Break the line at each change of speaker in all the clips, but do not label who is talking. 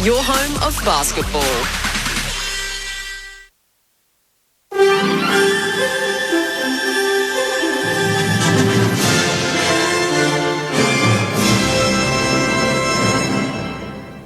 Your home of basketball.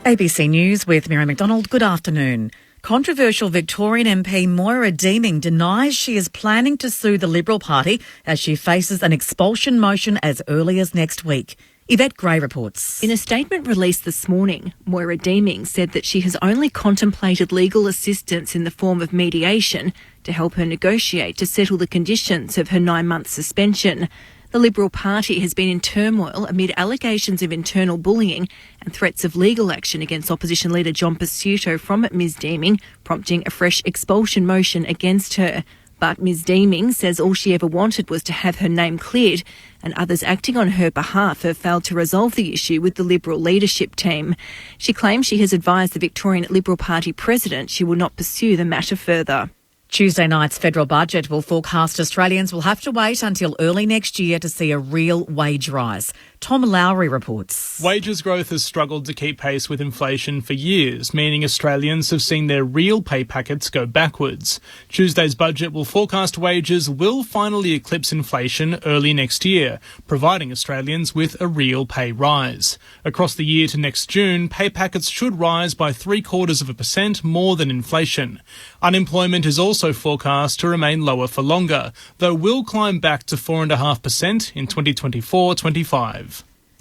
ABC News with Mary McDonald. Good afternoon. Controversial Victorian MP Moira Deeming denies she is planning to sue the Liberal Party as she faces an expulsion motion as early as next week. Yvette Gray reports.
In a statement released this morning, Moira Deeming said that she has only contemplated legal assistance in the form of mediation to help her negotiate to settle the conditions of her 9-month suspension. The Liberal Party has been in turmoil amid allegations of internal bullying and threats of legal action against opposition leader John Pesutto from Ms Deeming, prompting a fresh expulsion motion against her. But Ms Deeming says all she ever wanted was to have her name cleared, and others acting on her behalf have failed to resolve the issue with the Liberal leadership team. She claims she has advised the Victorian Liberal Party president she will not pursue the matter further.
Tuesday night's federal budget will forecast Australians will have to wait until early next year to see a real wage rise. Tom Lowry reports.
Wages growth has struggled to keep pace with inflation for years, meaning Australians have seen their real pay packets go backwards. Tuesday's budget will forecast wages will finally eclipse inflation early next year, providing Australians with a real pay rise. Across the year to next June, pay packets should rise by 0.75% more than inflation. Unemployment is also forecast to remain lower for longer, though will climb back to 4.5% in 2024-25.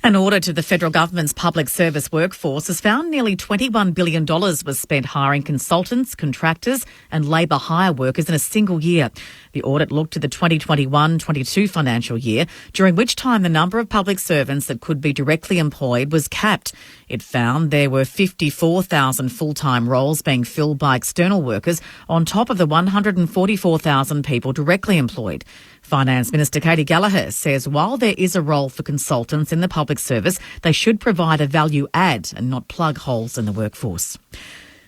An audit of the federal government's public service workforce has found nearly $21 billion was spent hiring consultants, contractors and labour hire workers in a single year. The audit looked at the 2021-22 financial year, during which time the number of public servants that could be directly employed was capped. It found there were 54,000 full-time roles being filled by external workers on top of the 144,000 people directly employed. Finance Minister Katie Gallagher says while there is a role for consultants in the public service, they should provide a value add and not plug holes in the workforce.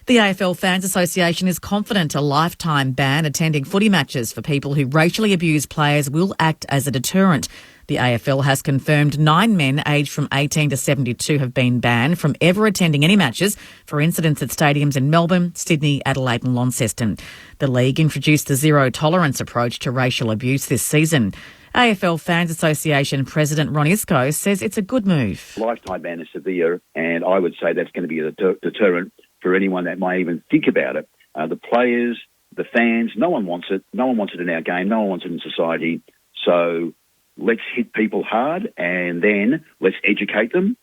The AFL Fans Association is confident a lifetime ban attending footy matches for people who racially abuse players will act as a deterrent. The AFL has confirmed 9 men aged from 18 to 72 have been banned from ever attending any matches for incidents at stadiums in Melbourne, Sydney, Adelaide and Launceston. The league introduced the zero-tolerance approach to racial abuse this season. AFL Fans Association President Ron Isco says it's a good move.
Lifetime ban is severe, and I would say that's going to be a deterrent for anyone that might even think about it. The players, the fans, no one wants it. No one wants it in our game. No one wants it in society. So let's hit people hard and then let's educate them.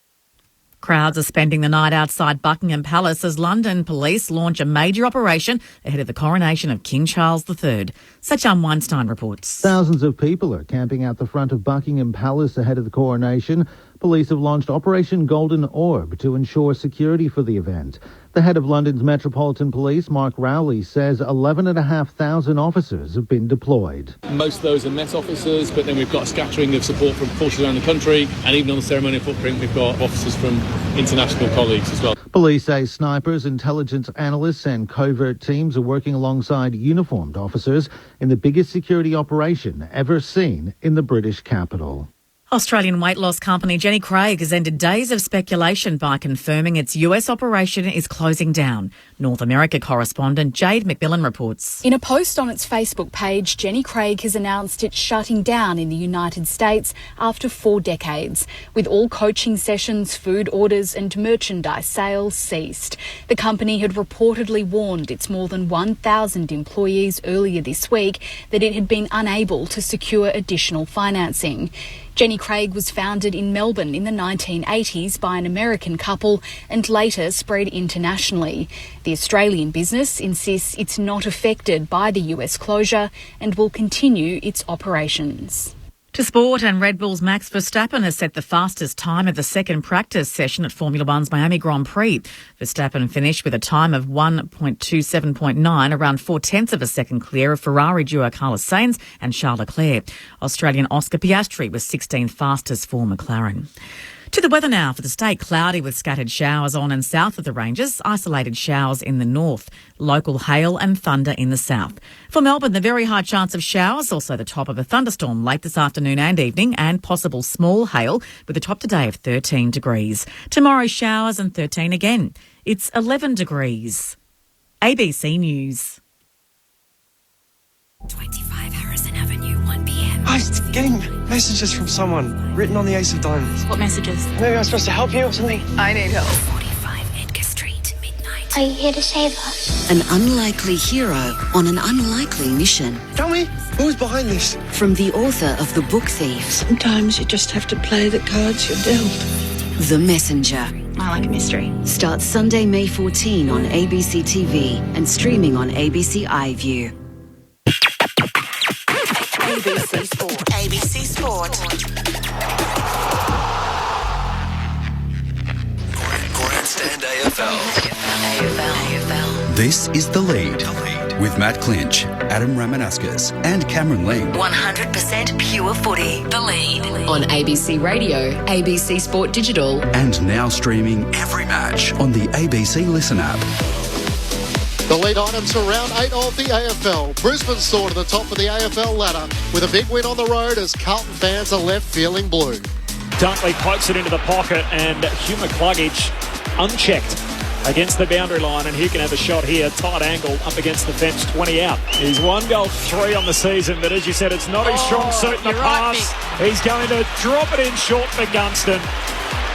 Crowds are spending the night outside Buckingham Palace as London police launch a major operation ahead of the coronation of King Charles III. Satyam Weinstein reports.
Thousands of people are camping out the front of Buckingham Palace ahead of the coronation. Police have launched Operation Golden Orb to ensure security for the event. The head of London's Metropolitan Police, Mark Rowley, says 11,500 officers have been deployed.
Most of those are Met officers, but then we've got a scattering of support from forces around the country, and even on the ceremonial footprint we've got officers from international colleagues as well.
Police say snipers, intelligence analysts and covert teams are working alongside uniformed officers in the biggest security operation ever seen in the British capital.
Australian weight loss company Jenny Craig has ended days of speculation by confirming its US operation is closing down. North America correspondent Jade McMillan reports.
In a post on its Facebook page, Jenny Craig has announced it's shutting down in the United States after 4 decades, with all coaching sessions, food orders and merchandise sales ceased. The company had reportedly warned its more than 1,000 employees earlier this week that it had been unable to secure additional financing. Jenny Craig was founded in Melbourne in the 1980s by an American couple and later spread internationally. The Australian business insists it's not affected by the US closure and will continue its operations.
To sport, and Red Bull's Max Verstappen has set the fastest time of the second practice session at Formula One's Miami Grand Prix. Verstappen finished with a time of 1.27.9, around 0.4 of a second clear of Ferrari duo Carlos Sainz and Charles Leclerc. Australian Oscar Piastri was 16th fastest for McLaren. To the weather now for the state. Cloudy with scattered showers on and south of the ranges, isolated showers in the north, local hail and thunder in the south. For Melbourne, the very high chance of showers, also the top of a thunderstorm late this afternoon and evening, and possible small hail with a top today of 13 degrees. Tomorrow, showers and 13 again. It's 11 degrees. ABC News.
25 Harrison Avenue, 1 p.m.
I was getting messages from someone written on the Ace of Diamonds.
What messages?
Maybe I'm supposed to help you or something.
I need help. 45 Edgar Street, midnight.
Are you here to save us?
An unlikely hero on an unlikely mission.
Tell me, who's behind this?
From the author of The Book Thief.
Sometimes you just have to play the cards you're dealt.
The Messenger.
I like a mystery.
Starts Sunday, May 14 on ABC TV and streaming on ABC iView.
ABC Sport. ABC Sport.
Grandstand AFL. This is The Lead with Matt Clinch, Adam Ramanaskas and Cameron Ling.
100% pure footy.
The Lead. On ABC Radio, ABC Sport Digital.
And now streaming every match on the ABC Listen app.
The lead items for round 8 of the AFL. Brisbane soared to the top of the AFL ladder with a big win on the road as Carlton fans are left feeling blue.
Dunkley pokes it into the pocket and Hugh McCluggage unchecked against the boundary line, and he can have a shot here, tight angle up against the fence, 20 out. He's 1 goal, 3 on the season, but as you said, it's not his strong suit in the pass. Right, he's going to drop it in short for Gunston.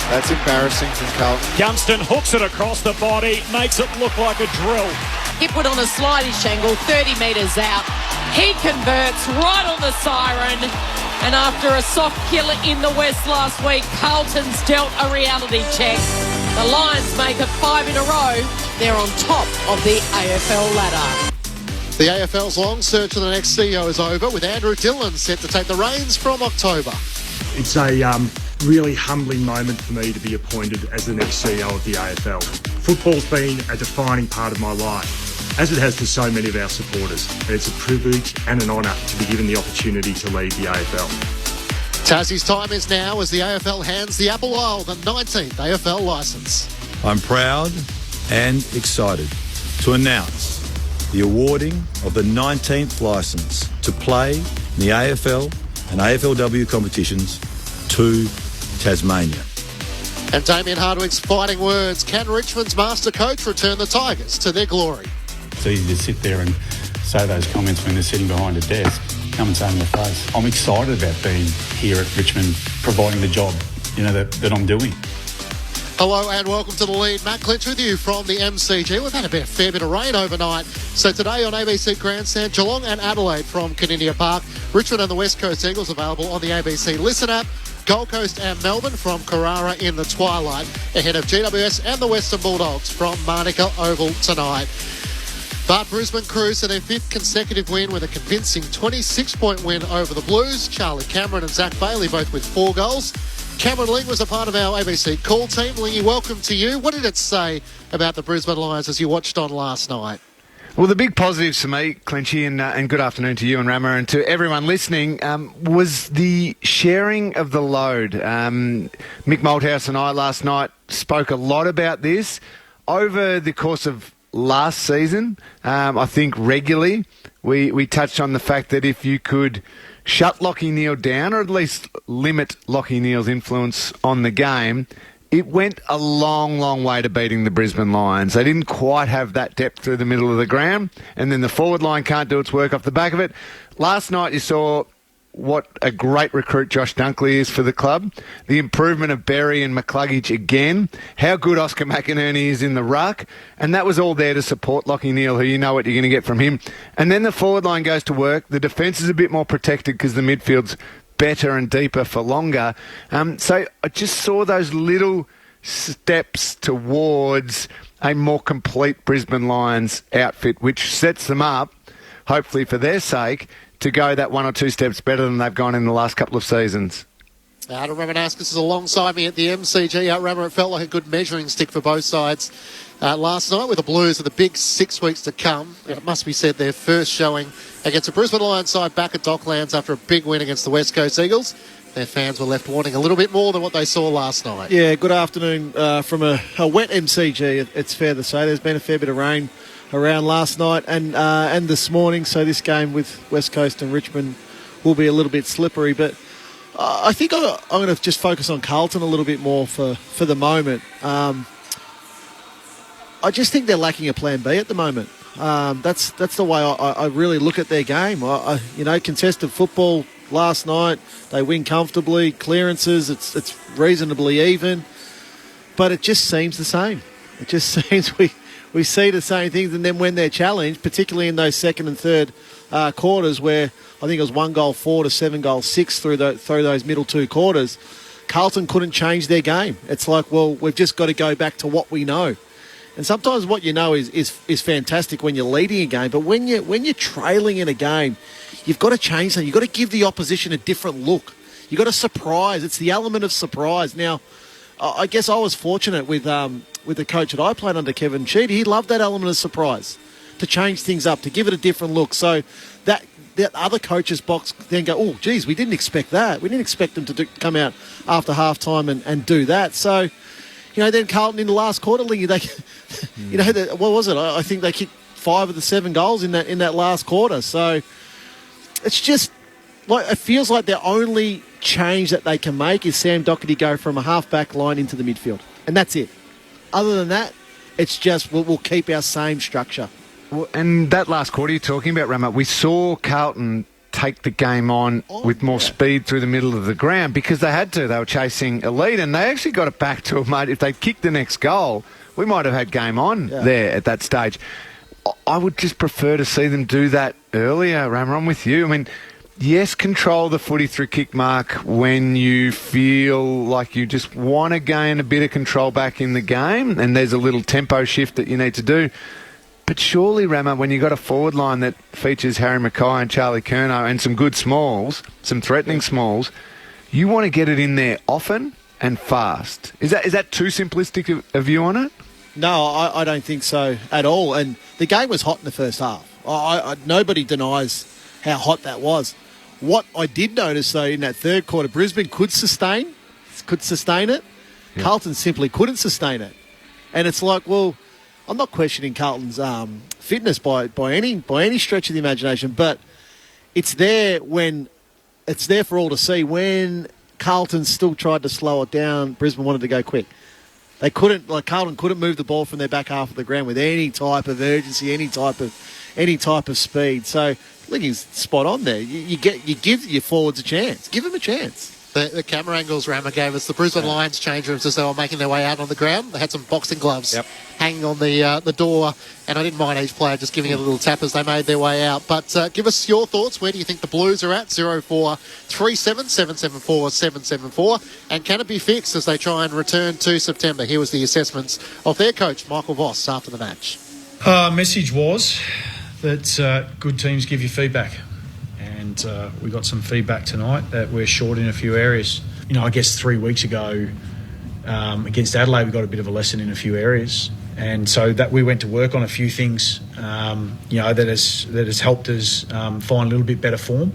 That's embarrassing from Carlton.
Gunston hooks it across the body, makes it look like a drill.
Hipwood on a slidey shangle, 30 metres out. He converts right on the siren. And after a soft kill in the West last week, Carlton's dealt a reality check. The Lions make it 5 in a row. They're on top of the AFL ladder.
The AFL's long search for the next CEO is over, with Andrew Dillon set to take the reins from October.
It's a really humbling moment for me to be appointed as the next CEO of the AFL. Football's been a defining part of my life, as it has for so many of our supporters. And it's a privilege and an honour to be given the opportunity to lead the AFL.
Tassie's time is now as the AFL hands the Apple Isle the 19th AFL licence.
I'm proud and excited to announce the awarding of the 19th licence to play in the AFL and AFLW competitions to Tasmania.
And Damien Hardwick's fighting words. Can Richmond's master coach return the Tigers to their glory?
It's easy to sit there and say those comments when they're sitting behind a desk. Come and say in their face. I'm excited about being here at Richmond, providing the job, that I'm doing.
Hello and welcome to The Lead. Matt Clinch with you from the MCG. We've had a fair bit of rain overnight. So today on ABC Grandstand, Geelong and Adelaide from Caninia Park. Richmond and the West Coast Eagles available on the ABC Listen app. Gold Coast and Melbourne from Carrara in the twilight, ahead of GWS and the Western Bulldogs from Manuka Oval tonight. But Brisbane cruise to their 5th consecutive win with a convincing 26-point win over the Blues. Charlie Cameron and Zach Bailey both with 4 goals. Cameron Ling was a part of our ABC call team. Lingy, welcome to you. What did it say about the Brisbane Lions as you watched on last night?
Well, the big positives for me, Clinchy, and good afternoon to you and Rama and to everyone listening, was the sharing of the load. Mick Malthouse and I last night spoke a lot about this. Over the course of last season, I think regularly, we touched on the fact that if you could shut Lachie Neale down, or at least limit Lachie Neale's influence on the game, it went a long, long way to beating the Brisbane Lions. They didn't quite have that depth through the middle of the ground, and then the forward line can't do its work off the back of it. Last night you saw what a great recruit Josh Dunkley is for the club, the improvement of Berry and McCluggage again, how good Oscar McInerney is in the ruck, and that was all there to support Lachie Neale, who you know what you're going to get from him. And then the forward line goes to work. The defence is a bit more protected because the midfield's better and deeper for longer. So I just saw those little steps towards a more complete Brisbane Lions outfit, which sets them up, hopefully for their sake, to go that 1 or 2 steps better than they've gone in the last couple of seasons.
Adam Ramanaskas is alongside me at the MCG. Rama, it felt like a good measuring stick for both sides last night with the Blues of the big 6 weeks to come. It must be said their first showing against the Brisbane Lions side back at Docklands after a big win against the West Coast Eagles. Their fans were left wanting a little bit more than what they saw last night.
Yeah, good afternoon from a wet MCG, it's fair to say. There's been a fair bit of rain around last night and this morning, so this game with West Coast and Richmond will be a little bit slippery, but I think I'm going to just focus on Carlton a little bit more for the moment. I just think they're lacking a plan B at the moment. That's the way I really look at their game. Contested football last night, they win comfortably. Clearances, it's reasonably even, but it just seems the same. It just seems we see the same things, and then when they're challenged, particularly in those second and third quarters, where I think it was 1 goal 4 to 7 goals 6 through those middle 2 quarters, Carlton couldn't change their game. It's like, well, we've just got to go back to what we know. And sometimes what you know is fantastic when you're leading a game, but when you're trailing in a game, you've got to change something. You've got to give the opposition a different look. You've got to surprise. It's the element of surprise. Now, I guess I was fortunate with the coach that I played under, Kevin Sheedy. He loved that element of surprise, to change things up, to give it a different look. So that other coach's box then go, oh, geez, we didn't expect that. We didn't expect them to come out after half-time and do that. So, then Carlton in the last quarter, what was it? I think they kicked 5 of the 7 goals in that last quarter. So it's just, it feels like their only change that they can make is Sam Doherty go from a half-back line into the midfield. And that's it. Other than that, it's just we'll keep our same structure.
Well, and that last quarter you're talking about, Rama, we saw Carlton take the game on with more speed through the middle of the ground because they had to. They were chasing a lead, and they actually got it back to a mate. If they'd kicked the next goal, we might have had game on there at that stage. I would just prefer to see them do that earlier, Rama. I'm with you. I mean, yes, control the footy through kick mark when you feel like you just want to gain a bit of control back in the game, and there's a little tempo shift that you need to do. But surely, Rama, when you've got a forward line that features Harry Mackay and Charlie Curnow and some good smalls, some threatening smalls, you want to get it in there often and fast. Is that too simplistic a view on it?
No, I don't think so at all. And the game was hot in the first half. Nobody denies how hot that was. What I did notice, though, in that third quarter, Brisbane could sustain it. Yeah. Carlton simply couldn't sustain it. And it's like, well, I'm not questioning Carlton's fitness by any stretch of the imagination, but it's there for all to see. When Carlton still tried to slow it down, Brisbane wanted to go quick. They couldn't, Carlton couldn't move the ball from their back half of the ground with any type of urgency, any type of speed. So I think he's spot on there. You give your forwards a chance. Give them a chance.
The camera angles Rama gave us, the Brisbane Lions change rooms as they were making their way out on the ground. They had some boxing gloves hanging on the door, and I didn't mind each player just giving it a little tap as they made their way out. But give us your thoughts. Where do you think the Blues are at? 0437 774 774. And can it be fixed as they try and return to September? Here was the assessments of their coach, Michael Voss, after the match.
Message was that good teams give you feedback. And we got some feedback tonight that we're short in a few areas. I guess 3 weeks ago against Adelaide, we got a bit of a lesson in a few areas. And so that we went to work on a few things, that has helped us find a little bit better form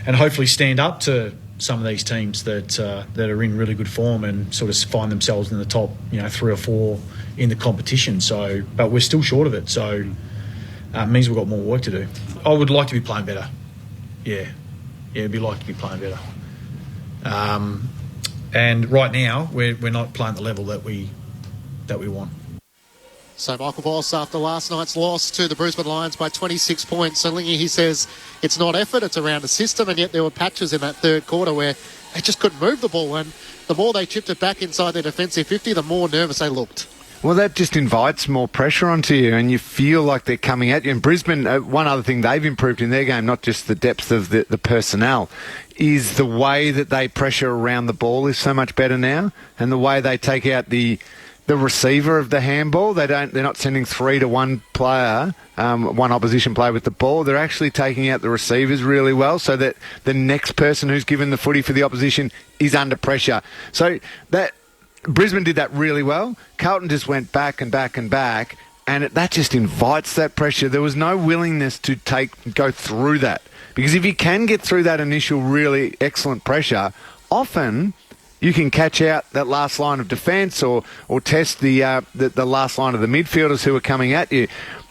and hopefully stand up to some of these teams that are in really good form and sort of find themselves in the top, 3 or 4 in the competition. So, but we're still short of it. So it means we've got more work to do. I would like to be playing better. Yeah, it'd be like to be playing better. And right now, we're not playing the level that we want.
So Michael Voss, after last night's loss to the Brisbane Lions by 26 points, so Lingy, he says it's not effort, it's around the system, and yet there were patches in that third quarter where they just couldn't move the ball, and the more they chipped it back inside their defensive 50, the more nervous they looked.
Well, that just invites more pressure onto you, and you feel like they're coming at you. And Brisbane, one other thing they've improved in their game, not just the depth of the personnel, is the way that they pressure around the ball is so much better now, and the way they take out the receiver of the handball. They're not sending 3 to 1 player, one opposition player with the ball. They're actually taking out the receivers really well, so that the next person who's given the footy for the opposition is under pressure. So that Brisbane did that really well. Carlton just went back and back and back, and that just invites that pressure. There was no willingness to go through that, because if you can get through that initial really excellent pressure, often you can catch out that last line of defence or test the last line of the midfielders who are coming at you.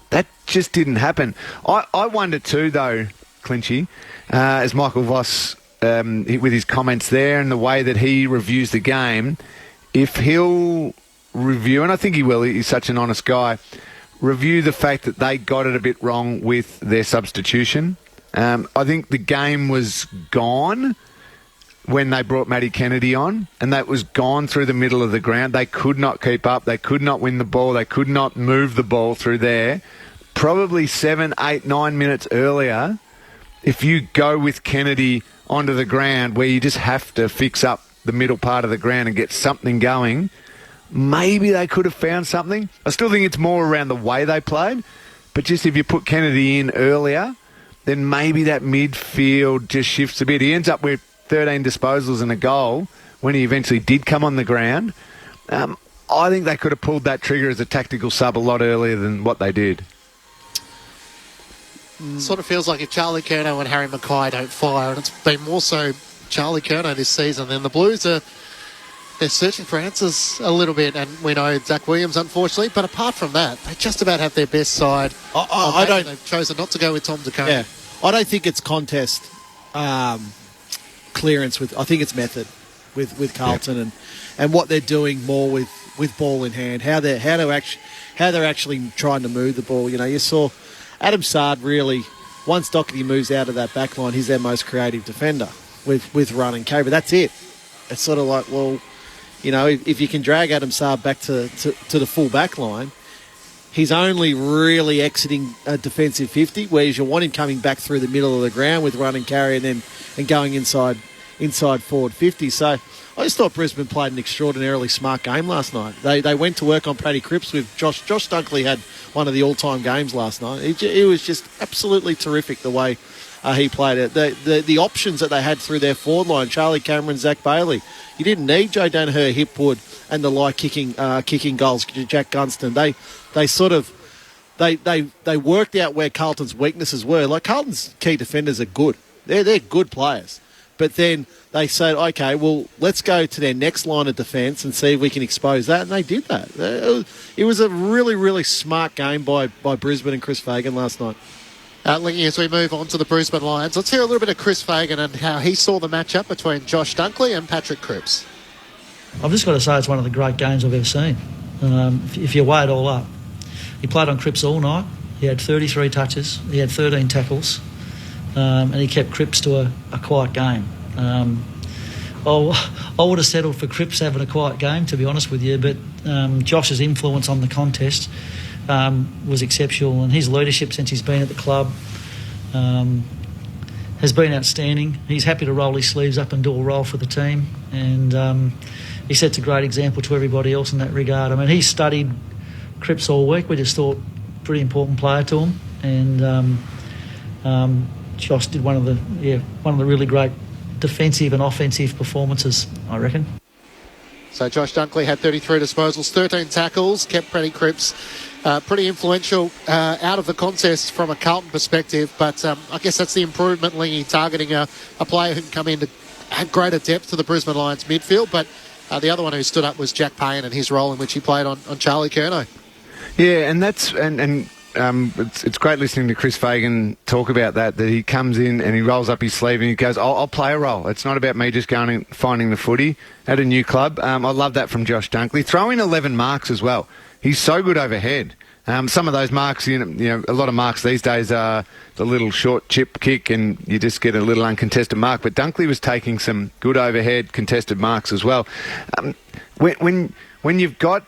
That just didn't happen. I wonder too, though, Clinchy, as Michael Voss, with his comments there and the way that he reviews the game, if he'll review, and I think he will, he's such an honest guy, review the fact that they got it a bit wrong with their substitution. I think the game was gone when they brought Matty Kennedy on, and that was gone through the middle of the ground. They could not keep up. They could not win the ball. They could not move the ball through there. Probably 7, 8, 9 minutes earlier, if you go with Kennedy onto the ground where you just have to fix up the middle part of the ground and get something going, maybe they could have found something. I still think it's more around the way they played, but just if you put Kennedy in earlier, then maybe that midfield just shifts a bit. He ends up with 13 disposals and a goal when he eventually did come on the ground. I think they could have pulled that trigger as a tactical sub a lot earlier than what they did.
Sort of feels like if Charlie Curnow and Harry Mackay don't fire, and it's been more so Charlie Curnow this season, then the Blues they're searching for answers a little bit, and we know Zach Williams, unfortunately, but apart from that, they just about have their best side. They've chosen not to go with Tom DeCone.
Yeah, I don't think it's contest clearance I think it's method with Carlton and what they're doing more with ball in hand, how they're actually trying to move the ball. You know, you saw Adam Sard really, once Doherty moves out of that back line, he's their most creative defender with run and carry, but that's it. It's sort of like, well, you know, if you can drag Adam Sard back to the full back line, he's only really exiting a defensive 50, whereas you want him coming back through the middle of the ground with run and carry and going inside forward 50. So I just thought Brisbane played an extraordinarily smart game last night. They went to work on Paddy Cripps with Josh. Josh Dunkley had one of the all-time games last night. It was just absolutely terrific the way he played it. The options that they had through their forward line, Charlie Cameron, Zach Bailey. You didn't need Joe Danaher, Hipwood and the like kicking goals, Jack Gunston. They worked out where Carlton's weaknesses were. Like, Carlton's key defenders are good. They're good players. But then they said, okay, well, let's go to their next line of defence and see if we can expose that. And they did that. It was a really, really smart game by Brisbane and Chris Fagan last night.
Lingy, as we move on to the Brisbane Lions, let's hear a little bit of Chris Fagan and how he saw the matchup between Josh Dunkley and Patrick Cripps.
I've just got to say it's one of the great games I've ever seen. If you weigh it all up, he played on Cripps all night. He had 33 touches. He had 13 tackles. And he kept Cripps to a quiet game. I would have settled for Cripps having a quiet game, to be honest with you, but Josh's influence on the contest was exceptional, and his leadership since he's been at the club has been outstanding. He's happy to roll his sleeves up and do a role for the team, and he sets a great example to everybody else in that regard. I mean, he studied Cripps all week. We just thought pretty important player to him, and Josh did one of the really great defensive and offensive performances, I reckon.
So Josh Dunkley had 33 disposals, 13 tackles, kept Paddy Cripps pretty influential out of the contest from a Carlton perspective, but I guess that's the improvement, Lingy, targeting a player who can come in to add greater depth to the Brisbane Lions midfield, but the other one who stood up was Jack Payne and his role in which he played on Charlie Curnow.
Yeah, and that's it's great listening to Chris Fagan talk about that he comes in and he rolls up his sleeve and he goes, I'll play a role. It's not about me just going and finding the footy at a new club. I love that from Josh Dunkley. Throwing 11 marks as well. He's so good overhead. Some of those marks, you know, a lot of marks these days are the little short chip kick and you just get a little uncontested mark. But Dunkley was taking some good overhead contested marks as well. When you've got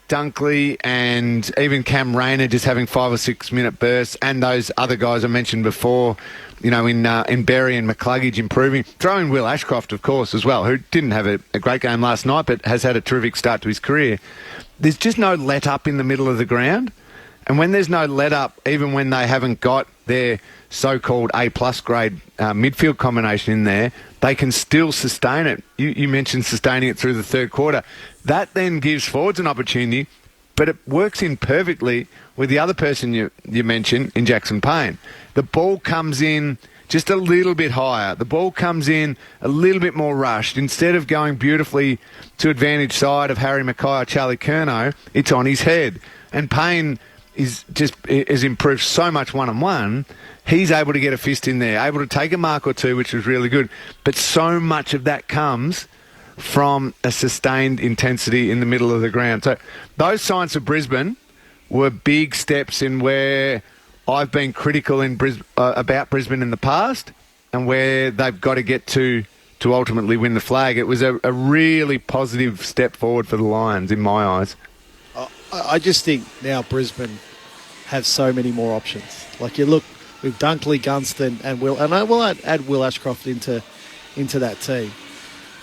Dunkley and even Cam Rayner just having 5 or 6 minute bursts, and those other guys I mentioned before, you know, in Berry and McCluggage improving. Throw in Will Ashcroft, of course, as well, who didn't have a great game last night but has had a terrific start to his career. There's just no let up in the middle of the ground. And when there's no let up, even when they haven't got their so-called A-plus grade midfield combination in there, they can still sustain it. You mentioned sustaining it through the third quarter. That then gives forwards an opportunity, but it works in perfectly with the other person you mentioned in Jackson Payne. The ball comes in just a little bit higher. The ball comes in a little bit more rushed. Instead of going beautifully to advantage side of Harry Mackay or Charlie Curnow, it's on his head. And Payne has improved so much one-on-one. He's able to get a fist in there, able to take a mark or two, which was really good. But so much of that comes from a sustained intensity in the middle of the ground. So those signs for Brisbane were big steps in where I've been critical in about Brisbane in the past and where they've got to get to ultimately win the flag. It was a really positive step forward for the Lions in my eyes.
I just think now Brisbane have so many more options. Like you look with Dunkley, Gunston and Will, and I will add Will Ashcroft into that team.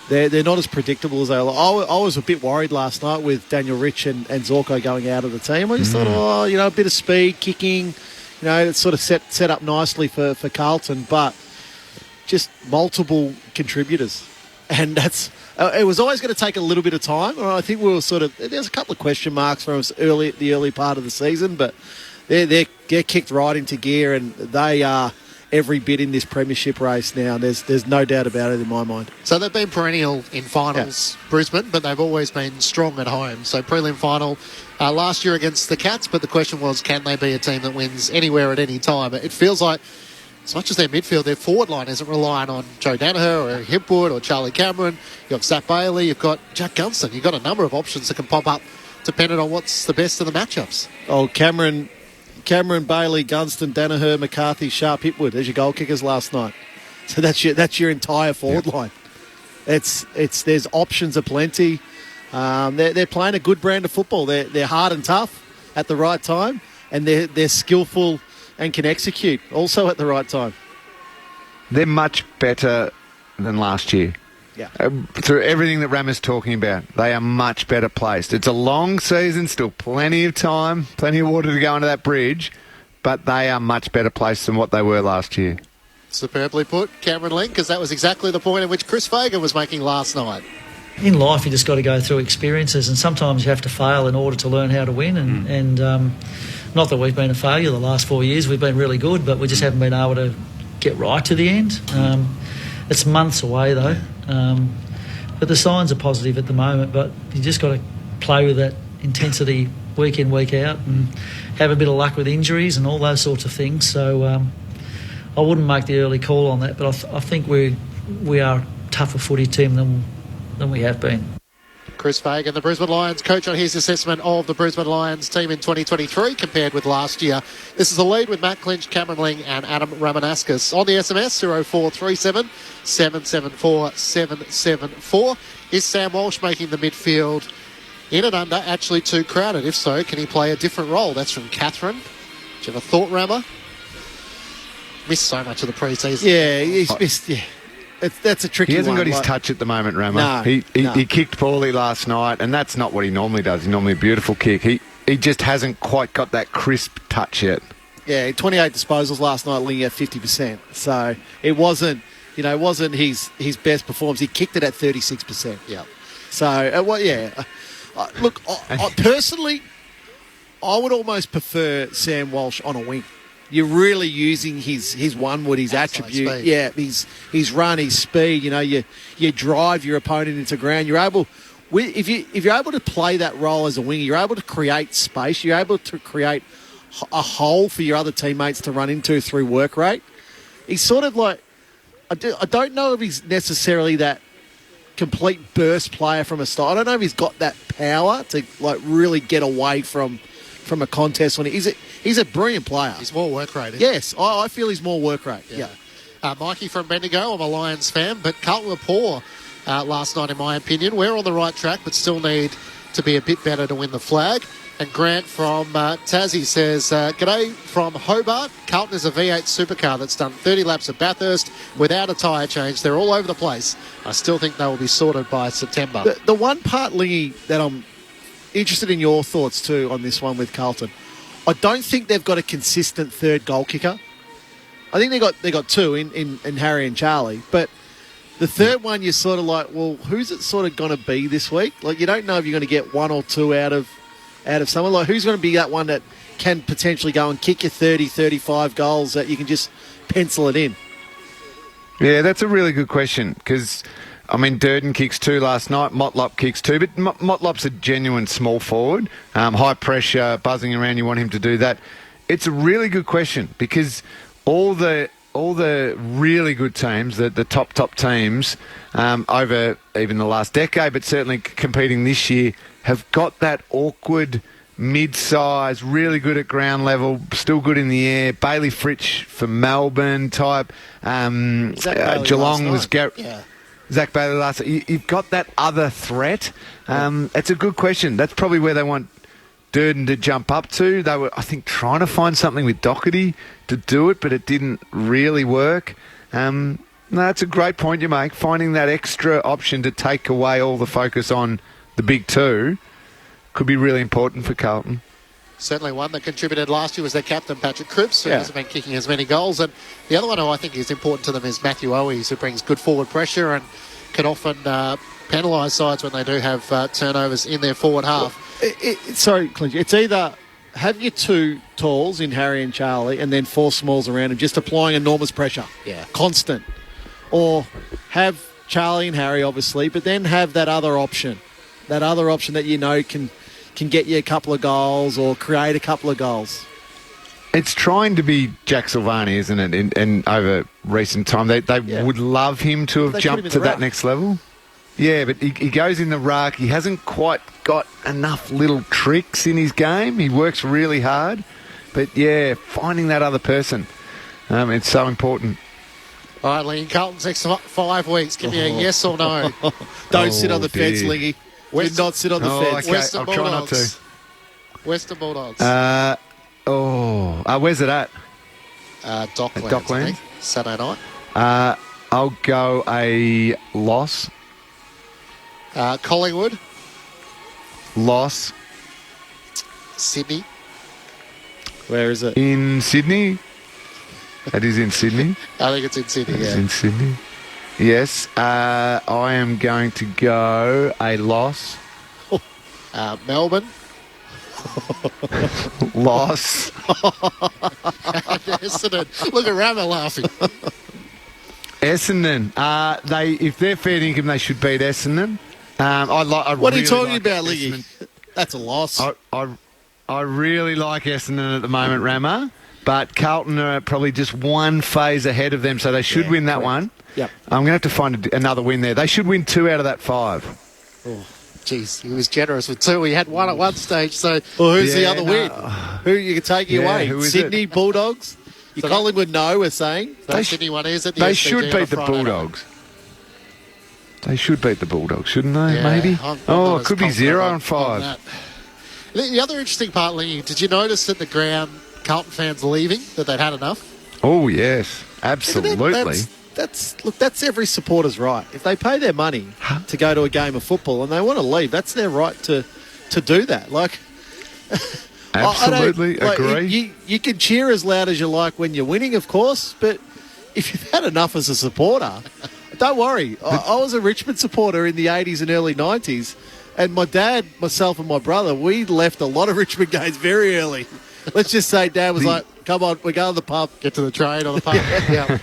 They're not as predictable as they are. I was a bit worried last night with Daniel Rich and Zorko going out of the team. I just thought, a bit of speed, kicking, it's sort of set up nicely for Carlton, but just multiple contributors. And that's it was always going to take a little bit of time. I think we were there's a couple of question marks from us the early part of the season, but they're kicked right into gear and they are every bit in this premiership race now. There's no doubt about it in my mind.
So they've been perennial in finals, Brisbane, but they've always been strong at home. So prelim final last year against the Cats, but the question was, can they be a team that wins anywhere at any time? It feels like as much as their midfield, their forward line isn't relying on Joe Danaher or Hipwood or Charlie Cameron. You've got Zach Bailey, you've got Jack Gunston. You've got a number of options that can pop up depending on what's the best of the matchups.
Oh, Cameron, Bailey, Gunston, Danaher, McCarthy, Sharp, Hipwood. There's your goal kickers last night. So that's your entire forward line. There's options aplenty. They're playing a good brand of football. They're hard and tough at the right time, and they're skillful and can execute also at the right time.
They're much better than last year.
Yeah.
Through everything that Ram is talking about, they are much better placed. It's a long season, still plenty of time, plenty of water to go under that bridge, but they are much better placed than what they were last year.
Superbly put, Cameron Link, because that was exactly the point at which Chris Fagan was making last night.
In life, you just got to go through experiences, and sometimes you have to fail in order to learn how to win. And not that we've been a failure the last 4 years, we've been really good, but we just haven't been able to get right to the end. It's months away though, but the signs are positive at the moment. But you just got to play with that intensity week in, week out, and have a bit of luck with injuries and all those sorts of things. So I wouldn't make the early call on that, but I think we are a tougher footy team than we have been.
Chris Fagan, the Brisbane Lions coach, on his assessment of the Brisbane Lions team in 2023 compared with last year. This is the lead with Matt Clinch, Cameron Ling and Adam Ramanauskas. On the SMS, 0437 774 774. Is Sam Walsh making the midfield in and under actually too crowded? If so, can he play a different role? That's from Catherine. Do you have a thought, Rammer? Missed so much of the pre-season.
Yeah, he's missed, that's a tricky one.
He hasn't got his touch at the moment, Ramo.
No,
he kicked poorly last night, and that's not what he normally does. He's normally a beautiful kick. He just hasn't quite got that crisp touch yet.
Yeah, 28 disposals last night, leading at 50%. So it wasn't his best performance. He kicked it at 36%.
Yeah.
So, look, I personally, I would almost prefer Sam Walsh on a wing. You're really using his one-wood, his attribute.
Speed.
Yeah, his run, his speed. You drive your opponent into ground. You're able, if you're able to play that role as a winger, you're able to create space. You're able to create a hole for your other teammates to run into through work rate. He's sort of like, I don't know if he's necessarily that complete burst player from a start. I don't know if he's got that power to really get away from a contest when he's a brilliant player.
He's more work rate.
Yes, I feel he's more work rate. Yeah.
Mikey from Bendigo, I'm a Lions fan, but Carlton were poor last night in my opinion. We're on the right track, but still need to be a bit better to win the flag. And Grant from Tassie says, g'day from Hobart. Carlton is a V8 supercar that's done 30 laps at Bathurst without a tyre change. They're all over the place. I still think they will be sorted by September.
The one part, Lingy, that I'm interested in your thoughts too on this one with Carlton. I don't think they've got a consistent third goal kicker. I think they got two in Harry and Charlie, but the third one you're sort of like, well, who's it sort of going to be this week? Like you don't know if you're going to get one or two out of someone. Like who's going to be that one that can potentially go and kick you 30, 35 goals that you can just pencil it in?
Yeah, that's a really good question because Durden kicks 2 last night. Motlop kicks 2, but Motlop's a genuine small forward. High pressure, buzzing around, you want him to do that. It's a really good question because all the the really good teams, the top teams over even the last decade, but certainly competing this year, have got that awkward mid-size, really good at ground level, still good in the air. Bailey Fritsch for Melbourne type. Geelong was Zach Bailey last night. You've got that other threat. It's a good question. That's probably where they want Durden to jump up to. They were, I think, trying to find something with Doherty to do it, but it didn't really work. No, that's a great point you make. Finding that extra option to take away all the focus on the big two could be really important for Carlton.
Certainly one that contributed last year was their captain, Patrick Cripps, who hasn't been kicking as many goals. And the other one who I think is important to them is Matthew Owies, who brings good forward pressure and can often penalise sides when they do have turnovers in their forward half.
Sorry, Clint, it's either have your two talls in Harry and Charlie and then four smalls around them, just applying enormous pressure.
Yeah.
Constant. Or have Charlie and Harry, obviously, but then have that other option. That other option that you know can get you a couple of goals or create a couple of goals.
It's trying to be Jack Silvani, isn't it? And over recent time, they would love him to have jumped to that next level. Yeah, but he goes in the ruck. He hasn't quite got enough little tricks in his game. He works really hard. But, yeah, finding that other person, it's so important.
All right, Lee, Carlton's next 5 weeks. Give me a yes or no.
Don't sit on the fence, Lingy. Do not sit on the fence.
Okay. Western
I'll
Bulldogs.
try not to.
Western Bulldogs.
Where's it at?
Docklands.
Docklands.
Saturday night.
I'll go a loss.
Collingwood.
Loss.
Sydney.
Where is it?
In Sydney. That is in Sydney.
I think it's in Sydney,
It's in Sydney. Yes. I am going to go a loss.
Melbourne.
Loss.
Essendon. Look at Rama laughing.
Essendon. If they're fair income, they should beat Essendon.
What are you talking about, Liggy? That's a loss.
I really like Essendon at the moment, Rama, but Carlton are probably just one phase ahead of them, so they should win that one.
Yep.
I'm going to have to find another win there. They should win 2 out of that 5.
Oh, geez, he was generous with 2. He had 1 at one stage, so...
Well, who's the other win? Who you can take away?
Who is
Sydney Bulldogs? So Collingwood, no, we're saying.
Sydney one is at the
They
SCG
should beat the Bulldogs. They should beat the Bulldogs, shouldn't they? Maybe. It could be 0 and 5.
The other interesting part, Lee, did you notice at the ground Carlton fans leaving, that they'd had enough?
Oh, yes. Absolutely.
That's every supporter's right. If they pay their money to go to a game of football and they want to leave, that's their right to do that. Like,
absolutely agree.
You can cheer as loud as you like when you're winning, of course, but if you've had enough as a supporter, don't worry. I was a Richmond supporter in the 80s and early 90s, and my dad, myself and my brother, we left a lot of Richmond games very early. Let's just say Dad was like, come on, we're going to the pub.
Get to the train or the pub. Yeah.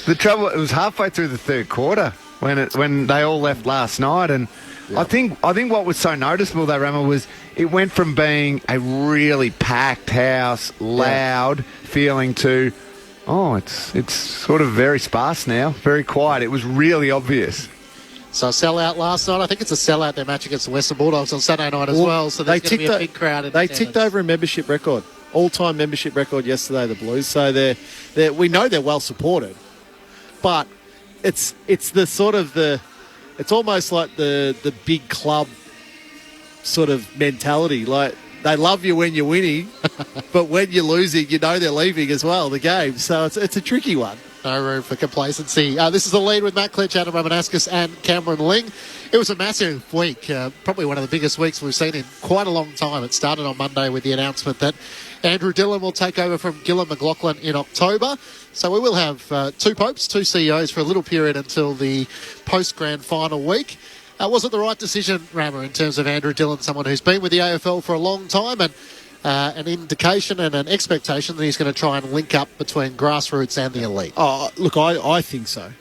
The trouble, it was halfway through the third quarter when they all left last night, and I think what was so noticeable though, Rama, was it went from being a really packed house, loud feeling to, it's sort of very sparse now, very quiet. It was really obvious.
So a sellout last night. I think it's a sellout their match against the Western Bulldogs on Saturday night as well. So there's going to be a big crowd.
They ticked over a membership record, all-time membership record yesterday. The Blues. So we know they're well supported, but it's the sort of it's almost like the big club sort of mentality. Like they love you when you're winning, but when you're losing, you know they're leaving as well. The game. So it's a tricky one.
No room for complacency. This is The Lead with Matt Clinch, Adam Ramanauskas and Cameron Ling. It was a massive week, probably one of the biggest weeks we've seen in quite a long time. It started on Monday with the announcement that Andrew Dillon will take over from Gillon McLaughlin in October. So we will have 2 Popes, 2 CEOs for a little period until the post-grand final week. Was it the right decision, Rama, in terms of Andrew Dillon, someone who's been with the AFL for a long time and an indication and an expectation that he's going to try and link up between grassroots and the elite?
Oh, look, I think so.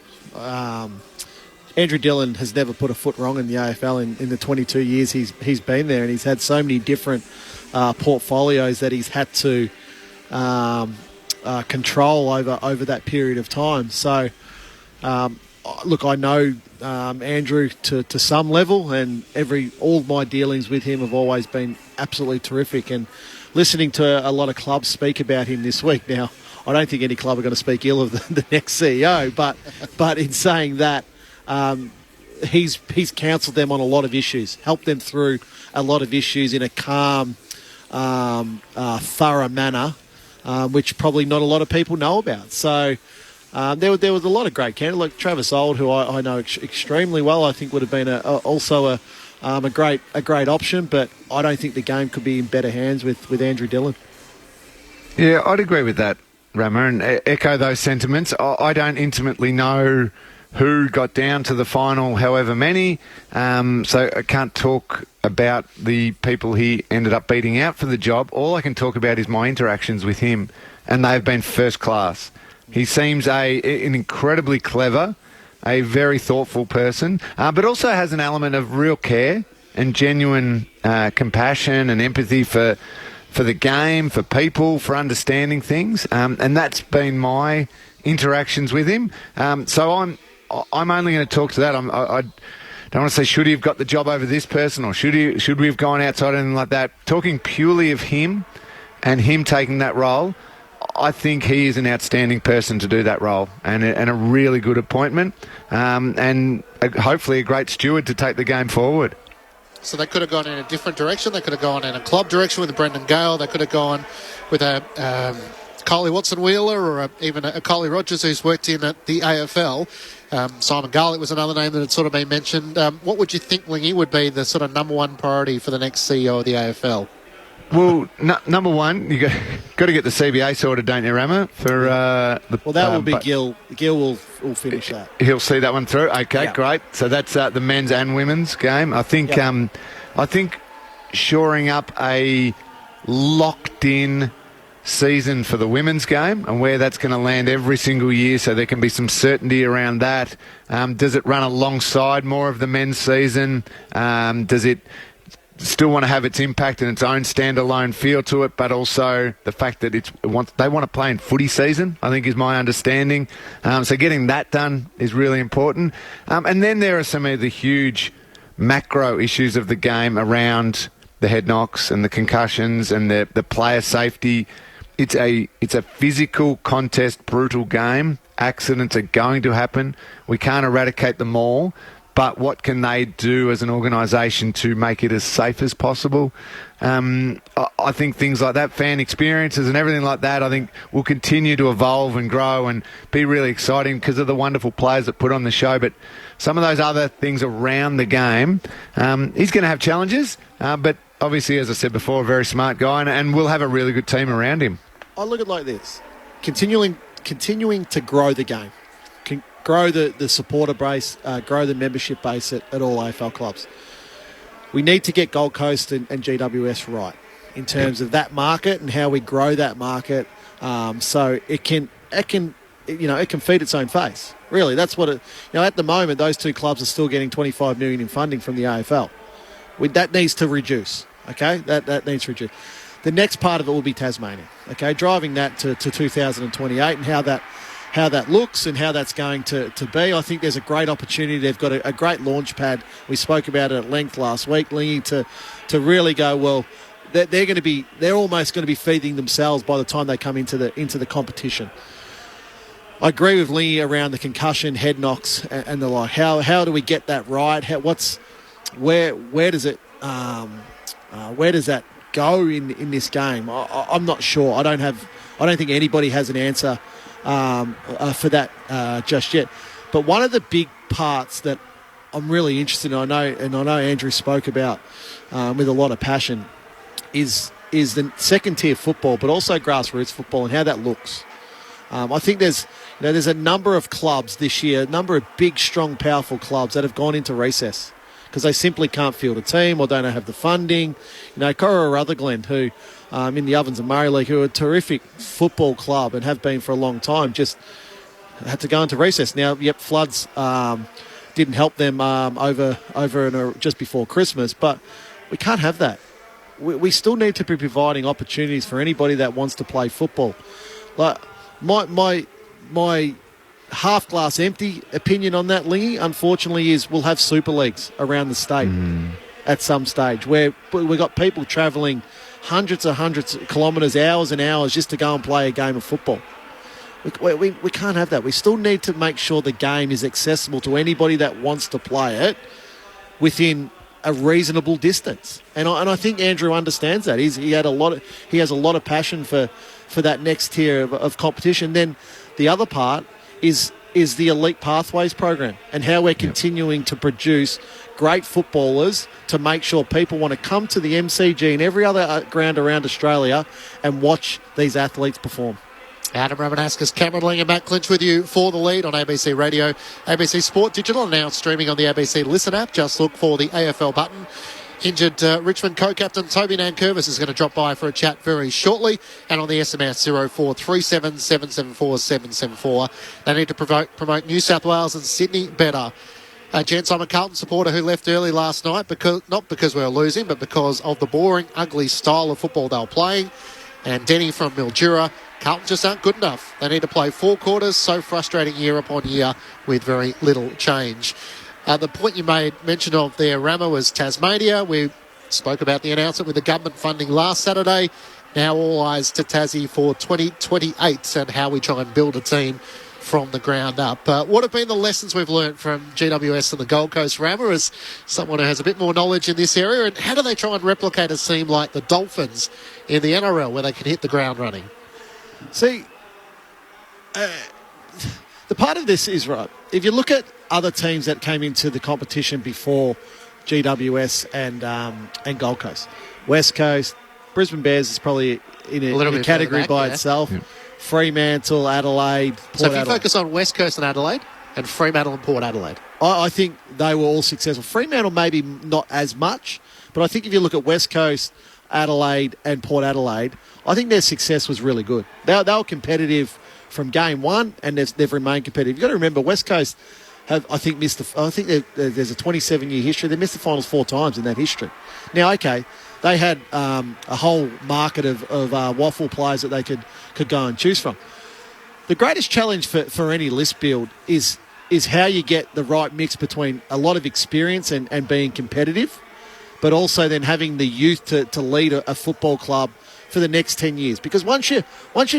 Andrew Dillon has never put a foot wrong in the AFL in the 22 years he's been there, and he's had so many different portfolios that he's had to control over that period of time. So, look, I know Andrew to some level, and all my dealings with him have always been absolutely terrific. And listening to a lot of clubs speak about him this week now, I don't think any club are going to speak ill of the next CEO, but in saying that, he's counselled them on a lot of issues, helped them through a lot of issues in a calm, thorough manner, which probably not a lot of people know about. So there was a lot of great candidates, like Travis Old, who I know extremely well. I think would have been also a great option, but I don't think the game could be in better hands with Andrew Dillon.
Yeah, I'd agree with that, Rama, and echo those sentiments. I don't intimately know who got down to the final, however many, so I can't talk about the people he ended up beating out for the job. All I can talk about is my interactions with him, and they've been first class. He seems an incredibly clever, a very thoughtful person, but also has an element of real care and genuine compassion and empathy for the game, for people, for understanding things, and that's been my interactions with him. So I'm only going to talk to that. I don't want to say should he have got the job over this person, or should we have gone outside, anything like that. Talking purely of him and him taking that role, I think he is an outstanding person to do that role, and a really good appointment, and hopefully a great steward to take the game forward.
So they could have gone in a different direction. They could have gone in a club direction with Brendan Gale. They could have gone with a Kylie Watson-Wheeler, or even a Kylie Rogers, who's worked in at the AFL. Simon Garlick was another name that had sort of been mentioned. What would you think, Lingy, would be the sort of number one priority for the next CEO of the AFL?
Well, number one, you got to get the CBA sorted, don't you, Rama?
That will be Gil. Gil will finish that.
He'll see that one through. Okay,
yeah.
Great. So that's the men's and women's game. I think.
Yeah.
I think shoring up a locked-in season for the women's game and where that's going to land every single year, so there can be some certainty around that. Does it run alongside more of the men's season? Does it still want to have its impact and its own standalone feel to it, but also the fact that they want to play in footy season, I think, is my understanding. So getting that done is really important. And then there are some of the huge macro issues of the game around the head knocks and the concussions and the player safety. It's a physical contest, brutal game. Accidents are going to happen. We can't eradicate them all. But what can they do as an organisation to make it as safe as possible? I think things like that, fan experiences and everything like that, I think will continue to evolve and grow and be really exciting because of the wonderful players that put on the show. But some of those other things around the game, he's going to have challenges. But obviously, as I said before, a very smart guy, and we'll have a really good team around him.
I look at it like this. Continuing to grow the game. Grow the supporter base, grow the membership base at all AFL clubs. We need to get Gold Coast and GWS right in terms of that market and how we grow that market, so it can feed its own face. Really, that's what it. At the moment, those two clubs are still getting $25 million in funding from the AFL. That needs to reduce. Okay, that needs to reduce. The next part of it will be Tasmania. Okay, driving that to 2028 and how that looks and how that's going to be. I think there's a great opportunity. They've got a great launch pad. We spoke about it at length last week, Lingy, to really go, well, they're almost going to be feeding themselves by the time they come into the competition. I agree with Lingy around the concussion, head knocks and the like. How do we get that right? Where does that go in this game? I'm not sure. I don't think anybody has an answer for that just yet. But one of the big parts that I'm really interested in, I know Andrew spoke about with a lot of passion, is the second tier football, but also grassroots football and how that looks. I think there's a number of clubs this year, a number of big, strong, powerful clubs that have gone into recess because they simply can't field a team or don't have the funding. Cora Rutherglen, who in the Ovens and Murray League, who are a terrific football club and have been for a long time, just had to go into recess. Now, floods didn't help them over just before Christmas, but we can't have that. We still need to be providing opportunities for anybody that wants to play football. My half glass empty opinion on that, Lingy, unfortunately, is we'll have super leagues around the state at some stage where we've got people travelling hundreds of kilometres, hours and hours just to go and play a game of football. We can't have that. We still need to make sure the game is accessible to anybody that wants to play it within a reasonable distance. And I think Andrew understands that. He has a lot of passion for that next tier of competition. Then the other part is the Elite Pathways program and how we're continuing to produce great footballers to make sure people want to come to the MCG and every other ground around Australia and watch these athletes perform.
Adam Ramanauskas, Cameron Ling and Matt Clinch with you for the lead on ABC Radio, ABC Sport Digital, and now streaming on the ABC Listen app. Just look for the AFL button. Injured Richmond co-captain Toby Nankervis is going to drop by for a chat very shortly, and on the SMS 0437 774 774. They need to promote New South Wales and Sydney better. Gents, I'm a Carlton supporter who left early last night, not because we were losing, but because of the boring, ugly style of football they were playing. And Denny from Mildura, Carlton just aren't good enough. They need to play 4 quarters, so frustrating year upon year with very little change. The point you made mention of there, Rama, was Tasmania. We spoke about the announcement with the government funding last Saturday. Now all eyes to Tassie for 2028 and how we try and build a team from the ground up. What have been the lessons we've learned from GWS and the Gold Coast, Rama, as someone who has a bit more knowledge in this area? And how do they try and replicate a team like the Dolphins in the NRL where they can hit the ground running?
See, the part of this is right. If you look at other teams that came into the competition before GWS and Gold Coast, West Coast, Brisbane Bears is probably in a category by itself. Yeah. Fremantle, Adelaide, Port
So if you
Adelaide.
focus on West Coast and Adelaide, and Fremantle and Port Adelaide.
I think they were all successful. Fremantle maybe not as much, but I think if you look at West Coast, Adelaide and Port Adelaide, I think their success was really good. They were competitive from game one, and they've remained competitive. You've got to remember, West Coast have, I think, there's a 27-year history. They missed the finals 4 times in that history. Now, okay, they had a whole market of waffle players that they could go and choose from. The greatest challenge for any list build is how you get the right mix between a lot of experience and being competitive, but also then having the youth to lead a football club for the next 10 years. Because once you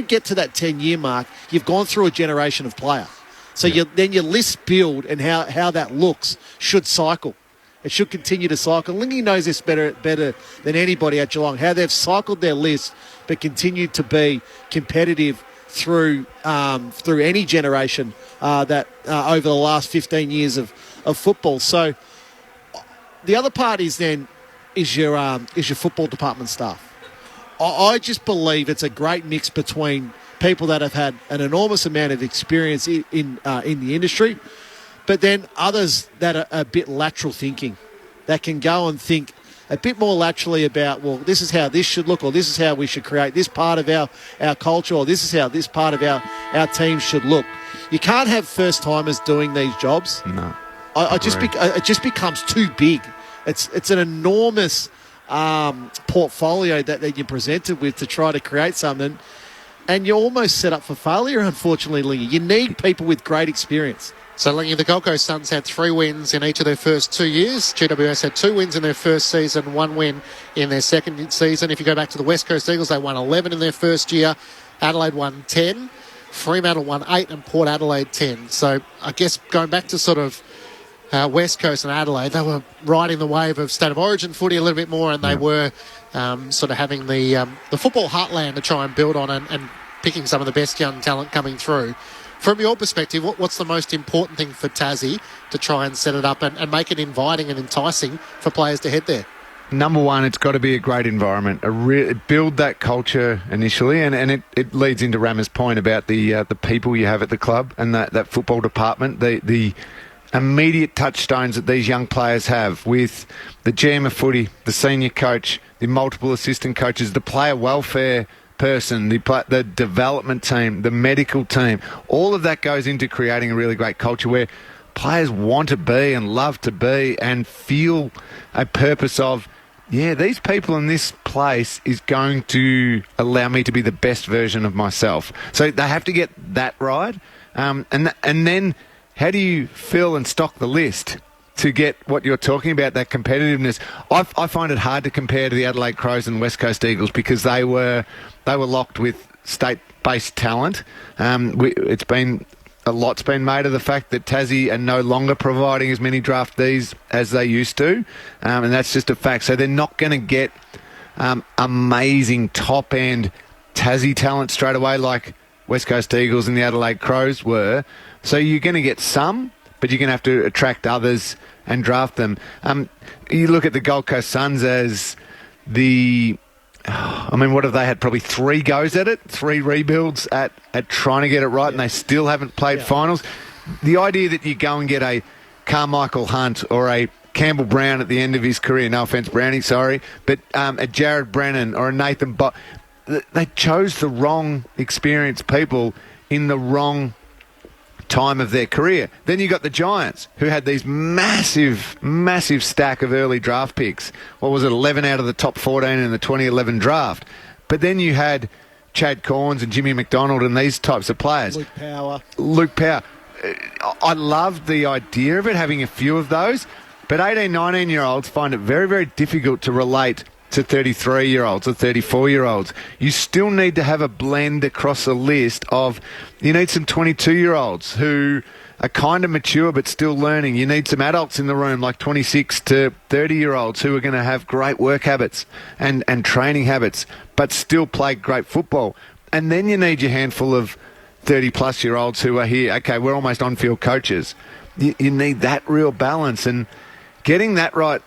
get to that 10-year mark, you've gone through a generation of player. So then your list build and how that looks should cycle. It should continue to cycle. Lingy knows this better than anybody at Geelong, how they've cycled their list but continued to be competitive through any generation that over the last 15 years of football. So the other part is your football department staff. I just believe it's a great mix between people that have had an enormous amount of experience in the industry, but then others that are a bit lateral thinking, that can go and think a bit more laterally about, well, this is how this should look, or this is how we should create this part of our culture, or this is how this part of our team should look. You can't have first-timers doing these jobs.
No.
It just becomes too big. It's an enormous portfolio that you're presented with to try to create something, and you're almost set up for failure, unfortunately, Lingy. You need people with great experience.
So, Lingy, the Gold Coast Suns had 3 wins in each of their first 2 years. GWS had 2 wins in their first season, 1 win in their second season. If you go back to the West Coast Eagles, they won 11 in their first year. Adelaide won 10. Fremantle won 8 and Port Adelaide 10. So, I guess going back to sort of West Coast and Adelaide, they were riding the wave of State of Origin footy a little bit more, and they were sort of having the football heartland to try and build on and picking some of the best young talent coming through. From your perspective, what's the most important thing for Tassie to try and set it up and make it inviting and enticing for players to head there?
Number one, it's got to be a great environment. Build that culture initially, and it leads into Rama's point about the people you have at the club and that football department, the immediate touchstones that these young players have with the GM of footy, the senior coach, the multiple assistant coaches, the player welfare person, the development team, the medical team. All of that goes into creating a really great culture where players want to be and love to be and feel a purpose of yeah, these people in this place is going to allow me to be the best version of myself. So they have to get that right. And then how do you fill and stock the list to get what you're talking about, that competitiveness? I find it hard to compare to the Adelaide Crows and West Coast Eagles because they were locked with state-based talent. A lot's been made of the fact that Tassie are no longer providing as many draftees as they used to, and that's just a fact. So they're not going to get amazing top-end Tassie talent straight away like West Coast Eagles and the Adelaide Crows were. So you're going to get some, but you're going to have to attract others and draft them. You look at the Gold Coast Suns as what have they had? Probably 3 goes at it, 3 rebuilds at trying to get it right, and they still haven't played finals. The idea that you go and get a Carmichael Hunt or a Campbell Brown at the end of his career, no offence, Brownie, sorry, but a Jared Brennan or a Nathan they chose the wrong experienced people in the wrong time of their career. Then you got the Giants, who had these massive stack of early draft picks. What was it, 11 out of the top 14 in the 2011 draft? But then you had Chad Corns and Jimmy McDonald and these types of players. Luke Power. I loved the idea of it, having a few of those, but 18, 19-year-olds find it very, very difficult to relate to 33-year-olds or 34-year-olds. You still need to have a blend across a list of, you need some 22-year-olds who are kind of mature but still learning. You need some adults in the room like 26 to 30-year-olds who are going to have great work habits and training habits but still play great football. And then you need your handful of 30-plus-year-olds who are here, okay, we're almost on-field coaches. You need that real balance, and getting that right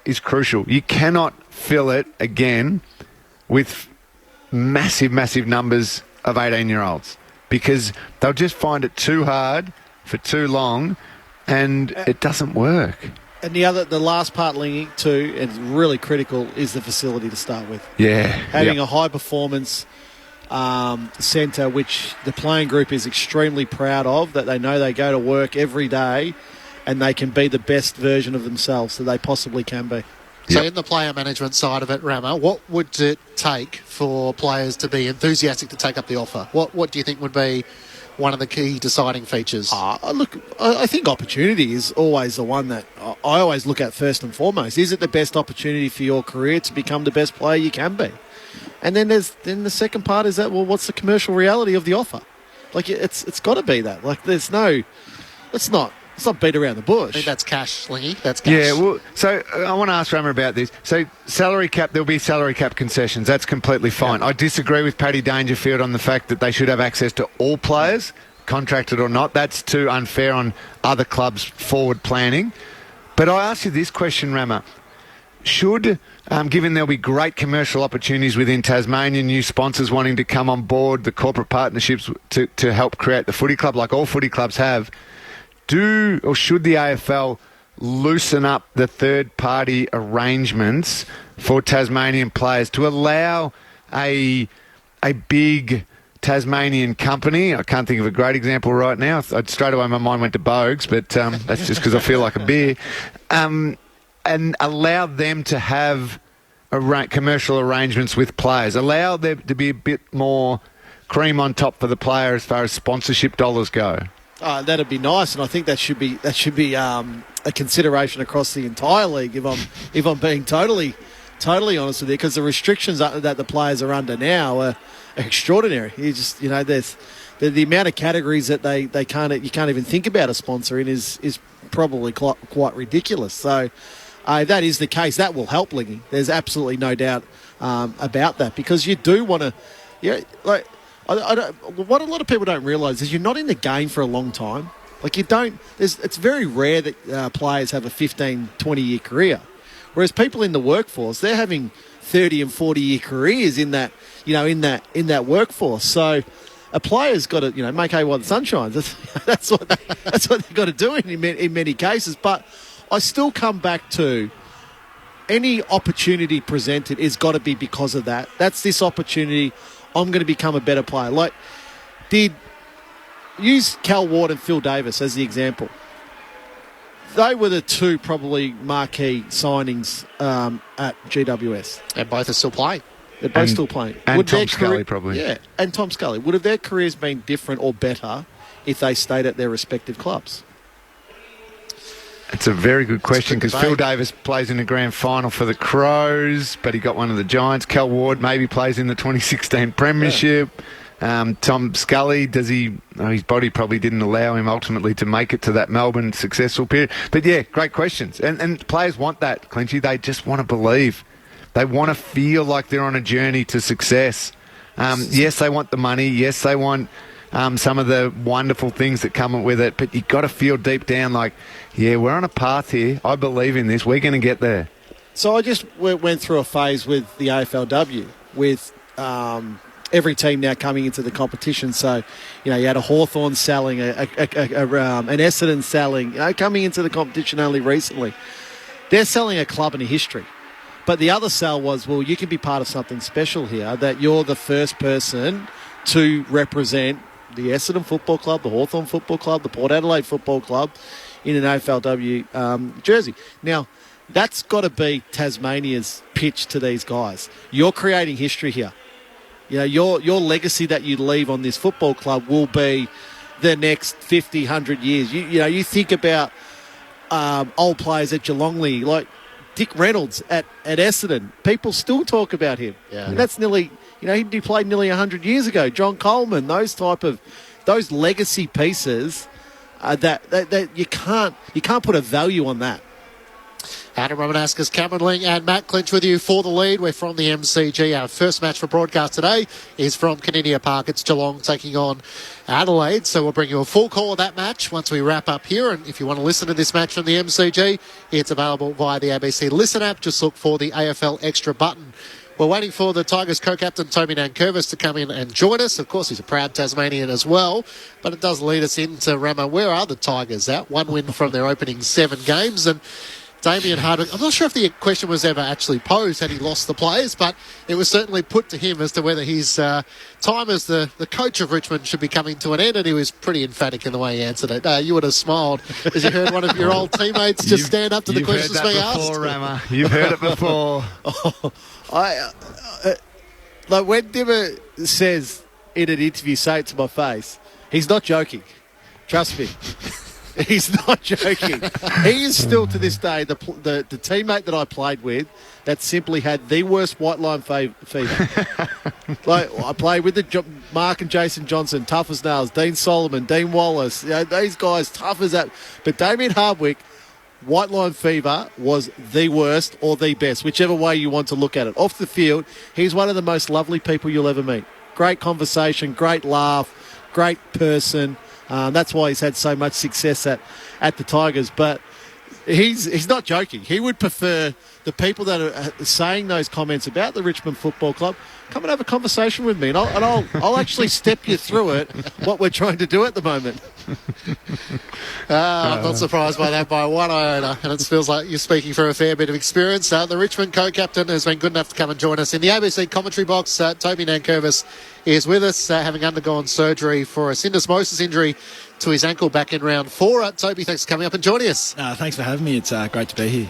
is crucial. You cannot fill it again with massive numbers of 18-year-olds because they'll just find it too hard for too long and it doesn't work.
And the last part linking to, and it's really critical, is the facility to start with.
Yeah.
Having a high performance centre, which the playing group is extremely proud of, that they know they go to work every day and they can be the best version of themselves that they possibly can be.
So in the player management side of it, Rama, what would it take for players to be enthusiastic to take up the offer? What do you think would be one of the key deciding features?
Look, I think opportunity is always the one that I always look at first and foremost. Is it the best opportunity for your career to become the best player you can be? And then the second part is that, well, what's the commercial reality of the offer? Like, it's got to be that. Like, let's not beat around the bush.
I think that's cash, Slingy. That's cash.
Yeah, well, so I want to ask Rama about this. So salary cap, there'll be salary cap concessions. That's completely fine. Yeah. I disagree with Paddy Dangerfield on the fact that they should have access to all players, contracted or not. That's too unfair on other clubs' forward planning. But I ask you this question, Rama. Should, given there'll be great commercial opportunities within Tasmania, new sponsors wanting to come on board, the corporate partnerships to help create the footy club like all footy clubs have, should the AFL loosen up the third-party arrangements for Tasmanian players to allow a big Tasmanian company? I can't think of a great example right now. Straight away my mind went to Bogues, but that's just because I feel like a beer. And allow them to have commercial arrangements with players. Allow there to be a bit more cream on top for the player as far as sponsorship dollars go.
That'd be nice, and I think that should be a consideration across the entire league. If I'm being totally honest with you, because the restrictions that the players are under now are extraordinary. There's the amount of categories that you can't even think about a sponsor in is probably quite ridiculous. So if that is the case, that will help Lingy. There's absolutely no doubt about that, because you do want to, what a lot of people don't realise is you're not in the game for a long time. Like, it's very rare that players have a 15, 20-year career. Whereas people in the workforce, they're having 30 and 40-year careers in that workforce. So a player's got to, make hay while the sun shines. That's what they've got to do in many cases. But I still come back to any opportunity presented has got to be because of that. That's this opportunity. I'm going to become a better player. Like, use Cal Ward and Phil Davis as the example. they were the two probably marquee signings at GWS.
And both are still playing.
They're both still playing.
And Tom Scully, probably.
Yeah, and Tom Scully. Would have their careers been different or better if they stayed at their respective clubs?
It's a very good question because Phil Davis plays in the grand final for the Crows, but he got one of the Giants. Cal Ward maybe plays in the 2016 Premiership. Yeah. Tom Scully, his body probably didn't allow him ultimately to make it to that Melbourne successful period. But yeah, great questions. And players want that, Clinchy. They just want to believe. They want to feel like they're on a journey to success. Yes, they want the money. Yes, they want some of the wonderful things that come with it. But you've got to feel deep down like, yeah, we're on a path here. I believe in this. We're going to get there.
So I just went through a phase with the AFLW with every team now coming into the competition. So, you had a Hawthorn selling, an Essendon selling, coming into the competition only recently. They're selling a club and a history. But the other sell was, well, you can be part of something special here, that you're the first person to represent the Essendon Football Club, the Hawthorn Football Club, the Port Adelaide Football Club in an AFLW jersey. Now, that's got to be Tasmania's pitch to these guys. You're creating history here. Your legacy that you leave on this football club will be the next 50, 100 years. You think about old players at Geelong, like Dick Reynolds at Essendon. People still talk about him. Yeah. And that's nearly, he played nearly 100 years ago. John Coleman, those legacy pieces that you can't put a value on that.
Adam Ramanaskas, Cameron Ling and Matt Clinch with you for the lead. We're from the MCG. Our first match for broadcast today is from Caninia Park. It's Geelong taking on Adelaide. So we'll bring you a full call of that match once we wrap up here. And if you want to listen to this match from the MCG, it's available via the ABC Listen app. Just look for the AFL Extra button. We're waiting for the Tigers co-captain Toby Nankervis to come in and join us. Of course, he's a proud Tasmanian as well. But it does lead us into, Rama, where are the Tigers at? One win from their opening 7 games. And Damien Hardwick, I'm not sure if the question was ever actually posed had he lost the players, but it was certainly put to him as to whether his time as the coach of Richmond should be coming to an end, and he was pretty emphatic in the way he answered it. You would have smiled as you heard one of your old teammates just stand up to the questions being asked.
You've heard that before, Rama. You've heard it before.
Like when Dimmer says in an interview, say it to my face, he's not joking. Trust me. He's not joking. He is still to this day the teammate that I played with that simply had the worst white line fever. Like I played with Mark and Jason Johnson, tough as nails. Dean Solomon, Dean Wallace. These guys tough as that. But Damien Hardwick, white line fever was the worst or the best, whichever way you want to look at it. Off the field, he's one of the most lovely people you'll ever meet. Great conversation, great laugh, great person. That's why he's had so much success at the Tigers. But he's not joking. He would prefer the people that are saying those comments about the Richmond Football Club come and have a conversation with me, and I'll actually step you through it, what we're trying to do at the moment.
I'm not surprised by that by one iota, and it feels like you're speaking for a fair bit of experience. The Richmond co-captain has been good enough to come and join us in the ABC commentary box. Toby Nankervis is with us, having undergone surgery for a syndesmosis injury to his ankle back in round 4. Toby, thanks for coming up and joining us.
Thanks for having me. It's great to be here.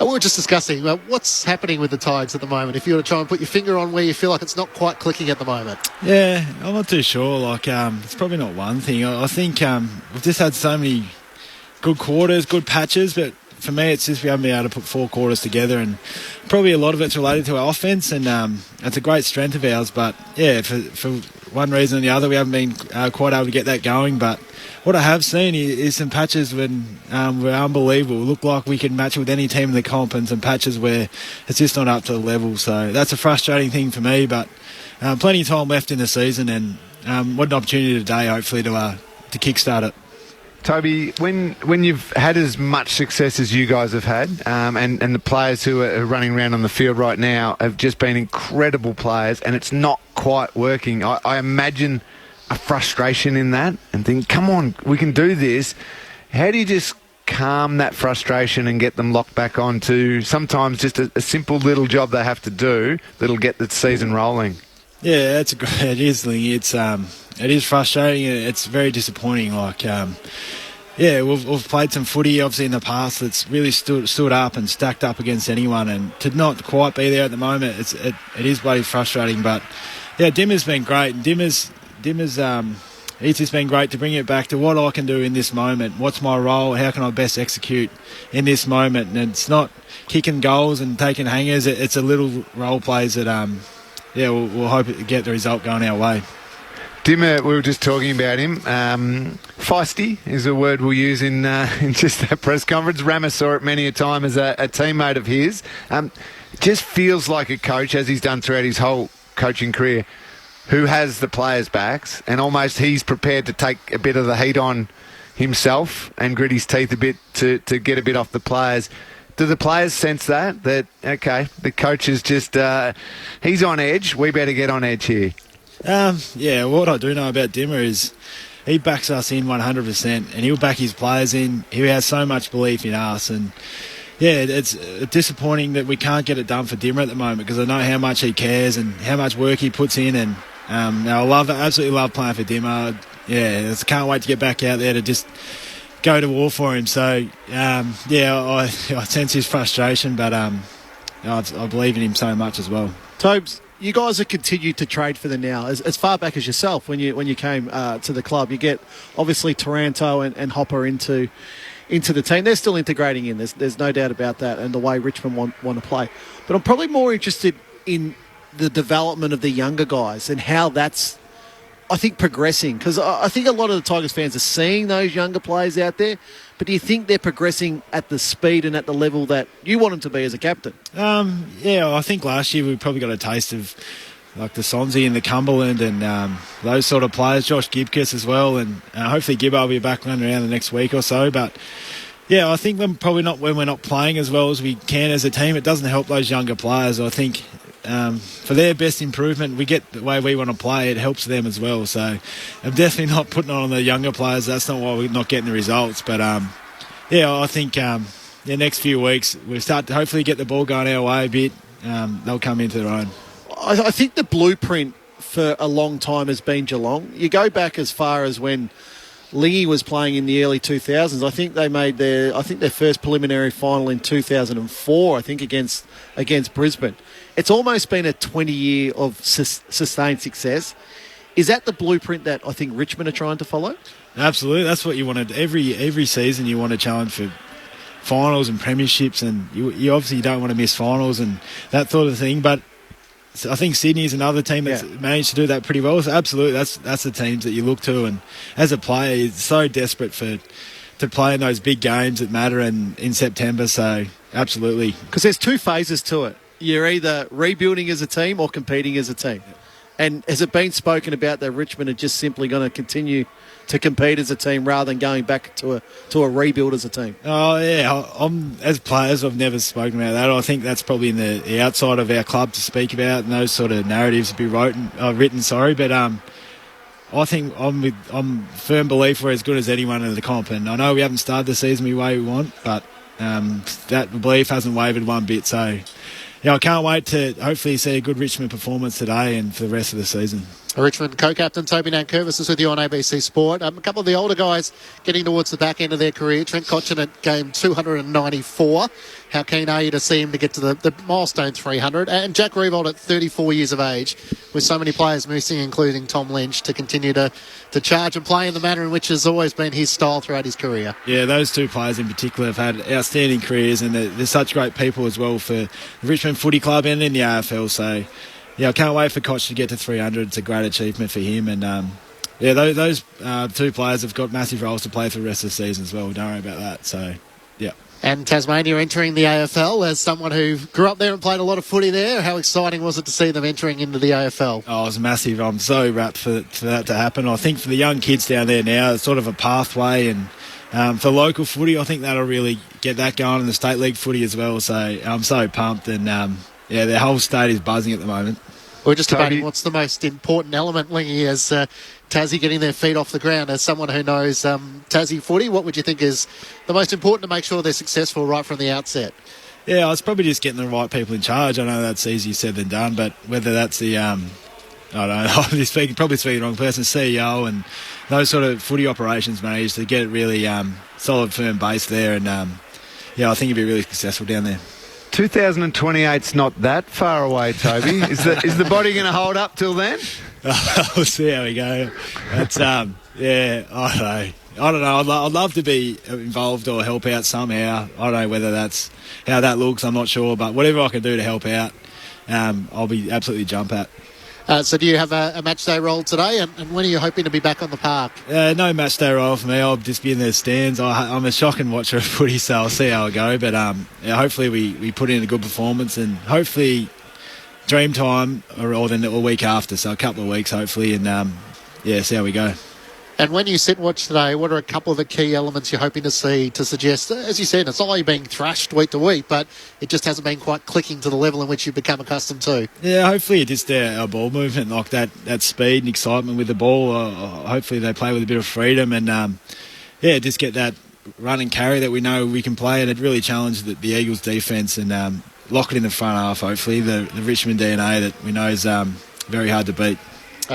We were just discussing what's happening with the Tigers at the moment. If you were to try and put your finger on where you feel like it's not quite clicking at the moment.
Yeah, I'm not too sure. It's probably not one thing. I think we've just had so many good quarters, good patches, but for me it's just we haven't been able to put 4 quarters together, and probably a lot of it's related to our offence, and it's a great strength of ours. But yeah, for one reason or the other, we haven't been quite able to get that going. But what I have seen is some patches when we're unbelievable. Look like we can match with any team in the comp, and some patches where it's just not up to the level. So that's a frustrating thing for me, but plenty of time left in the season, and what an opportunity today, hopefully, to kickstart it.
Toby, when you've had as much success as you guys have had, and the players who are running around on the field right now have just been incredible players, and it's not quite working, I imagine a frustration in that and think, come on, we can do this. How do you just calm that frustration and get them locked back on to sometimes just a simple little job they have to do that'll get the season rolling?
Yeah, it is frustrating. It's very disappointing. yeah, we've played some footy obviously in the past that's really stood up and stacked up against anyone, and to not quite be there at the moment, it is bloody frustrating. But yeah, Dimmer's been great, and Dimmer's it's just been great to bring it back to what I can do in this moment. What's my role? How can I best execute in this moment? And it's not kicking goals and taking hangers. It's a little role plays that we'll hope to get the result going our way.
Dimmer, we were just talking about him. Feisty is a word we'll use in just that press conference. Rammer saw it many a time as a teammate of his. Just feels like a coach, as he's done throughout his whole coaching career, who has the players' backs, and almost he's prepared to take a bit of the heat on himself and grit his teeth a bit to get a bit off the players. Do the players sense that, okay, the coach is just, he's on edge, we better get on edge here?
Yeah, what I do know about Dimmer is he backs us in 100%, and he'll back his players in. He has so much belief in us, and yeah, it's disappointing that we can't get it done for Dimmer at the moment, because I know how much he cares and how much work he puts in, and I absolutely love playing for Dimmer. Yeah, I can't wait to get back out there to just go to war for him. So I sense his frustration, but I believe in him so much as well.
Tobes, you guys have continued to trade for them now, as far back as yourself when you came to the club. You get obviously Taranto and Hopper into the team. They're still integrating in. There's no doubt about that, and the way Richmond want to play. But I'm probably more interested in the development of the younger guys and how that's, I think, progressing. Because I think a lot of the Tigers fans are seeing those younger players out there, but do you think they're progressing at the speed and at the level that you want them to be as a captain?
I think last year we probably got a taste of like the Sonzi and the Cumberland and those sort of players, Josh Gibkiss as well, and hopefully Gibbo will be back around the next week or so. But yeah, I think when we're not playing as well as we can as a team, it doesn't help those younger players. I think for their best improvement, we get the way we want to play, it helps them as well. So I'm definitely not putting on the younger players. That's not why we're not getting the results. But I think the next few weeks we'll start to hopefully get the ball going our way a bit. They'll come into their own.
I think the blueprint for a long time has been Geelong. You go back as far as when Lingy was playing in the early 2000s. I think they made their first preliminary final in 2004, I think, against Brisbane. It's almost been a 20-year of sustained success. Is that the blueprint that I think Richmond are trying to follow?
Absolutely. That's what you want to... Every season you want to challenge for finals and premierships, and you obviously don't want to miss finals and that sort of thing, but I think Sydney's another team that's managed to do that pretty well. So absolutely, that's the teams that you look to. And as a player, you're so desperate to play in those big games that matter in September. So absolutely.
Because there's two phases to it. You're either rebuilding as a team or competing as a team. And has it been spoken about that Richmond are just simply going to continue to compete as a team rather than going back to a rebuild as a team?
Oh, yeah. As players, I've never spoken about that. I think that's probably in the outside of our club to speak about, and those sort of narratives to be written. But I think I'm firm belief we're as good as anyone in the comp. And I know we haven't started the season the way we want, but that belief hasn't wavered one bit. So I can't wait to hopefully see a good Richmond performance today and for the rest of the season.
Richmond co-captain Toby Nankervis is with you on ABC Sport. A couple of the older guys getting towards the back end of their career. Trent Cotchin at game 294. How keen are you to see him to get to the milestone 300? And Jack Riewoldt at 34 years of age, with so many players missing, including Tom Lynch, to continue to charge and play in the manner in which has always been his style throughout his career.
Yeah, those two players in particular have had outstanding careers, and they're such great people as well for the Richmond Footy Club and in the AFL. So yeah, I can't wait for Koch to get to 300. It's a great achievement for him. And, those two players have got massive roles to play for the rest of the season as well. Don't worry about that. So, yeah.
And Tasmania entering the AFL, as someone who grew up there and played a lot of footy there, how exciting was it to see them entering into the AFL?
Oh, it was massive. I'm so rapt for that to happen. I think for the young kids down there now, it's sort of a pathway. And for local footy, I think that'll really get that going in the state league footy as well. So I'm so pumped. And, their whole state is buzzing at the moment.
We're just debating what's the most important element, Lingy, as Tassie getting their feet off the ground. As someone who knows Tassie footy, what would you think is the most important to make sure they're successful right from the outset?
Yeah, it's probably just getting the right people in charge. I know that's easier said than done, but whether that's the I don't know, probably speaking the wrong person, CEO and those sort of footy operations managers to get it really solid, firm base there. And, I think you'd be really successful down there.
2028's not that far away, Toby. Is the body going to hold up till then?
We'll see how we go. That's, I don't know. I'd love to be involved or help out somehow. I don't know whether that's how that looks. I'm not sure. But whatever I can do to help out, I'll be absolutely jump at.
So do you have a match day role today? And when are you hoping to be back on the park?
No match day role for me. I'll just be in the stands. I'm a shocking watcher of footy, so I'll see how I go. But hopefully we put in a good performance and hopefully dream time or then a week after. So a couple of weeks hopefully and, see how we go.
And when you sit and watch today, what are a couple of the key elements you're hoping to see to suggest, as you said, it's not like you're being thrashed week to week, but it just hasn't been quite clicking to the level in which you've become accustomed to?
Yeah, hopefully just our ball movement, like that speed and excitement with the ball. Hopefully they play with a bit of freedom and, just get that run and carry that we know we can play. And it really challenged the Eagles' defence and lock it in the front half, hopefully. The Richmond DNA that we know is very hard to beat.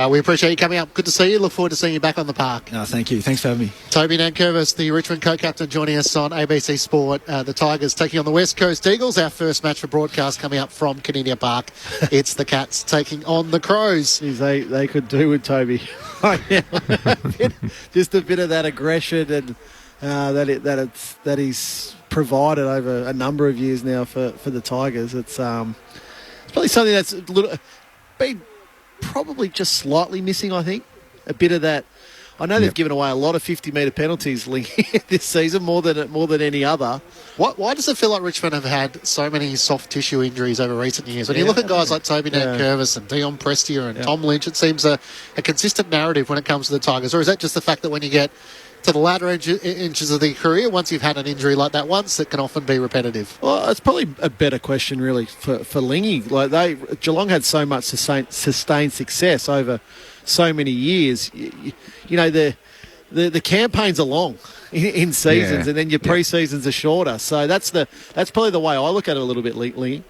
We appreciate you coming up. Good to see you. Look forward to seeing you back on the park.
Thank you. Thanks for having me.
Toby Nankervis, the Richmond co-captain, joining us on ABC Sport. The Tigers taking on the West Coast Eagles. Our first match for broadcast coming up from Caninia Park. It's the Cats taking on the Crows.
They could do with Toby. Just a bit of that aggression and that he's provided over a number of years now for the Tigers. It's probably something that's a little been probably just slightly missing, I think. A bit of that. I know they've given away a lot of 50-metre penalties this season, more than any other.
Why does it feel like Richmond have had so many soft tissue injuries over recent years? When you look at guys like Toby Nankervis and Dion Prestia and Tom Lynch, it seems a consistent narrative when it comes to the Tigers. Or is that just the fact that when you get to the latter inches of the career, once you've had an injury like that once, it can often be repetitive?
Well, it's probably a better question, really, for Lingy. Like Geelong had so much sustained success over so many years. The campaigns are long in seasons, and then your pre-seasons are shorter. So that's probably the way I look at it a little bit, Lingy.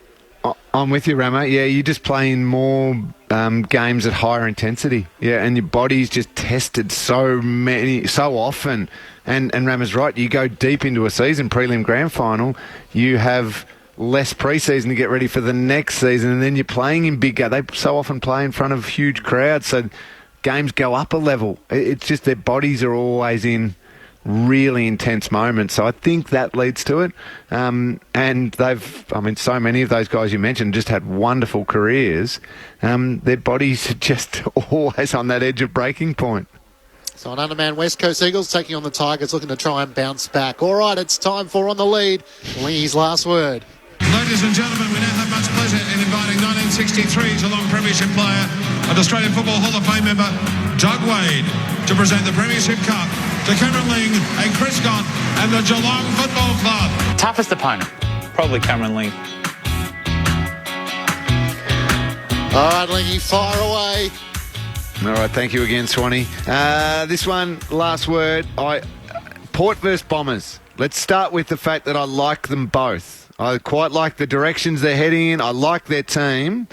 I'm with you, Ramo. Yeah, you're just playing more games at higher intensity. Yeah, and your body's just tested so often. And Rama's right. You go deep into a season, prelim grand final, you have less pre-season to get ready for the next season, and then you're playing in big games. They so often play in front of huge crowds, so games go up a level. It's just their bodies are always in really intense moments. So I think that leads to it. And so many of those guys you mentioned just had wonderful careers. Their bodies are just always on that edge of breaking point.
So an undermanned West Coast Eagles taking on the Tigers, looking to try and bounce back. All right, it's time for On the Lead. Lee's last word.
Ladies and gentlemen, we now have much pleasure in inviting 1963 Geelong Premiership player and Australian Football Hall of Fame member Doug Wade to present the Premiership Cup to Cameron Ling and Chris Scott and the Geelong Football Club.
Toughest opponent, probably Cameron Ling.
All right, Lingy, fire away.
All right, thank you again, Swanee. This one, last word. Port versus Bombers. Let's start with the fact that I like them both. I quite like the directions they're heading in. I like their team.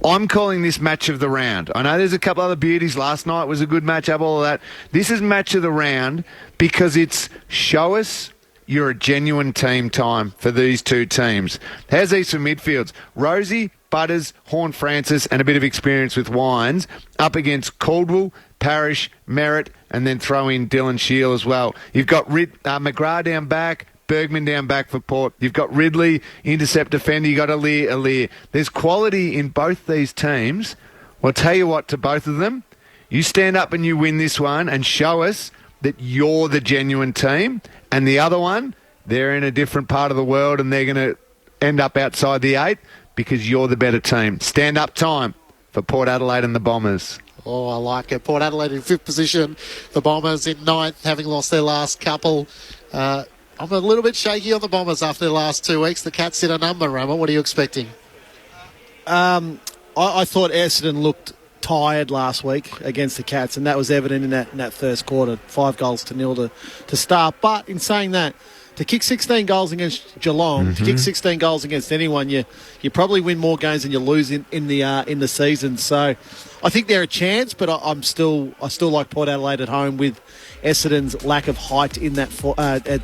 I'm calling this match of the round. I know there's a couple other beauties. Last night was a good matchup, all of that. This is match of the round because it's show us you're a genuine team time for these two teams. How's these for midfields? Rosie, Butters, Horn-Francis, and a bit of experience with Wines up against Caldwell, Parrish, Merritt, and then throw in Dylan Shield as well. You've got McGrath down back, Bergman down back for Port. You've got Ridley, intercept defender. You've got Aliir. There's quality in both these teams. Well, I'll tell you what, to both of them, you stand up and you win this one and show us that you're the genuine team. And the other one, they're in a different part of the world and they're going to end up outside the 8 because you're the better team. Stand up time for Port Adelaide and the Bombers.
Oh, I like it. Port Adelaide in 5th position. The Bombers in 9th, having lost their last couple. I'm a little bit shaky on the Bombers after their last 2 weeks. The Cats hit a number, Rama. What are you expecting?
I thought Essendon looked tired last week against the Cats, and that was evident in that first quarter. 5-0 to start. But in saying that, to kick 16 goals against Geelong, to kick 16 goals against anyone, you probably win more games than you lose in the season. So I think they're a chance, but I still like Port Adelaide at home with Essendon's lack of height in that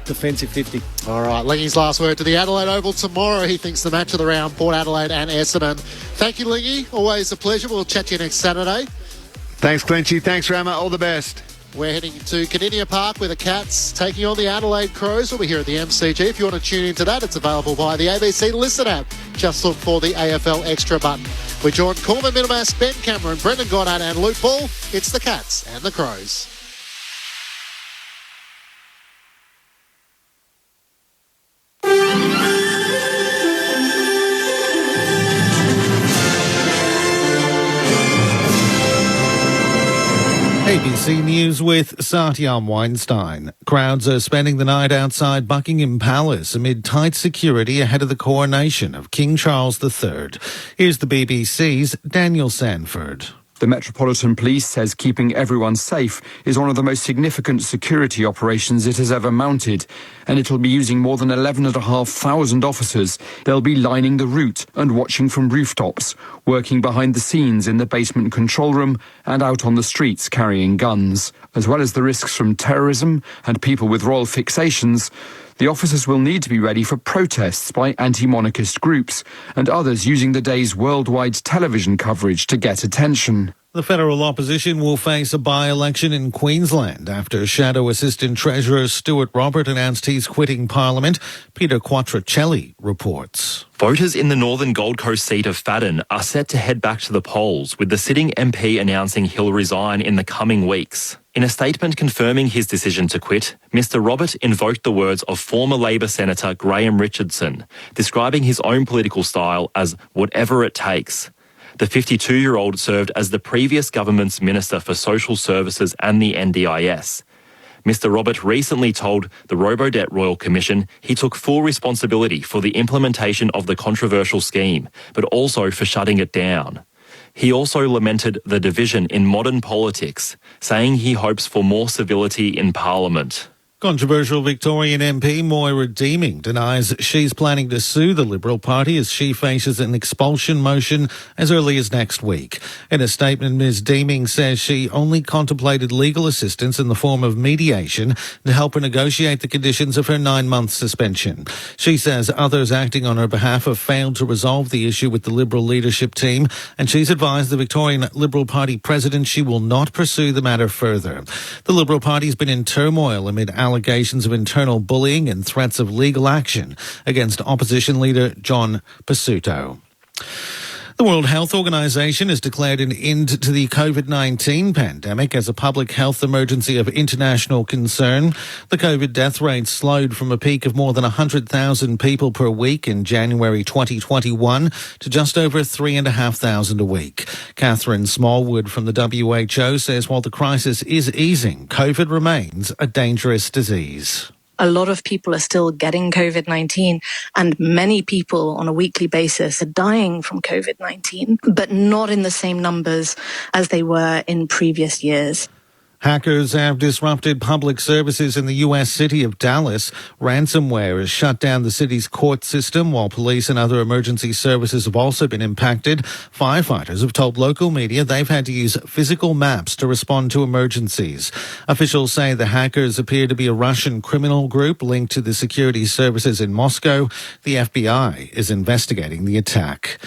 defensive 50.
All right, Lingy's last word to the Adelaide Oval tomorrow. He thinks the match of the round, Port Adelaide and Essendon. Thank you, Lingy. Always a pleasure. We'll chat to you next Saturday.
Thanks, Clinchy. Thanks, Rama. All the best.
We're heading to Caninia Park where the Cats taking on the Adelaide Crows. We'll be here at the MCG. If you want to tune into that, it's available via the ABC Listen app. Just look for the AFL Extra button. We join Corman Minimas, Ben Cameron, Brendan Goddard and Luke Ball. It's the Cats and the Crows.
ABC News with Satyam Weinstein. Crowds are spending the night outside Buckingham Palace amid tight security ahead of the coronation of King Charles III. Here's the BBC's Daniel Sanford.
The Metropolitan Police says keeping everyone safe is one of the most significant security operations it has ever mounted, and it'll be using more than 11,500 officers. They'll be lining the route and watching from rooftops, working behind the scenes in the basement control room and out on the streets carrying guns. As well as the risks from terrorism and people with royal fixations, the officers will need to be ready for protests by anti-monarchist groups and others using the day's worldwide television coverage to get attention.
The federal opposition will face a by-election in Queensland after Shadow Assistant Treasurer Stuart Robert announced he's quitting Parliament. Peter Quattrocelli reports.
Voters in the northern Gold Coast seat of Fadden are set to head back to the polls, with the sitting MP announcing he'll resign in the coming weeks. In a statement confirming his decision to quit, Mr Robert invoked the words of former Labor Senator Graham Richardson, describing his own political style as whatever it takes. The 52-year-old served as the previous government's Minister for Social Services and the NDIS. Mr Robert recently told the Robodebt Royal Commission he took full responsibility for the implementation of the controversial scheme, but also for shutting it down. He also lamented the division in modern politics, saying he hopes for more civility in Parliament.
Controversial Victorian MP Moira Deeming denies she's planning to sue the Liberal Party as she faces an expulsion motion as early as next week. In a statement, Ms Deeming says she only contemplated legal assistance in the form of mediation to help her negotiate the conditions of her 9-month suspension. She says others acting on her behalf have failed to resolve the issue with the Liberal leadership team, and she's advised the Victorian Liberal Party president she will not pursue the matter further. The Liberal Party's been in turmoil amid allegations of internal bullying and threats of legal action against opposition leader John Pesutto. The World Health Organization has declared an end to the COVID-19 pandemic as a public health emergency of international concern. The COVID death rate slowed from a peak of more than 100,000 people per week in January 2021 to just over 3,500 a week. Catherine Smallwood from the WHO says while the crisis is easing, COVID remains a dangerous disease.
A lot of people are still getting COVID-19 and many people on a weekly basis are dying from COVID-19, but not in the same numbers as they were in previous years.
Hackers have disrupted public services in the U.S. city of Dallas. Ransomware has shut down the city's court system, while police and other emergency services have also been impacted. Firefighters have told local media they've had to use physical maps to respond to emergencies. Officials say the hackers appear to be a Russian criminal group linked to the security services in Moscow. The FBI is investigating the attack.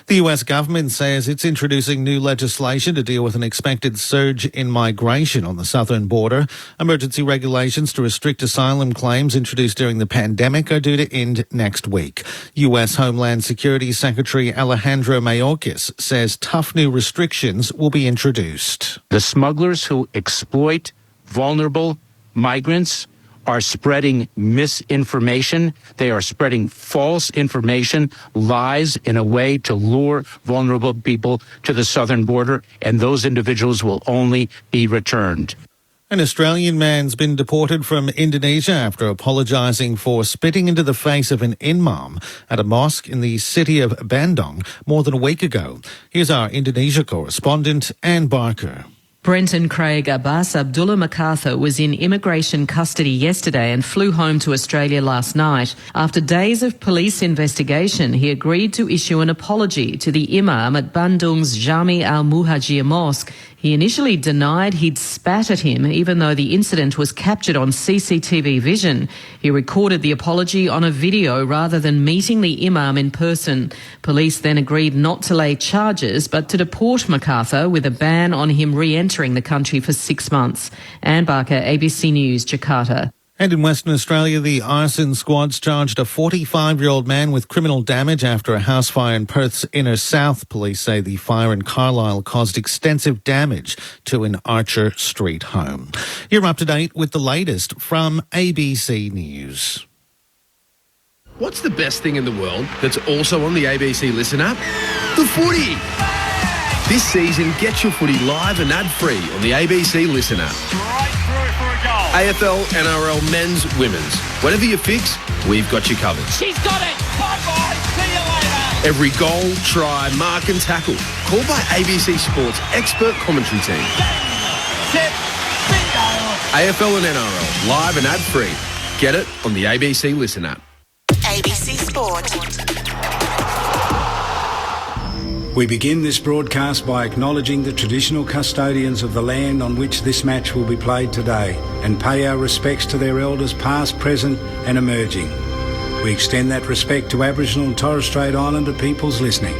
The U.S. government says it's introducing new legislation to deal with an expected surge in migration on the southern border. Emergency regulations to restrict asylum claims introduced during the pandemic are due to end next week. U.S. Homeland Security Secretary Alejandro Mayorkas says tough new restrictions will be introduced.
The smugglers who exploit vulnerable migrants are spreading misinformation. They are spreading false information, lies in a way to lure vulnerable people to the southern border, and those individuals will only be returned.
An Australian man's been deported from Indonesia after apologising for spitting into the face of an imam at a mosque in the city of Bandung more than a week ago. Here's our Indonesia correspondent, Anne Barker.
Brenton Craig Abbas Abdullah MacArthur was in immigration custody yesterday and flew home to Australia last night. After days of police investigation, he agreed to issue an apology to the Imam at Bandung's Jami al-Muhajir Mosque. He initially denied he'd spat at him, even though the incident was captured on CCTV vision. He recorded the apology on a video rather than meeting the Imam in person. Police then agreed not to lay charges, but to deport MacArthur with a ban on him re-entering the country for 6 months. Anne Barker, ABC News, Jakarta.
And in Western Australia, the arson squads charged a 45-year-old man with criminal damage after a house fire in Perth's inner south. Police say the fire in Carlisle caused extensive damage to an Archer Street home. You're up to date with the latest from ABC News.
What's the best thing in the world that's also on the ABC Listen app? The footy! This season, get your footy live and ad-free on the ABC Listen app. AFL, NRL, men's, women's. Whatever you fix, we've got you covered.
She's got it. Bye-bye. See you later.
Every goal, try, mark and tackle. Called by ABC Sports expert commentary team. AFL and NRL, live and ad-free. Get it on the ABC Listen app.
ABC Sport.
We begin this broadcast by acknowledging the traditional custodians of the land on which this match will be played today and pay our respects to their elders past, present and emerging. We extend that respect to Aboriginal and Torres Strait Islander peoples listening.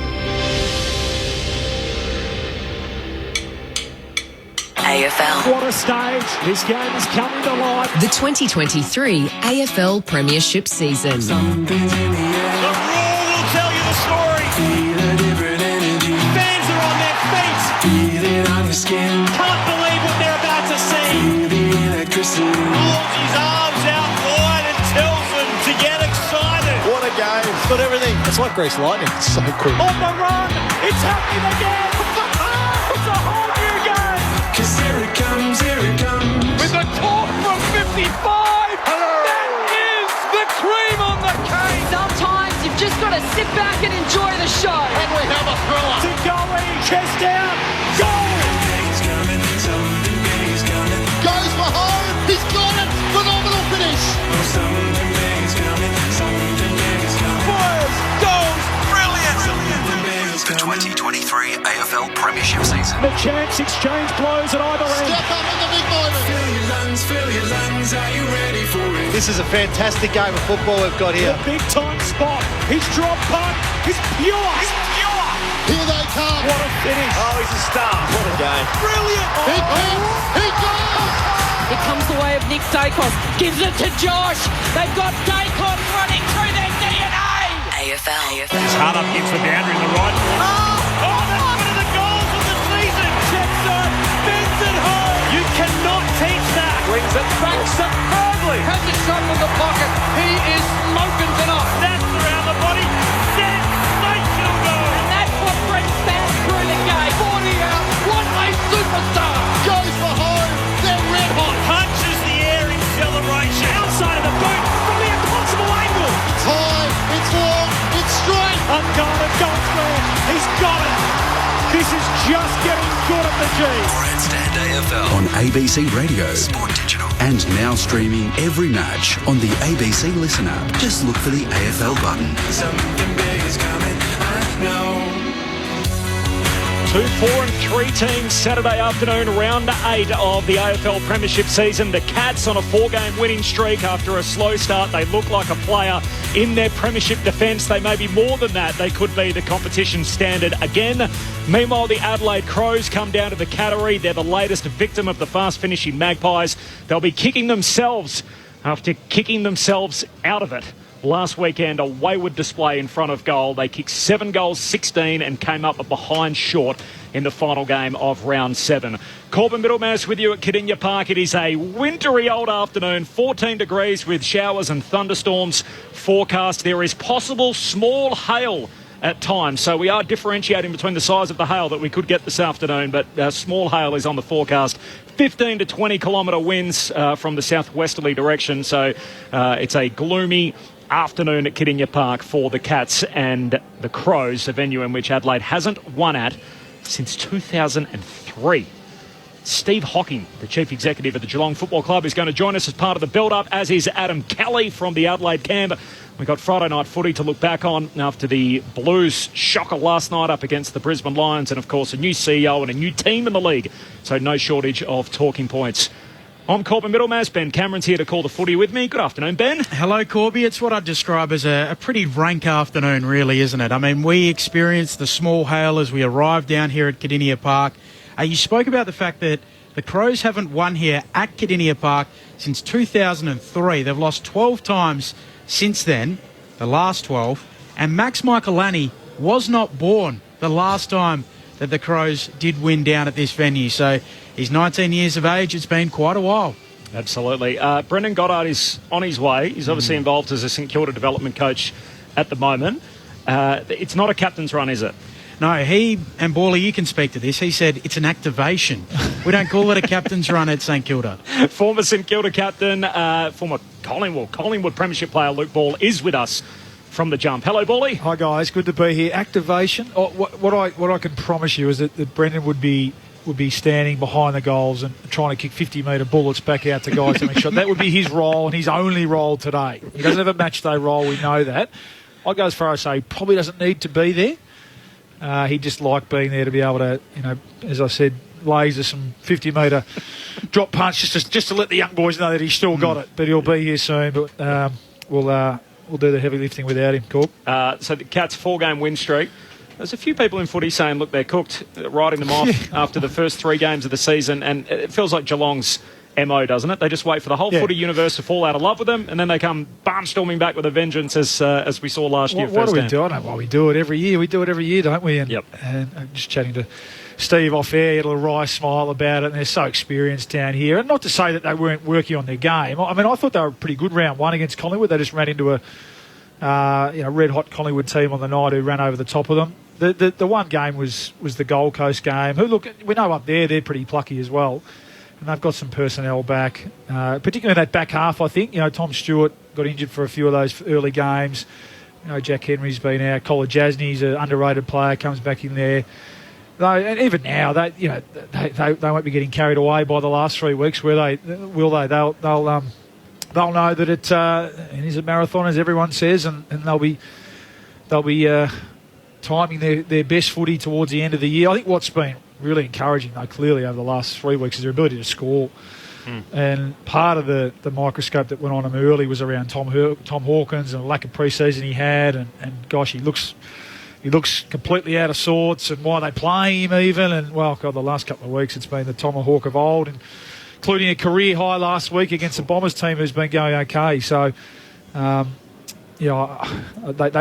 AFL.
What a stage. This game is coming to life.
The 2023 AFL Premiership season.
The roar will tell you the story. Fans are on their feet. Can't believe what they're about to see. Holds his arms out wide and tells them to get excited.
What a game. It's got everything. It's like Grease Lightning. It's so cool.
On the run. It's happening again. It's a whole new game.
Cause here it comes, here it comes.
With a talk from 55. That is the cream on the cake.
Sometimes you've just got to sit back and enjoy the show.
And we have a thriller.
To Gully, chest out, goal!
Goes for home. He's got it. Phenomenal finish.
Fires, goals, brilliant.
The 2023 AFL Premiership season.
The chance exchange blows at either end.
Step up in the big moment.
Fill your lungs, are you ready for it?
This is a fantastic game of football we've got here.
The big time spot. His drop punt is pure. He's pure.
Here they come.
What a finish.
Oh, he's a star. What a game.
Brilliant.
He comes. He goes.
It comes the way of Nick Dacos. Gives it to Josh. They've got Dacos running through their DNA.
AFL.
It's hard up against the boundary in the right. Oh, that's one of the goals of the season. Chepson bends it home. You cannot teach that. Brings it back superbly.
Has a shot from the pocket. He is smoking tonight.
That's around the body. Sensational goal.
And that's what brings fans through the game. 40 out. What a superstar.
Goes for home. They're red hot.
Punches the air in celebration. Outside of the boot from the impossible angle.
It's high. It's long. It's straight.
Unguarded goal slam. He's got it. This is just getting good at the G.
Grandstand AFL on ABC Radio, Sport Digital, and now streaming every match on the ABC Listen app. Just look for the AFL button.
Something big is coming, I know.
2, 4 and 3 teams Saturday afternoon, round 8 of the AFL Premiership season. The Cats on a 4-game winning streak after a slow start. They look like a player in their Premiership defence. They may be more than that. They could be the competition standard again. Meanwhile, the Adelaide Crows come down to the Cattery. They're the latest victim of the fast-finishing Magpies. They'll be kicking themselves after kicking themselves out of it. Last weekend, a wayward display in front of goal. They kicked 7 goals, 16 and came up behind short in the final game of round 7. Corbin Middlemass with you at Cardinia Park. It is a wintry old afternoon, 14 degrees with showers and thunderstorms forecast. There is possible small hail at times, so we are differentiating between the size of the hail that we could get this afternoon, but small hail is on the forecast. 15 to 20 kilometre winds from the southwesterly direction, so it's a gloomy afternoon at Cardinia Park for the Cats and the Crows, a venue in which Adelaide hasn't won at since 2003. Steve Hocking, the Chief Executive of the Geelong Football Club, is going to join us as part of the build-up, as is Adam Kelly from the Adelaide camp. We've got Friday night footy to look back on after the Blues shocker last night up against the Brisbane Lions, and of course a new CEO and a new team in the league, so no shortage of talking points. I'm Corbin Middlemass. Ben Cameron's here to call the footy with me. Good afternoon, Ben.
Hello, Corby. It's what I'd describe as a pretty rank afternoon, really, isn't it? I mean, we experienced the small hail as we arrived down here at Kardinia Park. You spoke about the fact that the Crows haven't won here at Kardinia Park since 2003. They've lost 12 times since then, the last 12. And Max Michaelani was not born the last time that the Crows did win down at this venue. So he's 19 years of age. It's been quite a while.
Absolutely. Brendan Goddard is on his way. He's obviously involved as a St Kilda development coach at the moment. It's not a captain's run, is it?
No, he, and Bawley, you can speak to this, he said it's an activation. We don't call it a captain's run at St Kilda.
Former St Kilda captain, former Collingwood Premiership player Luke Ball is with us from the jump. Hello, Bawley.
Hi, guys. Good to be here. Activation. What I can promise you is that Brendan would be standing behind the goals and trying to kick 50-metre bullets back out to guys to make sure. That would be his role and his only role today. He doesn't have a match day role. We know that. I'd go as far as say he probably doesn't need to be there. He'd just like being there to be able to, as I said, laser some 50-metre drop punch just to let the young boys know that he's still got it. But he'll be here soon. But we'll do the heavy lifting without him, Corp.
So the Cats' 4-game win streak. There's a few people in footy saying, look, they're cooked, writing them off after the first 3 games of the season, and it feels like Geelong's MO, doesn't it? They just wait for the whole footy universe to fall out of love with them, and then they come barnstorming back with a vengeance, as we saw last year.
What do we do? I don't know why we do it every year. We do it every year, don't we? And I'm just chatting to Steve off air, he had a little wry smile about it, and they're so experienced down here. And not to say that they weren't working on their game. I mean, I thought they were a pretty good round one against Collingwood. They just ran into a red-hot Collingwood team on the night who ran over the top of them. The one game was the Gold Coast game. Who, look, we know up there they're pretty plucky as well. And they've got some personnel back, particularly that back half, I think. Tom Stewart got injured for a few of those early games. Jack Henry's been out. Colin Jasney's an underrated player, comes back in there. And even now, they won't be getting carried away by the last 3 weeks, will they? They'll know that it is a marathon, as everyone says, and they'll be timing their best footy towards the end of the year. I think what's been really encouraging, though, clearly over the last 3 weeks is their ability to score. And part of the microscope that went on him early was around Tom Hawkins and the lack of pre-season he had, and gosh, he looks completely out of sorts, and why they play him even. And well, God, the last couple of weeks it's been the Tomahawk of old, and including a career high last week against the Bombers team who's been going okay. So, they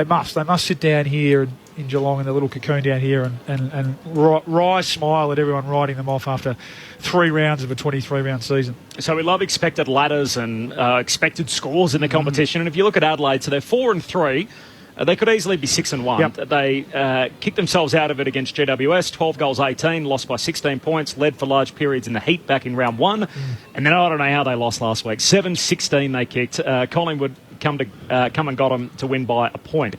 must sit down here in Geelong in the little cocoon down here and rise smile at everyone writing them off after 3 rounds of a 23-round season.
So we love expected ladders and expected scores in the competition. And if you look at Adelaide, so they're 4-3. They could easily be 6-1.
Yep.
They kicked themselves out of it against GWS, 12 goals, 18, lost by 16 points, led for large periods in the heat back in round 1. And then I don't know how they lost last week. 7-16 they kicked. Collingwood come and got them to win by a point.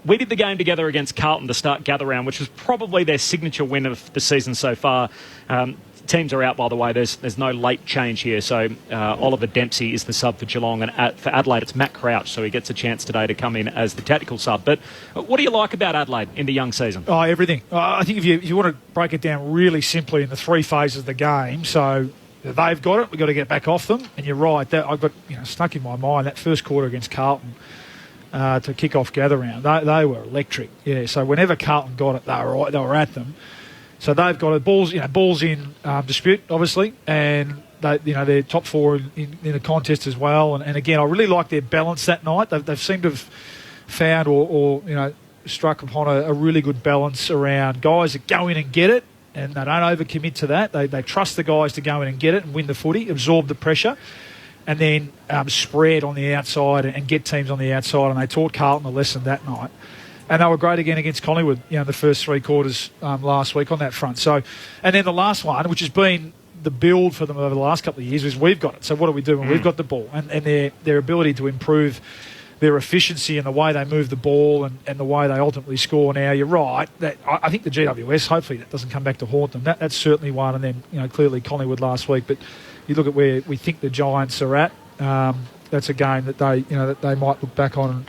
We did the game together against Carlton to start gather round, which was probably their signature win of the season so far. Teams are out, by the way. There's no late change here. So Oliver Dempsey is the sub for Geelong, and for Adelaide it's Matt Crouch, so he gets a chance today to come in as the tactical sub. But what do you like about Adelaide in the young season?
Oh, everything. I think if you want to break it down really simply in the 3 phases of the game, so they've got it, we've got to get back off them. And you're right, that I've got stuck in my mind that first quarter against Carlton to kick off gather round. They were electric. Yeah, so whenever Carlton got it, they were at them. So they've got balls in dispute, obviously, and they're top 4 in the contest as well. And again, I really like their balance that night. They've seemed to have found or struck upon a really good balance around guys that go in and get it, and they don't overcommit to that. They trust the guys to go in and get it and win the footy, absorb the pressure, and then spread on the outside and get teams on the outside. And they taught Carlton a lesson that night. And they were great again against Collingwood, the first 3 quarters last week on that front. So, and then the last one, which has been the build for them over the last couple of years, is we've got it. So what do we do when we've got the ball? And their ability to improve their efficiency and the way they move the ball and the way they ultimately score now. You're right. That I think the GWS, hopefully that doesn't come back to haunt them. That's certainly one. And then, clearly Collingwood last week. But you look at where we think the Giants are at. That's a game that they might look back on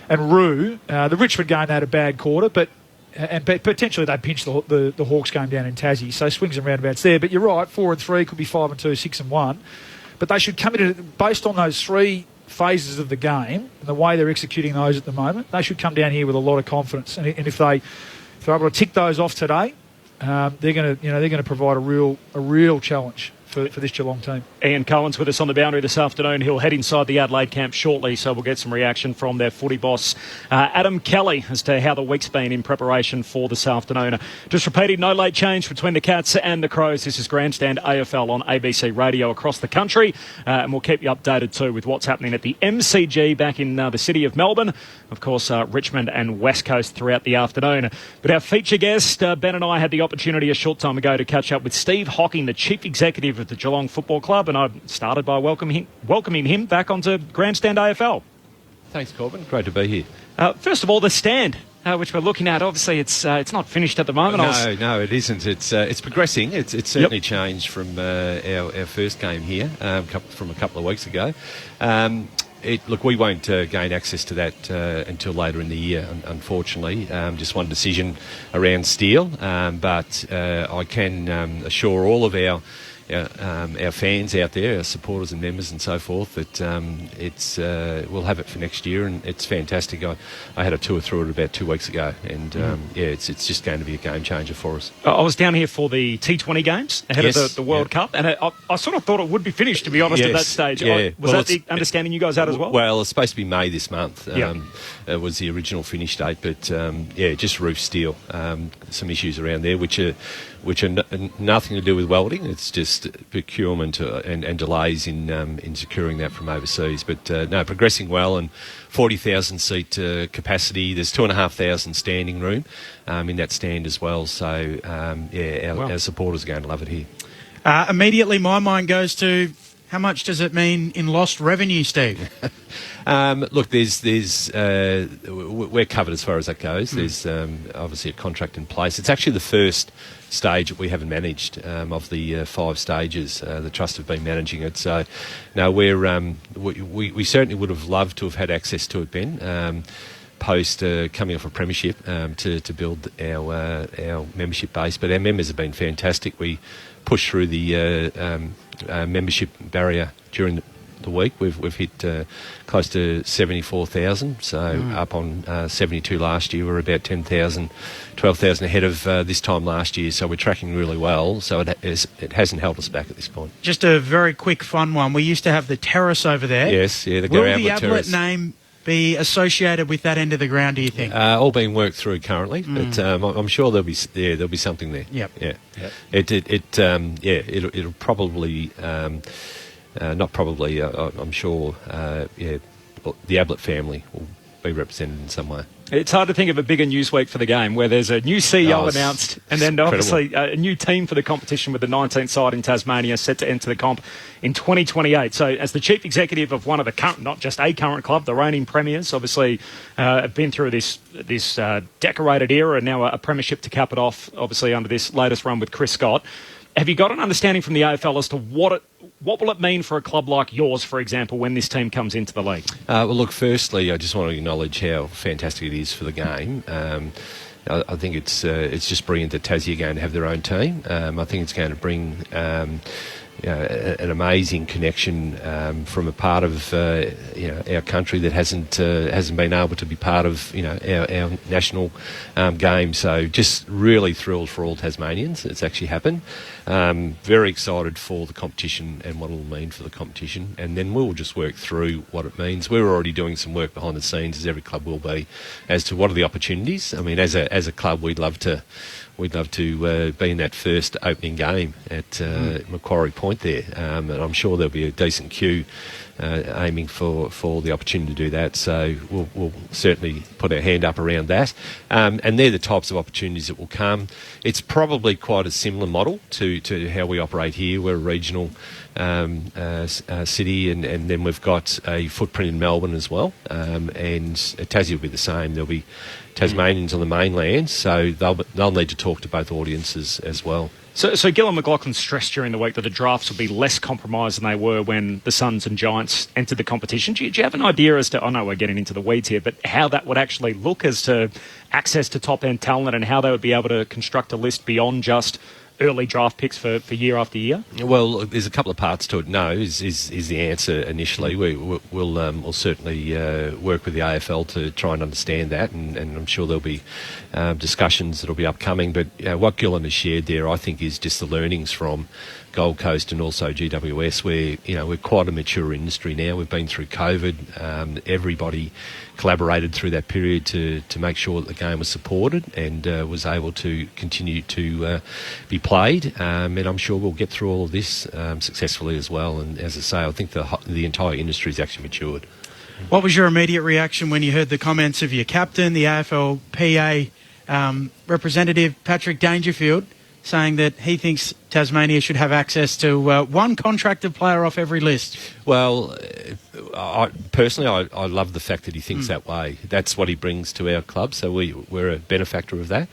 and rue. The Richmond game, they had a bad quarter, but potentially they pinched the Hawks game down in Tassie. So swings and roundabouts there. But you're right, 4-3 could be 5-2, 6-1. But they should come in based on those three phases of the game and the way they're executing those at the moment. They should come down here with a lot of confidence. And if they're able to tick those off today, they're going to provide a real challenge for this Geelong team.
Ian Cohen's with us on the boundary this afternoon. He'll head inside the Adelaide camp shortly, so we'll get some reaction from their footy boss, Adam Kelly, as to how the week's been in preparation for this afternoon. Just repeating, no late change between the Cats and the Crows. This is Grandstand AFL on ABC Radio across the country, and we'll keep you updated too with what's happening at the MCG back in the city of Melbourne. Of course, Richmond and West Coast throughout the afternoon. But our feature guest, Ben and I had the opportunity a short time ago to catch up with Steve Hocking, the Chief Executive of the Geelong Football Club, and I started by welcoming him back onto Grandstand AFL.
Thanks, Corbin. Great to be here.
First of all, the stand, which we're looking at, obviously it's not finished at the moment.
No, it isn't. It's progressing. It's certainly changed from our first game here from a couple of weeks ago. Look, we won't gain access to that until later in the year, unfortunately. Just one decision around steel, but I can assure all of our fans out there, our supporters and members and so forth, that we'll have it for next year, and it's fantastic. I had a tour through it about 2 weeks ago, and it's just going to be a game changer for us.
I was down here for the T20 games ahead of the World Cup, and I sort of thought it would be finished, to be honest, at that stage. Was that the understanding you guys had as well?
Well, it's supposed to be May this month. It was the original finish date, but just roof steel. Some issues around there, which are nothing to do with welding. It's just procurement and delays in securing that from overseas. But progressing well, and 40,000 seat capacity. There's 2,500 standing room in that stand as well. So our supporters are going to love it here.
Immediately, my mind goes to, how much does it mean in lost revenue, Steve?
Look, we're covered as far as that goes. There's obviously a contract in place. It's actually the first stage that we haven't managed of the 5 stages. The Trust have been managing it. So, no, we certainly would have loved to have had access to it, Ben, post coming off a premiership to build our membership base. But our members have been fantastic. We pushed through the membership barrier during the week. We've hit close to 74,000, so up on 72 last year. We're about 10,000, 12,000 ahead of this time last year, so we're tracking really well. So it hasn't held us back at this point.
Just a very quick fun one. We used to have the terrace over there.
Yes, the
Will
Ablett
the Ablett
terrace
name be associated with that end of the ground, do you think?
All being worked through currently, but I'm sure there'll be something there.
Yep.
It'll probably. Not probably, I'm sure, the Ablett family will be represented in some way.
It's hard to think of a bigger news week for the game, where there's a new CEO announced, and then obviously a new team for the competition with the 19th side in Tasmania set to enter the comp in 2028. So as the chief executive of one of the current, not just a current club, the reigning premiers, obviously have been through this decorated era, and now a premiership to cap it off, obviously under this latest run with Chris Scott. Have you got an understanding from the AFL as to what will it mean for a club like yours, for example, when this team comes into the league?
Well, look, firstly, I just want to acknowledge how fantastic it is for the game. I think it's just brilliant that Tassie are going to have their own team. I think it's going to bring an amazing connection from a part of our country that hasn't been able to be part of our national game. So just really thrilled for all Tasmanians. It's actually happened. Very excited for the competition and what it will mean for the competition, and then we'll just work through what it means. We're already doing some work behind the scenes, as every club will be, as to what are the opportunities. I mean, as a club, we'd love to be in that first opening game at Macquarie Point there, and I'm sure there'll be a decent queue aiming for the opportunity to do that. So we'll certainly put our hand up around that, and they're the types of opportunities that will come. It's probably quite a similar model to how we operate here. We're a regional city, and then we've got a footprint in Melbourne as well. And Tassie will be the same. There'll be Tasmanians on the mainland, so they'll need to talk to both audiences as well.
So Gillon McLaughlin stressed during the week that the drafts will be less compromised than they were when the Suns and Giants entered the competition. Do you have an idea as to, I know we're getting into the weeds here, but how that would actually look as to access to top-end talent and how they would be able to construct a list beyond just early draft picks for year after year?
Well, there's a couple of parts to it. No is the answer initially. We'll certainly work with the AFL to try and understand that, and I'm sure there'll be discussions that'll be upcoming. But what Gillon has shared there, I think, is just the learnings from Gold Coast and also GWS, where we're quite a mature industry now. We've been through COVID. Everybody collaborated through that period to make sure that the game was supported and was able to continue to be played. And I'm sure we'll get through all of this successfully as well. And as I say, I think the entire industry has actually matured.
What was your immediate reaction when you heard the comments of your captain, the AFLPA representative, Patrick Dangerfield, saying that he thinks Tasmania should have access to one contracted player off every list?
Well, I love the fact that he thinks that way. That's what he brings to our club, so we're a benefactor of that.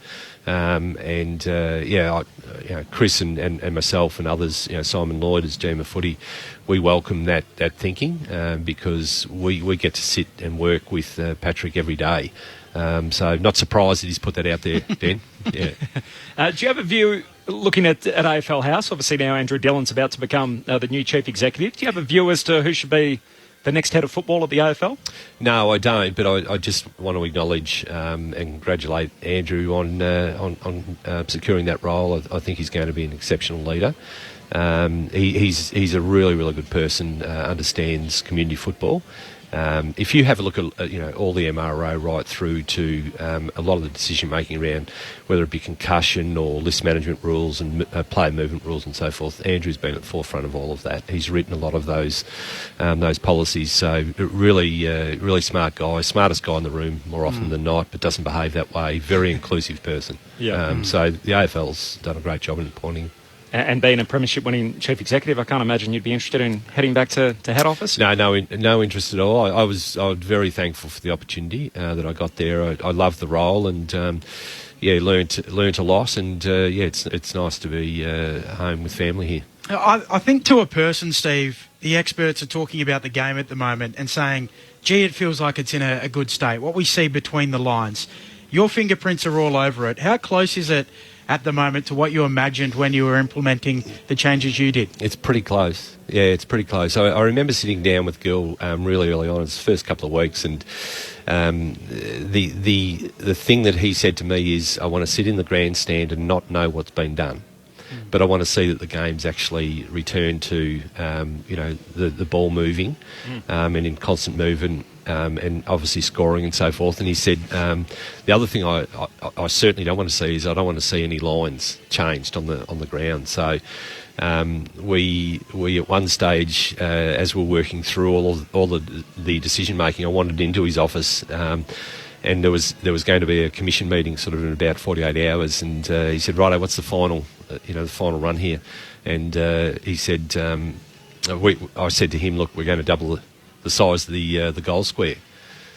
Chris and myself and others, Simon Lloyd as GM of footy, we welcome that thinking because we get to sit and work with Patrick every day. So not surprised that he's put that out there, Ben. Yeah.
Do you have a view, looking at AFL House? Obviously now Andrew Dillon's about to become the new chief executive. Do you have a view as to who should be the next head of football at the AFL?
No, I don't, but I just want to acknowledge and congratulate Andrew on securing that role. I think he's going to be an exceptional leader. He's a really, really good person, understands community football. If you have a look at all the MRO right through to a lot of the decision making around whether it be concussion or list management rules and player movement rules and so forth, Andrew's been at the forefront of all of that. He's written a lot of those policies. So really smart guy, smartest guy in the room more often than not, but doesn't behave that way. Very inclusive person. Yeah. So the AFL's done a great job in appointing.
And being a premiership-winning chief executive, I can't imagine you'd be interested in heading back to head office?
No interest at all. I was very thankful for the opportunity that I got there. I loved the role and learnt a lot. And it's nice to be home with family here.
I think to a person, Steve, the experts are talking about the game at the moment and saying, gee, it feels like it's in a good state. What we see between the lines, your fingerprints are all over it. How close is it at the moment to what you imagined when you were implementing the changes you did?
It's pretty close. Yeah, it's pretty close. I remember sitting down with Gil really early on, it was the first couple of weeks, and the thing that he said to me is, I want to sit in the grandstand and not know what's been done. But I want to see that the game's actually returned to, the ball moving and in constant movement and obviously scoring and so forth. And he said the other thing I certainly don't want to see is I don't want to see any lines changed on the ground. So we at one stage, as we're working through all the decision making, I wandered into his office. And there was going to be a commission meeting sort of in about 48 hours, and he said, "Righto, what's the final run here?" And he said, I said to him, "Look, we're going to double the size of the goal square."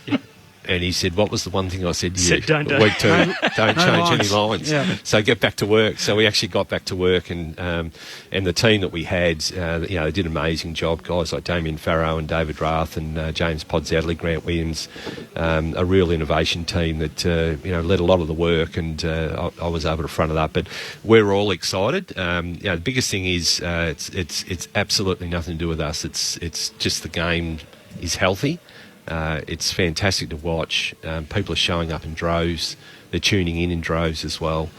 Yep. And he said, "What was the one thing I said to you?
Don't
Week 2, don't change any lines."
Yeah.
So get back to work. So we actually got back to work, and the team that we had, they did an amazing job. Guys like Damien Farrow and David Rath and James Podsadley, Grant Williams, a real innovation team that led a lot of the work, and I was able to front it up. But we're all excited. The biggest thing is it's absolutely nothing to do with us. It's just the game is healthy. It's fantastic to watch. People are showing up in droves. They're tuning in droves as well.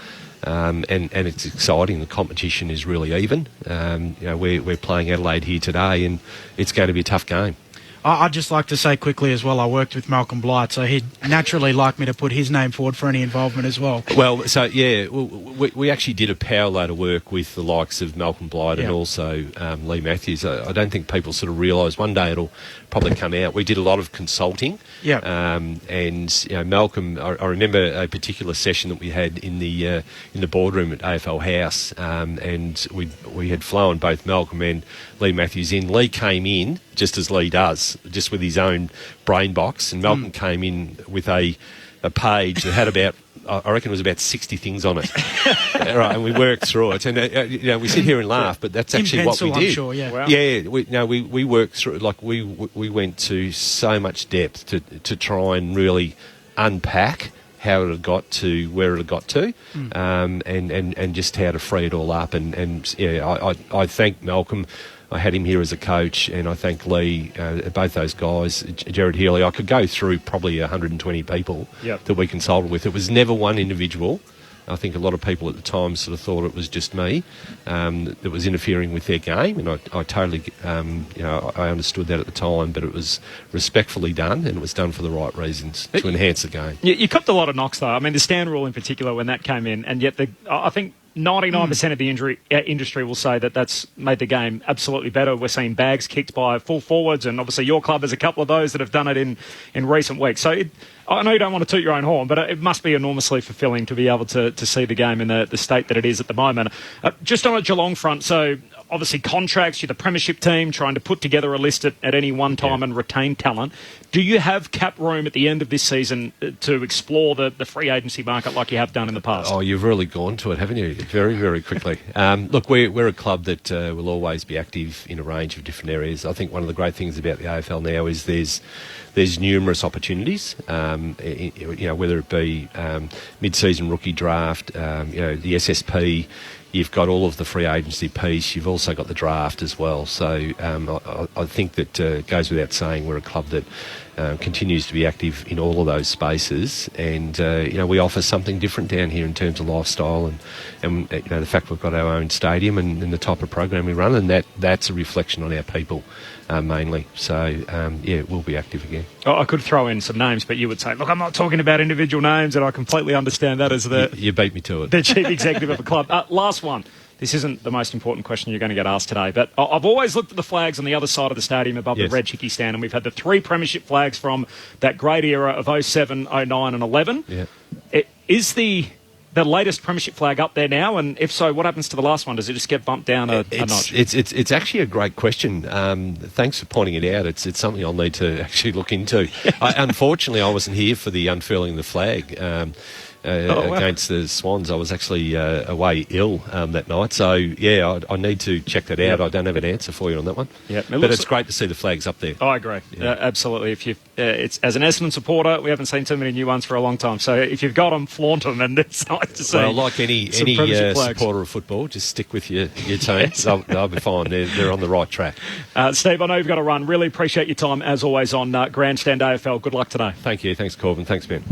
And it's exciting. The competition is really even. We're playing Adelaide here today, and it's going to be a tough game.
I'd just like to say quickly as well, I worked with Malcolm Blight, so he'd naturally like me to put his name forward for any involvement as well.
Well, so yeah, we actually did a power load of work with the likes of Malcolm Blight and also Lee Matthews. I don't think people sort of realise one day it'll probably come out. We did a lot of consulting. And Malcolm, I remember a particular session that we had in the boardroom at AFL House, and we had flown both Malcolm and Lee Matthews in. Lee came in just as Lee does, just with his own brain box, and Malcolm came in with a page that had about, I reckon it was about 60 things on it. Right, and we worked through it. And, we sit here and laugh, but that's actually what we did.
I'm sure, Wow.
Yeah, we worked through it. Like, we went to so much depth to try and really unpack how it had got to where it had got to, and just how to free it all up. And I thank Malcolm. I had him here as a coach, and I thank Lee, both those guys, Jared Healy. I could go through probably 120 people that we consulted with. It was never one individual. I think a lot of people at the time sort of thought it was just me that was interfering with their game, and I totally, I understood that at the time, but it was respectfully done, and it was done for the right reasons to enhance the game.
You copped a lot of knocks, though. I mean, the stand rule in particular, when that came in, and yet I think 99% of the industry will say that that's made the game absolutely better. We're seeing bags kicked by full forwards, and obviously your club has a couple of those that have done it in recent weeks. So I know you don't want to toot your own horn, but it must be enormously fulfilling to be able to see the game in the state that it is at the moment. Just on a Geelong front, so obviously contracts, you're the premiership team trying to put together a list at any one time and retain talent. Do you have cap room at the end of this season to explore the free agency market like you have done in the past?
Oh, you've really gone to it, haven't you? Very, very quickly. Look, we're a club that will always be active in a range of different areas. I think one of the great things about the AFL now is there's numerous opportunities, whether it be mid-season rookie draft, the SSP. You've got all of the free agency piece. You've also got the draft as well. So I think that goes without saying we're a club that continues to be active in all of those spaces. And, we offer something different down here in terms of lifestyle and the fact we've got our own stadium and the type of program we run. And that's a reflection on our people mainly. So, we'll be active again.
I could throw in some names, but you would say, look, I'm not talking about individual names, and I completely understand that as
You beat me to it.
The chief executive of a club. Last one. This isn't the most important question you're going to get asked today, but I've always looked at the flags on the other side of the stadium above the red chicky stand, and we've had the 3 premiership flags from that great era of 07, 09 and 11.
Yeah.
Is the latest premiership flag up there now? And if so, what happens to the last one? Does it just get bumped down a notch?
It's actually a great question. Thanks for pointing it out. It's something I'll need to actually look into. Unfortunately, I wasn't here for the unfurling of the flag. Against the Swans. I was actually away ill that night. So, I need to check that out. I don't have an answer for you on that one. But it's great to see the flags up there.
I agree. Absolutely. If you, it's as an Essendon supporter, we haven't seen too many new ones for a long time. So if you've got them, flaunt them, and it's nice to see.
Well, like any supporter of football, just stick with your team. They'll be fine. They're on the right track.
Steve, I know you've got to run. Really appreciate your time, as always, on Grandstand AFL. Good luck today.
Thank you. Thanks, Corbin. Thanks, Ben.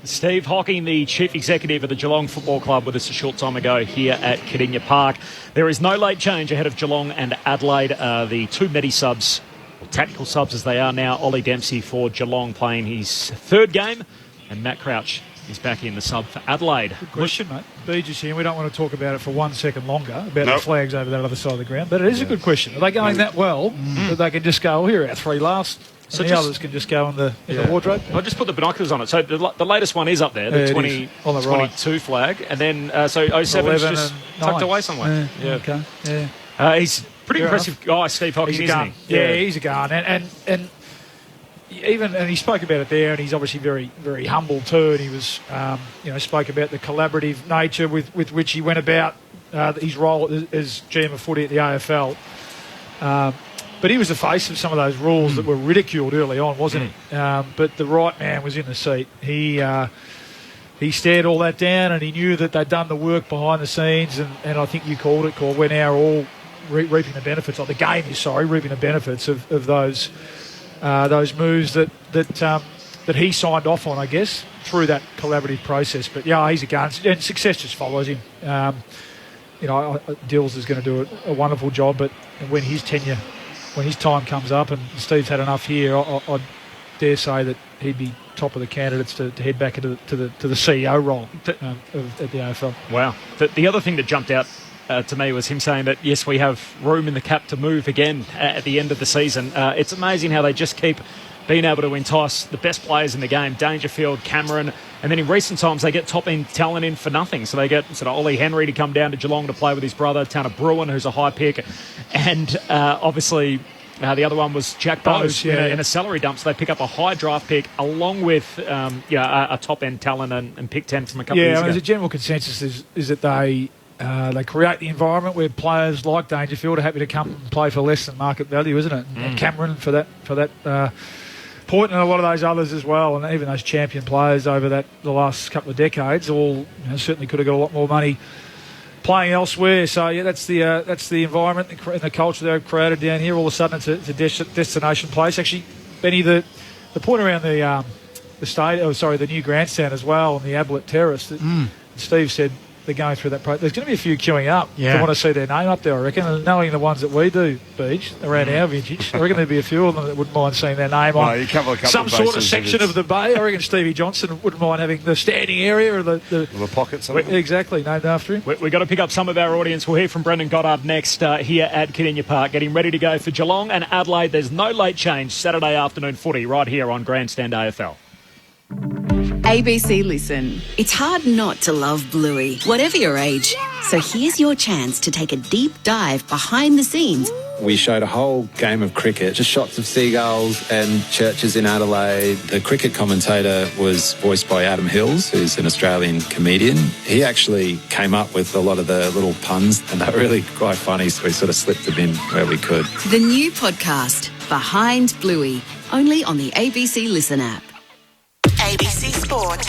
Steve Hocking, the Chief Executive of the Geelong Football Club, with us a short time ago here at Kardinia Park. There is no late change ahead of Geelong and Adelaide. The 2 Medi subs, or tactical subs as they are now, Ollie Dempsey for Geelong playing his 3rd game, and Matt Crouch is back in the sub for Adelaide.
Good question, mate. Beej is here, and we don't want to talk about it for 1 second longer, about the flags over that other side of the ground, but it is a good question. Are they going that well that they can just go, here are our 3 last? So the others can just go in the wardrobe.
I'll just put the binoculars on it. So the latest one is up there, the 2022 flag, and then 07's just tucked away somewhere.
Okay.
He's pretty impressive guy, Steve Hocking, isn't he?
Yeah, he's a gun, and he spoke about it there, and he's obviously very, very humble too. And he was, spoke about the collaborative nature with which he went about his role as GM of footy at the AFL. But he was the face of some of those rules that were ridiculed early on, wasn't he? But the right man was in the seat. He stared all that down, and he knew that they'd done the work behind the scenes. And I think you called it, We're now all reaping the benefits, or the game is, reaping the benefits of those moves that he signed off on, I guess, through that collaborative process. But he's a gun, and success just follows him. Dills is going to do a wonderful job, but when his tenure when his time comes up, and Steve's had enough here, I dare say that he'd be top of the candidates to head back into the CEO role at the AFL.
Wow. The other thing that jumped out to me was him saying that, yes, we have room in the cap to move again at the end of the season. It's amazing how they just keep being able to entice the best players in the game, Dangerfield, Cameron, and then in recent times they get top-end talent in for nothing. So they get sort of Ollie Henry to come down to Geelong to play with his brother, Tanner Bruin, who's a high pick, and obviously the other one was Jack Bowes in a salary dump. So they pick up a high draft pick along with a top-end talent and pick 10 from a couple of years ago.
Yeah, the general consensus is that they create the environment where players like Dangerfield are happy to come and play for less than market value, isn't it? And Cameron for that point, and a lot of those others as well, and even those champion players over the last couple of decades, all certainly could have got a lot more money playing elsewhere. So yeah, that's the environment and the culture they've created down here. All of a sudden, it's a destination place. Actually, Benny, the point around the new grandstand as well on the Adelaide Terrace. Steve said they're going through that process. There's going to be a few queuing up to want to see their name up there, I reckon. And knowing the ones that we do, Beach, around our vintage, I reckon there'd be a few of them that wouldn't mind seeing their name on some sort of section of the bay. I reckon Stevie Johnson wouldn't mind having the standing area or the
pocket.
Exactly, named after him.
We've got to pick up some of our audience. We'll hear from Brendan Goddard next here at Kardinia Park, getting ready to go for Geelong and Adelaide. There's no late change. Saturday afternoon footy right here on Grandstand AFL.
ABC Listen. It's hard not to love Bluey, whatever your age. So here's your chance to take a deep dive behind the scenes.
We showed a whole game of cricket, just shots of seagulls and churches in Adelaide. The cricket commentator was voiced by Adam Hills, who's an Australian comedian. He actually came up with a lot of the little puns, and they were really quite funny, so we sort of slipped them in where we could.
The new podcast, Behind Bluey, only on the ABC Listen app.
ABC Sport.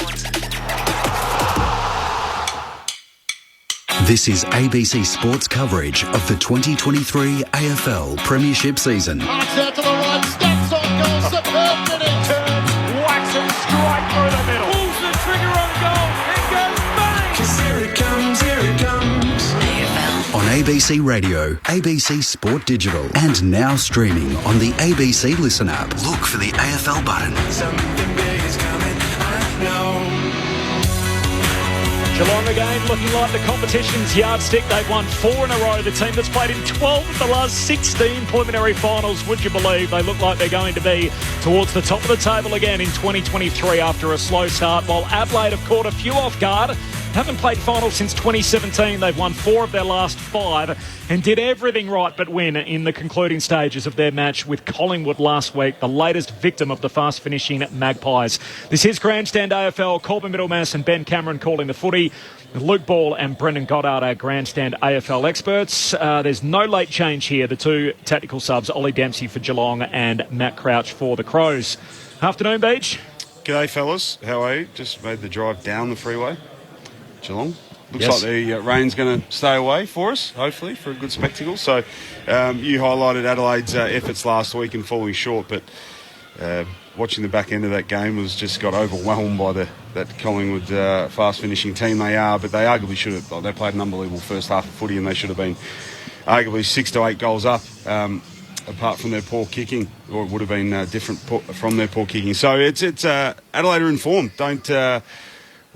This is ABC Sports coverage of the 2023 AFL Premiership season.
Marks out to the right, steps on goal, superb finish. Turns, whacks it straight through the middle. Pulls the trigger on goal, and goes bang! 'Cause here it comes, AFL.
On ABC Radio, ABC Sport Digital, and now streaming on the ABC Listen app. Look for the AFL button.
Something big is coming, I know.
Geelong again looking like the competition's yardstick. They've won 4 in a row. The team that's played in 12 of the last 16 preliminary finals. Would you believe they look like they're going to be towards the top of the table again in 2023 after a slow start, while Adelaide have caught a few off guard. Haven't played finals since 2017. They've won 4 of their last 5 and did everything right but win in the concluding stages of their match with Collingwood last week, the latest victim of the fast-finishing Magpies. This is Grandstand AFL. Corbin Middlemass and Ben Cameron calling the footy. Luke Ball and Brendan Goddard, our Grandstand AFL experts. There's no late change here. The 2 tactical subs, Ollie Dempsey for Geelong and Matt Crouch for the Crows. Afternoon, Beach.
G'day, fellas. How are you? Just made the drive down the freeway. Geelong. Looks like the rain's going to stay away for us, hopefully, for a good spectacle. So you highlighted Adelaide's efforts last week in falling short, but watching the back end of that game was just got overwhelmed by that Collingwood fast-finishing team they are, but they arguably should have. They played an unbelievable first half of footy, and they should have been arguably 6 to 8 goals up, apart from their poor kicking, or it would have been different from their poor kicking. So it's Adelaide are in form.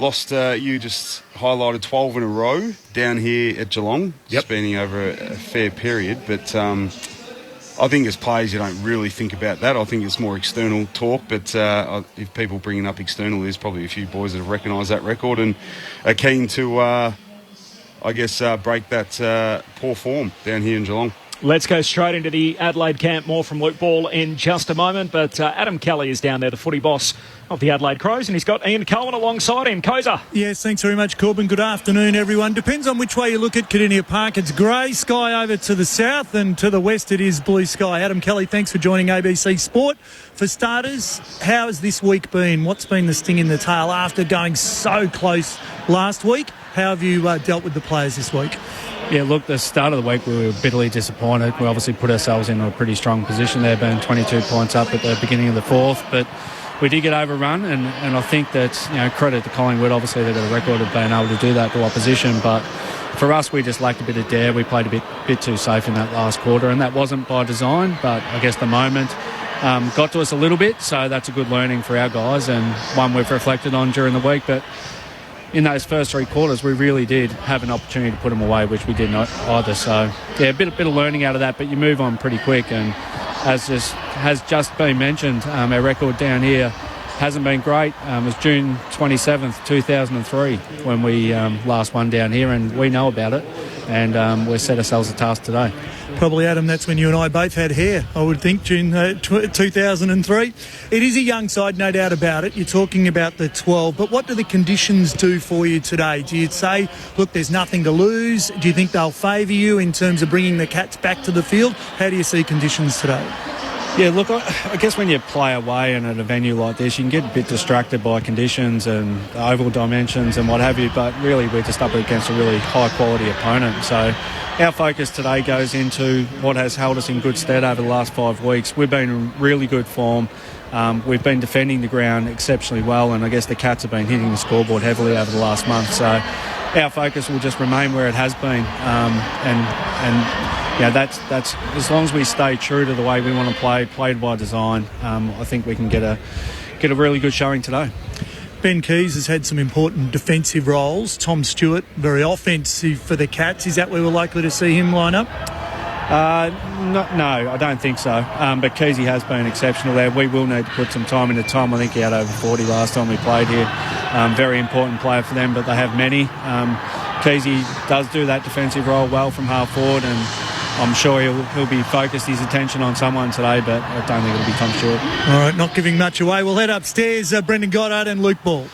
You just highlighted 12 in a row down here at Geelong, spanning over a fair period. But I think as players, you don't really think about that. I think it's more external talk. But if people bringing up external, there's probably a few boys that have recognised that record and are keen to, break that poor form down here in Geelong.
Let's go straight into the Adelaide camp. More from Luke Ball in just a moment. But Adam Kelly is down there, the footy boss of the Adelaide Crows, and he's got Ian Cohen alongside him. Koza.
Yes, thanks very much, Corbin. Good afternoon, everyone. Depends on which way you look at Kardinia Park. It's grey sky over to the south, and to the west it is blue sky. Adam Kelly, thanks for joining ABC Sport. For starters, how has this week been? What's been the sting in the tail after going so close last week? How have you dealt with the players this week?
Yeah, look, the start of the week we were bitterly disappointed. We obviously put ourselves in a pretty strong position there, being 22 points up at the beginning of the fourth, but we did get overrun, and I think that, credit to Collingwood. Obviously they've got a record of being able to do that to opposition, but for us, we just lacked a bit of dare. We played a bit too safe in that last quarter, and that wasn't by design, but I guess the moment got to us a little bit, so that's a good learning for our guys and one we've reflected on during the week. But in those first 3 quarters, we really did have an opportunity to put them away, which we did not either. So, yeah, a bit of learning out of that, but you move on pretty quick. And as has just been mentioned, our record down here hasn't been great. It was June 27th, 2003 when we last won down here, and we know about it, and we've set ourselves a task today.
Probably, Adam, that's when you and I both had hair, I would think, June 2003. It is a young side, no doubt about it. You're talking about the 12, but what do the conditions do for you today? Do you say, look, there's nothing to lose? Do you think they'll favour you in terms of bringing the Cats back to the field? How do you see conditions today?
Yeah, look, I guess when you play away and at a venue like this, you can get a bit distracted by conditions and oval dimensions and what have you, but really we're just up against a really high-quality opponent. So our focus today goes into what has held us in good stead over the last 5 weeks. We've been in really good form. We've been defending the ground exceptionally well, and I guess the Cats have been hitting the scoreboard heavily over the last month. So our focus will just remain where it has been, yeah, that's as long as we stay true to the way we want to play, played by design. I think we can get a really good showing today.
Ben Keys has had some important defensive roles. Tom Stewart, very offensive for the Cats. Is that where we're likely to see him line up?
No, I don't think so. But Keezy has been exceptional there. We will need to put some time into Tom. I think he had over 40 last time we played here. Very important player for them, but they have many. Keezy does do that defensive role well from half forward, and I'm sure he'll be focused his attention on someone today, but I don't think it'll be Tom Stewart.
All right, not giving much away. We'll head upstairs. Brendan Goddard and Luke Ball.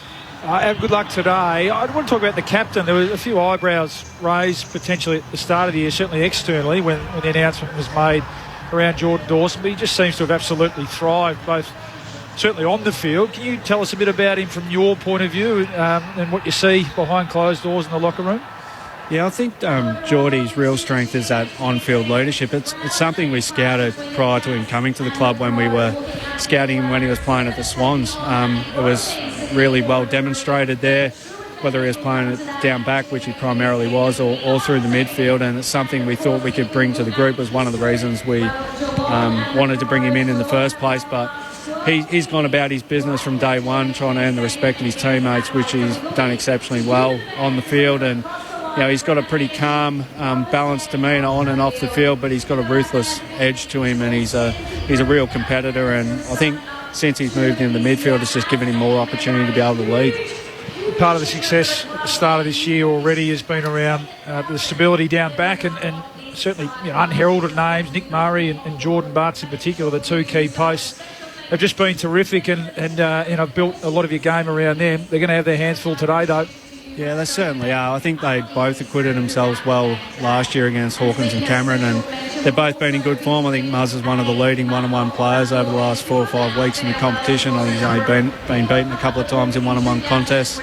Good luck today. I want to talk about the captain. There were a few eyebrows raised potentially at the start of the year, certainly externally, when the announcement was made around Jordan Dawson, but he just seems to have absolutely thrived, both certainly on the field. Can you tell us a bit about him from your point of view and what you see behind closed doors in the locker room?
Yeah, I think Geordie's real strength is that on-field leadership. It's something we scouted prior to him coming to the club when we were scouting him when he was playing at the Swans. It was really well demonstrated there, whether he was playing it down back, which he primarily was, or through the midfield, and it's something we thought we could bring to the group. Was one of the reasons we wanted to bring him in the first place, but he's gone about his business from day one, trying to earn the respect of his teammates, which he's done exceptionally well on the field. And you know, he's got a pretty calm, balanced demeanour on and off the field, but he's got a ruthless edge to him, and he's a real competitor. And I think since he's moved into the midfield, it's just given him more opportunity to be able to lead.
Part of the success at the start of this year already has been around the stability down back, and certainly unheralded names, Nick Murray and Jordan Bartz in particular, the 2 key posts, have just been terrific, and built a lot of your game around them. They're going to have their hands full today, though.
Yeah, they certainly are. I think they both acquitted themselves well last year against Hawkins and Cameron, and they've both been in good form. I think Muzz is one of the leading one-on-one players over the last 4 or 5 weeks in the competition. I think he's only been beaten a couple of times in one-on-one contests.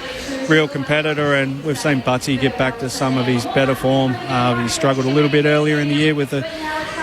Real competitor, and we've seen Butsy get back to some of his better form. He struggled a little bit earlier in the year with a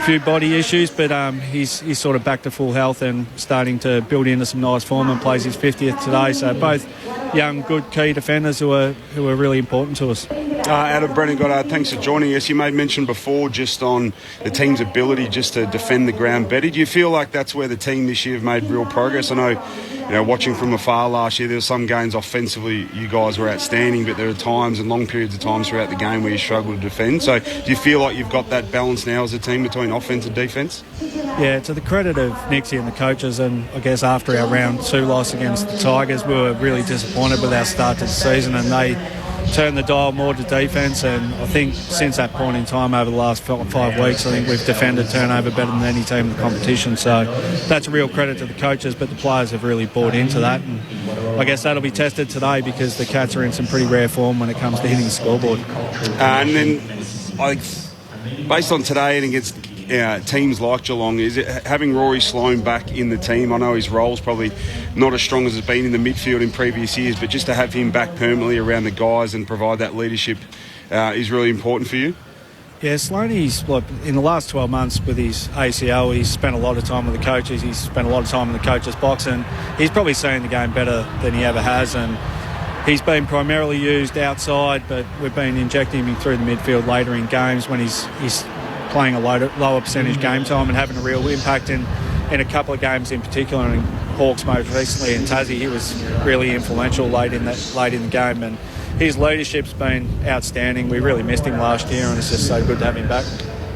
few body issues, but he's sort of back to full health and starting to build into some nice form, and plays his 50th today. So both young, good key defenders who are really important to us.
Adam, Brendan Goddard, thanks for joining us. You made mention before just on the team's ability just to defend the ground better. Do you feel like that's where the team this year have made real progress? I know, watching from afar last year, there were some games offensively you guys were outstanding, but there are times and long periods of times throughout the game where you struggle to defend. So do you feel like you've got that balance now as a team between offence and defence?
Yeah, to the credit of Nixie and the coaches, and I guess after our round 2 loss against the Tigers, we were really disappointed with our start to the season, and they turned the dial more to defence. And I think since that point in time, over the last 5 weeks, I think we've defended turnover better than any team in the competition. So that's a real credit to the coaches, but the players have really bought into that, and I guess that'll be tested today because the Cats are in some pretty rare form when it comes to hitting the scoreboard.
And then, based on today and against teams like Geelong, is it having Rory Sloane back in the team? I know his role's probably not as strong as it's been in the midfield in previous years, but just to have him back permanently around the guys and provide that leadership is really important for you?
Yeah, Sloaney's, in the last 12 months with his ACL, he's spent a lot of time with the coaches. He's spent a lot of time in the coaches' box, and he's probably seen the game better than he ever has. And he's been primarily used outside, but we've been injecting him through the midfield later in games when he's playing a lower percentage game time and having a real impact in a couple of games in particular. And Hawks most recently in Tassie, he was really influential late in the game, and his leadership's been outstanding. We really missed him last year, and it's just so good to have him back.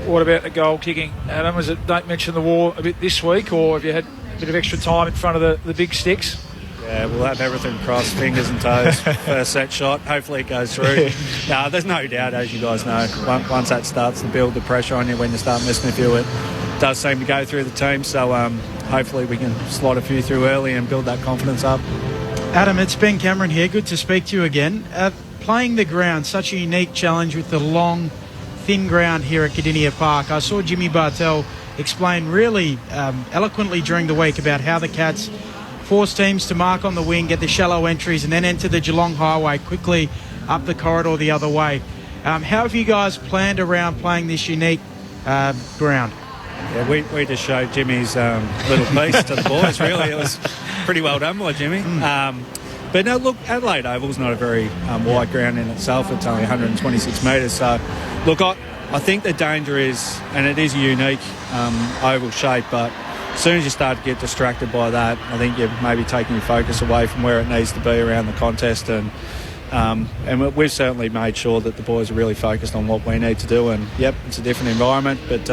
What about the goal kicking, Adam? Was it don't mention the war a bit this week, or have you had a bit of extra time in front of the big sticks?
Yeah, we'll have everything crossed, fingers and toes. First set shot, hopefully it goes through. No, there's no doubt, as you guys know, once that starts to build the pressure on you when you start missing a few, it does seem to go through the team. So hopefully we can slot a few through early and build that confidence up.
Adam, it's Ben Cameron here. Good to speak to you again. Playing the ground, such a unique challenge with the long, thin ground here at Kardinia Park. I saw Jimmy Bartell explain really eloquently during the week about how the Cats force teams to mark on the wing, get the shallow entries, and then enter the Geelong Highway quickly up the corridor the other way. How have you guys planned around playing this unique ground?
Yeah, we just showed Jimmy's little piece to the boys, really. It was pretty well done by Jimmy. But no, look, Adelaide Oval's not a very wide ground in itself. It's only 126 metres. So, look, I think the danger is, and it is a unique oval shape, but as soon as you start to get distracted by that, I think you're maybe taking your focus away from where it needs to be around the contest. And we've certainly made sure that the boys are really focused on what we need to do. And, yep, it's a different environment, but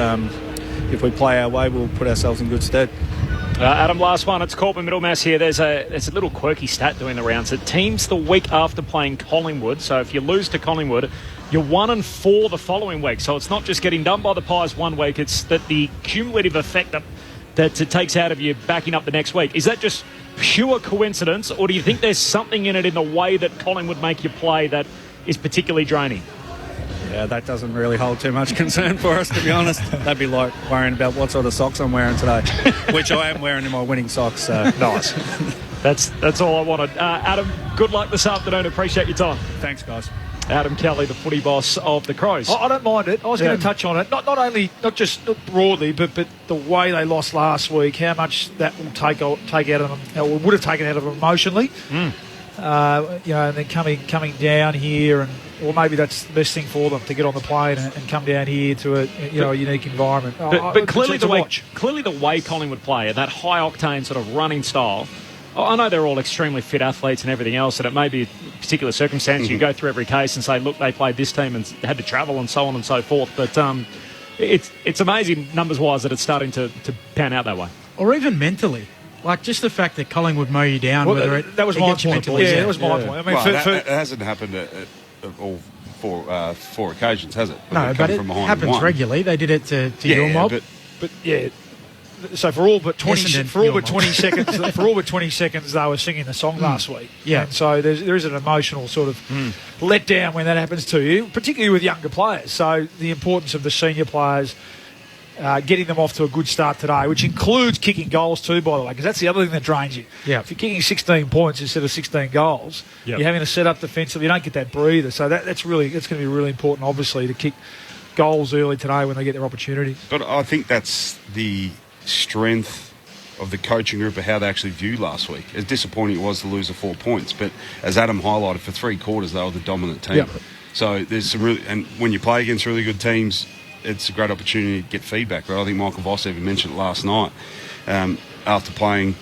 if we play our way, we'll put ourselves in good stead.
Adam, last one. It's Corbin Middlemass here. There's a little quirky stat doing the rounds. It teams the week after playing Collingwood. So if you lose to Collingwood, you're 1-4 the following week. So it's not just getting done by the Pies one week. It's that the cumulative effect that it takes out of you backing up the next week. Is that just pure coincidence, or do you think there's something in it in the way that Collingwood make you play that is particularly draining?
Yeah, that doesn't really hold too much concern for us, to be honest. That'd be like worrying about what sort of socks I'm wearing today, which I am wearing in my winning socks. So.
Nice. That's all I wanted. Adam, good luck this afternoon. Appreciate your time.
Thanks, guys.
Adam Kelly, the footy boss of the Crows.
I don't mind it. I was going to touch on it. Not just broadly, but the way they lost last week, how much that will take out of them, or would have taken out of them emotionally. And then coming down here, or maybe that's the best thing for them, to get on the plane and come down here to a unique environment.
But clearly the way Collingwood play, that high octane sort of running style. I know they're all extremely fit athletes and everything else, and it may be a particular circumstance. You go through every case and say, look, they played this team and had to travel and so on and so forth. But it's amazing numbers-wise that it's starting to pan out that way.
Or even mentally. Like, just the fact that Collingwood mow you down.
Well, that was my point. That was my point. I mean,
it hasn't happened at all four occasions, has it?
No, but it happens regularly. They did it to your mob.
But yeah. So for all but 20 seconds, they were singing the song last week.
Yeah.
And so there is an emotional sort of letdown when that happens to you, particularly with younger players. So the importance of the senior players getting them off to a good start today, which includes kicking goals too, by the way, because that's the other thing that drains you.
Yeah.
If you're kicking 16 points instead of 16 goals, you're having to set up defensively. You don't get that breather. So that's going to be really important, obviously, to kick goals early today when they get their opportunity.
But I think that's the strength of the coaching group of how they actually viewed last week. As disappointing it was to lose the 4 points, but as Adam highlighted, for 3 quarters they were the dominant team. So there's some and when you play against really good teams, it's a great opportunity to get feedback. Right? I think Michael Voss even mentioned it last night after playing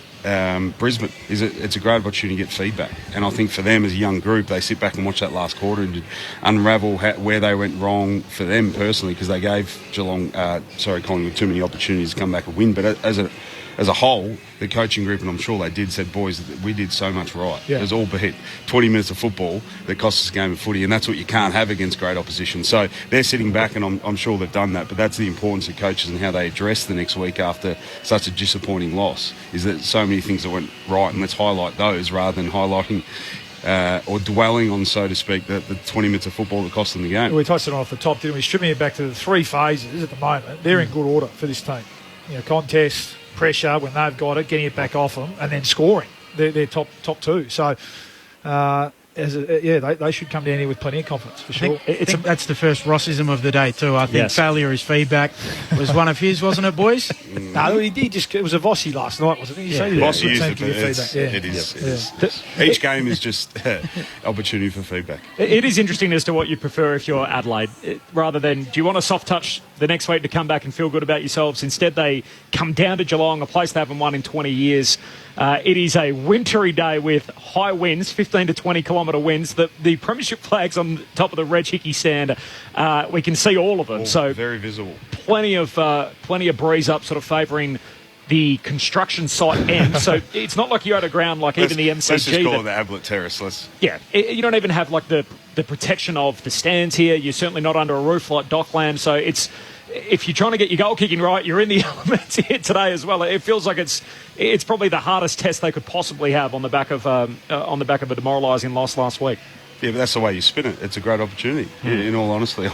Brisbane. It's a great opportunity to get feedback, and I think for them as a young group, they sit back and watch that last quarter and unravel where they went wrong for them personally, because they gave Collingwood too many opportunities to come back and win. But as a whole, the coaching group, and I'm sure they did, said, boys, we did so much right. It was all but 20 minutes of football that cost us a game of footy, and that's what you can't have against great opposition. So they're sitting back, and I'm sure they've done that, but that's the importance of coaches and how they address the next week after such a disappointing loss, is that so many things that went right, and let's highlight those rather than highlighting or dwelling on, so to speak, the 20 minutes of football that cost them the game.
We touched it on off the top, didn't we? Stripping it back to the 3 phases at the moment, they're in good order for this team. Contest, pressure when they've got it, getting it back off them, and then scoring. They're top 2. So they should come down here with plenty of confidence, for sure.
I think that's the first Rossism of the day too. I think failure is feedback was one of his, wasn't it, boys?
No, he did. It was a Vossi last night, wasn't it?
Vossi used it, but it is. Each game is just opportunity for feedback.
It is interesting as to what you prefer if you're Adelaide, rather than do you want a soft touch the next week to come back and feel good about yourselves? Instead, they come down to Geelong, a place they haven't won in 20 years. It is a wintry day with high winds, 15 to 20 kilometre winds. The premiership flags on top of the Reg Hickey stand, we can see all of them. So
very visible.
Plenty of breeze up, sort of favouring the construction site end. So it's not like you're at a ground like even the MCG.
Let's just call it the Ablett Terrace.
You don't even have like the protection of the stands here. You're certainly not under a roof like Dockland. So if you're trying to get your goal kicking right, you're in the elements here today as well. It feels like it's probably the hardest test they could possibly have on the back of a demoralising loss last week.
Yeah, but that's the way you spin it. It's a great opportunity. In all honesty, you're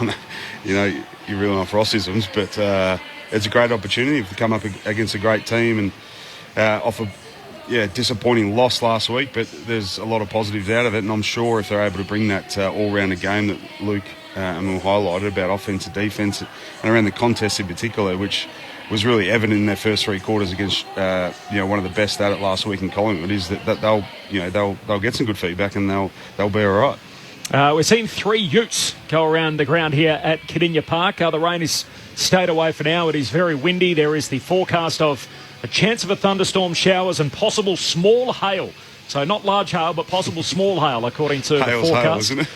reeling off Rossisms, but it's a great opportunity to come up against a great team and off a disappointing loss last week. But there's a lot of positives out of it, and I'm sure if they're able to bring that all-rounder game that Luke and we highlighted about offense and defence and around the contest in particular, which was really evident in their first three quarters against one of the best at it last week in Collingwood, is that they'll get some good feedback and they'll be all right.
We're seeing 3 utes go around the ground here at Cardinia Park. The rain is stayed away for now. It is very windy. There is the forecast of a chance of a thunderstorm, showers and possible small hail. So not large hail, but possible small hail, according to the forecast.
Hail, isn't it?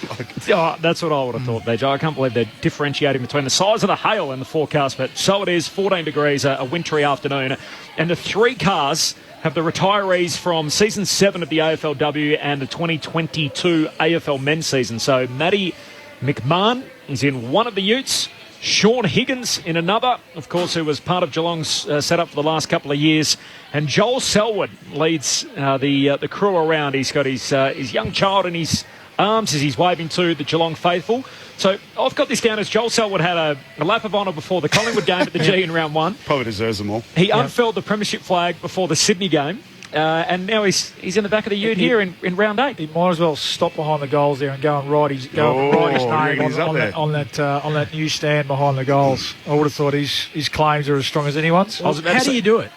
That's what I would have thought there, Joe. I can't believe they're differentiating between the size of the hail and the forecast, but so it is. 14 degrees, a wintry afternoon. And the 3 cars have the retirees from Season 7 of the AFLW and the 2022 AFL men's season. So Matty McMahon is in one of the utes. Sean Higgins in another, of course, who was part of Geelong's setup for the last couple of years. And Joel Selwood leads the crew around. He's got his young child in his arms as he's waving to the Geelong faithful. So I've got this down as Joel Selwood had a lap of honour before the Collingwood game at the G in round 1.
Probably deserves them all.
He unfurled the premiership flag before the Sydney game. And now he's in the back of the ute here in round 8.
He might as well stop behind the goals there and go and write his name on that new stand behind the goals. I would have thought his claims are as strong as anyone's.
How do you do it?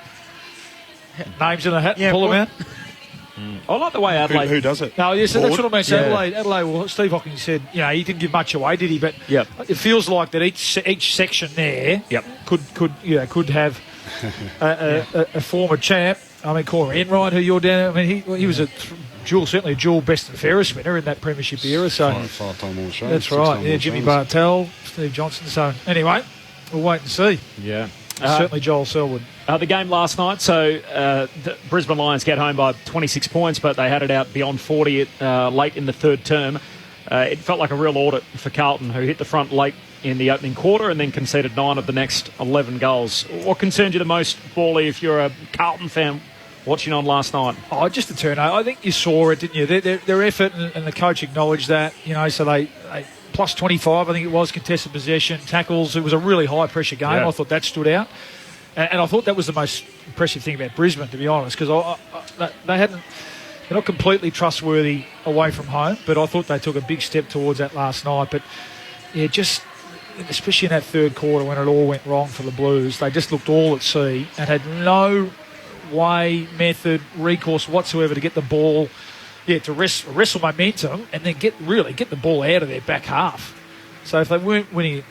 Names in the hat, pull them out.
I like the way Adelaide...
Who does it?
No, yes, that's what I meant. So Adelaide, well, Steve Hawkins said, he didn't give much away, did he? But it feels like that each section there could have a former champ. I mean, Corey Enright, who you're down. I mean, he was certainly a dual best and fairest winner in that premiership era. So
five-time All-Australian.
That's right. Yeah, Jimmy Bartell, Steve Johnson. So anyway, we'll wait and see.
Yeah.
Certainly Joel Selwood.
The game last night, so the Brisbane Lions get home by 26 points, but they had it out beyond 40 late in the third term. It felt like a real audit for Carlton, who hit the front late in the opening quarter and then conceded 9 of the next 11 goals. What concerned you the most, Bawley, if you're a Carlton fan watching on last night?
Oh, just the turnover. I think you saw it, didn't you? Their effort, and the coach acknowledged that. So they plus 25, I think it was, contested possession, tackles. It was a really high-pressure game. I thought that stood out. And I thought that was the most impressive thing about Brisbane, to be honest, because they're not completely trustworthy away from home, but I thought they took a big step towards that last night. But, just especially in that third quarter when it all went wrong for the Blues, they just looked all at sea and had no way, method, recourse whatsoever to get the ball, to wrestle momentum and then get the ball out of their back half. So if they weren't winning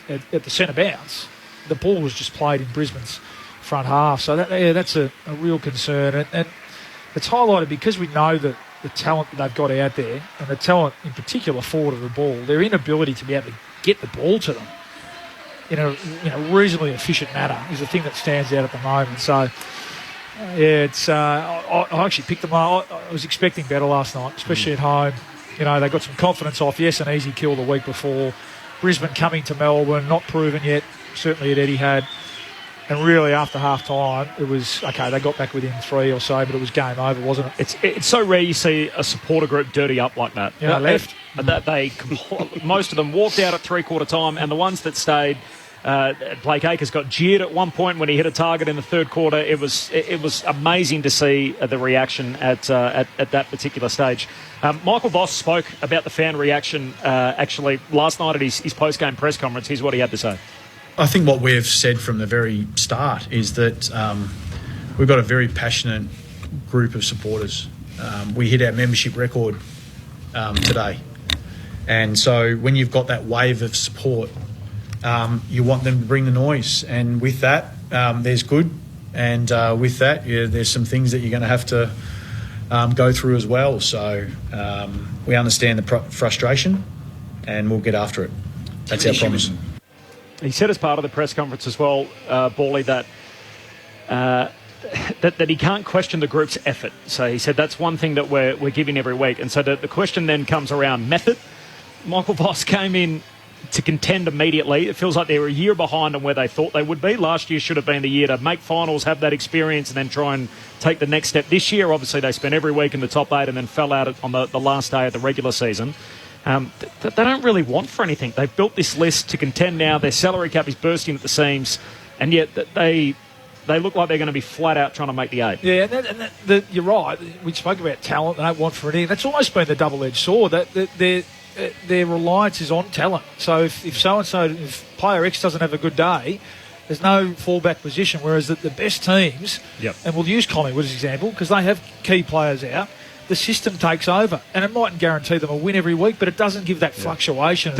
at the centre bounce, the ball was just played in Brisbane's front half. So that's a real concern. And it's highlighted because we know that the talent that they've got out there, and the talent in particular forward of the ball, their inability to be able to get the ball to them in a reasonably efficient manner is the thing that stands out at the moment. So, it's I actually picked them up. I was expecting better last night, especially at home. They got some confidence off, an easy kill the week before. Brisbane coming to Melbourne, not proven yet, certainly at Etihad. And really, after half-time, it was, okay, they got back within 3 or so, but it was game over, wasn't it?
It's so rare you see a supporter group dirty up like that.
Left.
Most of them walked out at three-quarter time, and the ones that stayed
Blake Acres got jeered at one point when he hit a target in the third quarter. It was amazing to see the reaction at that particular stage. Michael Voss spoke about the fan reaction actually last night at his post-game press conference. Here's what he had to say.
I think what we've said from the very start is that we've got a very passionate group of supporters. We hit our membership record today. And so when you've got that wave of support, you want them to bring the noise. And with that, there's good. And with that, there's some things that you're going to have to go through as well. So we understand the frustration and we'll get after it. That's our promise.
He said as part of the press conference as well, Bally, that he can't question the group's effort. So he said that's one thing that we're giving every week. And so the question then comes around method. Michael Voss came in to contend immediately. It feels like they were a year behind on where they thought they would be. Last year should have been the year to make finals, have that experience, and then try and take the next step. This year, obviously, they spent every week in the top 8 and then fell out on the last day of the regular season. They don't really want for anything. They've built this list to contend now. Their salary cap is bursting at the seams, and yet they look like they're going to be flat out trying to make the 8.
Yeah, you're right. We spoke about talent. They don't want for anything. That's almost been the double-edged sword. Their reliance is on talent. So if so-and-so, if player X doesn't have a good day, there's no fallback position, whereas the best teams, and we'll use Collingwood as an example, because they have key players out, the system takes over. And it mightn't guarantee them a win every week, but it doesn't give that fluctuation.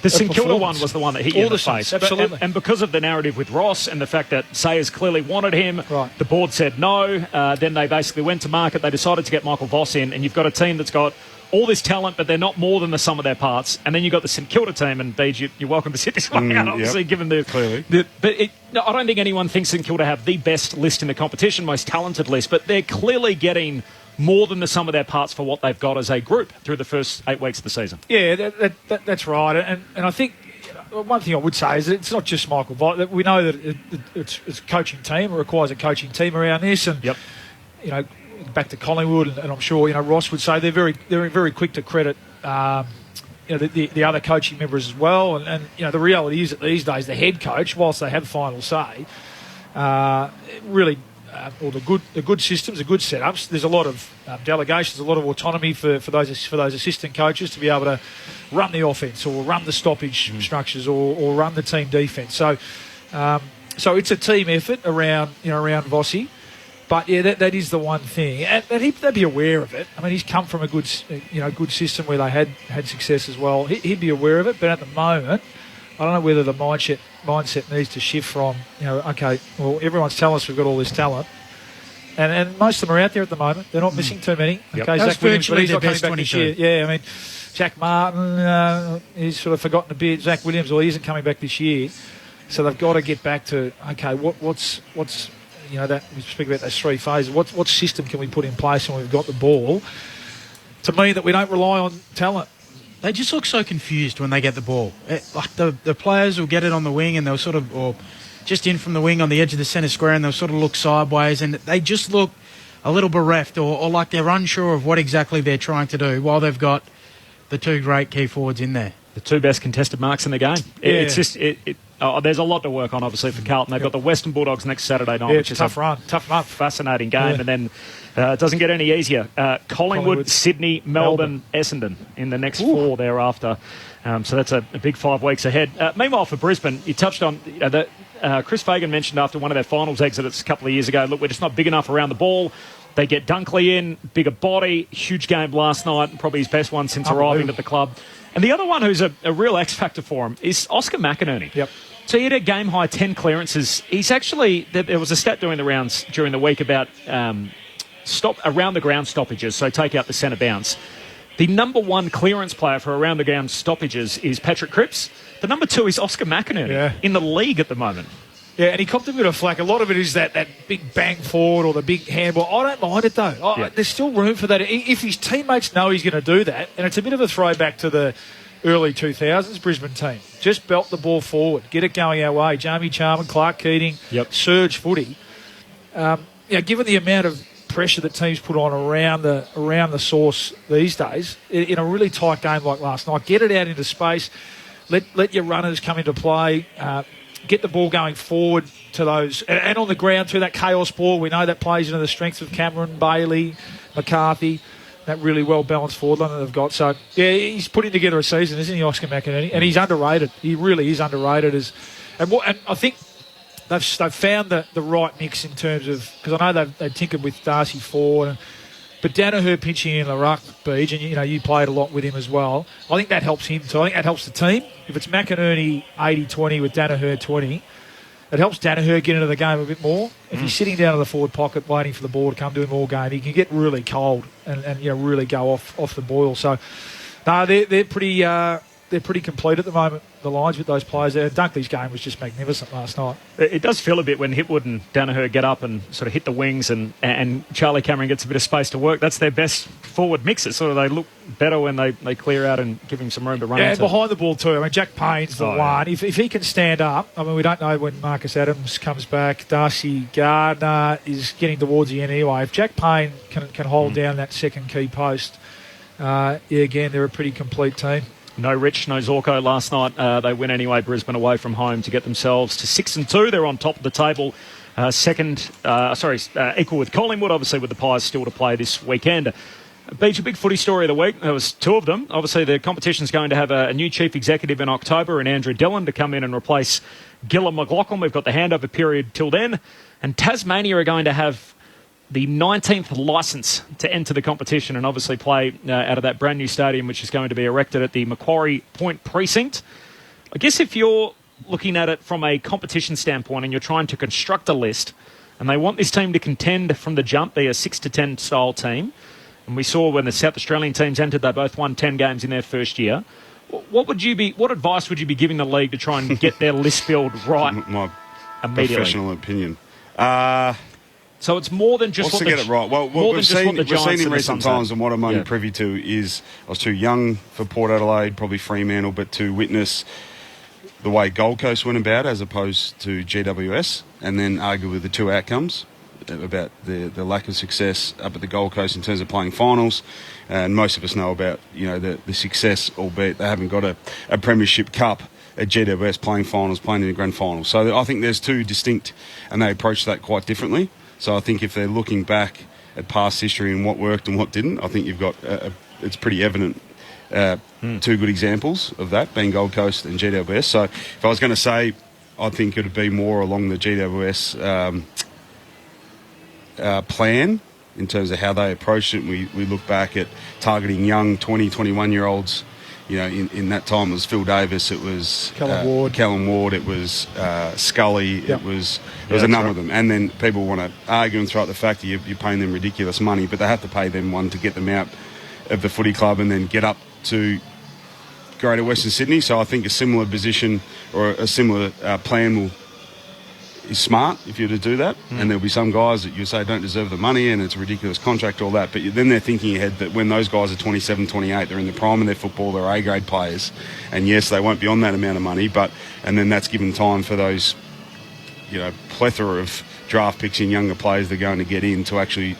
The St Kilda one was the one that hit you in the face.
Absolutely.
And because of the narrative with Ross and the fact that Sayers clearly wanted him, the board said no. Then they basically went to market. They decided to get Michael Voss in, and you've got a team that's got all this talent, but they're not more than the sum of their parts. And then you've got the St Kilda team, and Beej, you're welcome to sit this one out, obviously, given the...
Clearly.
I don't think anyone thinks St Kilda have the best list in the competition, most talented list, but they're clearly getting more than the sum of their parts for what they've got as a group through the first 8 weeks of the season.
Yeah, that's right. And I think one thing I would say is that it's not just Michael Voss. We know that it's a coaching team. It requires a coaching team around this. And, back to Collingwood, and I'm sure Ross would say they're very quick to credit the other coaching members as well. And the reality is that these days the head coach, whilst they have final say, really. Or the good systems, the good setups. There's a lot of delegations, a lot of autonomy for those assistant coaches to be able to run the offense or run the stoppage structures or run the team defense. So it's a team effort around Vossi. But that is the one thing, and they'd be aware of it. I mean, he's come from a good system where they had success as well. He'd be aware of it, but at the moment, I don't know whether the mindset needs to shift from, okay, well, everyone's telling us we've got all this talent. And most of them are out there at the moment. They're not missing too many.
Yep.
Okay,
That's
Zach Williams, but he's not
virtually
coming back
their
this
best
year. Yeah, I mean, Jack Martin, he's sort of forgotten a bit. Zach Williams, well, he isn't coming back this year. So they've got to get back to, okay, what's that we speak about those 3 phases. What system can we put in place when we've got the ball to mean that we don't rely on talent?
They just look so confused when they get the ball. Like the players will get it on the wing and they'll sort of, or just in from the wing on the edge of the centre square, and they'll sort of look sideways, and they just look a little bereft or like they're unsure of what exactly they're trying to do while they've got the 2 great key forwards in there.
The 2 best contested marks in the game. It's just... there's a lot to work on, obviously, for Carlton. They've got the Western Bulldogs next Saturday night, which is
tough month,
fascinating game, and then it doesn't get any easier. Collingwood, Sydney, Melbourne, Essendon in the next 4 thereafter. So that's a big 5 weeks ahead. Meanwhile, for Brisbane, you touched on Chris Fagan mentioned after one of their finals exits a couple of years ago, look, we're just not big enough around the ball. They get Dunkley in, bigger body, huge game last night, probably his best one since arriving at the club. And the other one who's a real X factor for him is Oscar McInerney.
Yep.
So he had a game high 10 clearances. He's actually, there was a stat doing the rounds during the week about around the ground stoppages, so take out the centre bounce. The number 1 clearance player for around the ground stoppages is Patrick Cripps. The number 2 is Oscar McInerney in the league at the moment.
Yeah, and he copped a bit of flack. A lot of it is that big bang forward or the big handball. I don't mind it, though. There's still room for that. If his teammates know he's going to do that, and it's a bit of a throwback to the early 2000s Brisbane team. Just belt the ball forward. Get it going our way. Jamie Charman, Clark Keating, surge footy. Given the amount of pressure that teams put on around the source these days, in a really tight game like last night, get it out into space. Let your runners come into play. get the ball going forward to those, and on the ground through that chaos ball. We know that plays into the strengths of Cameron, Bailey, McCarthy, that really well-balanced forward line that they've got. So, yeah, he's putting together a season, isn't he, Oscar McInerney? And he's underrated. He really is underrated. And I think they've found the right mix in terms of, because I know they've tinkered with Darcy Ford, but Danaher pinching in the ruck, Beach, and you played a lot with him as well. I think that helps him. So I think that helps the team. If it's McInerney 80-20 with Danaher 20, it helps Danaher get into the game a bit more. If he's sitting down in the forward pocket waiting for the ball to come to him all game, he can get really cold and really go off the boil. So, no, they're pretty complete at the moment, the Lions, with those players there. Dunkley's game was just magnificent last night.
It does feel a bit when Hipwood and Danaher get up and sort of hit the wings and Charlie Cameron gets a bit of space to work. That's their best forward mixer. Sort of they look better when they clear out and give him some room to run into.
And behind the ball too. I mean, Jack Payne's the one. If he can stand up, I mean, we don't know when Marcus Adams comes back. Darcy Gardner is getting towards the end anyway. If Jack Payne can hold down that second key post, again, they're a pretty complete team.
No Rich, no Zorko last night. They win anyway, Brisbane away from home to get themselves to 6-2. They're on top of the table. Equal with Collingwood, obviously, with the Pies still to play this weekend. Beach, a big footy story of the week. There was two of them. Obviously, the competition's going to have a new chief executive in October, and Andrew Dillon to come in and replace Gillum McLaughlin. We've got the handover period till then. And Tasmania are going to have the 19th licence to enter the competition and obviously play out of that brand new stadium, which is going to be erected at the Macquarie Point Precinct. I guess if you're looking at it from a competition standpoint and you're trying to construct a list and they want this team to contend from the jump, be a 6-10 style team, and we saw when the South Australian teams entered, they both won 10 games in their first year. What advice would you be giving the league to try and get their list build right?
My
immediately?
Professional opinion.
So it's more than just
to get it right. Well, we've seen in recent times, and what I'm only privy to is I was too young for Port Adelaide, probably Fremantle, but to witness the way Gold Coast went about as opposed to GWS, and then argue with the two outcomes about the lack of success up at the Gold Coast in terms of playing finals. And most of us know about the success, albeit they haven't got a premiership cup at GWS, playing finals, playing in the grand final. So I think there's two distinct, and they approach that quite differently. So I think if they're looking back at past history and what worked and what didn't, I think you've got it's pretty evident two good examples of that, being Gold Coast and GWS. So if I was going to say, I think it would be more along the GWS plan in terms of how they approached it. We look back at targeting young 20, 21-year-olds. In that time it was Phil Davis, it was Callum Ward, it was Scully, it was a number of them. And then people want to argue and throw out the fact that you're paying them ridiculous money, but they have to pay them one to get them out of the footy club and then get up to Greater Western Sydney. So I think a similar position or a similar plan is smart if you're to do that. And there'll be some guys that you say don't deserve the money and it's a ridiculous contract, all that, but then they're thinking ahead that when those guys are 27, 28, they're in the prime of their football, they're A-grade players, and yes, they won't be on that amount of money, and then that's given time for those plethora of draft picks and younger players they're going to get in to actually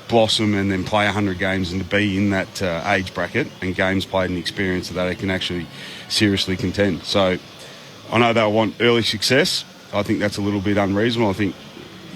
blossom and then play 100 games and to be in that age bracket and games played and experience that they can actually seriously contend. So I know they'll want early success. I think that's a little bit unreasonable. I think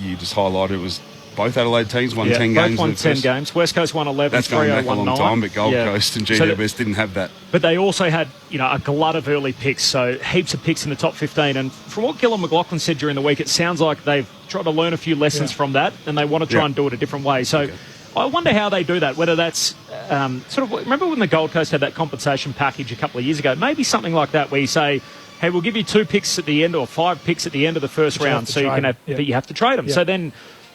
you just highlighted it was both Adelaide teams won 10 games.
Both won 10 games. West Coast won 11,
that's going back a long
9.
time, but Gold Coast and GWS didn't have that.
But they also had, a glut of early picks, so heaps of picks in the top 15. And from what Gillum McLaughlin said during the week, it sounds like they've tried to learn a few lessons from that, and they want to try and do it a different way. So I wonder how they do that, whether that's remember when the Gold Coast had that compensation package a couple of years ago? Maybe something like that where you say, hey, we'll give you 2 picks at the end or 5 picks at the end of the first round, so you can have, but you have to trade them. Yeah. So then,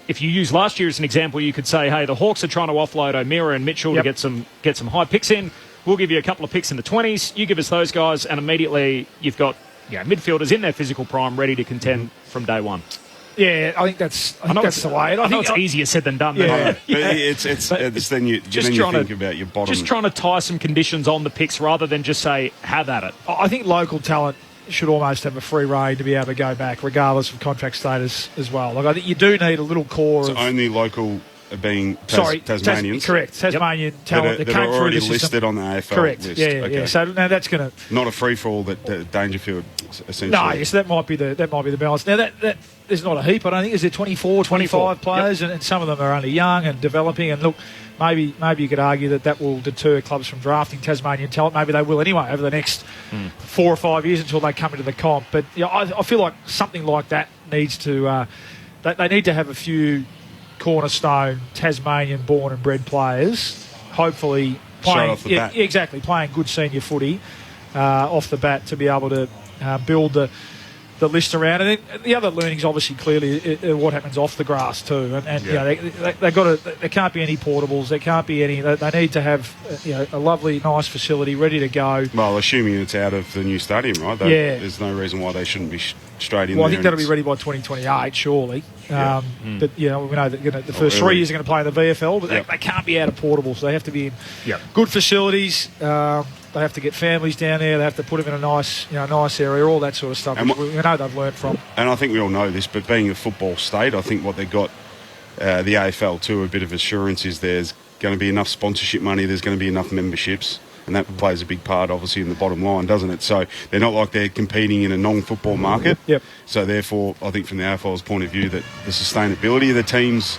if you use last year as an example, you could say, hey, the Hawks are trying to offload O'Meara and Mitchell to get some high picks in. We'll give you a couple of picks in the 20s. You give us those guys, and immediately you've got midfielders in their physical prime ready to contend from day one.
Yeah, I think that's the way.
I know it's easier said than done.
Yeah, it's then you think about your bottom.
Just trying to tie some conditions on the picks rather than just say, have at it.
I think local talent should almost have a free rein to be able to go back, regardless of contract status as well. Like I think you do need a little core.
So only local being Tasmanians.
Correct. Tasmanian talent that
are
came through
already
the system.
listed on the AFL
Correct.
list.
Yeah.
Okay.
So now that's going to
not a free for all that Dangerfield essentially.
No, yes, that might be the balance. Now that there's not a heap. I don't think. Is there 24, 25 players, and some of them are only young and developing. And look, maybe you could argue that will deter clubs from drafting Tasmanian talent. Maybe they will anyway over the next 4 or 5 years until they come into the comp. But I feel like something like that needs to. They need to have a few cornerstone Tasmanian-born and bred players, hopefully playing
off the bat.
Exactly, playing good senior footy off the bat to be able to build the list around it. And the other learnings, obviously, clearly, what happens off the grass too. And they've got to. There can't be any portables. There can't be any. They need to have a lovely, nice facility ready to go.
Well, assuming it's out of the new stadium, right? There's no reason why they shouldn't be straight in.
Well,
there.
I think that'll be ready by 2028, surely. But we know that the first 3 years are going to play in the VFL, but they can't be out of portables. So they have to be in good facilities. They have to get families down there. They have to put them in a nice area, all that sort of stuff. Which we know they've learned from.
And I think we all know this, but being a football state, I think what they got the AFL too, a bit of assurance is there's going to be enough sponsorship money. There's going to be enough memberships, and that plays a big part, obviously, in the bottom line, doesn't it? So they're not like they're competing in a non-football market.
Yep.
So therefore, I think from the AFL's point of view, that the sustainability of the team's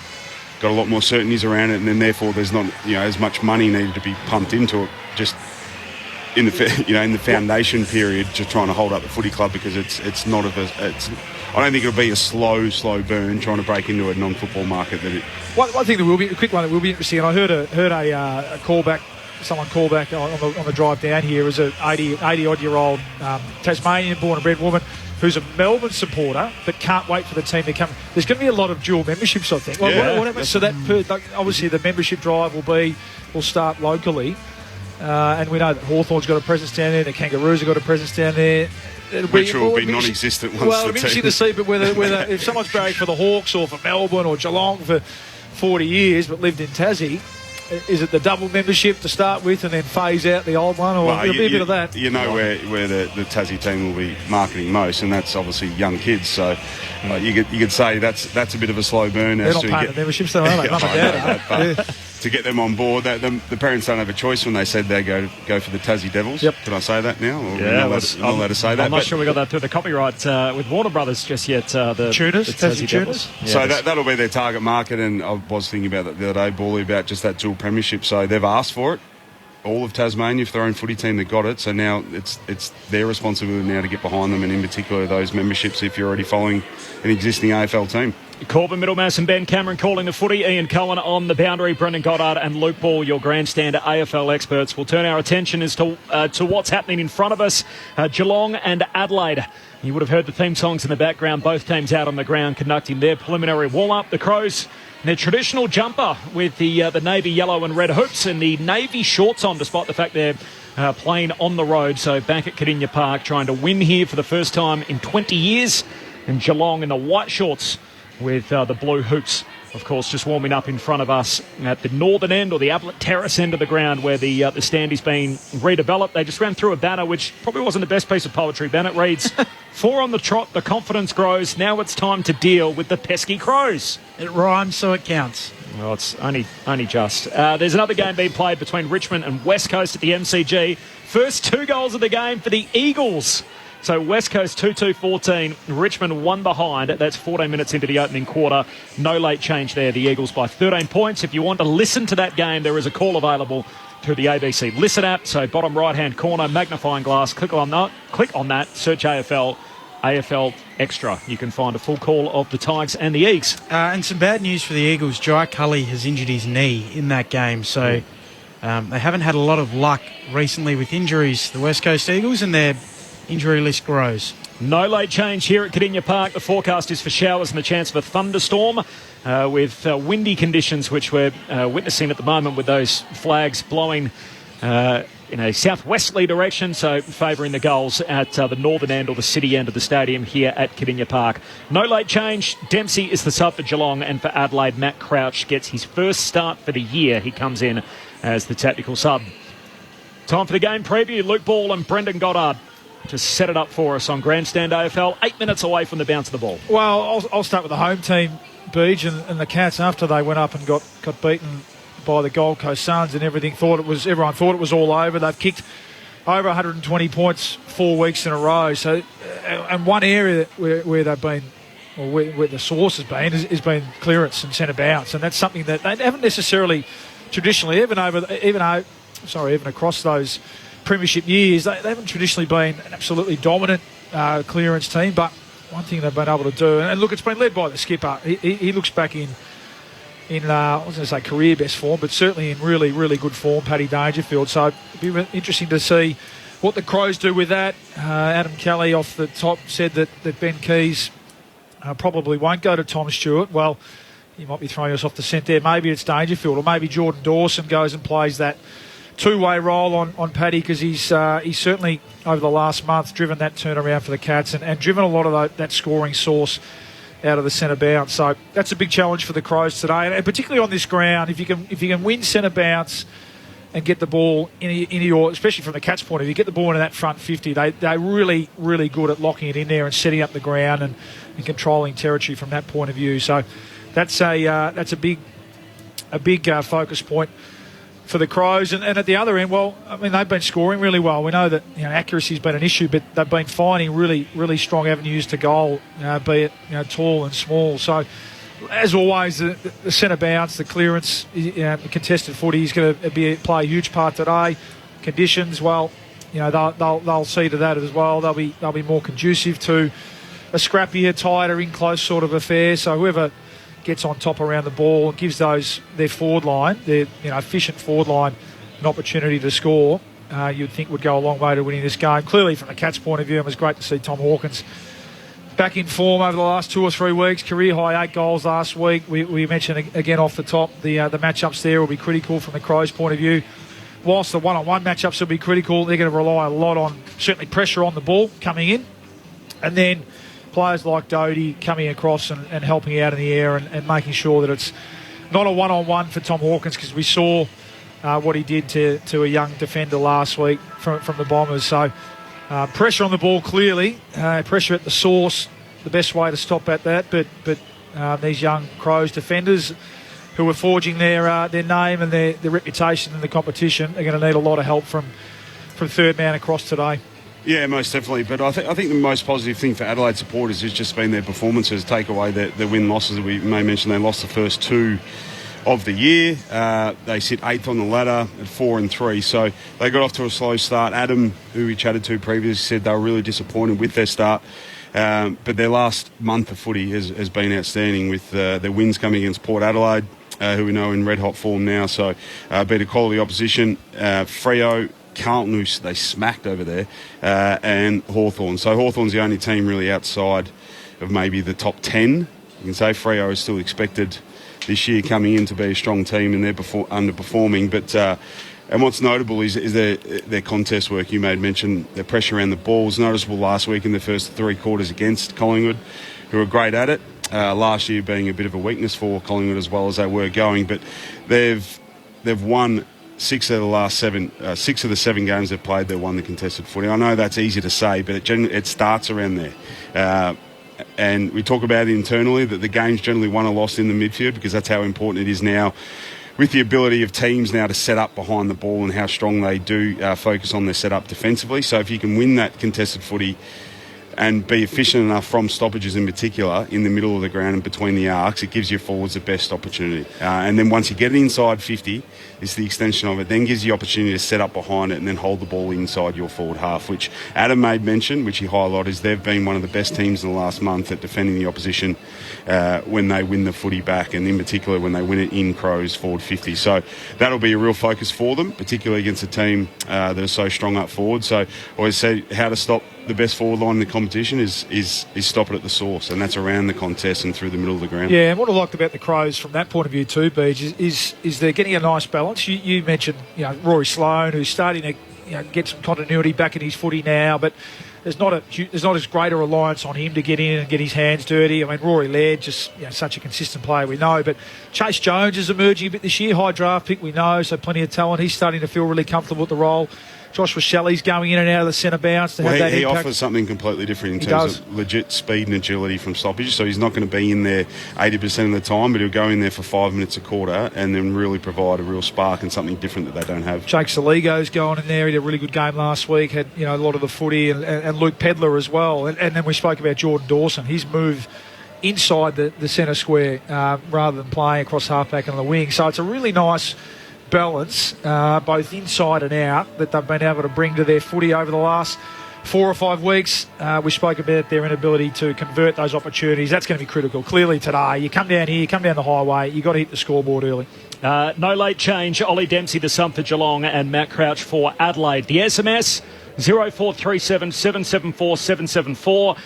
got a lot more certainties around it, and then therefore there's not as much money needed to be pumped into it. Just in the foundation period, just trying to hold up the footy club, because it's not I don't think it'll be a slow burn trying to break into a non-football market.
One thing that will be a quick one that will be interesting, and I heard a callback. Someone called back on the drive down here is an 80-odd-year-old Tasmanian-born and bred woman who's a Melbourne supporter but can't wait for the team to come. There's going to be a lot of dual memberships, I think. What happens? So that obviously the membership drive will start locally. And we know that Hawthorn's got a presence down there, the Kangaroos have got a presence down there.
Which will be non-existent once
it'll be interesting to see, but whether if someone's barracked for the Hawks or for Melbourne or Geelong for 40 years but lived in Tassie, is it the double membership to start with and then phase out the old one, or there'll be a bit of that?
You know where the Tassie team will be marketing most, and that's obviously young kids. So you could say that's a bit of a slow burn.
They're not paying the memberships, though, are they? Mum and Dad.
To get them on board, the parents don't have a choice when they said they go for the Tassie Devils.
Yep.
Can I say that now? Or
yeah,
I'm not allowed to say that.
I'm not sure we got that through the copyright with Warner Brothers just yet. The Tassie Devils.
Yeah, so that'll be their target market, and I was thinking about that the other day, Bally, about just that dual premiership. So they've asked for it. All of Tasmania, for their own footy team, they got it. So now it's their responsibility now to get behind them, and in particular those memberships if you're already following an existing AFL team.
Corbin Middlemass and Ben Cameron calling the footy. Ian Cohen on the boundary. Brendan Goddard and Luke Ball, your grandstand AFL experts. We'll turn our attention as to what's happening in front of us. Geelong and Adelaide. You would have heard the theme songs in the background. Both teams out on the ground conducting their preliminary warm-up. The Crows in their traditional jumper with the navy yellow and red hoops and the navy shorts on, despite the fact they're playing on the road. So back at Cardinia Park, trying to win here for the first time in 20 years. And Geelong in the white shorts with the blue hoops, of course, just warming up in front of us at the northern end, or the Ablett Terrace end of the ground, where the stand is being redeveloped. They just ran through a banner, which probably wasn't the best piece of poetry. Bennett reads, 4 on the trot, the confidence grows. Now it's time to deal with the pesky Crows.
It rhymes, so it counts.
Well, it's only just. There's another game being played between Richmond and West Coast at the MCG. First 2 goals of the game for the Eagles. So West Coast 2-2-14, Richmond 1 behind. That's 14 minutes into the opening quarter. No late change there. The Eagles by 13 points. If you want to listen to that game, there is a call available through the ABC Listen app. So bottom right-hand corner, magnifying glass. Click on that. Search AFL Extra. You can find a full call of the Tigers and the Eagles.
And some bad news for the Eagles. Jai Cully has injured his knee in that game. So they haven't had a lot of luck recently with injuries, the West Coast Eagles, and their injury list grows.
No late change here at Cardinia Park. The forecast is for showers and the chance of a thunderstorm with windy conditions, which we're witnessing at the moment with those flags blowing in a southwesterly direction, so favouring the goals at the northern end or the city end of the stadium here at Cardinia Park. No late change. Dempsey is the sub for Geelong, and for Adelaide, Matt Crouch gets his first start for the year. He comes in as the tactical sub. Time for the game preview. Luke Ball and Brendan Goddard to set it up for us on Grandstand AFL. 8 minutes away from the bounce of the ball.
Well, I'll start with the home team. Beach and the Cats, after they went up and got beaten by the Gold Coast Suns and everyone thought it was all over. They've kicked over 120 points 4 weeks in a row. So, and one area where they've been, or where the source has been, has been clearance and centre bounce, and that's something that they haven't necessarily traditionally, even across those premiership years, they haven't traditionally been an absolutely dominant clearance team. But one thing they've been able to do, and look, it's been led by the skipper. He looks back in I was going to say career best form, but certainly in really, really good form, Paddy Dangerfield. So it'll be interesting to see what the Crows do with that. Adam Kelly off the top said that Ben Keys probably won't go to Tom Stewart. Well, you might be throwing us off the scent there. Maybe it's Dangerfield, or maybe Jordan Dawson goes and plays that two-way role on Paddy, because he's certainly over the last month driven that turnaround for the Cats and driven a lot of that scoring source out of the centre bounce. So that's a big challenge for the Crows today, and particularly on this ground. If you can win centre bounce and get the ball into your, especially from the Cats' point of view, get the ball into that front 50. They're really, really good at locking it in there and setting up the ground and controlling territory from that point of view. So that's a big focus point for the Crows. And at the other end, well, I mean, they've been scoring really well. We know that accuracy's been an issue, but they've been finding really, really strong avenues to goal, be it tall and small. So, as always, the centre bounce, the clearance, the contested footy is going to play a huge part today. Conditions, well, they'll see to that as well. They'll be more conducive to a scrappier, tighter, in close sort of affair. So whoever gets on top around the ball and gives their forward line, their efficient forward line, an opportunity to score, you'd think would go a long way to winning this game. Clearly, from the Cats' point of view, it was great to see Tom Hawkins back in form over the last 2 or 3 weeks. Career high 8 goals last week. We mentioned again off the top the matchups there will be critical from the Crows' point of view. Whilst the one-on-one matchups will be critical, they're going to rely a lot on certainly pressure on the ball coming in, and then players like Doty coming across and helping out in the air and making sure that it's not a one-on-one for Tom Hawkins, because we saw what he did to a young defender last week from the Bombers. So pressure on the ball, clearly. Pressure at the source, the best way to stop at that. But these young Crows defenders who are forging their name and their reputation in the competition are going to need a lot of help from third man across today.
Yeah, most definitely. But I think the most positive thing for Adelaide supporters has just been their performances. Take away the win-losses. We may mention they lost the first 2 of the year. They sit 8th on the ladder at 4-3. So they got off to a slow start. Adam, who we chatted to previously, said they were really disappointed with their start. But their last month of footy has been outstanding, with their wins coming against Port Adelaide, who we know in red-hot form now. So beat a quality opposition. Freo, Carlton, who they smacked over there, and Hawthorn. So Hawthorn's the only team really outside of maybe the top 10. You can say Freo is still expected this year coming in to be a strong team, and they're underperforming. But and what's notable is their contest work. You made mention their pressure around the ball was noticeable last week in the first 3 quarters against Collingwood, who are great at it. Last year being a bit of a weakness for Collingwood as well as they were going, but they've won 6 of the 7 games they've played. They won the contested footy. I know that's easy to say, but it starts around there. And we talk about it internally that the game's generally won or lost in the midfield, because that's how important it is now, with the ability of teams now to set up behind the ball and how strong they do focus on their setup defensively. So if you can win that contested footy and be efficient enough from stoppages in particular in the middle of the ground and between the arcs, it gives your forwards the best opportunity. And then once you get it inside 50, it's the extension of it, then gives you the opportunity to set up behind it and then hold the ball inside your forward half, which Adam made mention, which he highlighted, is they've been one of the best teams in the last month at defending the opposition when they win the footy back, and in particular when they win it in Crows forward 50. So that'll be a real focus for them, particularly against a team that are so strong up forward. So I always say how to stop the best forward line in the competition is stop it at the source, and that's around the contest and through the middle of the ground.
Yeah, and what I liked about the Crows from that point of view too, Beej, is they're getting a nice balance. You mentioned Rory Sloane, who's starting to get some continuity back in his footy now, but there's not as great a reliance on him to get in and get his hands dirty. I mean, Rory Laird, just such a consistent player, we know, but Chase Jones is emerging a bit this year, high draft pick, we know, so plenty of talent. He's starting to feel really comfortable with the role. Joshua Shelley's going in and out of the centre bounce to have that
he
impact.
offers something completely different in
He
terms
does.
of legit speed and agility from stoppage. So he's not going to be in there 80% of the time, but he'll go in there for 5 minutes a quarter and then really provide a real spark and something different that they don't have.
Jake Saligo's going in there. He had a really good game last week. Had a lot of the footy and Luke Pedler as well. And then we spoke about Jordan Dawson. His move inside the centre square rather than playing across halfback and on the wing. So it's a really nice balance, both inside and out, that they've been able to bring to their footy over the last 4 or 5 weeks. We spoke about their inability to convert those opportunities. That's going to be critical. Clearly today, you come down here, you come down the highway, you've got to hit the scoreboard early.
No late change. Ollie Dempsey, the sum for Geelong, and Matt Crouch for Adelaide. The SMS, 0437 774 774.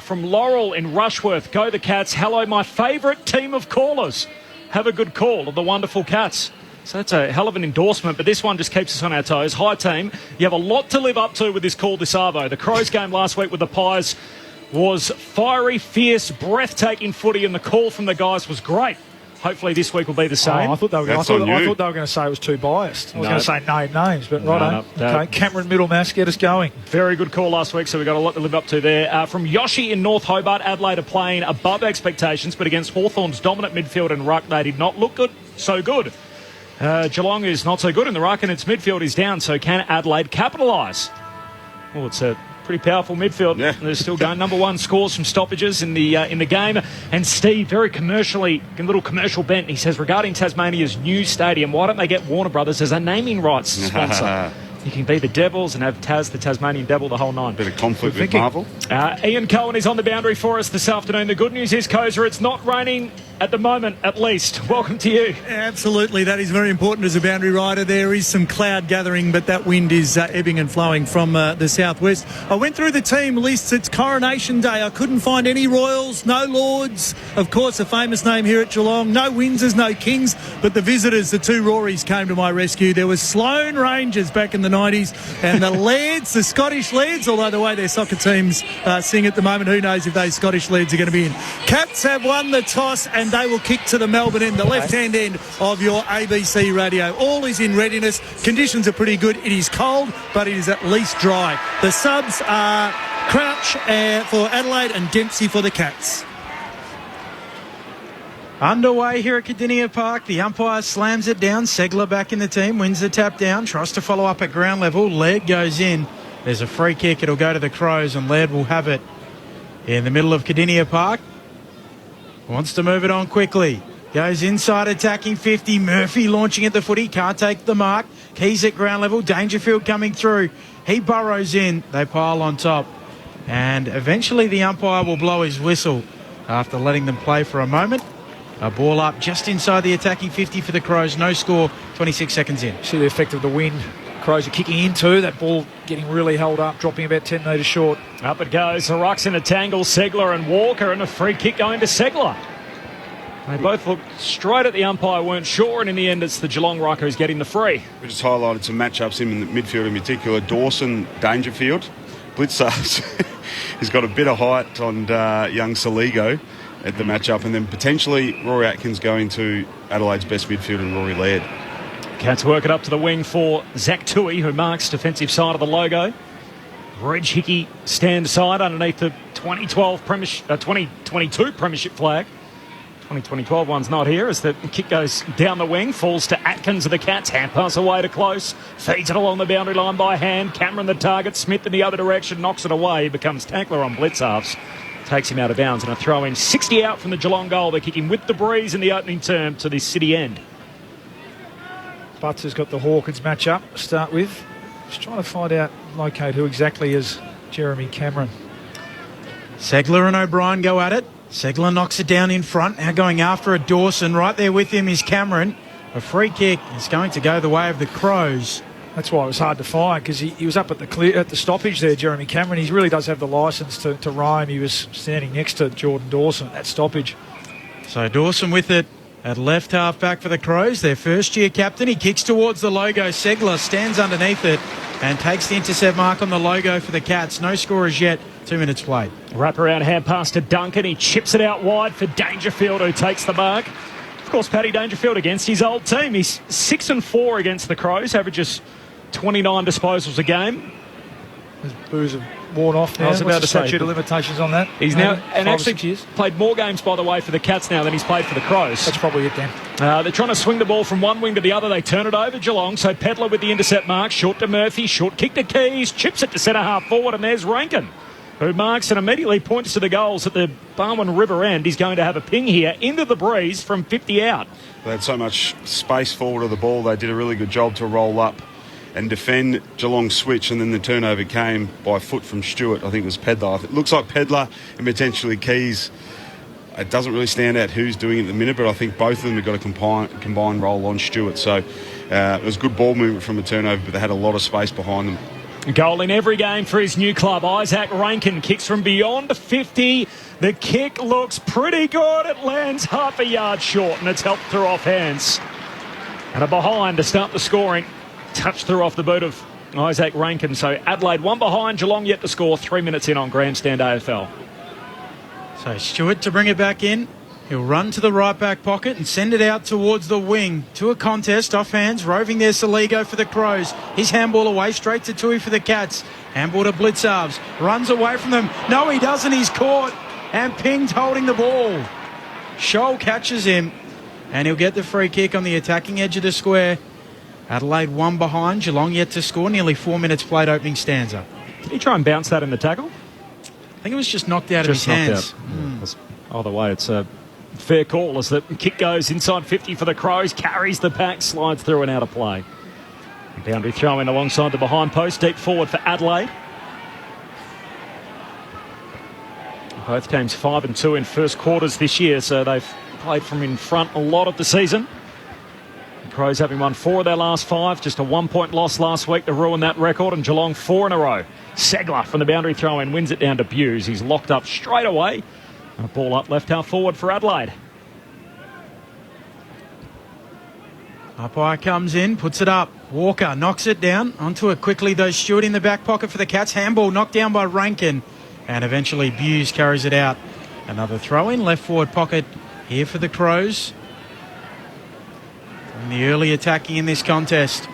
From Laurel in Rushworth, go the Cats. Hello, my favourite team of callers. Have a good call of the wonderful Cats. So that's a hell of an endorsement, but this one just keeps us on our toes. Hi, team. You have a lot to live up to with this call this arvo. The Crows game last week with the Pies was fiery, fierce, breathtaking footy, and the call from the guys was great. Hopefully this week will be the same.
I thought they were going to say it was too biased. I was going to say no names, but right. Okay, Cameron Middlemass, get us going.
Very good call last week, so we've got a lot to live up to there. From Yoshi in North Hobart, Adelaide are playing above expectations, but against Hawthorn's dominant midfield and ruck, they did not look good. So good. Geelong is not so good in the ruck, and its midfield is down, so can Adelaide capitalise? Well, it's a pretty powerful midfield. Yeah. They're still going. Number one scores from stoppages in the game. And Steve, very commercially, a little commercial bent, he says, regarding Tasmania's new stadium, why don't they get Warner Brothers as a naming rights sponsor? You can be the Devils and have the Tasmanian Devil, the whole nine.
Bit of conflict with Marvel.
Ian Cohen is on the boundary for us this afternoon. The good news is, Kozer, it's not raining at the moment, at least. Welcome to you.
Absolutely, that is very important as a boundary rider. There is some cloud gathering, but that wind is ebbing and flowing from the southwest. I went through the team lists. It's Coronation Day. I couldn't find any Royals, no Lords. Of course, a famous name here at Geelong. No Windsors, no Kings, but the visitors, the two Rorys, came to my rescue. There was Sloane Rangers back in the 90s, and the Lairds, the Scottish Lairds, although the way their soccer teams sing at the moment, who knows if those Scottish Lairds are going to be in. Cats have won the toss, and they will kick to the Melbourne end, the left-hand end of your ABC radio. All is in readiness. Conditions are pretty good. It is cold, but it is at least dry. The subs are Crouch for Adelaide and Dempsey for the Cats.
Underway here at Cardinia Park. The umpire slams it down. Segler back in the team, wins the tap down, tries to follow up at ground level. Laird goes in. There's a free kick. It'll go to the Crows, and Laird will have it in the middle of Cardinia Park. Wants to move it on quickly. Goes inside, attacking 50. Murphy launching at the footy. Can't take the mark. Keys at ground level. Dangerfield coming through. He burrows in. They pile on top. And eventually the umpire will blow his whistle after letting them play for a moment. A ball up just inside the attacking 50 for the Crows. No score, 26 seconds in.
See the effect of the wind. Crows are kicking into that ball, getting really held up, dropping about 10 metres short.
Up it goes. The ruck's in a tangle. Segler and Walker, and a free kick going to Segler. They both looked straight at the umpire, weren't sure, and in the end it's the Geelong rucker who's getting the free.
We just highlighted some matchups in the midfield in particular. Dawson, Dangerfield. Blitzers. He's got a bit of height on young Saligo at the matchup, and then potentially Rory Atkins going to Adelaide's best midfield and Rory Laird.
Cats work it up to the wing for Zach Toohey, who marks defensive side of the logo. Reg Hickey stands side underneath the 2022 Premiership flag. 2012 one's not here as the kick goes down the wing, falls to Atkins of the Cats, hand pass away to Close, feeds it along the boundary line by hand. Cameron the target, Smith in the other direction, knocks it away, becomes tackler on blitz halves. Takes him out of bounds, and a throw in 60 out from the Geelong goal. They're kicking with the breeze in the opening term to the city end.
Butts has got the Hawkins matchup to start with. Just trying to locate who exactly is Jeremy Cameron.
Segler and O'Brien go at it. Segler knocks it down in front. Now going after a Dawson. Right there with him is Cameron. A free kick is going to go the way of the Crows.
That's why it was hard to find, because he was up at the stoppage there, Jeremy Cameron. He really does have the licence to roam. He was standing next to Jordan Dawson at that stoppage.
So Dawson with it at left half back for the Crows. Their first year captain. He kicks towards the logo. Segler stands underneath it and takes the intercept mark on the logo for the Cats. No score as yet. 2 minutes played.
Wrap around hand pass to Duncan. He chips it out wide for Dangerfield, who takes the mark. Of course, Paddy Dangerfield against his old team. He's 6-4 against the Crows, averages 29 disposals a game.
His boos have worn off now.
I was about to say,
statute of limitations on that.
He's now, and
5 or
actually
6 years.
played more games, by the way, for the Cats now than he's played for the Crows.
That's probably it then.
They're trying to swing the ball from one wing to the other. They turn it over, Geelong. So Pedler with the intercept mark. Short to Murphy. Short kick to Keys. Chips it to centre half forward. And there's Rankin, who marks and immediately points to the goals at the Barwon River end. He's going to have a ping here into the breeze from 50 out.
They had so much space forward of the ball. They did a really good job to roll up and defend Geelong's switch, and then the turnover came by foot from Stewart. I think it was Pedler. It looks like Pedler and potentially Keys. It doesn't really stand out who's doing it at the minute, but I think both of them have got a combined role on Stewart. So it was good ball movement from a turnover, but they had a lot of space behind them.
Goal in every game for his new club. Isaac Rankin kicks from beyond 50. The kick looks pretty good. It lands half a yard short, and it's helped through off hands. And a behind to start the scoring. Touch through off the boot of Isaac Rankin. So Adelaide one behind, Geelong yet to score 3 minutes in on Grandstand AFL.
So Stewart to bring it back in. He'll run to the right back pocket and send it out towards the wing. To a contest, off hands, roving there Saligo for the Crows. His handball away, straight to Tui for the Cats. Handball to Blitzarves, runs away from them. No, he doesn't, he's caught. And pinged holding the ball. Scholl catches him, and he'll get the free kick on the attacking edge of the square. Adelaide one behind, Geelong yet to score. Nearly 4 minutes played opening stanza.
Did he try and bounce that in the tackle?
I think it was just knocked out of his hands.
Either way, it's a fair call as the kick goes inside 50 for the Crows, carries the pack, slides through and out of play. Boundary throw in alongside the behind post, deep forward for Adelaide. Both teams 5-2 in first quarters this year, so they've played from in front a lot of the season. The Crows having won 4 of their last 5, just a 1-point loss last week to ruin that record, and Geelong 4 in a row. Segler from the boundary throw in wins it down to Buse. He's locked up straight away. And a ball up left half forward for Adelaide.
Umpire comes in, puts it up. Walker knocks it down. Onto it quickly though. Stewart in the back pocket for the Cats. Handball knocked down by Rankin. And eventually Buse carries it out. Another throw in, left forward pocket here for the Crows. And the early attacking in this contest.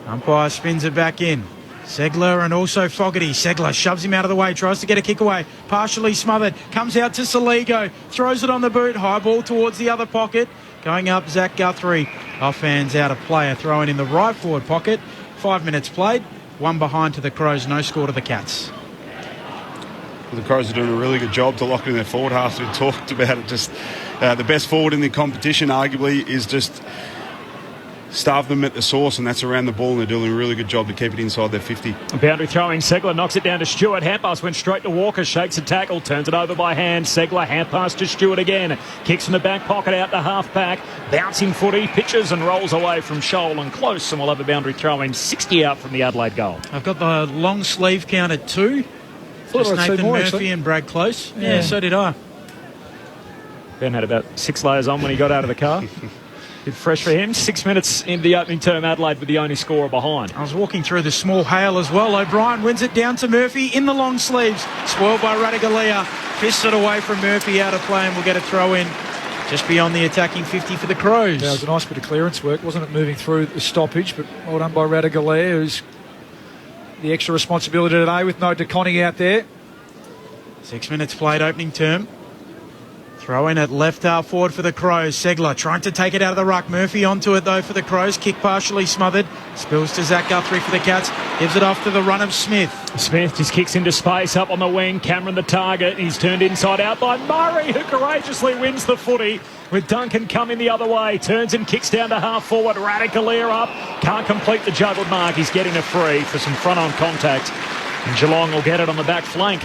Umpire spins it back in. Segler and also Fogarty. Segler shoves him out of the way, tries to get a kick away. Partially smothered. Comes out to Saligo. Throws it on the boot. High ball towards the other pocket. Going up, Zach Guthrie. Off hands out of play. A throw in the right forward pocket. 5 minutes played. One behind to the Crows. No score to the Cats.
The Crows are doing a really good job to lock in their forward half. We've talked about it. Just the best forward in the competition, arguably, is just starve them at the source, and that's around the ball, and they're doing a really good job to keep it inside their 50.
Boundary throwing, Segler knocks it down to Stewart. Hand pass went straight to Walker, shakes a tackle, turns it over by hand. Segler, hand pass to Stewart again. Kicks from the back pocket out to half back. Bouncing footy, pitches and rolls away from Scholl and close, and we'll have a boundary throwing 60 out from the Adelaide goal.
I've got the long sleeve count at 2. Just Nathan Murphy
actually.
And Brad Close. Yeah, so did I.
Ben had about 6 layers on when he got out of the car. Bit fresh for him. 6 minutes into the opening term, Adelaide with the only scorer behind.
I was walking through the small hail as well. O'Brien wins it down to Murphy in the long sleeves. Spoiled by Radigalia. Fists it away from Murphy out of play, and we'll get a throw in just beyond the attacking 50 for the Crows.
Yeah, it was a nice bit of clearance work, wasn't it, moving through the stoppage, but well done by Radigalia, who's the extra responsibility today with no DeConning out there.
6 minutes played opening term. Throw in at left half forward for the Crows. Segler trying to take it out of the ruck. Murphy onto it though for the Crows. Kick partially smothered. Spills to Zach Guthrie for the Cats. Gives it off to the run of Smith.
Smith just kicks into space up on the wing. Cameron the target. He's turned inside out by Murray, who courageously wins the footy with Duncan coming the other way. Turns and kicks down to half forward. Radicalier up. Can't complete the juggled mark. He's getting a free for some front on contact. And Geelong will get it on the back flank.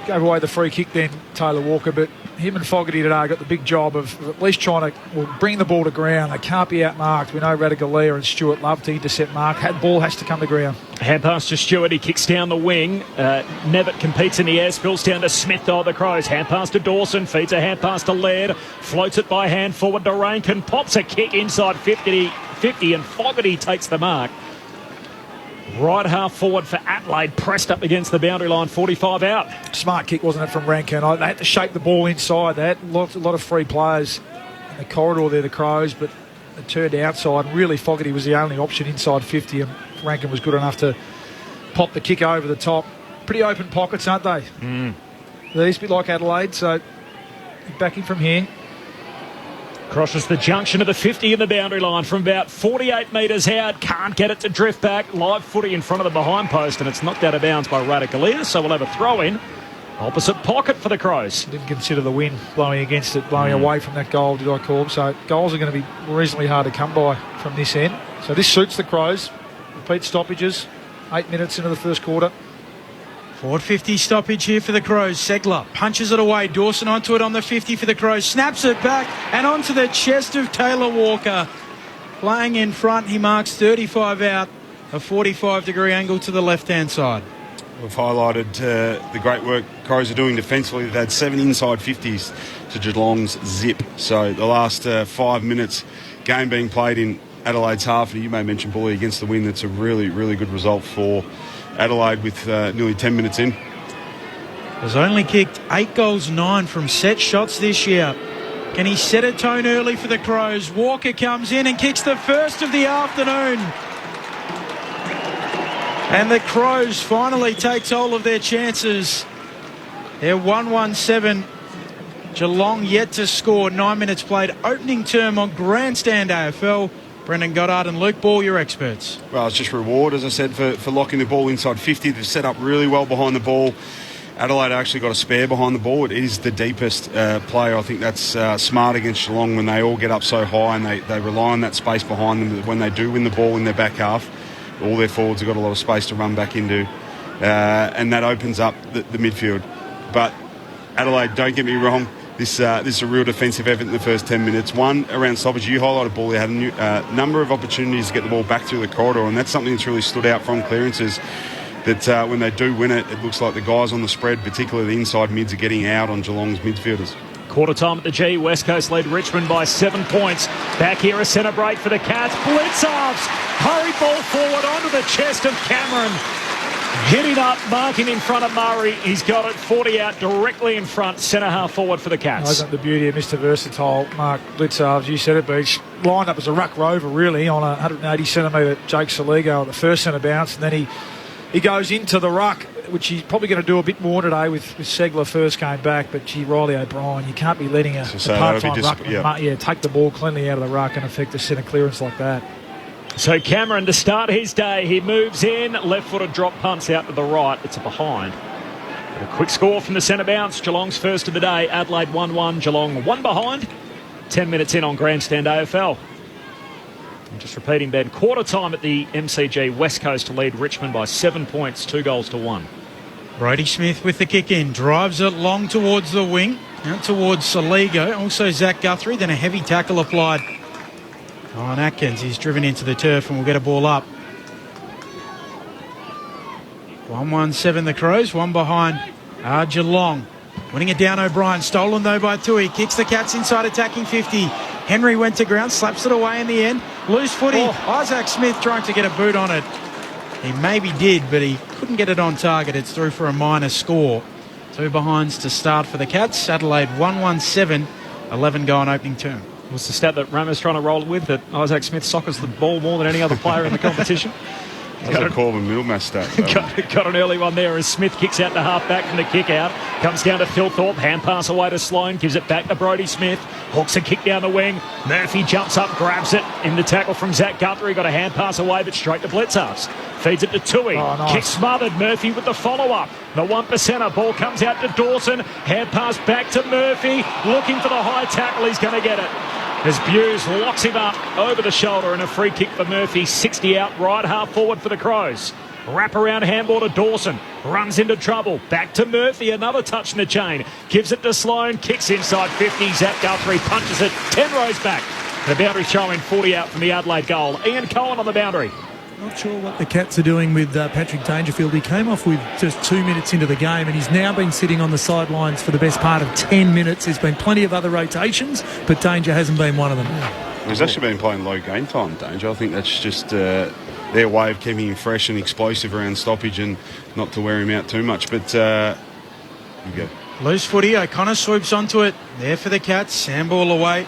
Gave away the free kick then, Taylor Walker, but him and Fogarty today got the big job of at least trying to bring the ball to ground. They can't be outmarked. We know Radigalia and Stewart love to intercept mark. Ball has to come to ground.
Hand pass to Stewart. He kicks down the wing. Nevitt competes in the air. Spills down to Smith, though, the Crows. Hand pass to Dawson. Feeds a hand pass to Laird. Floats it by hand forward to Rankin. Pops a kick inside 50 and Fogarty takes the mark. Right half forward for Adelaide, pressed up against the boundary line, 45 out.
Smart kick, wasn't it, from Rankin? They had to shape the ball inside. They had a lot of free players in the corridor there, the Crows, but It turned outside. Really, Fogarty was the only option inside 50, and Rankin was good enough to pop the kick over the top. Pretty open pockets, aren't they? These, a bit like Adelaide, so backing from here.
Crosses the junction of the 50 in the boundary line from about 48 metres out. Can't get it to drift back. Live footy in front of the behind post, and it's knocked out of bounds by Radicalier, so we'll have a throw in. Opposite pocket for the Crows.
Didn't consider the wind blowing against it, blowing away from that goal, did I call them? So goals are going to be reasonably hard to come by from this end. So this suits the Crows. Repeat stoppages, 8 minutes into the first quarter.
Forward 50 stoppage here for the Crows. Segler punches it away. Dawson onto it on the 50 for the Crows. Snaps it back and onto the chest of Taylor Walker. Playing in front, he marks 35 out. A 45-degree angle to the left-hand side.
We've highlighted the great work Crows are doing defensively. They've had 7 inside 50s to Geelong's zip. So the last 5 minutes, game being played in Adelaide's half. And you may mention Bully against the wind. That's a really, really good result for Adelaide with nearly 10 minutes in.
Has only kicked 8 goals, 9 from set shots this year. Can he set a tone early for the Crows? Walker comes in and kicks the first of the afternoon. And the Crows finally takes all of their chances. They're 1-1-7. Geelong yet to score. 9 minutes played. Opening term on Grandstand AFL. Brendan Goddard and Luke Ball, your experts.
Well, it's just reward, as I said, for locking the ball inside 50. They've set up really well behind the ball. Adelaide actually got a spare behind the ball. It is the deepest play. I think that's smart against Geelong when they all get up so high and they rely on that space behind them. When they do win the ball in their back half, all their forwards have got a lot of space to run back into. And that opens up the midfield. But Adelaide, don't get me wrong, this is a real defensive effort in the first 10 minutes. One, around stoppage, you highlighted ball. They had a number of opportunities to get the ball back through the corridor, and that's something that's really stood out from clearances, that when they do win it, it looks like the guys on the spread, particularly the inside mids, are getting out on Geelong's midfielders.
Quarter time at the G. West Coast lead Richmond by 7 points. Back here, a centre break for the Cats. Blitzarves. Hurry ball forward onto the chest of Cameron. Hitting up, marking in front of Murray. He's got it 40 out directly in front, centre half forward for the Cats.
Isn't the beauty of Mr. Versatile, Mark Blitzarves? You said it, but he's lined up as a ruck rover, really, on a 180 centimetre Jake Saligo at the first centre bounce, and then he goes into the ruck, which he's probably going to do a bit more today with Segler first came back. But gee, Riley O'Brien, you can't be letting a part-time ruck take the ball cleanly out of the ruck and affect a centre clearance like that.
So Cameron to start his day, he moves in, left-footed drop punts out to the right. It's a behind. A quick score from the centre bounce. Geelong's first of the day. Adelaide 1-1, Geelong 1 behind. 10 minutes in on Grandstand AFL. I'm just repeating, Ben, quarter time at the MCG. West Coast to lead Richmond by 7 points, 2 goals to 1.
Brody Smith with the kick in, drives it long towards the wing, out towards Saligo. Also Zach Guthrie, then a heavy tackle applied on Atkins. He's driven into the turf and will get a ball up. 1-1-7 the Crows, 1 behind Geelong. Winning it down O'Brien, stolen though by Tui. Kicks the Cats inside attacking 50. Henry went to ground, slaps it away in the end. Loose footy, Isaac Smith trying to get a boot on it. He maybe did, but he couldn't get it on target. It's through for a minor score. 2 behinds to start for the Cats. Adelaide 1-1-7, 11 go on opening term.
What's the stat that Ramos trying to roll it with, that Isaac Smith soccers the ball more than any other player in the competition?
Got a Corbin Middlemas stat.
got an early one there as Smith kicks out to half back from the kick out. Comes down to Phil Thorpe. Hand pass away to Sloan. Gives it back to Brody Smith. Hooks a kick down the wing. Murphy jumps up, grabs it. In the tackle from Zach Guthrie. Got a hand pass away, but straight to Blitzarves. Feeds it to Tui.
Nice.
Kick smothered. Murphy with the follow-up. The 1%er. Ball comes out to Dawson. Hand pass back to Murphy. Looking for the high tackle. He's going to get it. As Buse locks him up over the shoulder, and a free kick for Murphy. 60 out, right half forward for the Crows. Wrap around handball to Dawson. Runs into trouble. Back to Murphy. Another touch in the chain. Gives it to Sloan. Kicks inside 50. Zach Guthrie punches it 10 rows back. The boundary showing 40 out from the Adelaide goal. Ian Cohen on the boundary.
Not sure what the Cats are doing with Patrick Dangerfield. He came off with just 2 minutes into the game, and he's now been sitting on the sidelines for the best part of 10 minutes. There's been plenty of other rotations, but Danger hasn't been one of them.
He's actually been playing low game time, Danger. I think that's just their way of keeping him fresh and explosive around stoppage and not to wear him out too much. But you go.
Loose footy, O'Connor swoops onto it. There for the Cats. Handball away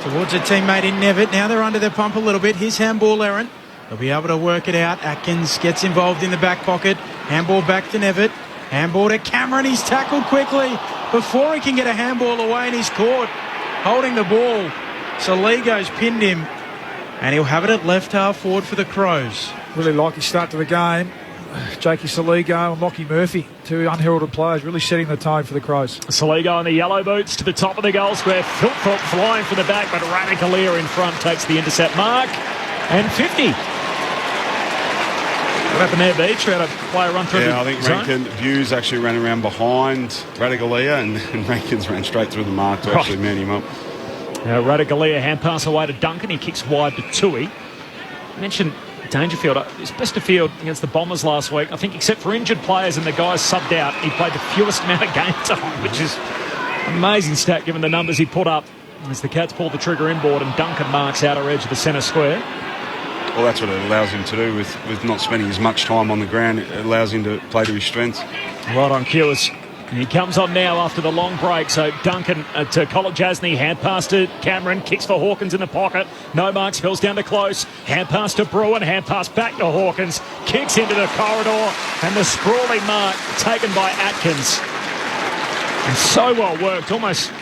towards a teammate in Nevitt. Now they're under their pump a little bit. Here's handball errant. They'll be able to work it out. Atkins gets involved in the back pocket. Handball back to Nevitt. Handball to Cameron. He's tackled quickly before he can get a handball away, and he's caught holding the ball. Saligo's pinned him, and he'll have it at left half forward for the Crows.
Really like his start to the game. Jakey Saligo and Lockie Murphy, two unheralded players, really setting the tone for the Crows.
Saligo in the yellow boots to the top of the goal square. Philthorpe flying from the back, but Radicalier in front takes the intercept mark. And 50. What happened there, Beach? We had a player run through the
I think
zone.
Rankin Hughes actually ran around behind Radicalier, and Rankins ran straight through the mark to actually man him up.
Radicalier hand pass away to Duncan. He kicks wide to Tui. Mentioned Dangerfield. His best of field against the Bombers last week. I think except for injured players and the guys subbed out, he played the fewest amount of game time, which is an amazing stat given the numbers he put up as the Cats pulled the trigger inboard and Duncan marks outer edge of the centre square.
Well, that's what it allows him to do with not spending as much time on the ground. It allows him to play to his strengths.
Right on cue. And he comes on now after the long break. So Duncan to Kolodjasny. Hand pass to Cameron. Kicks for Hawkins in the pocket. No mark. Spills down to close. Hand pass to Bruin. Hand pass back to Hawkins. Kicks into the corridor. And the sprawling mark taken by Atkins. And so well worked. Almost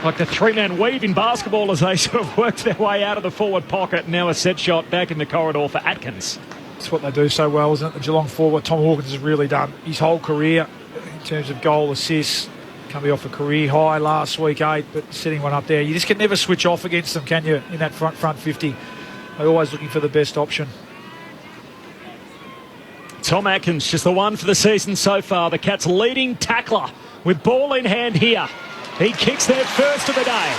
like the three-man weave in basketball as they sort of worked their way out of the forward pocket. Now a set shot back in the corridor for Atkins.
That's what they do so well, isn't it? The Geelong forward, Tom Hawkins has really done his whole career in terms of goal assists. Coming off a career high last week, 8, but setting one up there. You just can never switch off against them, can you, in that front 50? They're always looking for the best option.
Tom Atkins, just the one for the season so far. The Cats' leading tackler with ball in hand here. He kicks their first of the day.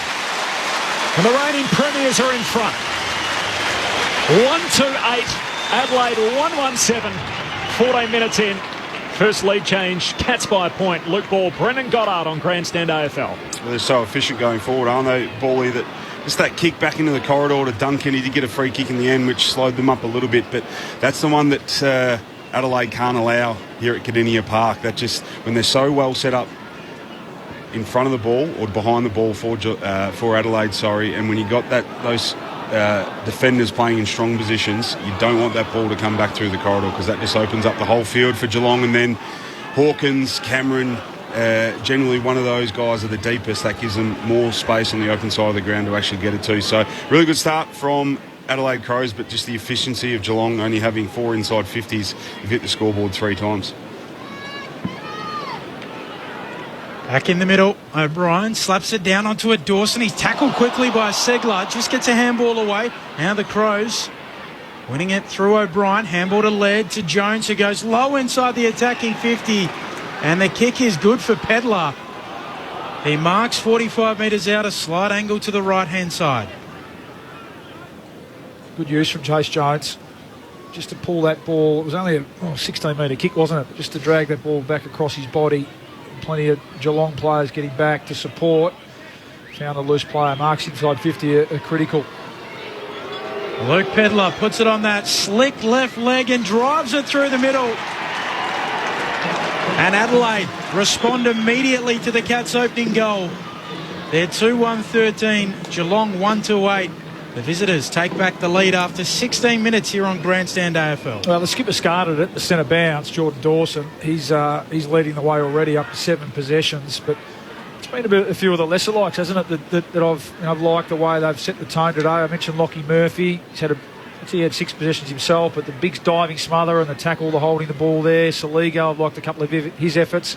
And the reigning premiers are in front. 1-2-8. Adelaide 1-1-7. 14 minutes in. First lead change. Cats by a point. Luke Ball, Brendan Goddard on Grandstand AFL.
Well, they're so efficient going forward, aren't they, Bally? Just that kick back into the corridor to Duncan. He did get a free kick in the end, which slowed them up a little bit. But that's the one that Adelaide can't allow here at Kardinia Park. That just, when they're so well set up in front of the ball or behind the ball for Adelaide, and when you got those defenders playing in strong positions, you don't want that ball to come back through the corridor because that just opens up the whole field for Geelong. And then Hawkins, Cameron, generally one of those guys are the deepest. That gives them more space on the open side of the ground to actually get it to. So really good start from Adelaide Crows, but just the efficiency of Geelong only having 4 inside 50s. You've hit the scoreboard 3 times.
Back in the middle, O'Brien slaps it down onto a Dawson. He's tackled quickly by Segler, just gets a handball away. Now the Crows winning it through O'Brien. Handball to Laird to Jones, who goes low inside the attacking 50. And the kick is good for Pedlar. He marks 45 metres out, a slight angle to the right-hand side.
Good use from Chase Jones. Just to pull that ball. It was only a 16-metre kick, wasn't it? Just to drag that ball back across his body. Plenty of Geelong players getting back to support. Found a loose player. Marks inside 50 are critical.
Luke Pedlar puts it on that slick left leg and drives it through the middle. And Adelaide respond immediately to the Cats' opening goal. They're 2-1-13, Geelong 1-2-8. The visitors take back the lead after 16 minutes here on Grandstand AFL.
Well, the skipper started it, the centre bounce, Jordan Dawson. He's leading the way already up to 7 possessions, but it's been a few of the lesser likes, hasn't it, that I've liked the way they've set the tone today. I mentioned Lockie Murphy. He had 6 possessions himself, but the big diving smother and the tackle, the holding the ball there. Saligo, I've liked a couple of his efforts.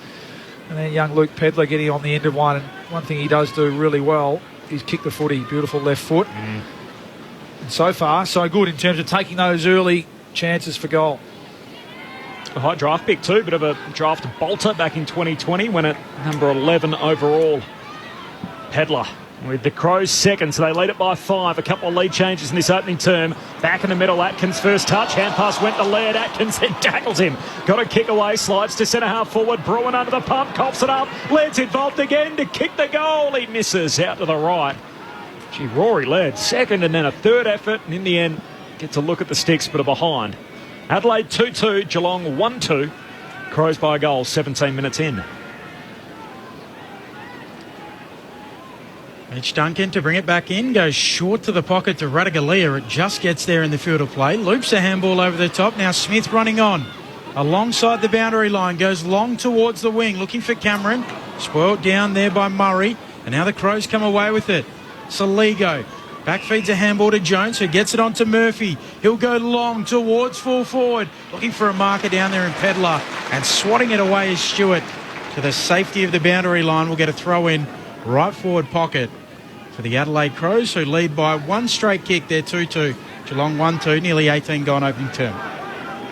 And then young Luke Pedlar getting on the end of one. And one thing he does do really well is kick the footy, beautiful left foot. And so far, so good in terms of taking those early chances for goal.
A high draft pick too, bit of a draft bolter back in 2020 when at number 11 overall. Pedlar with the Crows second, so they lead it by 5. A couple of lead changes in this opening term. Back in the middle, Atkins first touch. Hand pass went to Laird. Atkins then tackles him. Got a kick away, slides to centre half forward. Bruin under the pump, coughs it up. Laird's involved again to kick the goal. He misses out to the right. Gee, Rory Laird second and then a third effort, and in the end gets a look at the sticks but are behind. Adelaide 2-2, Geelong 1-2. Crows by a goal, 17 minutes in.
Mitch Duncan to bring it back in, goes short to the pocket to Radagalia. It just gets there in the field of play. Loops a handball over the top. Now Smith running on. Alongside the boundary line, goes long towards the wing, looking for Cameron. Spoiled down there by Murray. And now the Crows come away with it. Saligo back feeds a handball to Jones, who gets it on to Murphy. He'll go long towards full forward, looking for a marker down there in Pedlar. And swatting it away is Stewart. To the safety of the boundary line, we'll get a throw in right forward pocket for the Adelaide Crows, who lead by one straight kick. They're 2-2. Geelong 1-2, nearly 18 gone opening term.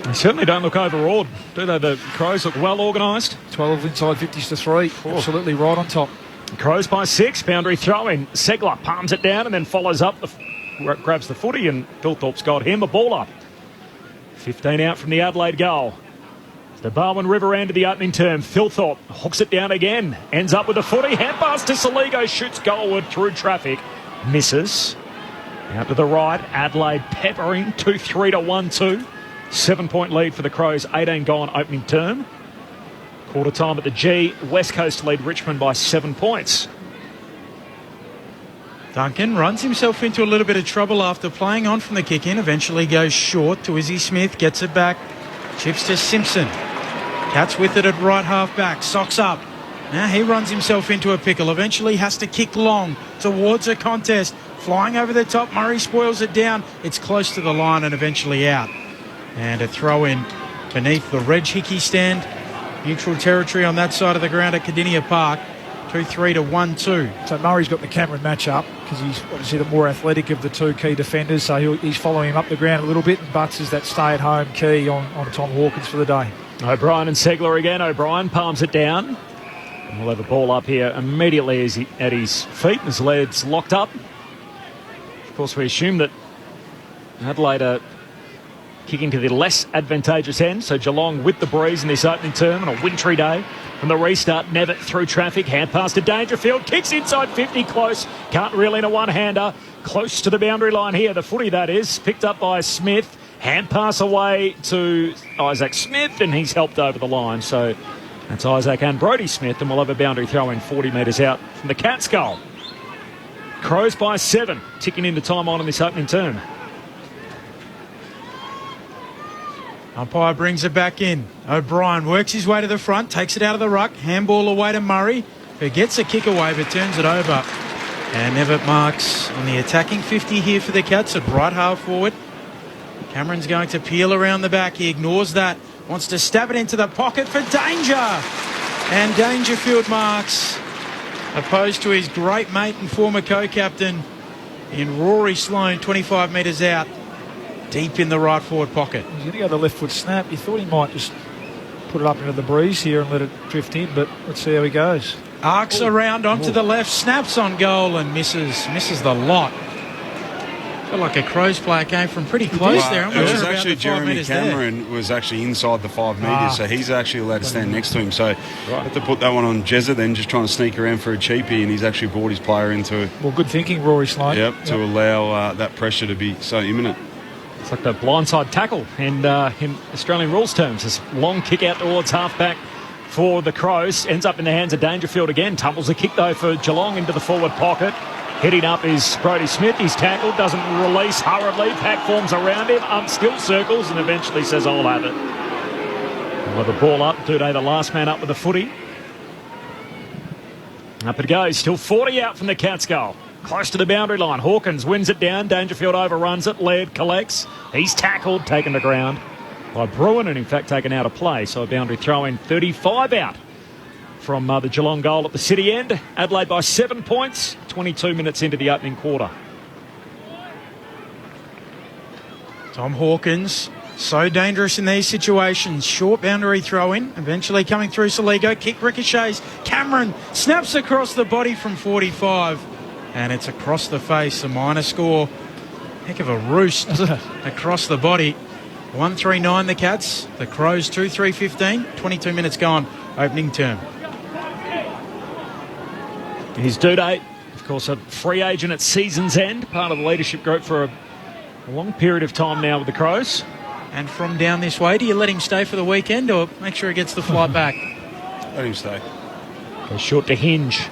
They certainly don't look overawed, do they? The Crows look well organised.
12 inside 50s to 3. Absolutely right on top.
Crows by 6. Boundary throw in. Segler palms it down and then follows up. Grabs the footy, and Philthorpe's got him. A ball up. 15 out from the Adelaide goal. The Barwon River end of the opening term. Philthorpe hooks it down again. Ends up with a footy. Hand pass to Saligo. Shoots goalward through traffic. Misses. Out to the right. Adelaide peppering. 2-3 to 1-2. 7-point lead for the Crows. 18 gone opening term. Quarter time at the G. West Coast lead Richmond by 7 points.
Duncan runs himself into a little bit of trouble after playing on from the kick in. Eventually goes short to Izzy Smith. Gets it back. Chips to Simpson. Cats with it at right half back. Socks up. Now he runs himself into a pickle. Eventually has to kick long towards a contest. Flying over the top. Murray spoils it down. It's close to the line and eventually out. And a throw in beneath the Reg Hickey stand. Neutral territory on that side of the ground at Kardinia Park. 2-3 to 1-2.
So Murray's got the Cameron match-up because he's obviously the more athletic of the two key defenders, so he's following him up the ground a little bit, and Butts is that stay-at-home key on Tom Hawkins for the day.
O'Brien and Segler again. O'Brien palms it down. And we'll have a ball up here immediately as at his feet. His legs locked up. Of course, we assume that Adelaide are kicking to the less advantageous end, so Geelong with the breeze in this opening term on a wintry day. From the restart, Nevitt through traffic, hand pass to Dangerfield, kicks inside 50, close, can't reel in a one-hander, close to the boundary line here, the footy that is, picked up by Smith, hand pass away to Isaac Smith, and he's helped over the line, so that's Isaac and Brodie Smith, and we'll have a boundary throw in 40 metres out from the Cats' goal. Crows by 7, ticking into time on in this opening term.
Umpire brings it back in. O'Brien works his way to the front, takes it out of the ruck, handball away to Murray, who gets a kick away but turns it over. And Nevitt marks on the attacking 50 here for the Cats at right half forward. Cameron's going to peel around the back. He ignores that, wants to stab it into the pocket for danger. And Dangerfield marks, opposed to his great mate and former co-captain in Rory Sloane, 25 metres out. Deep in the right forward pocket.
He's going to go the left foot snap. You thought he might just put it up into the breeze here and let it drift in, but let's see how he goes.
Arcs around onto the left, snaps on goal and misses the lot. Felt like a Crows player came from pretty close there.
It was actually Jeremy Cameron was actually inside the 5 metres, so he's actually allowed to stand next to him. So had to put that one on Jezza then, just trying to sneak around for a cheapie, and he's actually brought his player into it.
Well, good thinking, Rory Sloane.
Yep, to allow that pressure to be so imminent.
It's like the blindside tackle in Australian rules terms. This long kick out towards halfback for the Crows. Ends up in the hands of Dangerfield again. Tumbles a kick though for Geelong into the forward pocket. Hitting up is Brodie Smith. He's tackled, doesn't release hurriedly. Pack forms around him. Still circles and eventually says, I'll have it. We'll have a ball up. Duday, the last man up with the footy. Up it goes. Still 40 out from the Cats' goal. Close to the boundary line. Hawkins wins it down. Dangerfield overruns it. Laird collects. He's tackled, taken to ground by Bruin, and in fact taken out of play. So a boundary throw in, 35 out from the Geelong goal at the city end. Adelaide by 7 points, 22 minutes into the opening quarter.
Tom Hawkins, so dangerous in these situations. Short boundary throw in, eventually coming through Saligo. Kick ricochets. Cameron snaps across the body from 45. And it's across the face, a minor score. Heck of a roost across the body. 1-3-9 the Cats. The Crows 2-3-15. 22 minutes gone, opening term.
Here's Duday, of course, a free agent at season's end, part of the leadership group for a long period of time now with the Crows.
And from down this way, do you let him stay for the weekend or make sure he gets the flight back?
Let him stay.
Goes short to Hinge.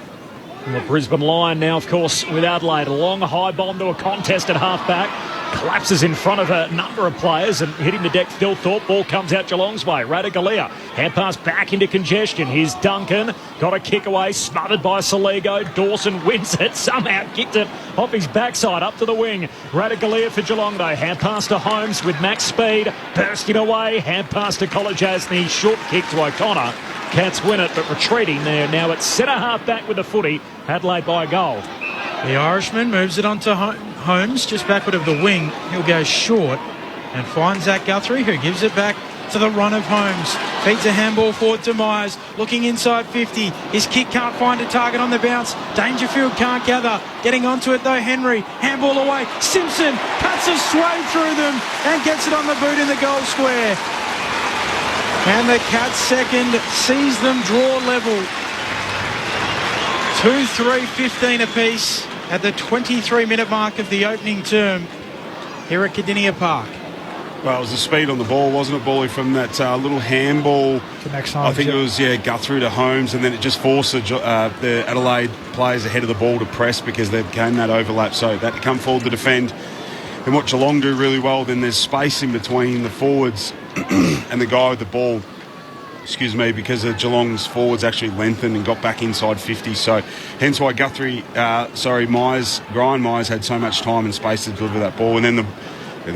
And the Brisbane line now, of course, with Adelaide. A long high bomb to a contested halfback. Collapses in front of a number of players and hitting the deck. Thorpe. Ball comes out Geelong's way. Radaglia. Hand pass back into congestion. Here's Duncan. Got a kick away. Smothered by Soligo. Dawson wins it. Somehow kicked it off his backside up to the wing. Radaglia for Geelong though. Hand pass to Holmes with max speed. Bursting away. Hand pass to Kolajasny. Short kick to O'Connor. Cats win it, but retreating there. Now it's centre half back with the footy. Adelaide by a goal.
The Irishman moves it on to Holmes, just backward of the wing. He'll go short and finds Zach Guthrie, who gives it back to the run of Holmes. Feeds a handball forward to Myers, looking inside 50. His kick can't find a target on the bounce. Dangerfield can't gather. Getting onto it though, Henry. Handball away. Simpson cuts a sway through them and gets it on the boot in the goal square. And the Cats second sees them draw level. 2-3-15 apiece at the 23-minute mark of the opening term here at Kardinia Park.
Well, it was the speed on the ball, wasn't it, Bully, from that little handball. I think it was, Guthrie to Holmes, and then it just forced the Adelaide players ahead of the ball to press because there came that overlap. So that to come forward to defend. And what Geelong do really well, then there's space in between the forwards and the guy with the ball. Because Geelong's forwards actually lengthened and got back inside 50. So hence why Brian Myers had so much time and space to deliver that ball. And then the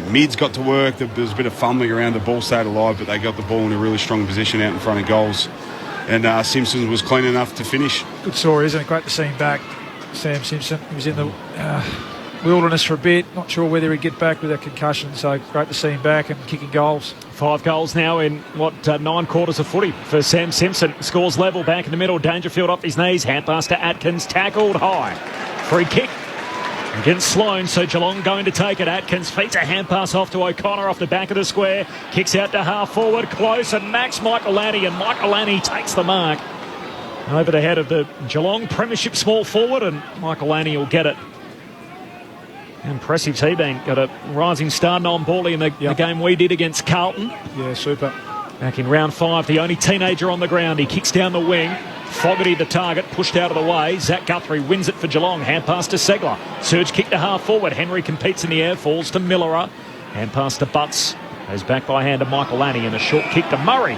mids got to work. There was a bit of fumbling around. The ball stayed alive, but they got the ball in a really strong position out in front of goals. And Simpson was clean enough to finish.
Good story, isn't it? Great to see him back, Sam Simpson. He was in the wilderness for a bit. Not sure whether he'd get back with that concussion. So great to see him back and kicking goals.
5 goals now in 9 quarters of footy for Sam Simpson. Scores level back in the middle. Dangerfield off his knees. Hand pass to Atkins. Tackled high. Free kick against Sloane. So Geelong going to take it. Atkins feeds a hand pass off to O'Connor off the back of the square. Kicks out to half forward. Close and Max Michael Lanny. And Michael Lanny takes the mark over the head of the Geelong Premiership small forward. And Michael Lanny will get it. Impressive he been. Got a rising star, non-bally in the game we did against Carlton.
Yeah, super.
Back in round 5, the only teenager on the ground. He kicks down the wing. Fogarty the target, pushed out of the way. Zach Guthrie wins it for Geelong. Hand pass to Segler. Surge kick to half forward. Henry competes in the air, falls to Millerer. Hand pass to Butts. Goes back by hand to Michael Lanny and a short kick to Murray.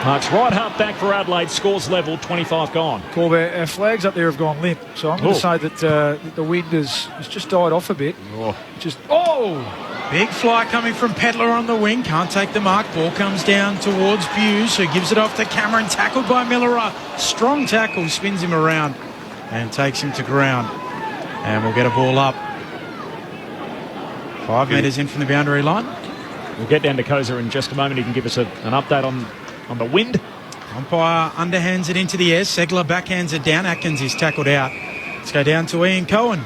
Marks right half back for Adelaide. Scores level, 25 gone.
Corbett, our flags up there have gone limp. So I'm going to say that the wind has just died off a bit.
Big fly coming from Pedler on the wing. Can't take the mark. Ball comes down towards Buse, who gives it off to Cameron. Tackled by Millerer. Strong tackle. Spins him around and takes him to ground. And we'll get a ball up. 5 metres in from the boundary line.
We'll get down to Koza in just a moment. He can give us an update on the wind.
Umpire underhands it into the air. Segler backhands it down. Atkins is tackled out. Let's go down to Ian Cohen.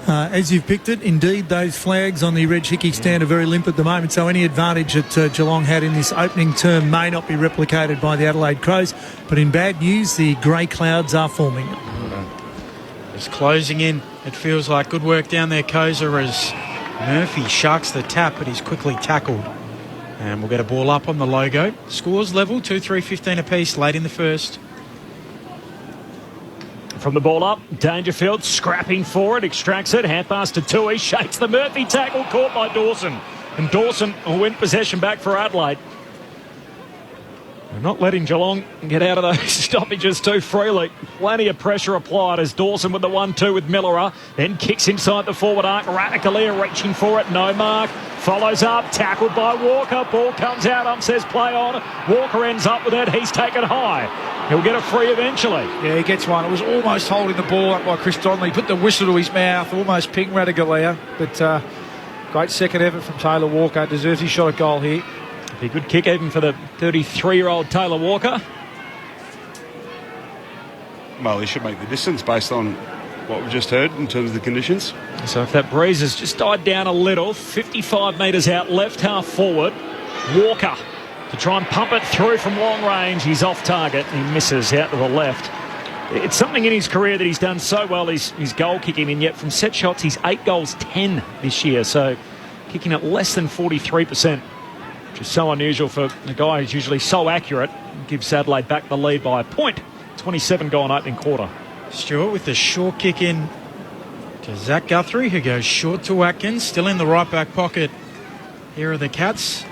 As you've picked it, indeed, those flags on the Reg Hickey stand are very limp at the moment, so any advantage that Geelong had in this opening term may not be replicated by the Adelaide Crows. But in bad news, the grey clouds are forming.
It's closing in. It feels like good work down there, Koza, as Murphy sharks the tap, but he's quickly tackled. And we'll get a ball up on the logo. Scores level, 2-3-15 apiece late in the first.
From the ball up, Dangerfield scrapping forward, extracts it, hand pass to Tui, shakes the Murphy tackle, caught by Dawson. And Dawson will win possession back for Adelaide. They're not letting Geelong get out of those stoppages too freely. Plenty of pressure applied as Dawson with the 1-2 with Millerer. Then kicks inside the forward arc. Radaglia reaching for it. No mark. Follows up. Tackled by Walker. Ball comes out. Says play on. Walker ends up with it. He's taken high. He'll get a free eventually.
Yeah, he gets one. It was almost holding the ball up by Chris Donnelly. Put the whistle to his mouth. Almost pinged Radaglia. But great second effort from Taylor Walker. Deserves his shot at goal here.
Be a good kick even for the 33-year-old Taylor Walker.
Well, he should make the distance based on what we've just heard in terms of the conditions.
So if that breeze has just died down a little, 55 metres out, left half forward, Walker to try and pump it through from long range. He's off target. He misses out to the left. It's something in his career that he's done so well, his goal kicking, and yet from set shots, he's 8 goals 10 this year. So kicking at less than 43%. Which is so unusual for a guy who's usually so accurate. Gives Adelaide back the lead by a point. 27 gone opening quarter.
Stewart with the short kick in to Zach Guthrie, who goes short to Atkins, still in the right back pocket. Here are the Cats.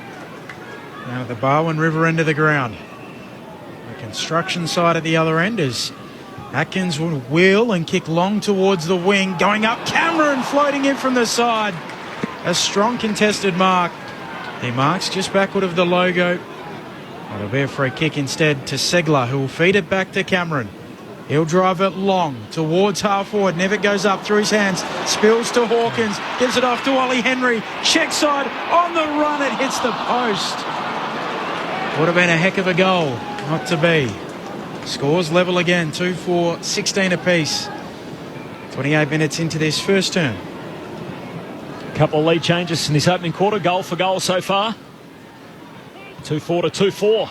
Down at the Barwon River end of the ground. The construction side at the other end is Atkins will wheel and kick long towards the wing. Going up, Cameron floating in from the side. A strong contested mark. He marks just backward of the logo. It'll be a free kick instead to Segler, who will feed it back to Cameron. He'll drive it long towards half forward. Never goes up through his hands. Spills to Hawkins. Gives it off to Ollie Henry. Check side on the run. It hits the post. Would have been a heck of a goal. Not to be. Scores level again. 2-4, 16 apiece. 28 minutes into this first term.
Couple of lead changes in this opening quarter. Goal for goal so far. 2-4 to 2-4.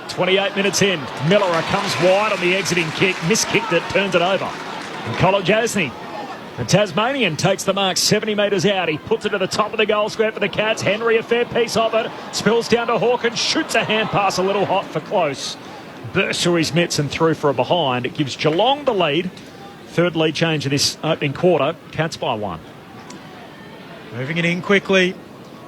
28 minutes in. Miller comes wide on the exiting kick. Miskicked it, turns it over. And Colin Jasny, the Tasmanian, takes the mark 70 metres out. He puts it to the top of the goal square for the Cats. Henry, a fair piece of it. Spills down to Hawkins. Shoots a hand pass a little hot for close. Bursts through his mitts and through for a behind. It gives Geelong the lead. Third lead change of this opening quarter. Cats by 1.
Moving it in quickly.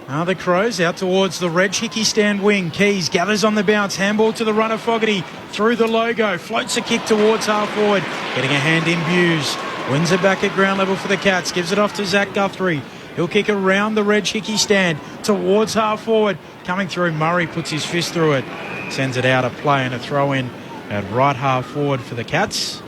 Now the Crows out towards the Reg Hickey stand wing. Keys gathers on the bounce. Handball to the runner Fogarty. Through the logo. Floats a kick towards half forward. Getting a hand in Buse. Wins it back at ground level for the Cats. Gives it off to Zach Guthrie. He'll kick around the Reg Hickey stand towards half forward. Coming through, Murray puts his fist through it. Sends it out of play and a throw in at right half forward for the Cats.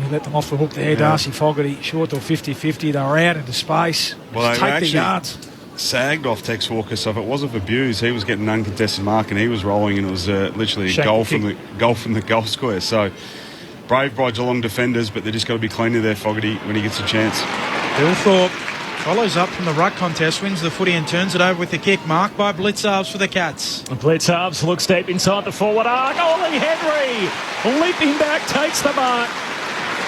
You let them off the hook there, Darcy Fogarty. Short or 50-50. They were out into space.
Well,
Just take the yards.
Sagged off Tex Walker, so if it wasn't for Buse, he was getting an uncontested mark and he was rolling, and it was literally a goal from the goal square. So brave by Geelong defenders, but they just got to be cleaner there, Fogarty, when he gets a chance.
Bill Thorpe follows up from the ruck contest, wins the footy and turns it over with the kick, marked by Blitzarves for the Cats.
Blitzarves looks deep inside the forward arc. Ollie Henry leaping back, takes the mark.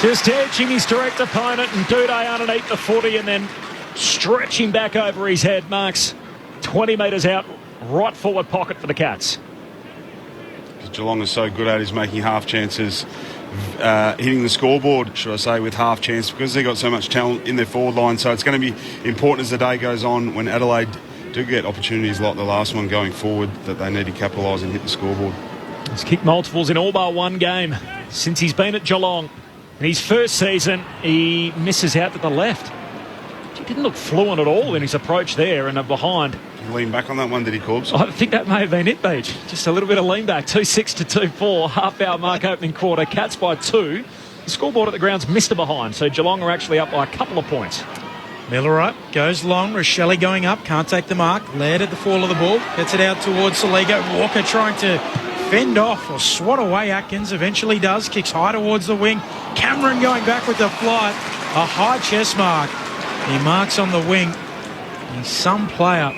Just edging his direct opponent, and Duday underneath the footy and then stretching back over his head, marks 20 metres out, right forward pocket for the Cats.
Geelong is so good at is making half chances, hitting the scoreboard, should I say, with half chance, because they've got so much talent in their forward line. So it's going to be important as the day goes on when Adelaide do get opportunities like the last one going forward, that they need to capitalise and hit the scoreboard.
He's kicked multiples in all but one game since he's been at Geelong. In his first season, he misses out to the left. He didn't look fluent at all in his approach there, and a behind.
Did he lean back on that one, did he, Corbs?
I think that may have been it, Beach. Just a little bit of lean back. 2-6 to 2-4. Half-hour mark opening quarter. Cats by 2. The scoreboard at the ground's missed a behind, so Geelong are actually up by a couple of points.
Miller up, goes long. Rochelle going up, can't take the mark. Laird at the fall of the ball, gets it out towards Saligo. Walker trying to fend off or swat away Atkins. Eventually does, kicks high towards the wing. Cameron going back with the flight. A high chest mark. He marks on the wing. He's some player.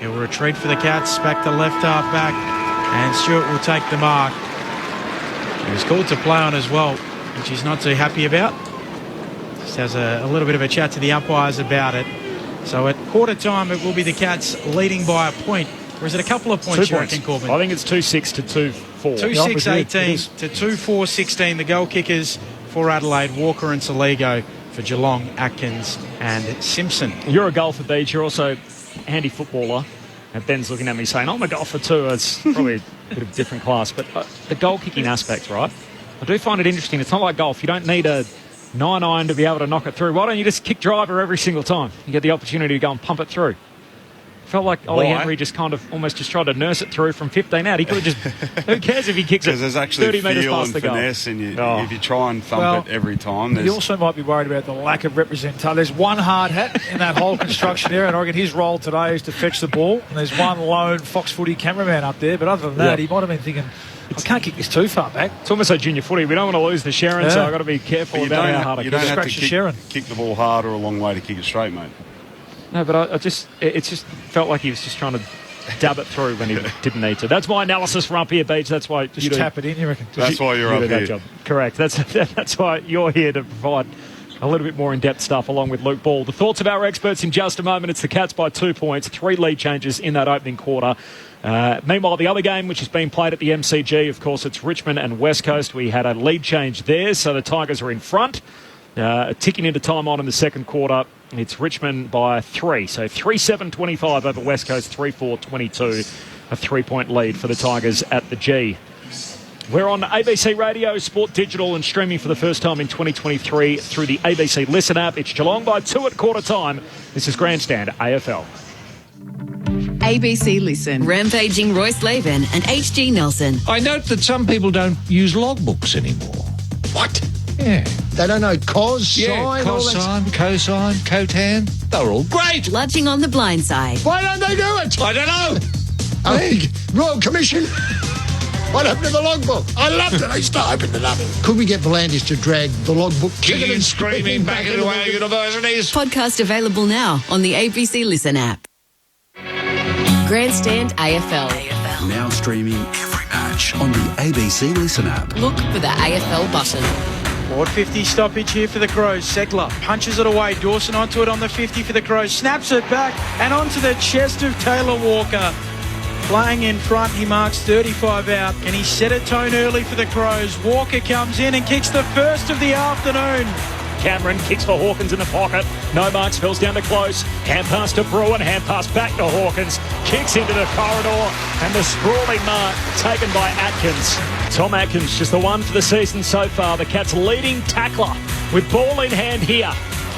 He'll retreat for the Cats, back to left half back, and Stewart will take the mark. He was called to play on as well, which he's not too happy about. Just has a little bit of a chat to the umpires about it. So at quarter time, it will be the Cats leading by a point. Or is it a couple of points,
2
you
points.
reckon, Corbin?
I think it's 2-6 to 2-4.
2-6-18 to 2-4-16. The goal kickers for Adelaide, Walker and Saligo. For Geelong, Atkins and Simpson.
You're a golfer, Beach. You're also a handy footballer. And Ben's looking at me saying, I'm a golfer too. It's probably a bit of a different class. But the goal-kicking aspects, right? I do find it interesting. It's not like golf. You don't need a 9-iron to be able to knock it through. Why don't you just kick driver every single time? You get the opportunity to go and pump it through. Felt like Ollie Henry just kind of almost just tried to nurse it through from 15 out. He could have just... Who cares if he kicks it 30 metres past the goal?
Finesse, and if you try and thump it every time...
You also might be worried about the lack of representation. There's one hard hat in that whole construction area, and I reckon his role today is to fetch the ball, and there's one lone Fox Footy cameraman up there, but other than that, he might have been thinking, I can't kick this too far back.
It's almost like junior footy. We don't want to lose the Sharon, so I've got to be careful about how hard I kick it.
You don't have to kick the ball hard or a long way to kick it straight, mate.
No, but it just felt like he was just trying to dab it through when he didn't need to. That's my analysis from up here, Beach. That's why
just tap it in, you reckon?
That's why you're up here.
Job. Correct. That's why you're here to provide a little bit more in-depth stuff along with Luke Ball. The thoughts of our experts in just a moment. It's the Cats by 2 points, 3 lead changes in that opening quarter. Meanwhile, the other game, which has been played at the MCG, of course, it's Richmond and West Coast. We had a lead change there, so the Tigers are in front. Ticking into time on in the second quarter, it's Richmond by 3. So 3-7-25 over West Coast, 3-4-22. A 3-point lead for the Tigers at the G. We're on ABC Radio, Sport Digital and streaming for the first time in 2023 through the ABC Listen app. It's Geelong by 2 at quarter time. This is Grandstand AFL.
ABC Listen. Rampaging Royce Laban and HG Nelson.
I note that some people don't use logbooks anymore.
What?
Yeah.
They don't know cos,
Yeah,
sine, all
cosine, cosine, cotan. They're all great.
Bludging on the blind side.
Why don't they do it?
I don't know.
Royal Commission. What happened to the logbook? I loved it. They start opening it up. Could we get Volandis to drag the logbook
Kicking and screaming back into our universities?
Podcast available now on the ABC Listen app. Grandstand AFL.
Now streaming every match on the ABC Listen app.
Look for the AFL button.
Forward 50 stoppage here for the Crows. Segler punches it away. Dawson onto it on the 50 for the Crows. Snaps it back and onto the chest of Taylor Walker. Playing in front, he marks 35 out and he set a tone early for the Crows. Walker comes in and kicks the first of the afternoon.
Cameron kicks for Hawkins in the pocket. No marks, fills down to close. Hand pass to Bruin, hand pass back to Hawkins. Kicks into the corridor and the sprawling mark taken by Atkins. Tom Atkins, just the one for the season so far. The Cats leading tackler with ball in hand here.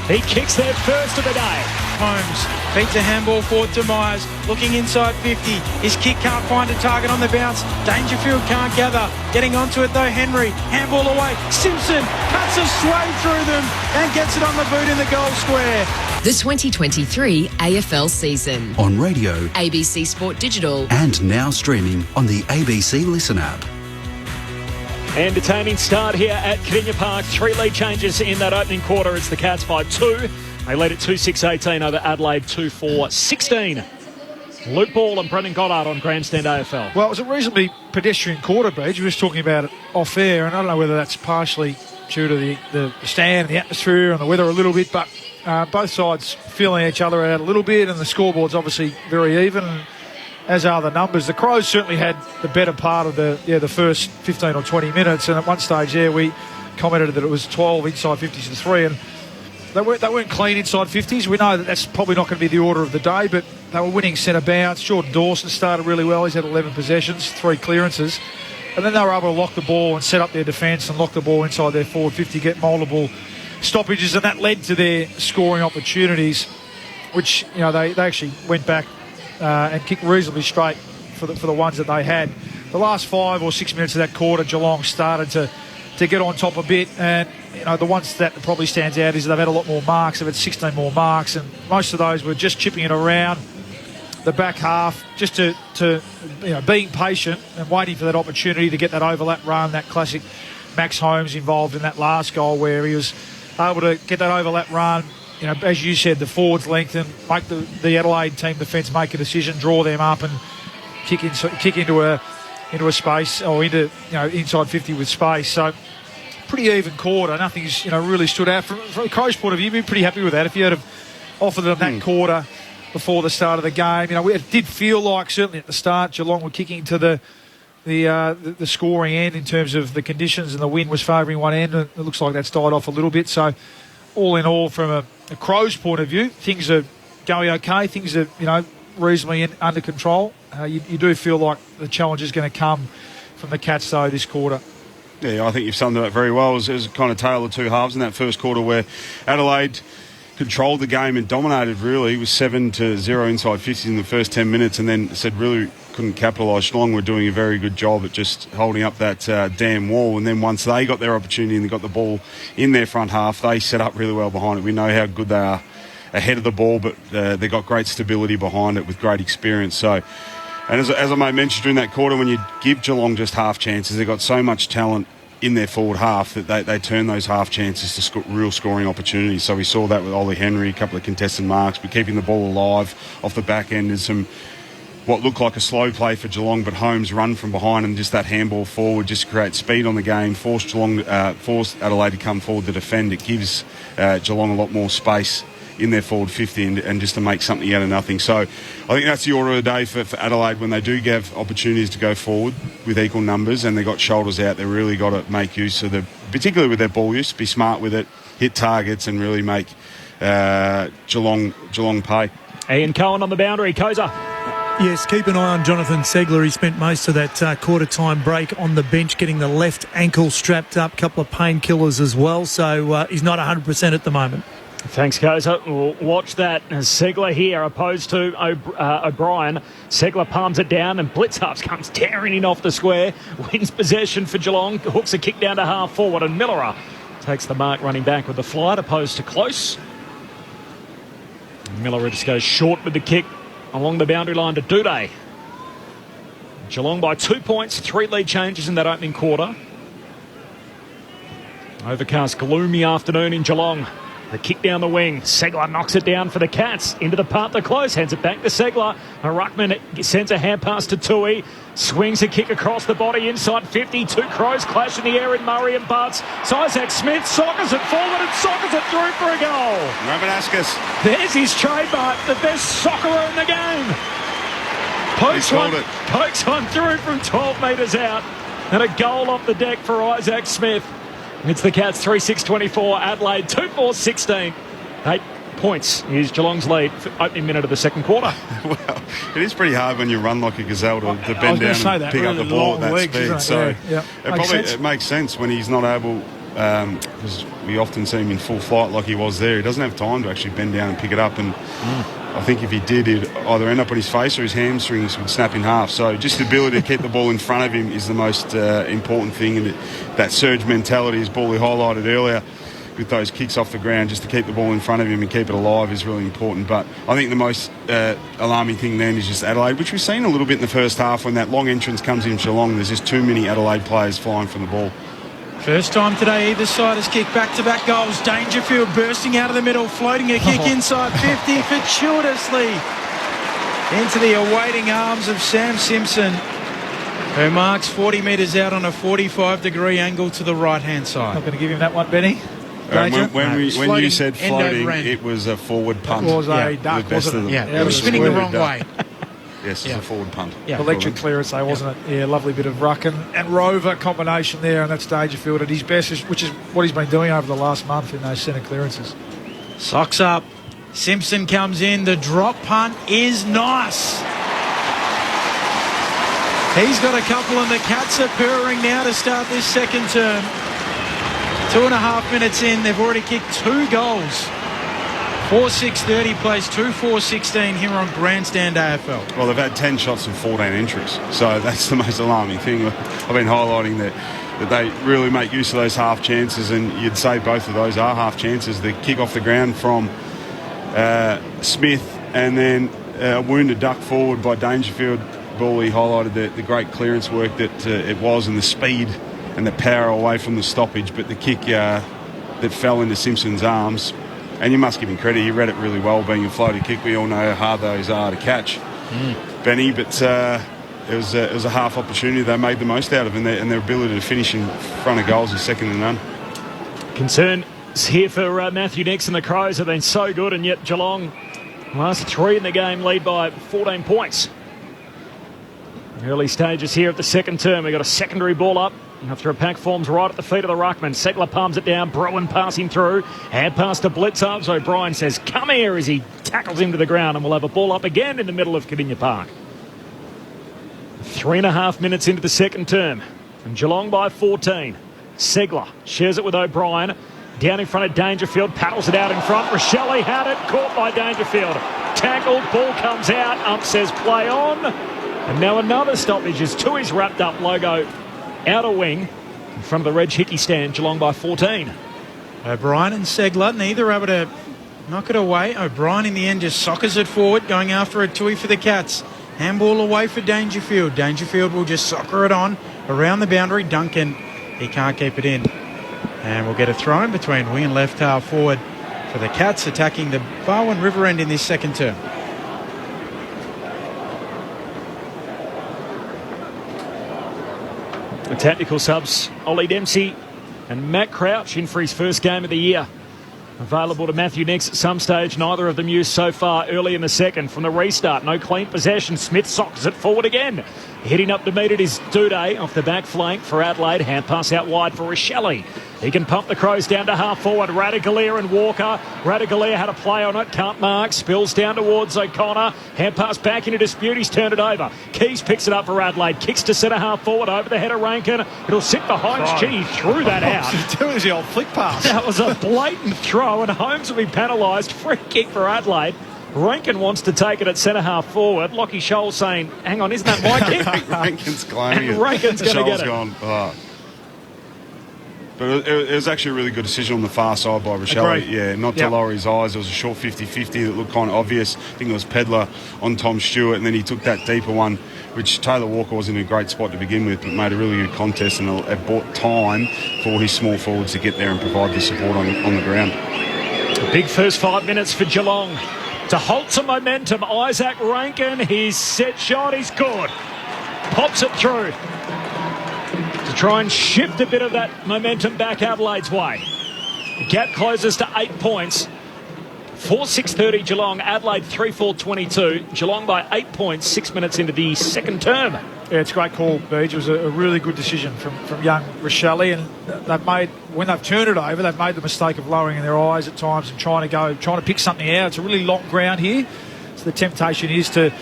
He kicks their first of the day.
Holmes beats a handball forward to Myers, looking inside 50. His kick can't find a target on the bounce. Dangerfield can't gather. Getting onto it though, Henry. Handball away. Simpson cuts a sway through them and gets it on the boot in the goal square.
The 2023 AFL season.
On radio,
ABC Sport Digital.
and now streaming on the ABC Listen app.
Entertaining start here at Kardinia Park. 3 lead changes in that opening quarter. It's the Cats by 2. They lead at 2-6-18 over Adelaide 2-4-16. Luke Ball and Brendan Goddard on Grandstand AFL.
Well, it was a reasonably pedestrian quarter, Beach. We were just talking about it off air, and I don't know whether that's partially due to the stand, the atmosphere and the weather a little bit, but both sides feeling each other out a little bit, and the scoreboard's obviously very even, as are the numbers. The Crows certainly had the better part of the first 15 or 20 minutes, and at one stage there we commented that it was 12 inside 50s to 3, and they weren't clean inside 50s. We know that that's probably not going to be the order of the day, but they were winning centre bounce. Jordan Dawson started really well. He's had 11 possessions, 3 clearances. And then they were able to lock the ball and set up their defence and lock the ball inside their forward 50, get multiple stoppages, and that led to their scoring opportunities, which they actually went back and kicked reasonably straight for the ones that they had. The last 5 or 6 minutes of that quarter, Geelong started to get on top a bit, and the ones that probably stands out is they've had a lot more marks. They've had 16 more marks, and most of those were just chipping it around the back half, just to being patient and waiting for that opportunity to get that overlap run. That classic Max Holmes involved in that last goal where he was able to get that overlap run. As you said, the forwards lengthen, make the Adelaide team defence make a decision, draw them up, and kick into a space or into inside 50 with space. So pretty even quarter. Nothing's really stood out from the Crows' point of view. You'd be pretty happy with that if you had offered them that quarter before the start of the game. It did feel like certainly at the start Geelong were kicking to the scoring end in terms of the conditions, and the wind was favouring one end, and it looks like that's died off a little bit. So all in all, from a Crows' point of view, things are going okay. Things are reasonably under control. You do feel like the challenge is going to come from the Cats though this quarter.
Yeah, I think you've summed it up very well. It was kind of tale of two halves in that first quarter where Adelaide controlled the game and dominated really. It was 7-0 inside 50s in the first 10 minutes, and then said really couldn't capitalise. Geelong were doing a very good job at just holding up that damn wall, and then once they got their opportunity and they got the ball in their front half, they set up really well behind it. We know how good they are ahead of the ball, but they got great stability behind it with great experience. So, and as I might mention during that quarter, when you give Geelong just half chances, they've got so much talent in their forward half that they turn those half chances to real scoring opportunities. So we saw that with Ollie Henry, a couple of contested marks, but keeping the ball alive off the back end, and some what looked like a slow play for Geelong, but Holmes run from behind and just that handball forward just to create speed on the game, force Adelaide to come forward to defend. It gives Geelong a lot more space in their forward 50 and just to make something out of nothing. So I think that's the order of the day for Adelaide when they do have opportunities to go forward with equal numbers and they've got shoulders out. They've really got to make use of particularly with their ball use, be smart with it, hit targets and really make Geelong pay.
Ian Cohen on the boundary. Koza.
Yes, keep an eye on Jonathan Segler. He spent most of that quarter-time break on the bench getting the left ankle strapped up, a couple of painkillers as well, so he's not 100% at the moment.
Thanks, Koza. We'll watch that. Segler here opposed to O'Brien. Segler palms it down and Blitzarps comes tearing in off the square. Wins possession for Geelong. Hooks a kick down to half forward and Millerer takes the mark running back with the flight opposed to close. Millerer just goes short with the kick along the boundary line to Duday. Geelong by 2 points, 3 lead changes in that opening quarter. Overcast, gloomy afternoon in Geelong. The kick down the wing. Segler knocks it down for the Cats. Into the part, the close. Hands it back to Segler. Ruckman sends a hand pass to Tui. Swings a kick across the body inside 50. 2 Crows clash in the air in Murray and Butts. So Isaac Smith soccers it forward and soccers it through for a goal.
Ramanaskas.
There's his trademark. The best soccerer in the game. Pokes one through from 12 metres out. And a goal off the deck for Isaac Smith. It's the Cats 3-6-24, Adelaide 2-4-16. 8 points is Geelong's lead for opening minute of the second quarter.
Well, it is pretty hard when you run like a gazelle to bend down and pick up the ball at that speed. So it makes sense when he's not able, because we often see him in full flight like he was there. He doesn't have time to actually bend down and pick it up. And I think if he did, he'd either end up on his face or his hamstrings would snap in half. So just the ability to keep the ball in front of him is the most important thing. And that surge mentality, as Bally highlighted earlier, with those kicks off the ground, just to keep the ball in front of him and keep it alive is really important. But I think the most alarming thing then is just Adelaide, which we've seen a little bit in the first half when that long entrance comes in Geelong. There's just too many Adelaide players flying from the ball.
First time today either side has kicked back-to-back goals. Dangerfield bursting out of the middle, floating a kick inside 50 fortuitously into the awaiting arms of Sam Simpson, who marks 40 metres out on a 45-degree angle to the right-hand side.
Not going to give him that one, Benny.
When you said floating, it was a forward punt.
It was a duck, wasn't it?
Yeah, it was spinning the wrong way.
Yes, it's a forward punt.
Yeah. Electric clearance, though, wasn't it? Yeah, lovely bit of ruck and rover combination there, and that's Dangerfield at his best, which is what he's been doing over the last month in those centre clearances.
Socks up. Simpson comes in. The drop punt is nice. He's got a couple, and the Cats are purring now to start this second term. 2.5 minutes in, they've already kicked 2 goals. 4-6-30 plays 2-4-16 here on Grandstand AFL.
Well, they've had 10 shots and 14 entries, so that's the most alarming thing. I've been highlighting that they really make use of those half chances, and you'd say both of those are half chances. The kick off the ground from Smith and then a wounded duck forward by Dangerfield. Bally highlighted the great clearance work that it was and the speed and the power away from the stoppage, but the kick that fell into Simpson's arms, and you must give him credit, he read it really well, being a floated kick. We all know how hard those are to catch, Benny, but it was a half opportunity they made the most out of, and their ability to finish in front of goals is second to none.
Concern here for Matthew Nixon. The Crows have been so good, and yet Geelong, last 3 in the game, lead by 14 points. Early stages here of the second term. We've got a secondary ball up after a pack forms right at the feet of the ruckman. Segler palms it down. Bruin passing through. Hand pass to Blitzarps. O'Brien says, come here, as he tackles him to the ground, and we'll have a ball up again in the middle of Kardinia Park. 3.5 minutes into the second term. And Geelong by 14. Segler shares it with O'Brien. Down in front of Dangerfield. Paddles it out in front. Rochelle had it. Caught by Dangerfield. Tackled. Ball comes out. Ump says play on. And now another stoppage as Tui's wrapped up logo outer wing in front of the Reg Hickey stand. Geelong by 14.
O'Brien and Segler, neither able to knock it away. O'Brien in the end just soccers it forward, going after a Tui for the Cats. Handball away for Dangerfield. Dangerfield will just soccer it on around the boundary. Duncan, he can't keep it in. And we'll get a throw in between wing and left half forward for the Cats, attacking the Barwon River end in this second term.
The technical subs, Ollie Dempsey and Matt Crouch in for his first game of the year. Available to Matthew Nicks at some stage. Neither of them used so far early in the second. From the restart, no clean possession. Smith socks it forward again. Hitting up to meet it is Duday off the back flank for Adelaide. Hand pass out wide for Rochelle. He can pump the Crows down to half forward. Radicalier and Walker. Radicalier had a play on it. Can't mark. Spills down towards O'Connor. Hand pass back into dispute. He's turned it over. Keys picks it up for Adelaide. Kicks to centre half forward over the head of Rankin. It'll sit for Holmes.
Oh.
Gee, he threw that out.
Doing the old flick pass.
That was a blatant throw, and Holmes will be penalised. Free kick for Adelaide. Rankin wants to take it at centre half forward. Lockie Scholl saying, hang on, isn't that my kick?
Rankin's claiming
and
it.
Rankin's going to get it.
Gone, oh. But it was actually a really good decision on the far side by Rochelle.
Agreed.
Yeah, not to lower his eyes. It was a short 50-50 that looked kind of obvious. I think it was Pedler on Tom Stewart, and then he took that deeper one, which Taylor Walker was in a great spot to begin with, but made a really good contest, and it bought time for his small forwards to get there and provide the support on the ground.
A big first 5 minutes for Geelong. To halt some momentum, Isaac Rankin, his set shot is good. Pops it through to try and shift a bit of that momentum back Adelaide's way. The gap closes to 8 points. 4-6-30 Geelong, Adelaide 3-4-22. Geelong by 8 points, 6 minutes into the second term.
Yeah, it's a great call, Beach. It was a really good decision from young Rochelle, and when they've turned it over, they've made the mistake of lowering their eyes at times and trying to pick something out. It's a really long ground here, so the temptation is to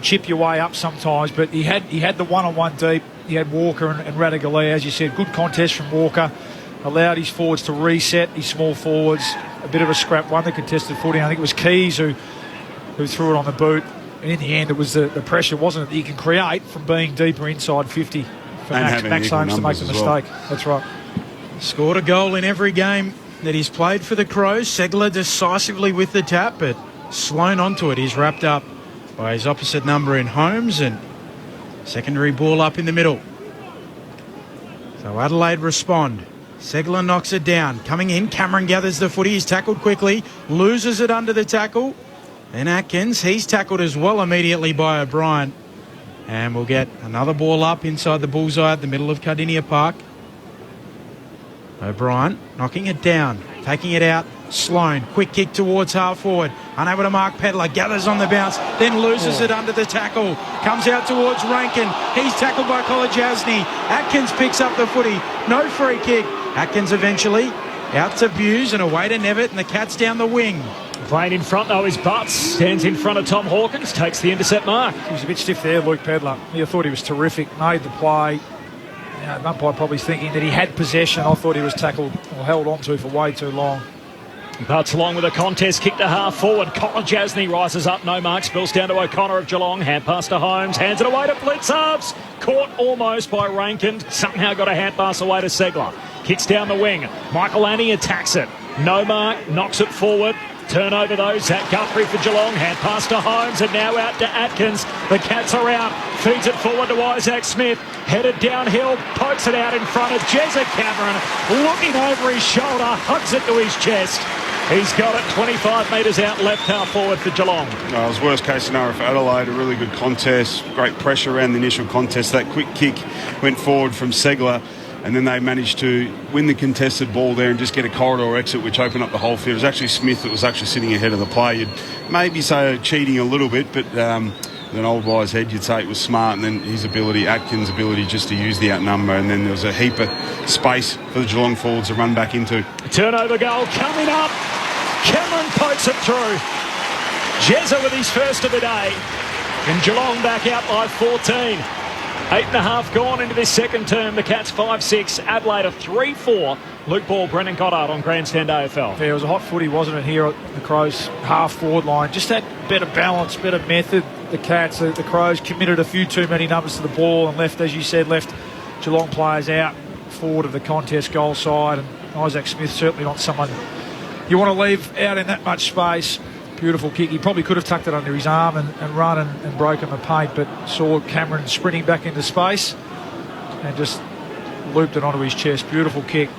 chip your way up sometimes. But he had the one-on-one deep. He had Walker and Radicalier, as you said. Good contest from Walker. Allowed his forwards to reset, his small forwards. A bit of a scrap, won the contested footing. I think it was Keys who threw it on the boot. And in the end, it was the pressure, wasn't it, that you can create from being deeper inside 50 for Max Holmes to make the mistake. Well. That's right.
Scored a goal in every game that he's played for the Crows. Segler decisively with the tap, but Sloan onto it. He's wrapped up by his opposite number in Holmes, and secondary ball up in the middle. So Adelaide respond. Segler knocks it down. Coming in, Cameron gathers the footy. He's tackled quickly, loses it under the tackle. Then Atkins, he's tackled as well immediately by O'Brien. And we'll get another ball up inside the bullseye at the middle of Cardinia Park. O'Brien knocking it down, taking it out. Sloan, quick kick towards half forward. Unable to mark Pedler, gathers on the bounce, then loses it under the tackle. Comes out towards Rankin. He's tackled by Kolajasny. Atkins picks up the footy. No free kick. Atkins eventually out to Buse and away to Nevitt, and the Cats down the wing.
Playing in front though is Butts. Stands in front of Tom Hawkins, takes the intercept mark.
He was a bit stiff there, Luke Pedler. I thought he was terrific, made the play. Umpire probably thinking that he had possession. I thought he was tackled or held onto for way too long.
Butts along with a contest, kick to half forward. Kolajasny rises up, no mark, spills down to O'Connor of Geelong. Hand pass to Holmes, hands it away to Blitzarves. Caught almost by Rankin, somehow got a hand pass away to Segler. Kicks down the wing, Michael Annie attacks it. No mark, knocks it forward. Turnover though, Zach Guthrie for Geelong. Hand pass to Holmes and now out to Atkins. The Cats are out. Feeds it forward to Isaac Smith. Headed downhill, pokes it out in front of Jezza Cameron. Looking over his shoulder, hugs it to his chest. He's got it 25 metres out left half forward for Geelong.
No, it was worst case scenario for Adelaide. A really good contest. Great pressure around the initial contest. That quick kick went forward from Segler. And then they managed to win the contested ball there and just get a corridor exit, which opened up the whole field. It was actually Smith that was actually sitting ahead of the play. You'd maybe say cheating a little bit, but with an old wise head, you'd say it was smart. And then his ability, Atkins' ability just to use the outnumber. And then there was a heap of space for the Geelong forwards to run back into.
Turnover goal coming up. Cameron pokes it through. Jezza with his first of the day. And Geelong back out by 14. 8.5 gone into this second term. The Cats 5-6. Adelaide a 3-4. Luke Ball, Brendan Goddard on Grandstand AFL.
Yeah, it was a hot footy, wasn't it, here at the Crows half forward line. Just that better balance, better method. The Cats, the Crows committed a few too many numbers to the ball and left, as you said, left Geelong players out forward of the contest goal side. And Isaac Smith certainly not someone you want to leave out in that much space. Beautiful kick. He probably could have tucked it under his arm and run and broken the paint, but saw Cameron sprinting back into space and just looped it onto his chest. Beautiful kick.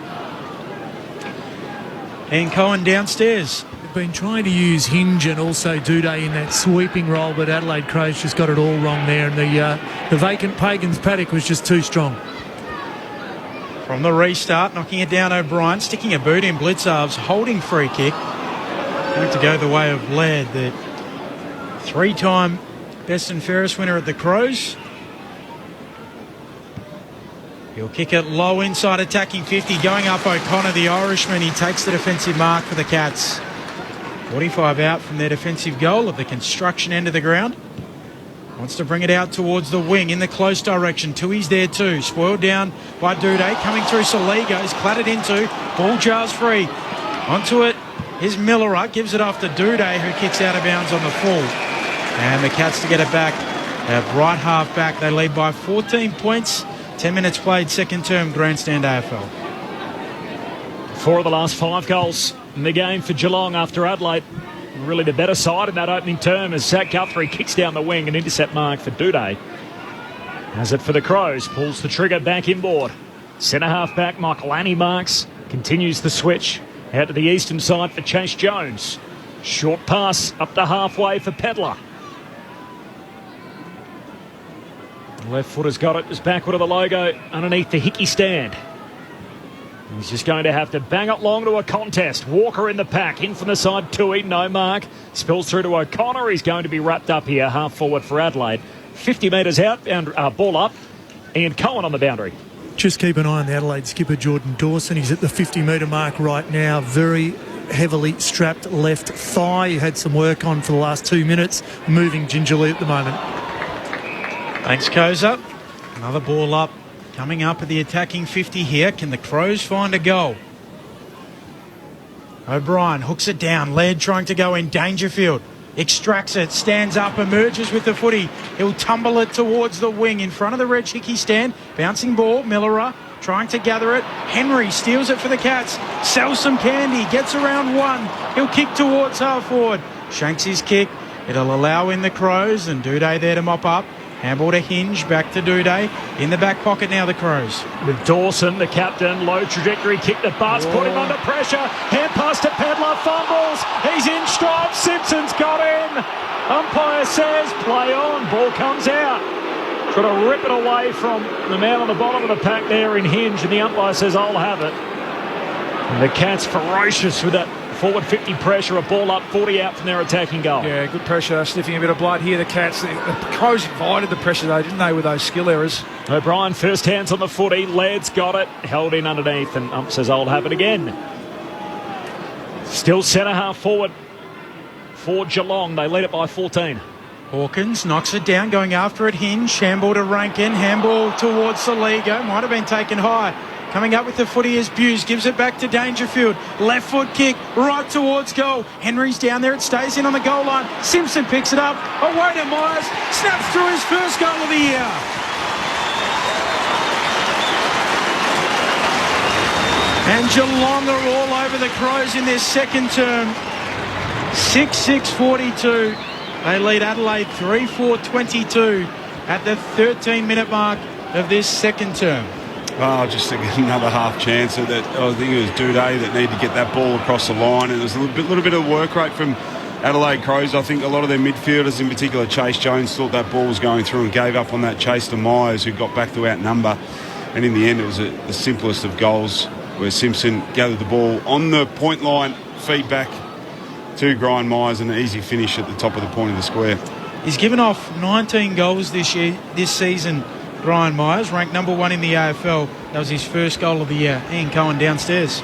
And Cohen downstairs.
They've been trying to use Hinge and also Duday in that sweeping role, but Adelaide Crows just got it all wrong there, and the vacant Pagans paddock was just too strong.
From the restart, knocking it down O'Brien, sticking a boot in Blitzarves, holding free kick. Going to go the way of Laird, the 3-time best and fairest winner at the Crows. He'll kick it low inside, attacking 50, going up O'Connor, the Irishman. He takes the defensive mark for the Cats. 45 out from their defensive goal at the construction end of the ground. Wants to bring it out towards the wing in the close direction. Tui's there too. Spoiled down by Duday. Coming through Saligo. He's clattered into. Ball jars free. Onto it is Miller. Gives it off to Duday, who kicks out of bounds on the full. And the Cats to get it back. Right half back. They lead by 14 points. 10 minutes played, second term Grandstand AFL.
4 of the last 5 goals in the game for Geelong after Adelaide. Really the better side in that opening term as Zach Guthrie kicks down the wing, an intercept mark for Duday. Has it for the Crows, pulls the trigger back inboard. Centre half back, Michael Annie marks, continues the switch. Out to the eastern side for Chase Jones. Short pass up to halfway for Pedler. Left footer's got it, just backward of the logo underneath the Hickey stand. He's just going to have to bang it long to a contest. Walker in the pack, in from the side, Tui, no mark. Spills through to O'Connor. He's going to be wrapped up here, half forward for Adelaide. 50 metres out, ball up. Ian Cohen on the boundary.
Just keep an eye on the Adelaide skipper, Jordan Dawson. He's at the 50-metre mark right now. Very heavily strapped left thigh. He had some work on for the last 2 minutes. Moving gingerly at the moment.
Thanks, Koza. Another ball up. Coming up at the attacking 50 here. Can the Crows find a goal? O'Brien hooks it down. Laird trying to go in. Dangerfield extracts it. Stands up. Emerges with the footy. He'll tumble it towards the wing in front of the Reg Hickey stand. Bouncing ball. Millerer trying to gather it. Henry steals it for the Cats. Sells some candy. Gets around one. He'll kick towards half forward. Shanks his kick. It'll allow in the Crows. And Duday there to mop up. Handball to Hinge, back to Duday. In the back pocket now, the Crows.
With Dawson, the captain, low trajectory, kick the butts, put him under pressure. Hand pass to Pedler, fumbles. He's in stride. Simpson's got him. Umpire says, play on. Ball comes out. Trying to rip it away from the man on the bottom of the pack there in Hinge, and the umpire says, I'll have it. And the Cats ferocious with that forward 50 pressure, a ball up, 40 out from their attacking goal.
Yeah, good pressure, sniffing a bit of blood here. The Cats, the Crows invited the pressure though, didn't they, with those skill errors?
O'Brien, first hands on the footy. Laird's got it, held in underneath, and ump says, I'll have it again. Still centre half forward for Geelong. They lead it by 14.
Hawkins knocks it down, going after it. Hinge, handball to Rankin, handball towards Saligo. Might have been taken high. Coming up with the footy is Buse, gives it back to Dangerfield. Left foot kick, right towards goal. Henry's down there, it stays in on the goal line. Simpson picks it up, away to Myers, snaps through his first goal of the year. And Geelong are all over the Crows in their second term. 6-6-42. They lead Adelaide 3-4-22 at the 13-minute mark of this second term.
Oh, just another half chance. I think it was Duday that needed to get that ball across the line, and there was a little bit of work rate from Adelaide Crows. I think a lot of their midfielders, in particular Chase Jones, thought that ball was going through and gave up on that chase to Myers, who got back to outnumber. And in the end, it was the simplest of goals, where Simpson gathered the ball on the point line, feedback to Brian Myers, and an easy finish at the top of the point of the square.
He's given off 19 goals this season. Brian Myers, ranked number 1 in the AFL. That was his first goal of the year. Ian Cohen downstairs.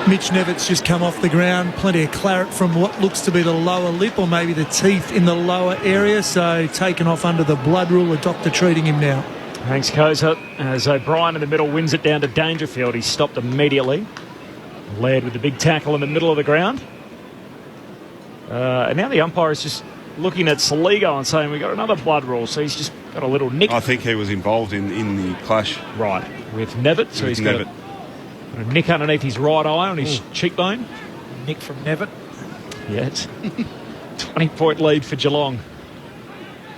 Mitch Nevitt's just come off the ground. Plenty of claret from what looks to be the lower lip, or maybe the teeth in the lower area. So taken off under the blood rule. The doctor treating him now.
Thanks, Koza. As O'Brien in the middle wins it down to Dangerfield. He's stopped immediately. Led with the big tackle in the middle of the ground. And now the umpire is just looking at Saligo and saying, we've got another blood rule. So he's just got a little nick.
I think he was involved in the clash.
Right, with Nevitt. So he's got a nick underneath his right eye on his cheekbone.
Nick from Nevitt.
Yeah, it's 20-point lead for Geelong.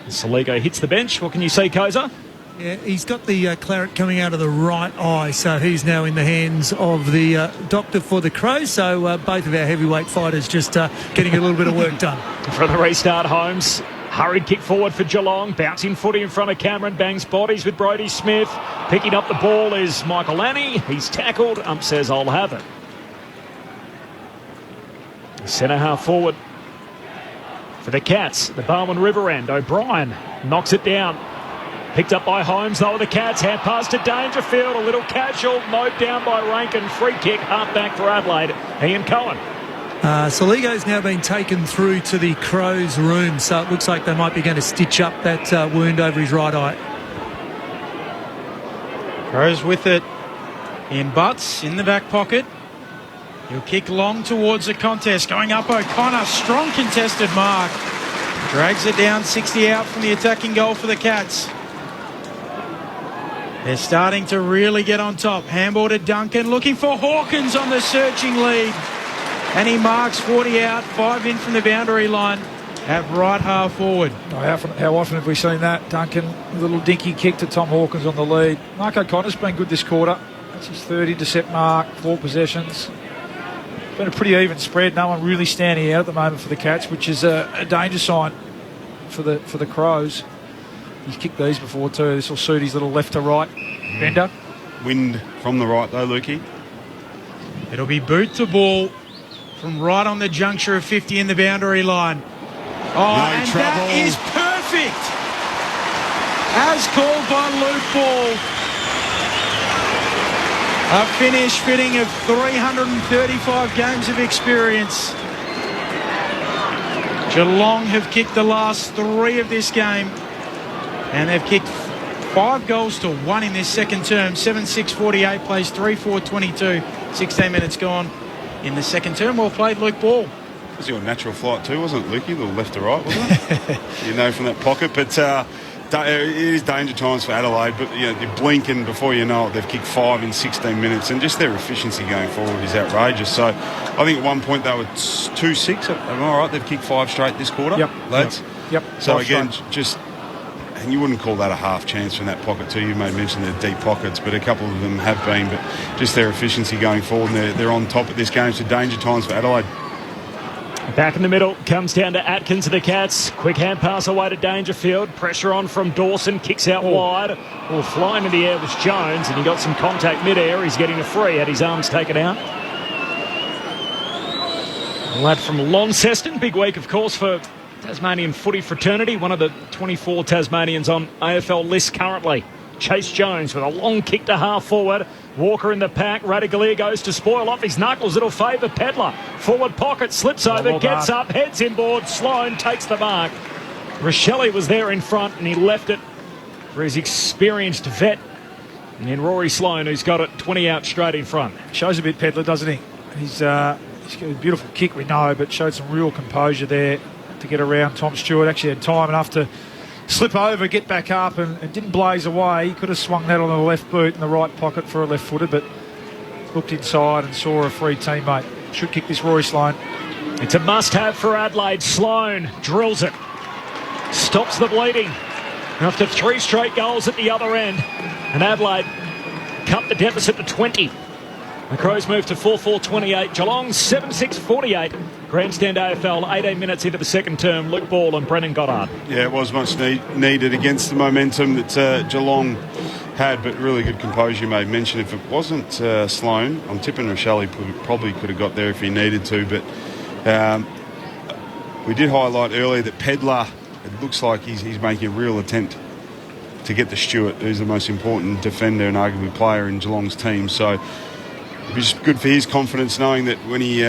Saligo hits the bench. What can you see, Koza?
Yeah, he's got the claret coming out of the right eye, so he's now in the hands of the doctor for the Crows. So both of our heavyweight fighters just getting a little bit of work done.
For the restart, Holmes Hurried kick forward for Geelong. Bouncing footy in front of Cameron. Bangs bodies with Brodie Smith. Picking up the ball is Michael Lanny. He's tackled. Ump says, I'll have it. Centre half forward for the Cats. The Barwon River end. O'Brien knocks it down. Picked up by Holmes, though, the Cats. Hand pass to Dangerfield. A little casual. Mowed down by Rankin. Free kick. Half back for Adelaide. Ian Cohen.
Soligo's now been taken through to the Crows' room, so it looks like they might be going to stitch up that wound over his right eye.
Crows with it in Butts in the back pocket. He'll kick long towards the contest. Going up O'Connor. Strong contested mark. Drags it down 60 out from the attacking goal for the Cats. They're starting to really get on top. Handball to Duncan. Looking for Hawkins on the searching lead. And he marks 40 out, 5 in from the boundary line at right half forward.
How often have we seen that? Duncan, a little dinky kick to Tom Hawkins on the lead. Mark O'Connor's been good this quarter. That's his third intercept mark, 4 possessions. It's been a pretty even spread. No one really standing out at the moment for the Cats, which is a danger sign for the Crows. He's kicked these before too. This will suit his little left to right bender.
Wind from the right though, Lukey.
It'll be boot to ball from right on the juncture of 50 in the boundary line. And trouble. That is perfect. As called by Luke Ball. A finish fitting of 335 games of experience. Geelong have kicked the last 3 of this game. And they've kicked 5 goals to 1 in this second term. 7-6-48 plays 3-4-22. 16 minutes gone in the second term. Well played, Luke Ball.
It was your natural flight too, wasn't it, Lukey? A little left to right, wasn't it? You know, from that pocket. But it is danger times for Adelaide. But you blink and before you know it, they've kicked 5 in 16 minutes. And just their efficiency going forward is outrageous. So I think at one point they were 2-6. Am I right? They've kicked 5 straight this quarter, lads?
Yep.
So again, just... And you wouldn't call that a half chance from that pocket too. You may mention their deep pockets, but a couple of them have been. But just their efficiency going forward, and they're on top of this game. So danger times for Adelaide.
Back in the middle, comes down to Atkins of the Cats. Quick hand pass away to Dangerfield. Pressure on from Dawson, kicks out wide. Well, flying in the air was Jones, and he got some contact mid-air. He's getting a free, had his arms taken out. A lad from Launceston, big week, of course, for Tasmanian footy fraternity, one of the 24 Tasmanians on AFL list currently. Chase Jones with a long kick to half forward. Walker in the pack. Radaglia goes to spoil off his knuckles. It'll favour Pedler. Forward pocket, slips over, gets up, heads inboard. Sloan takes the mark. Rochelle was there in front and he left it for his experienced vet. And then Rory Sloan, who's got it 20 out straight in front.
Shows a bit, Pedler, doesn't he? He's got a beautiful kick, we know, but showed some real composure there to get around Tom Stewart. Actually had time enough to slip over, get back up, and didn't blaze away. He could have swung that on the left boot in the right pocket for a left footer, but looked inside and saw a free teammate. Should kick this, Rory Sloan.
It's a must-have for Adelaide. Sloan drills it. Stops the bleeding. After 3 straight goals at the other end. And Adelaide cut the deficit to 20. The Crows move to 4-4-28. Geelong 7-6-48. Grandstand AFL, 18 minutes into the second term. Luke Ball and Brennan Goddard.
Yeah, it was much needed against the momentum that Geelong had, but really good composure. You may mention if it wasn't Sloan, I'm tipping Rochelle probably could have got there if he needed to, but we did highlight earlier that Pedler, it looks like he's making a real attempt to get to Stewart, who's the most important defender and arguably player in Geelong's team. So it was good for his confidence knowing that when he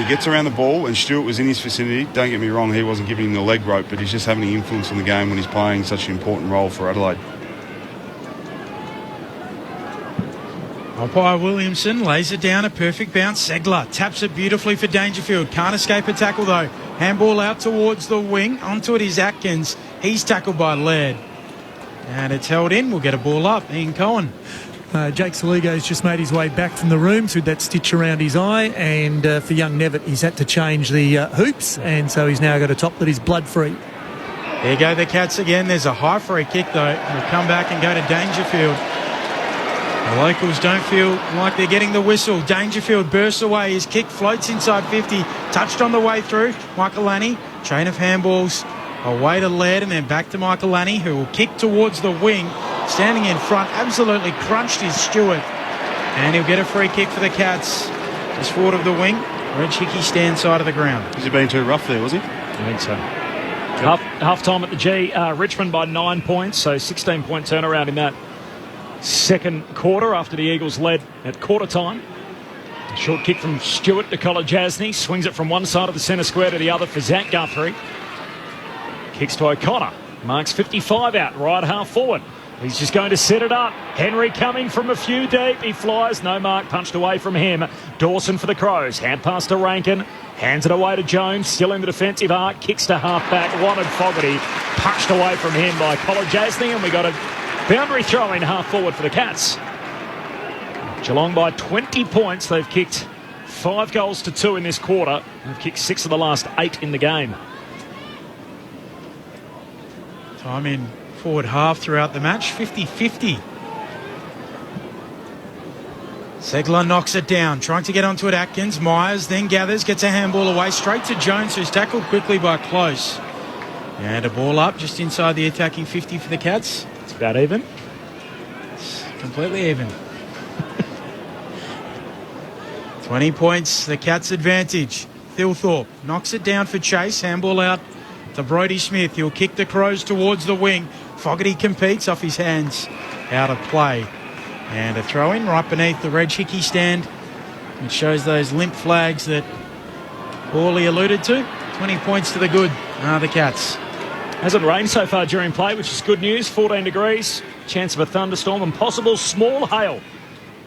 gets around the ball and Stewart was in his vicinity, don't get me wrong, he wasn't giving him the leg rope, but he's just having an influence on the game when he's playing such an important role for Adelaide.
Umpire Williamson lays it down, a perfect bounce. Segler taps it beautifully for Dangerfield. Can't escape a tackle though. Handball out towards the wing. Onto it is Atkins. He's tackled by Laird. And it's held in. We'll get a ball up. Ian Cohen.
Jake Soligo's just made his way back from the room with that stitch around his eye, and for young Nevitt he's had to change the hoops, and so he's now got a top that is blood free.
There go the Cats again. There's a high free kick though. We'll come back and go to Dangerfield. The locals don't feel like they're getting the whistle. Dangerfield bursts away. His kick floats inside 50. Touched on the way through. Michael Lanny, chain of handballs Away to Laird and then back to Michaelani, who will kick towards the wing. Standing in front, absolutely crunched his Stewart. And he'll get a free kick for the Cats. Just forward of the wing. Reg Hickey stand side of the ground.
Was he being too rough there, was he?
I think so. Half time at the G. Richmond by 9 points, so 16-point turnaround in that second quarter after the Eagles led at quarter time. A short kick from Stewart to Kolajasny. Swings it from one side of the centre square to the other for Zach Guthrie. Kicks to O'Connor. Marks 55 out, right half forward. He's just going to set it up. Henry coming from a few deep. He flies. No mark punched away from him. Dawson for the Crows. Hand pass to Rankin. Hands it away to Jones. Still in the defensive arc. Kicks to half-back. Wanted Fogarty. Punched away from him by Kolajasny. And we got a boundary throw in half forward for the Cats. Geelong by 20 points. They've kicked 5 goals to 2 in this quarter. They've kicked 6 of the last 8 in the game.
Time in forward half throughout the match, 50-50. Segler knocks it down, trying to get onto it Atkins. Myers then gathers, gets a handball away straight to Jones, who's tackled quickly by Close. And a ball up just inside the attacking 50 for the Cats.
It's about even.
It's completely even. 20 points, the Cats' advantage. Thilthorpe knocks it down for Chase, handball out to Brodie Smith. He'll kick the Crows towards the wing. Fogarty competes off his hands, out of play. And a throw in right beneath the Reg Hickey stand. It shows those limp flags that Hawley alluded to. 20 points to the good are the Cats.
Hasn't rained so far during play, which is good news. 14 degrees, chance of a thunderstorm and possible small hail.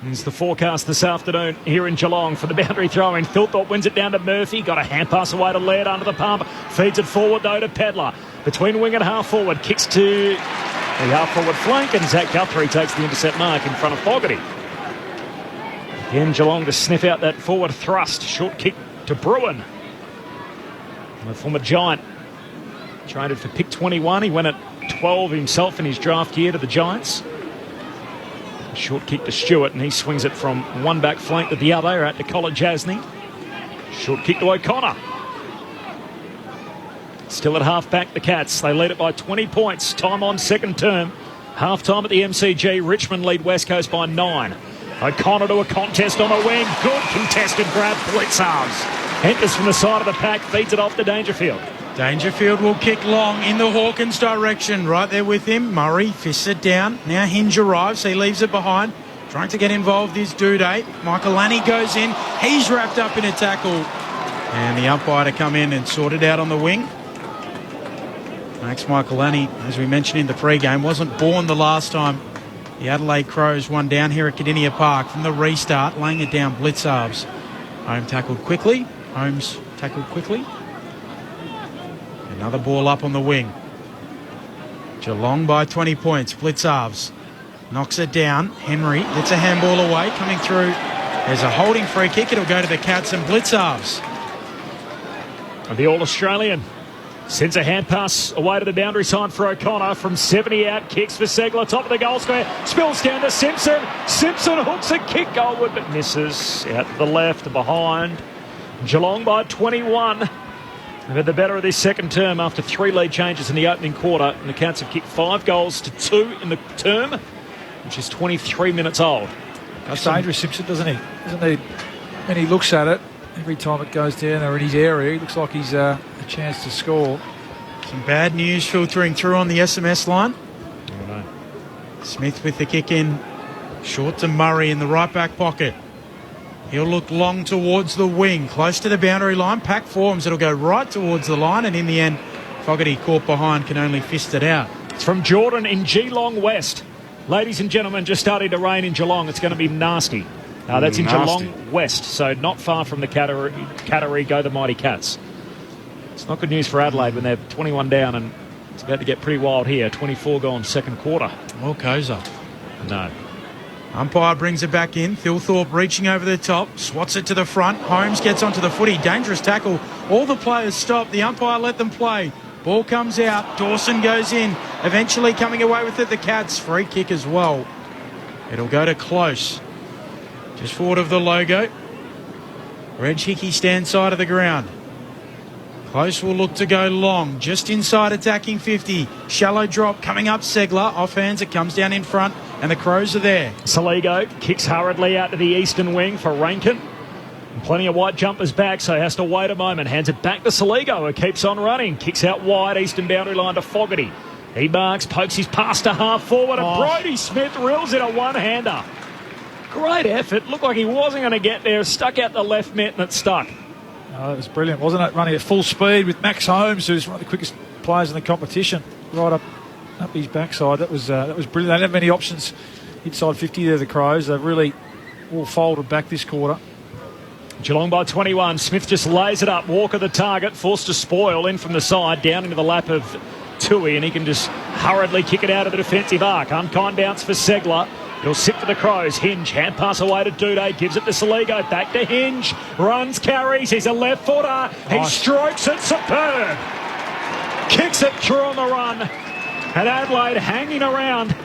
It's the forecast this afternoon here in Geelong for the boundary throw-in. Thilthorpe wins it down to Murphy. Got a hand pass away to Laird under the pump. Feeds it forward, though, to Pedler. Between wing and half-forward. Kicks to the half-forward flank, and Zach Guthrie takes the intercept mark in front of Fogarty. Again, Geelong to sniff out that forward thrust. Short kick to Bruin. The former Giant. Traded for pick 21. He went at 12 himself in his draft year to the Giants. Short kick to Stewart, and he swings it from one back flank to the other, out to Kolajasny. Short kick to O'Connor. Still at half-back, the Cats. They lead it by 20 points. Time on second term. Half-time at the MCG. Richmond lead West Coast by 9. O'Connor to a contest on a wing. Good contested grab. Blitzarves. Enters from the side of the pack. Feeds it off to Dangerfield.
Dangerfield will kick long in the Hawkins direction. Right there with him. Murray fists it down. Now Hinge arrives. He leaves it behind. Trying to get involved is Duday. Michaelani goes in. He's wrapped up in a tackle. And the umpire to come in and sort it out on the wing. Max Michaelani, as we mentioned in the pre-game, wasn't born the last time the Adelaide Crows won down here at Cardinia Park. From the restart, laying it down, Blitzarves. Home tackled quickly. Holmes tackled quickly. Another ball up on the wing. Geelong by 20 points. Blitzarves knocks it down. Henry gets a handball away. Coming through. There's a holding free kick. It'll go to the Cats and Blitzarves.
And the All-Australian sends a hand pass away to the boundary side for O'Connor. From 70 out, kicks for Segler. Top of the goal square. Spills down to Simpson. Simpson hooks a kick goalward but misses. Out to the left, behind. Geelong by 21. They've had the better of this second term after 3 lead changes in the opening quarter. And the Cats have kicked 5 goals to 2 in the term, which is 23 minutes old.
That's dangerous, Simpson, doesn't he? Doesn't he? When he looks at it, every time it goes down there in his area, he looks like he's a chance to score.
Some bad news filtering through on the SMS line.
Oh, no.
Smith with the kick in. Short to Murray in the right back pocket. He'll look long towards the wing, close to the boundary line. Pack forms, it'll go right towards the line, and in the end, Fogarty caught behind, can only fist it out.
It's from Jordan in Geelong West. Ladies and gentlemen, just starting to rain in Geelong. It's going to be nasty. That's in Geelong West, so not far from the Cattery go the Mighty Cats. It's not good news for Adelaide when they're 21 down, and it's about to get pretty wild here. 24 gone second quarter.
Or Koza.
No.
Umpire brings it back in. Thilthorpe reaching over the top. Swats it to the front. Holmes gets onto the footy. Dangerous tackle. All the players stop. The umpire let them play. Ball comes out. Dawson goes in. Eventually coming away with it, the Cats. Free kick as well. It'll go to Close. Just forward of the logo. Reg Hickey stands side of the ground. Close will look to go long, just inside attacking 50. Shallow drop coming up Segler. Off hands, it comes down in front, and the Crows are there.
Saligo kicks hurriedly out to the eastern wing for Rankin. And plenty of white jumpers back, so he has to wait a moment. Hands it back to Saligo, who keeps on running. Kicks out wide, eastern boundary line to Fogarty. He marks, pokes his pass to half forward, and Brodie Smith reels in a one-hander. Great effort. Looked like he wasn't going to get there. Stuck out the left net, and it stuck.
Oh, it was brilliant, wasn't it? Running at full speed with Max Holmes, who's one of the quickest players in the competition, right up his backside. That was brilliant. They didn't have many options inside 50 there, the Crows. They've really all folded back this quarter.
Geelong by 21. Smith just lays it up. Walker the target, forced to spoil in from the side, down into the lap of Tui, and he can just hurriedly kick it out of the defensive arc. Unkind bounce for Segler. He'll sit for the Crows. Hinge, hand pass away to Duday, gives it to Saligo, back to Hinge, runs, carries, he's a left footer, he strokes it, superb, kicks it through on the run, and Adelaide hanging around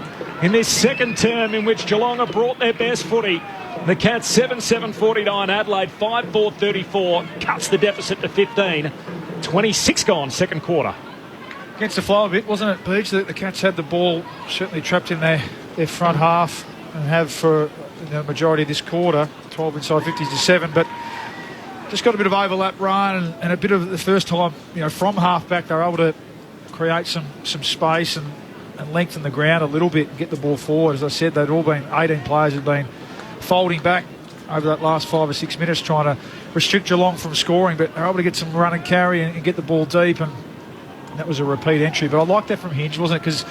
in this second term in which Geelong have brought their best footy. The Cats 7-7-49, Adelaide 5-4-34, cuts the deficit to 15, 26 gone second quarter.
Against the flow a bit, wasn't it, Peach? The Cats had the ball certainly trapped in their front half and have for the majority of this quarter, 12 inside 50s to 7, but just got a bit of overlap run and a bit of the first time, from half back, they were able to create some space and lengthen the ground a little bit and get the ball forward. As I said, they'd all been, 18 players had been folding back over that last 5 or 6 minutes trying to restrict Geelong from scoring, but they're able to get some run and carry and get the ball deep, and that was a repeat entry. But I like that from Hinge, wasn't it? Because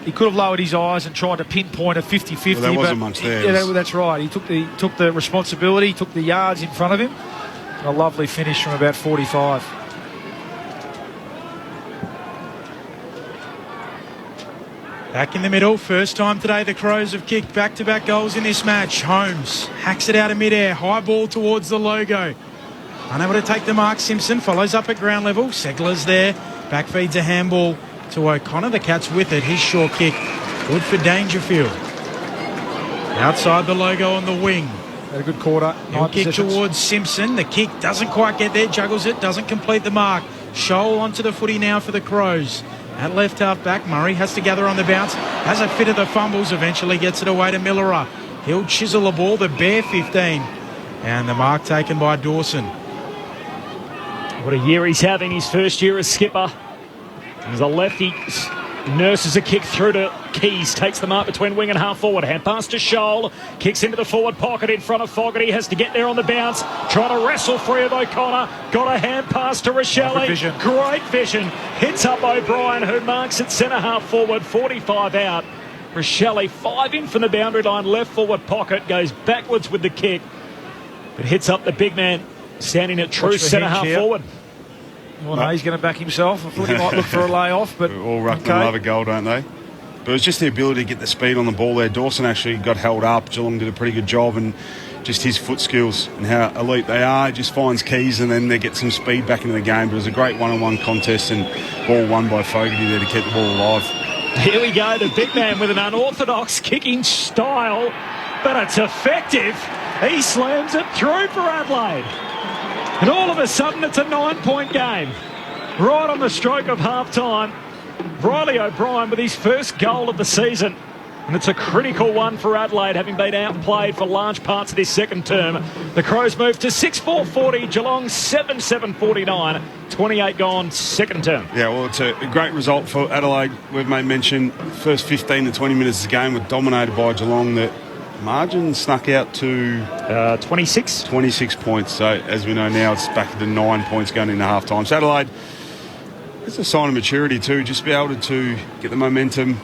he could have lowered his eyes and tried to pinpoint a 50-50.
Well, there wasn't much there.
Yeah, that's right. He took the responsibility, took the yards in front of him. A lovely finish from about 45.
Back in the middle, first time today the Crows have kicked back-to-back goals in this match. Holmes hacks it out of midair, high ball towards the logo. Unable to take the mark, Simpson follows up at ground level. Segler's there, back feeds a handball to O'Connor. The Cats with it, his short kick, good for Dangerfield. Outside the logo on the wing.
Had a good quarter.
He'll kick towards Simpson. The kick doesn't quite get there, juggles it, doesn't complete the mark. Scholl onto the footy now for the Crows. At left half back, Murray has to gather on the bounce, has a fit of the fumbles, eventually gets it away to Millerer. He'll chisel the ball, the bare 15. And the mark taken by Dawson.
What a year he's having, his first year as skipper. There's a lefty, nurses a kick through to Keys, takes the mark between wing and half forward. Hand pass to Scholl, kicks into the forward pocket in front of Fogarty, has to get there on the bounce, trying to wrestle free of O'Connor, got a hand pass to Rochelle. Great vision, hits up O'Brien, who marks at centre half forward, 45 out. Rochelle 5 in from the boundary line, left forward pocket, goes backwards with the kick, but hits up the big man standing at true centre half forward.
Well, no, he's going to back himself. I thought he might look for a layoff, but
all Ruckman love a goal, don't they? But it was just the ability to get the speed on the ball there. Dawson actually got held up. Geelong did a pretty good job, and just his foot skills and how elite they are. He just finds Keys, and then they get some speed back into the game. But it was a great one-on-one contest, and ball won by Fogarty there to keep the ball alive.
Here we go, the big man with an unorthodox kicking style, but it's effective. He slams it through for Adelaide. And all of a sudden, it's a 9-point game. Right on the stroke of half-time, Riley O'Brien with his first goal of the season. And it's a critical one for Adelaide, having been outplayed for large parts of this second term. The Crows move to 6-4-40, Geelong 7-7-49, 28 gone second term.
Yeah, well, it's a great result for Adelaide. We've made mention, first 15 to 20 minutes of the game were dominated by Geelong. The margin snuck out to
26
points. So as we know now, it's back to 9 points going into half time. So Adelaide, it's a sign of maturity too, just be able to get the momentum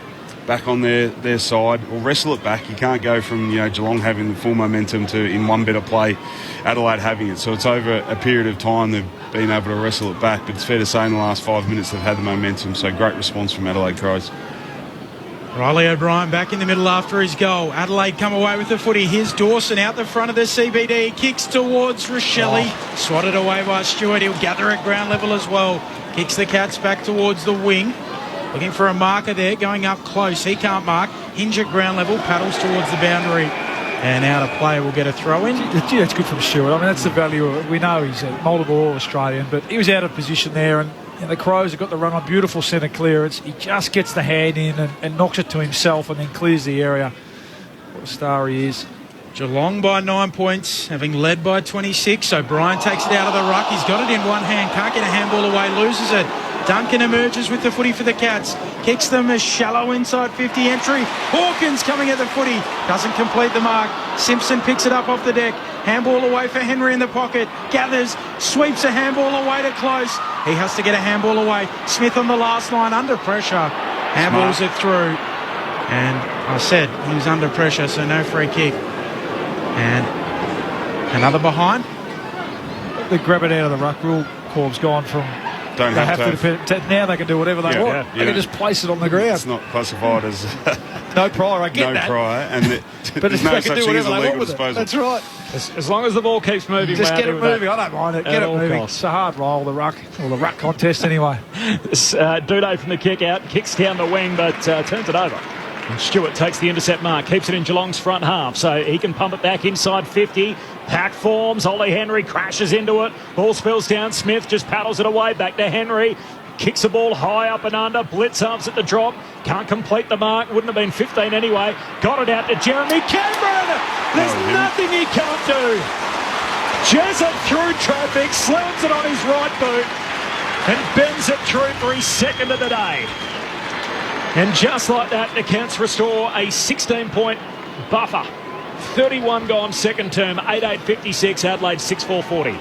back on their side or wrestle it back. You can't go from Geelong having the full momentum to in one bit of play Adelaide having it. So it's over a period of time they've been able to wrestle it back, but it's fair to say in the last 5 minutes they've had the momentum. So great response from Adelaide Crows.
Riley O'Brien back in the middle after his goal. Adelaide come away with the footy. Here's Dawson out the front of the CBD. Kicks towards Rochelle. Swatted away by Stewart. He'll gather at ground level as well. Kicks the Cats back towards the wing. Looking for a marker there, going up close. He can't mark. Hinge at ground level, paddles towards the boundary. And out of play will get a throw in.
Gee, that's good from Stewart. I mean, that's the value of it. We know he's a multiple All-Australian, but he was out of position there, and the Crows have got the run on beautiful centre clearance. He just gets the hand in and knocks it to himself and then clears the area. What a star he is.
Geelong by 9 points, having led by 26. O'Brien takes it out of the ruck. He's got it in one hand, can't get a handball away, loses it. Duncan emerges with the footy for the Cats. Kicks them a shallow inside 50 entry. Hawkins coming at the footy. Doesn't complete the mark. Simpson picks it up off the deck. Handball away for Henry in the pocket. Gathers, sweeps a handball away to close. He has to get a handball away. Smith on the last line, under pressure. Handballs it through. And I said he was under pressure, so no free kick. And another behind.
They grab it out of the ruck. Rule Corb's gone from...
Don't have to.
Now they can do whatever they want. They can just place it on the ground.
It's not classified as
no prior. I get that.
No prior, and
but
there's no such thing as a legal
with
disposal.
That's right.
As long as the ball keeps moving,
just get it moving. I don't mind it. Get it moving. It's a hard roll, the ruck, or the ruck contest anyway.
Duday from the kick out, kicks down the wing, but turns it over. And Stewart takes the intercept mark, keeps it in Geelong's front half, so he can pump it back inside 50. Pack forms, Ollie Henry crashes into it. Ball spills down, Smith just paddles it away, back to Henry. Kicks the ball high up and under, Blitzarves at the drop. Can't complete the mark, wouldn't have been 15 anyway. Got it out to Jeremy Cameron. There's nothing he can't do. Jessup through traffic, slams it on his right boot and bends it through for his second of the day. And just like that, the Cats restore a 16-point buffer. 31 gone second term, 8-8-56, Adelaide 6-4-40.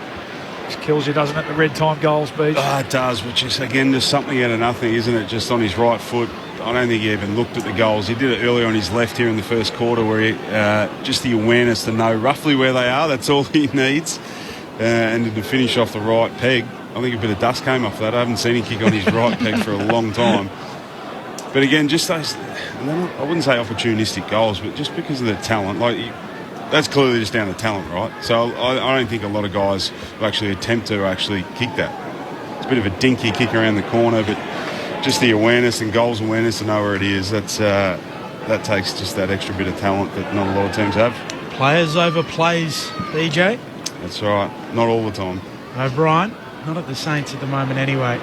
This kills you, doesn't it, the red time goals, Beach?
It does, which is, again, just something out of nothing, isn't it? Just on his right foot. I don't think he even looked at the goals. He did it earlier on his left here in the first quarter where he, just the awareness to know roughly where they are, that's all he needs. And to finish off the right peg. I think a bit of dust came off that. I haven't seen him kick on his right peg for a long time. But again, just those, I wouldn't say opportunistic goals, but just because of the talent, that's clearly just down to talent, right? So I don't think a lot of guys will actually attempt to actually kick that. It's a bit of a dinky kick around the corner, but just the awareness and goals awareness to know where it is, that takes just that extra bit of talent that not a lot of teams have.
Players over plays, BJ.
That's right, not all the time.
O'Brien, not at the Saints at the moment anyway.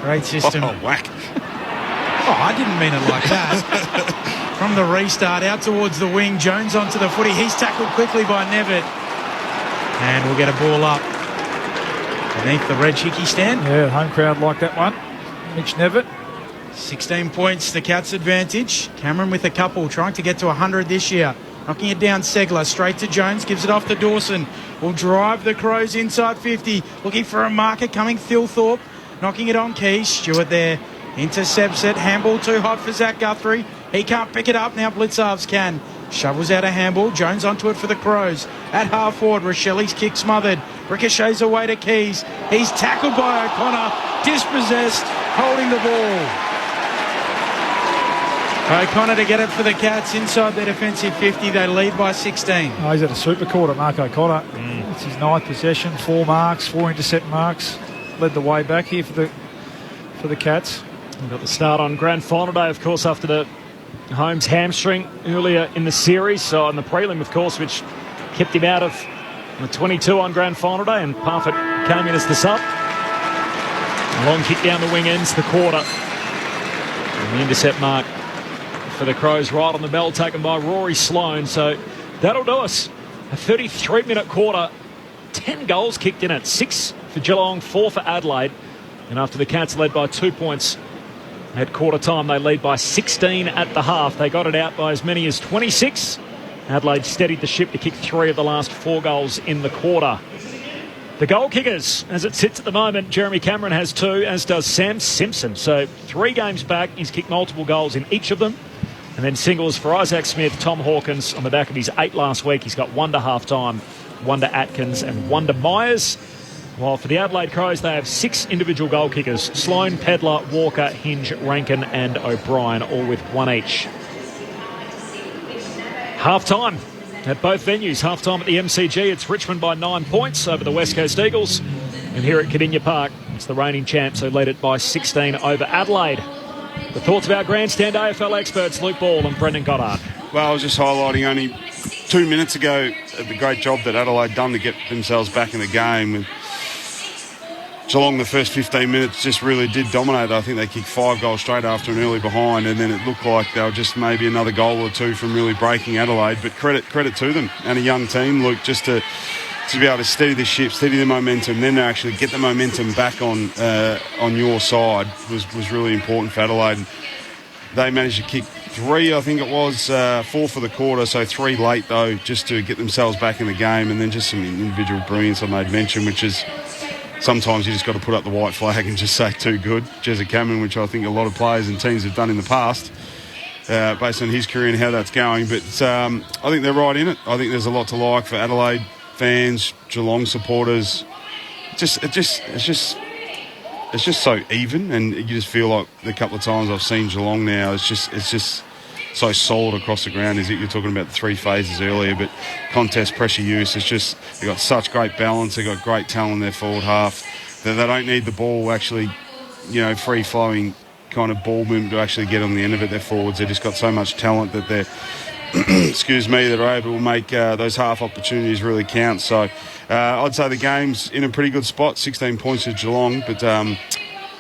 Great system.
Oh, whack.
Oh, I didn't mean it like that. From the restart, out towards the wing, Jones onto the footy. He's tackled quickly by Nevitt. And we'll get a ball up beneath the red chicky stand.
Yeah, home crowd like that one. Mitch Nevitt.
16 points, the Cats' advantage. Cameron with a couple, trying to get to 100 this year. Knocking it down, Segler, straight to Jones, gives it off to Dawson. Will drive the Crows inside 50. Looking for a marker coming, Thilthorpe. Knocking it on Keys. Stewart there. Intercepts it. Handball too hot for Zach Guthrie. He can't pick it up. Now Blitzarves can. Shovels out a handball. Jones onto it for the Crows. At half forward, Rochelli's kick smothered. Ricochets away to Keys. He's tackled by O'Connor. Dispossessed. Holding the ball. O'Connor to get it for the Cats inside their defensive 50. They lead by 16.
Oh, he's had a super quarter, Mark O'Connor. It's his 9th possession. 4 marks, 4 intercept marks. Led the way back here for the Cats.
We've got the start on grand final day, of course, after the Holmes hamstring earlier in the series. So on the prelim, of course, which kept him out of the 22 on grand final day, and Parfitt came in as the sub. A long kick down the wing ends the quarter. And the intercept mark for the Crows right on the bell, taken by Rory Sloane. So that'll do us. A 33-minute quarter, 10 goals kicked in it, 6 for Geelong, 4 for Adelaide. And after the Cats led by 2 points at quarter time, they lead by 16 at the half. They got it out by as many as 26. Adelaide steadied the ship to kick 3 of the last 4 goals in the quarter. The goal kickers, as it sits at the moment, Jeremy Cameron has 2, as does Sam Simpson. So 3 games back, he's kicked multiple goals in each of them. And then singles for Isaac Smith, Tom Hawkins on the back of his 8 last week. He's got 1 to half-time, 1 to Atkins and 1 to Myers. While for the Adelaide Crows, they have 6 individual goal kickers. Sloane, Pedler, Walker, Hinge, Rankin and O'Brien, all with 1 each. Half-time at both venues. Half-time at the MCG. It's Richmond by 9 points over the West Coast Eagles. And here at Kardinia Park, it's the reigning champs who lead it by 16 over Adelaide. The thoughts of our grandstand AFL experts, Luke Ball and Brendan Goddard.
Well, I was just highlighting only 2 minutes ago, the great job that Adelaide done to get themselves back in the game. With Geelong, the first 15 minutes just really did dominate. I think they kicked 5 goals straight after an early behind, and then it looked like they were just maybe another goal or two from really breaking Adelaide. But credit to them and a young team, Luke, just to be able to steady the ship, steady the momentum, then to actually get the momentum back on your side was really important for Adelaide. They managed to kick 3, I think it was, 4 for the quarter, so 3 late though, just to get themselves back in the game, and then just some individual brilliance I made mention, which is sometimes you just got to put up the white flag and just say too good. Jezza Cameron, which I think a lot of players and teams have done in the past, based on his career and how that's going. But I think they're right in it. I think there's a lot to like for Adelaide fans, Geelong supporters. It's just so even, and you just feel like the couple of times I've seen Geelong now, it's just so solid across the ground. Is it? You're talking about the 3 phases earlier, but contest, pressure use, it's just they've got such great balance. They've got great talent in their forward half. They don't need the ball actually, free flowing kind of ball movement to actually get on the end of it. Their forwards, they've just got so much talent that they're that are able to make those half opportunities really count. So I'd say the game's in a pretty good spot. 16 points to Geelong, but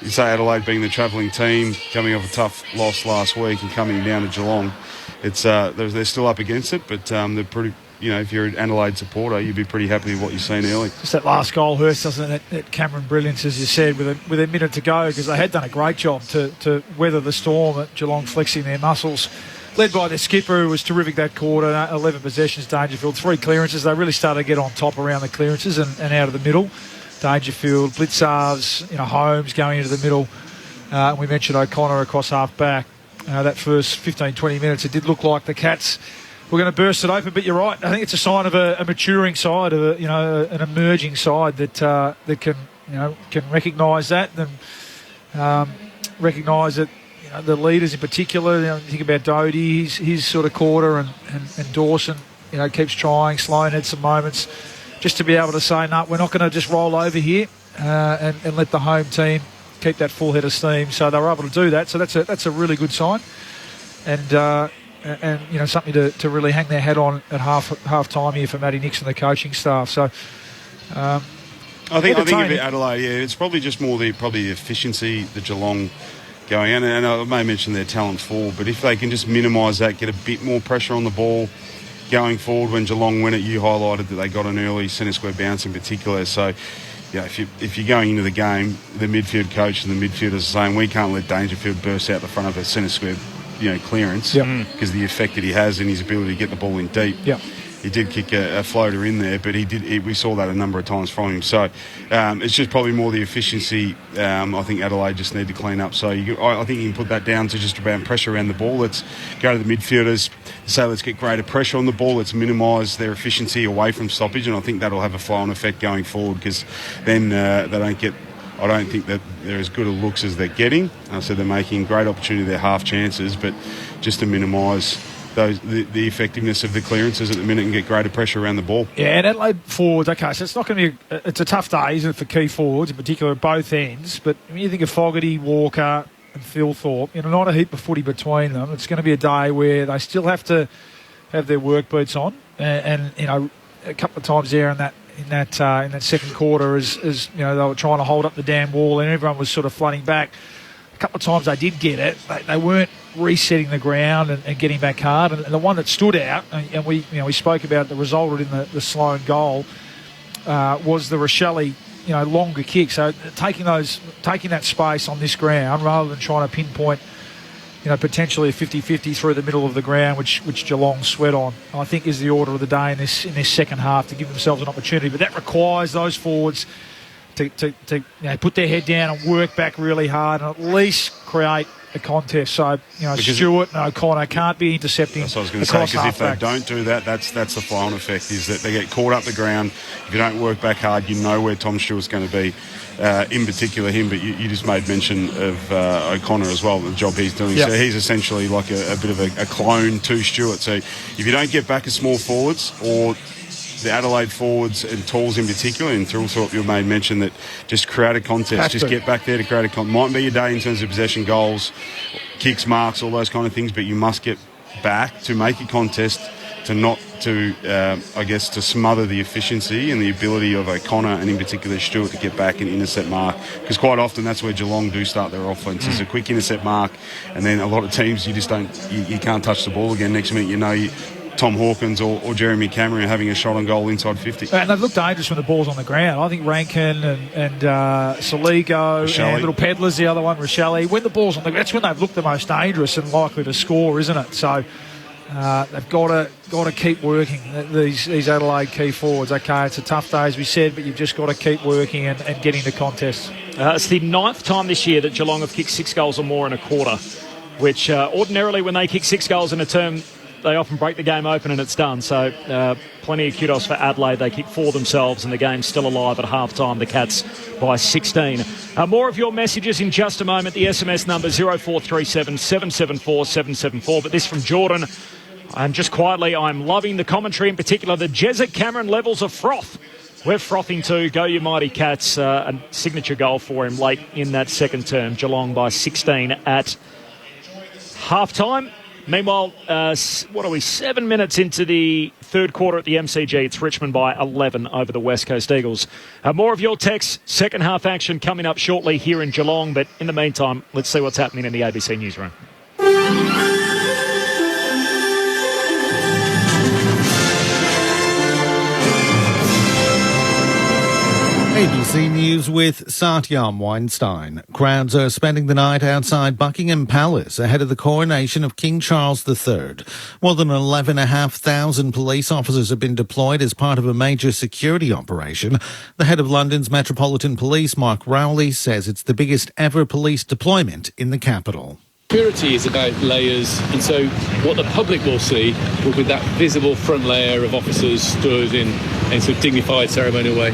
you say Adelaide being the travelling team, coming off a tough loss last week and coming down to Geelong, it's they're still up against it, but they're pretty. If you're an Adelaide supporter, you'd be pretty happy with what you've seen early.
Just that last goal hurts, doesn't it? That Cameron brilliance, as you said, with a minute to go, because they had done a great job to weather the storm at Geelong, flexing their muscles. Led by their skipper, who was terrific that quarter. 11 possessions, Dangerfield, 3 clearances. They really started to get on top around the clearances and out of the middle. Dangerfield, Blitzarves, Holmes going into the middle. We mentioned O'Connor across half back. That first 15-20 minutes, it did look like the Cats were going to burst it open. But you're right. I think it's a sign of a maturing side, of an emerging side that can recognise that and recognise that. The leaders in particular, think about Doty, his sort of quarter, and Dawson, keeps trying. Sloan had some moments just to be able to say, no, we're not going to just roll over here and let the home team keep that full head of steam. So they were able to do that. So that's a really good sign, and something to really hang their hat on at half time here for Matty Nixon, the coaching staff. So.
I think of Adelaide, it's probably just more the efficiency, the Geelong going in, and I may mention their talent forward, but if they can just minimise that, get a bit more pressure on the ball going forward. When Geelong win it, you highlighted that they got an early centre square bounce in particular. So, if you're going into the game, the midfield coach and the midfielders are saying we can't let Dangerfield burst out the front of a centre square, clearance, because the effect that he has in his ability to get the ball in deep.
Yep.
He did kick a floater in there, but we saw that a number of times from him. So it's just probably more the efficiency. I think Adelaide just need to clean up. So I think you can put that down to just about pressure around the ball. Let's go to the midfielders, say let's get greater pressure on the ball. Let's minimise their efficiency away from stoppage, and I think that'll have a flow-on effect going forward, because then they don't get. I don't think that they're as good a looks as they're getting. So they're making great opportunity, their half chances, but just to minimise the effectiveness of the clearances at the minute and get greater pressure around the ball.
Yeah, and Adelaide forwards, okay, so it's not going to be it's a tough day, isn't it, for key forwards, in particular at both ends, but when you think of Fogarty, Walker and Thilthorpe, not a heap of footy between them, it's going to be a day where they still have to have their work boots on, and a couple of times there in that second quarter as they were trying to hold up the damn wall and everyone was sort of flooding back. A couple of times they did get it. They weren't resetting the ground and getting back hard. And the one that stood out, and we spoke about the resulted in the Sloan goal, was the Rochelle longer kick. So taking that space on this ground rather than trying to pinpoint potentially a 50-50 through the middle of the ground, which Geelong sweat on, I think is the order of the day in this second half to give themselves an opportunity. But that requires those forwards to put their head down and work back really hard and at least create a contest. So, Stewart and O'Connor can't be intercepting.
That's what I was going to say, because if they don't do that, that's the flow-on effect, is that they get caught up the ground. If you don't work back hard, you know where Tom Stewart's going to be, in particular him, but you just made mention of O'Connor as well, the job he's doing. Yep. So he's essentially like a bit of a clone to Stewart. So if you don't get back as small forwards, or the Adelaide forwards and Talls in particular, and Thilthorpe, you made mention that just create a contest, just get back there to create a contest. Might be your day in terms of possession, goals, kicks, marks, all those kind of things, but you must get back to make a contest to smother the efficiency and the ability of O'Connor and in particular Stewart to get back and intercept mark, because quite often that's where Geelong do start their offense. It's a quick intercept mark, and then a lot of teams you can't touch the ball again. Next minute Tom Hawkins or Jeremy Cameron are having a shot on goal inside 50.
And they've looked dangerous when the ball's on the ground. I think Rankin and Saligo and Little Pedler's the other one, Rochelle. When the ball's on the ground, that's when they've looked the most dangerous and likely to score, isn't it? So they've got to keep working, these Adelaide key forwards. Okay, it's a tough day, as we said, but you've just got to keep working and getting to contests.
It's the 9th time this year that Geelong have kicked 6 goals or more in a quarter, which ordinarily when they kick 6 goals in a term, they often break the game open and it's done. So plenty of kudos for Adelaide. They kick 4 themselves and the game's still alive at half-time. The Cats by 16. More of your messages in just a moment. The SMS number 0437 774 774. But this from Jordan. And just quietly, I'm loving the commentary, in particular the Jezek Cameron levels of froth. We're frothing too. Go you mighty Cats. A signature goal for him late in that second term. Geelong by 16 at half-time. Meanwhile, 7 minutes into the third quarter at the MCG. It's Richmond by 11 over the West Coast Eagles. More of your texts, second half action coming up shortly here in Geelong. But in the meantime, let's see what's happening in the ABC newsroom.
ABC News with Satyam Weinstein. Crowds are spending the night outside Buckingham Palace ahead of the coronation of King Charles III. More than 11,500 police officers have been deployed as part of a major security operation. The head of London's Metropolitan Police, Mark Rowley, says it's the biggest ever police deployment in the capital.
Security is about layers, and so what the public will see will be that visible front layer of officers stood in a sort of dignified ceremonial way.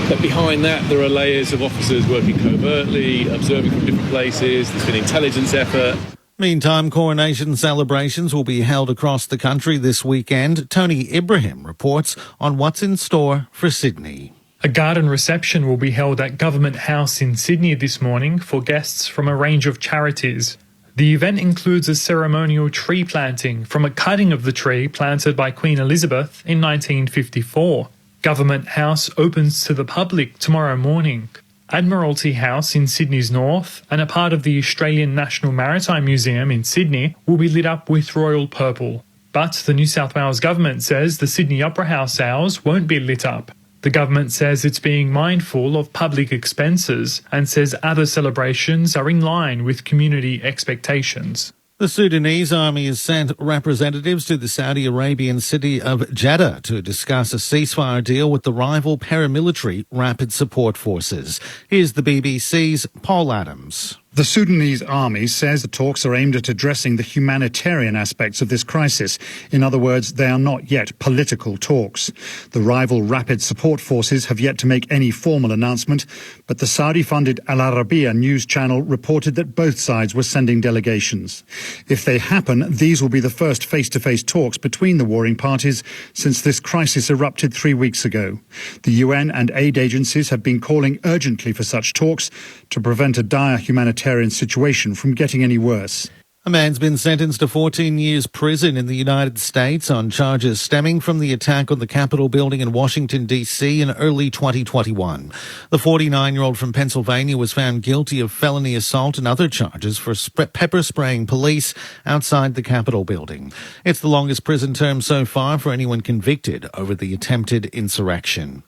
But behind that, there are layers of officers working covertly, observing from different places. There's been intelligence effort.
Meantime, coronation celebrations will be held across the country this weekend. Tony Ibrahim reports on what's in store for Sydney.
A garden reception will be held at Government House in Sydney this morning for guests from a range of charities. The event includes a ceremonial tree planting from a cutting of the tree planted by Queen Elizabeth in 1954. Government House opens to the public tomorrow morning. Admiralty House in Sydney's north and a part of the Australian National Maritime Museum in Sydney will be lit up with royal purple. But the New South Wales government says the Sydney Opera House aisles won't be lit up. The government says it's being mindful of public expenses and says other celebrations are in line with community expectations.
The Sudanese army has sent representatives to the Saudi Arabian city of Jeddah to discuss a ceasefire deal with the rival paramilitary Rapid Support Forces. Here's the BBC's Paul Adams.
The Sudanese army says the talks are aimed at addressing the humanitarian aspects of this crisis. In other words, they are not yet political talks. The rival Rapid Support Forces have yet to make any formal announcement, but the Saudi-funded Al Arabiya news channel reported that both sides were sending delegations. If they happen, these will be the first face-to-face talks between the warring parties since this crisis erupted 3 weeks ago. The UN and aid agencies have been calling urgently for such talks to prevent a dire humanitarian situation from getting any worse.
A man's been sentenced to 14 years prison in the United States on charges stemming from the attack on the Capitol building in Washington, D.C. in early 2021. The 49-year-old from Pennsylvania was found guilty of felony assault and other charges for pepper spraying police outside the Capitol building. It's the longest prison term so far for anyone convicted over the attempted insurrection.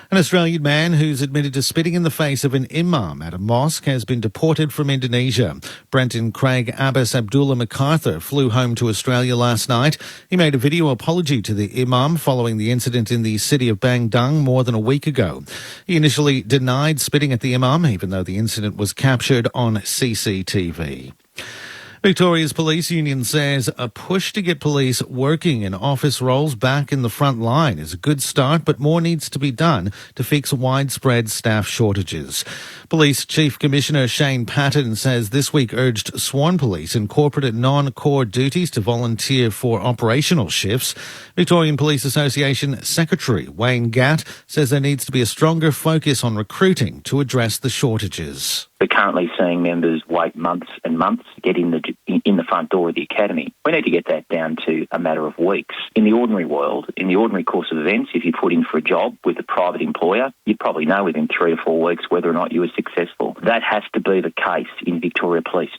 An Australian man who's admitted to spitting in the face of an imam at a mosque has been deported from Indonesia. Brenton Craig Abbas Abdullah MacArthur flew home to Australia last night. He made a video apology to the imam following the incident in the city of Bandung more than a week ago. He initially denied spitting at the imam, even though the incident was captured on CCTV. Victoria's police union says a push to get police working in office roles back in the front line is a good start, but more needs to be done to fix widespread staff shortages. Police Chief Commissioner Shane Patton says this week urged sworn police in corporate and non-core duties to volunteer for operational shifts. Victorian Police Association Secretary Wayne Gatt says there needs to be a stronger focus on recruiting to address the shortages.
We're currently seeing members wait months and months to get in the front door of the academy. We need to get that down to a matter of weeks. In the ordinary world, in the ordinary course of events, if you put in for a job with a private employer, you'd probably know within 3 to 4 weeks whether or not you were successful. That has to be the case in Victoria Police.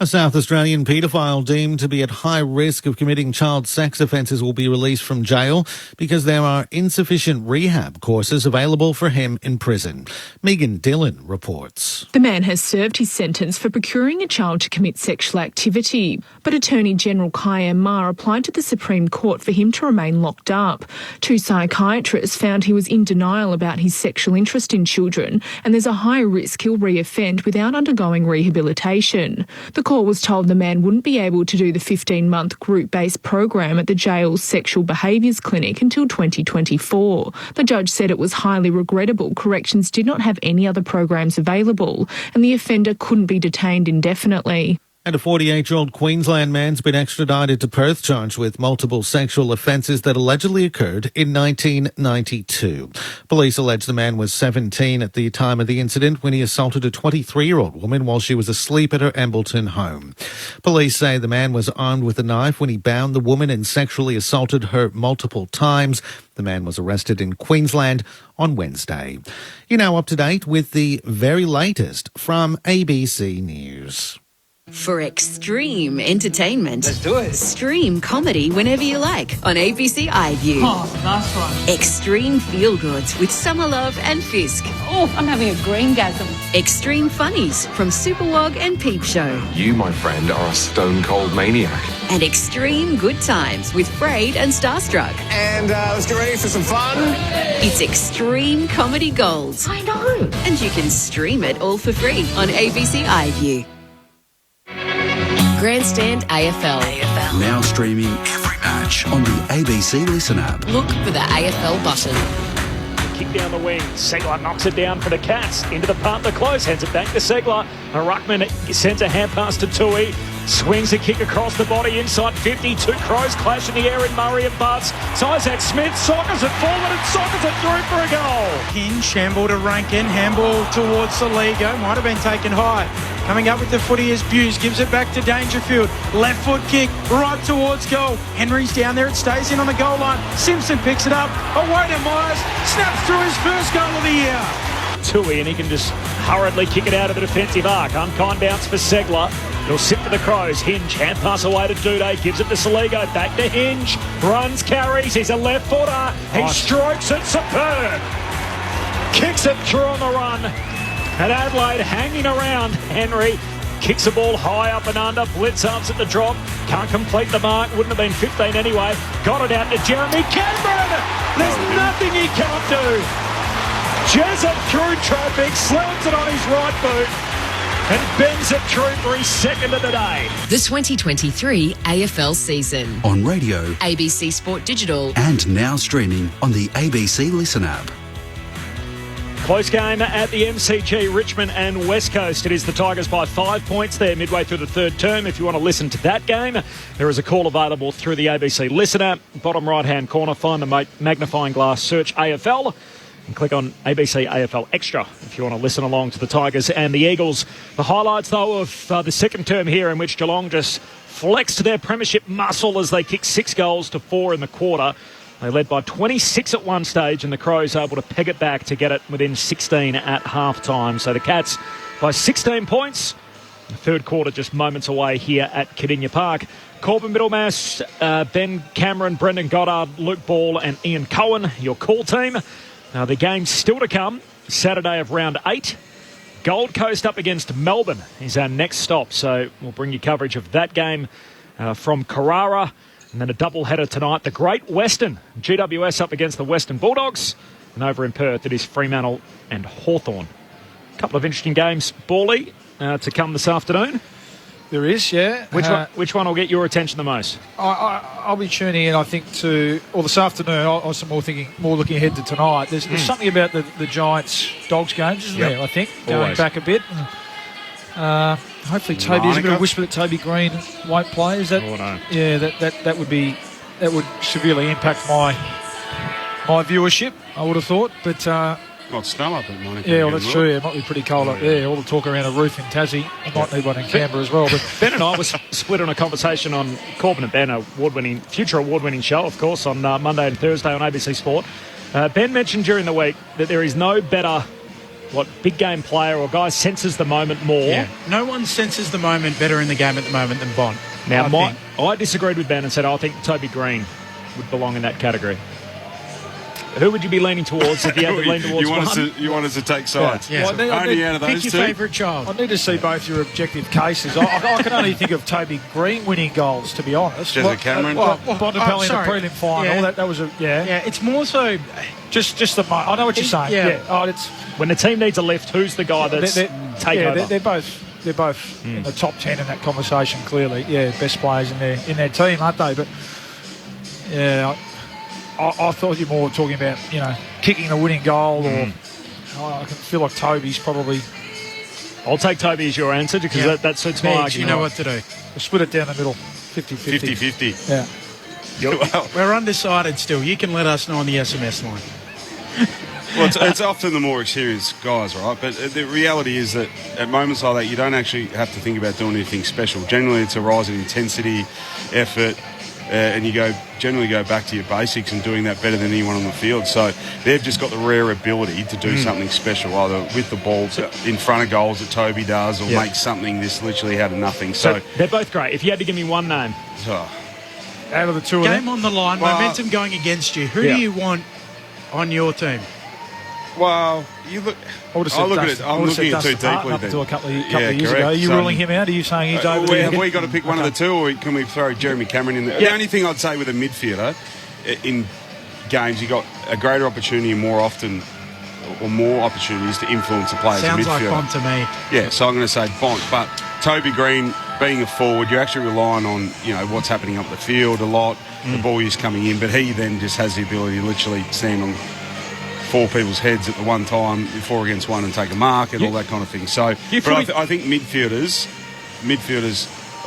A South Australian paedophile deemed to be at high risk of committing child sex offences will be released from jail because there are insufficient rehab courses available for him in prison. Megan Dillon reports.
The man has served his sentence for procuring a child to commit sexual activity, but Attorney General Kaya Ma applied to the Supreme Court for him to remain locked up. 2 psychiatrists found he was in denial about his sexual interest in children, and there's a high risk he'll re-offend without undergoing rehabilitation. The court was told the man wouldn't be able to do the 15-month group-based program at the jail's sexual behaviours clinic until 2024. The judge said it was highly regrettable corrections did not have any other programs available and the offender couldn't be detained indefinitely.
And a 48-year-old Queensland man's been extradited to Perth charged with multiple sexual offences that allegedly occurred in 1992. Police allege the man was 17 at the time of the incident when he assaulted a 23-year-old woman while she was asleep at her Embleton home. Police say the man was armed with a knife when he bound the woman and sexually assaulted her multiple times. The man was arrested in Queensland on Wednesday. You're now up to date with the very latest from ABC News.
For extreme entertainment.
Let's do it.
Stream comedy whenever you like on ABC iView.
Oh, nice one.
Extreme feel-goods with Summer Love and Fisk.
Oh, I'm having a green-gasm.
Extreme funnies from Superwog and Peep Show.
You, my friend, are a stone-cold maniac.
And extreme good times with Braid and Starstruck.
And let's get ready for some fun.
It's Extreme Comedy Gold.
I know.
And you can stream it all for free on ABC iView. Grandstand AFL.
Now streaming every match on the ABC Listen app.
Look for the AFL button.
Kick down the wing. Segler knocks it down for the Cats. Into the partner close. Hands it back to Segler. A ruckman sends a hand pass to Tui. Swings a kick across the body inside 50. 2 Crows clash in the air in Murray and Butts. It's Isaac Smith sockers it forward and sockers it through for a goal.
Hinge, handball to Rankin, handball towards Saligo. Might have been taken high. Coming up with the footy is Buse, gives it back to Dangerfield. Left foot kick, right towards goal. Henry's down there, it stays in on the goal line. Simpson picks it up, away to Myers, snaps through his first goal of the year.
Tui, and he can just hurriedly kick it out of the defensive arc. Unkind bounce for Segler. It'll sit for the Crows. Hinge, hand pass away to Duday, gives it to Saligo, back to Hinge. Runs, carries, he's a left footer. He strokes it, superb. Kicks it through on the run. And Adelaide hanging around. Henry kicks the ball high up and under. Blitz ups at the drop. Can't complete the mark. Wouldn't have been 15 anyway. Got it out to Jeremy Cameron. There's nothing he can't do. Jessup through traffic, slams it on his right boot and bends it through for his second of the day.
The 2023 AFL season.
On radio,
ABC Sport Digital.
and now streaming on the ABC Listen app.
Close game at the MCG, Richmond and West Coast. It is the Tigers by 5 points there midway through the third term. If you want to listen to that game, there is a call available through the ABC Listen app. Bottom right-hand corner, find the magnifying glass, search AFL. And click on ABC AFL Extra if you want to listen along to the Tigers and the Eagles. The highlights, though, of the second term here in which Geelong just flexed their premiership muscle as they kicked 6 goals to 4 in the quarter. They led by 26 at one stage, and the Crows able to peg it back to get it within 16 at half-time. So the Cats by 16 points. The third quarter just moments away here at Kardinia Park. Corbin Middlemass, Ben Cameron, Brendan Goddard, Luke Ball and Ian Cohen, your call team. Now the game's still to come. Saturday of round 8. Gold Coast up against Melbourne is our next stop. So we'll bring you coverage of that game from Carrara. And then a doubleheader tonight. The Great Western. GWS up against the Western Bulldogs. And over in Perth, it is Fremantle and Hawthorn. A couple of interesting games, Bally, to come this afternoon.
There is, yeah.
Which one will get your attention the most?
I'll be tuning in, I think, this afternoon. I was more looking ahead to tonight. There's something about the Giants-Dogs games, isn't there, I think, going back a bit. Hopefully Toby, there's a bit of a whisper that Toby Green won't play. Is that?
Oh, no.
Yeah, that would severely impact my viewership, I would have thought. But
Not snow up at Monaco.
Yeah, well, that's true. It might be pretty cold up there. All the talk around a roof in Tassie. You might need one in Canberra as well. But
Ben and I was split on a conversation on Corbin and Ben, future award-winning show, of course, on Monday and Thursday on ABC Sport. Ben mentioned during the week that there is no better big game player or guy senses the moment more.
Yeah. No one senses the moment better in the game at the moment than Bont.
Now, I disagreed with Ben and said I think Toby Green would belong in that category. Who would you be leaning towards if you had to lean towards
you want us to take sides?
Yeah.
Well, only out of those
pick
two.
your favourite child.
I need to see both your objective cases. I can only think of Toby Green winning goals, to be honest.
Jessica Cameron.
Bontempelli in the prelim final.
Yeah.
That was
Yeah, it's more so...
Just the... I know what you're saying.
Yeah.
It's
when the team needs a lift, who's the guy that's take over?
They're both in the top 10 in that conversation, clearly. Yeah, best players in their team, aren't they? But, yeah... I thought you were more talking about, kicking the winning goal, or I can feel like Toby's probably...
I'll take Toby as your answer because that suits my argument.
You know what to do.
We'll split it down the middle, 50-50.
50-50.
Yeah.
Well,
we're undecided still. You can let us know on the SMS line.
Well, it's often the more experienced guys, right? But the reality is that at moments like that, you don't actually have to think about doing anything special. Generally, it's a rise in intensity, effort, and you generally go back to your basics and doing that better than anyone on the field. So they've just got the rare ability to do something special, either with the ball in front of goals that Toby does, or make something this literally out of nothing. So
they're both great. If you had to give me one name.
Out of the two of them.
Game on the line, momentum going against you. Who do you want on your team?
Well, you look. I'm looking at too deeply.
Up until a couple of years ago. Are you ruling him out? Are you saying he's over there?
Have we got to pick one of the two, or can we throw Jeremy Cameron in there? The only thing I'd say with a midfielder in games, you got a greater opportunity more often, or more opportunities to influence the players.
Sounds like Bont to me.
Yeah, so I'm going to say Bont, but Toby Green being a forward, you're actually relying on what's happening up the field a lot. The ball is coming in, but he then just has the ability to literally stand on 4 people's heads at the one time, 4 against 1, and take a mark and all that kind of thing. So, I think midfielders,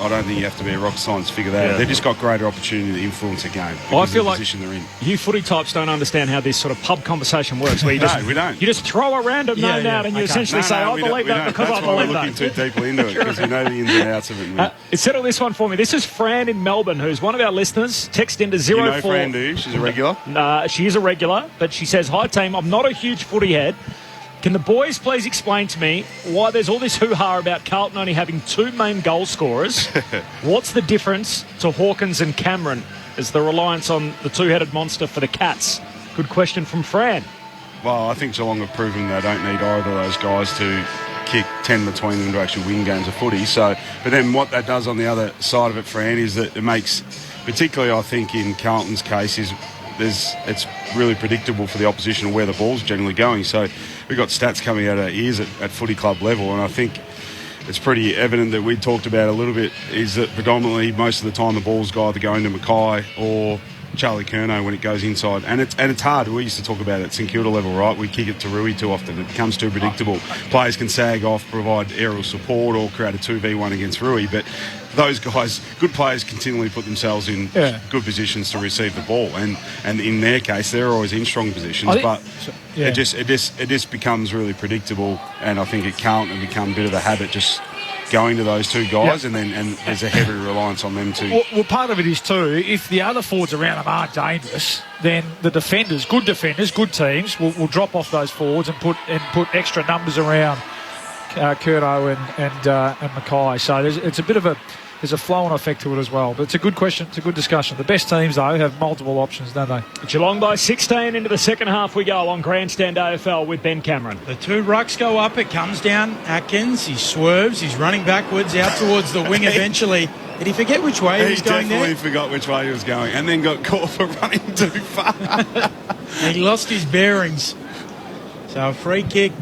I don't think you have to be a rocket science to figure that out. They've just got greater opportunity to influence a game.
I feel like
position they're in.
You footy types don't understand how this sort of pub conversation works. Where you
we don't.
You just throw a random name out and you essentially say, I believe that because I believe that.
That's why we're looking too deeply into it, because we know the ins and outs of it.
Settle this one for me. This is Fran in Melbourne, who's one of our listeners. Text into 04...
You know Fran, do you? She's a regular?
She is a regular, but she says, hi team, I'm not a huge footy head. Can the boys please explain to me why there's all this hoo-ha about Carlton only having 2 main goal scorers? What's the difference to Hawkins and Cameron? Is the reliance on the two-headed monster for the Cats? Good question from Fran.
Well, I think Geelong have proven they don't need either of those guys to kick 10 between them to actually win games of footy. So, but then what that does on the other side of it, Fran, is that it makes, particularly I think in Carlton's case, it's really predictable for the opposition where the ball's generally going. So we've got stats coming out of our ears at footy club level, and I think it's pretty evident that we talked about a little bit is that predominantly most of the time the ball's either going to Mackay or Charlie Curnow when it goes inside, and it's hard. We used to talk about it at St Kilda level, right? We kick it to Rui too often. It becomes too predictable. Players can sag off, provide aerial support, or create a 2v1 against Rui, but those guys, good players, continually put themselves in good positions to receive the ball, and in their case, they're always in strong positions. It just becomes really predictable, and I think it can't become a bit of a habit just going to those two guys, and there's a heavy reliance on them too.
Well, part of it is too, if the other forwards around them aren't dangerous, then the defenders, good teams, will drop off those forwards and put extra numbers around Curto and Mackay. So it's a bit of there's a flow-on effect to it as well. But it's a good question. It's a good discussion. The best teams, though, have multiple options, don't they?
Geelong by 16 into the second half we go on Grandstand AFL with Ben Cameron.
The 2 rucks go up. It comes down. Atkins, he swerves. He's running backwards out towards the wing eventually. Did he forget which way he was going there?
He definitely forgot which way he was going and then got caught for running too far.
He lost his bearings. So a free kick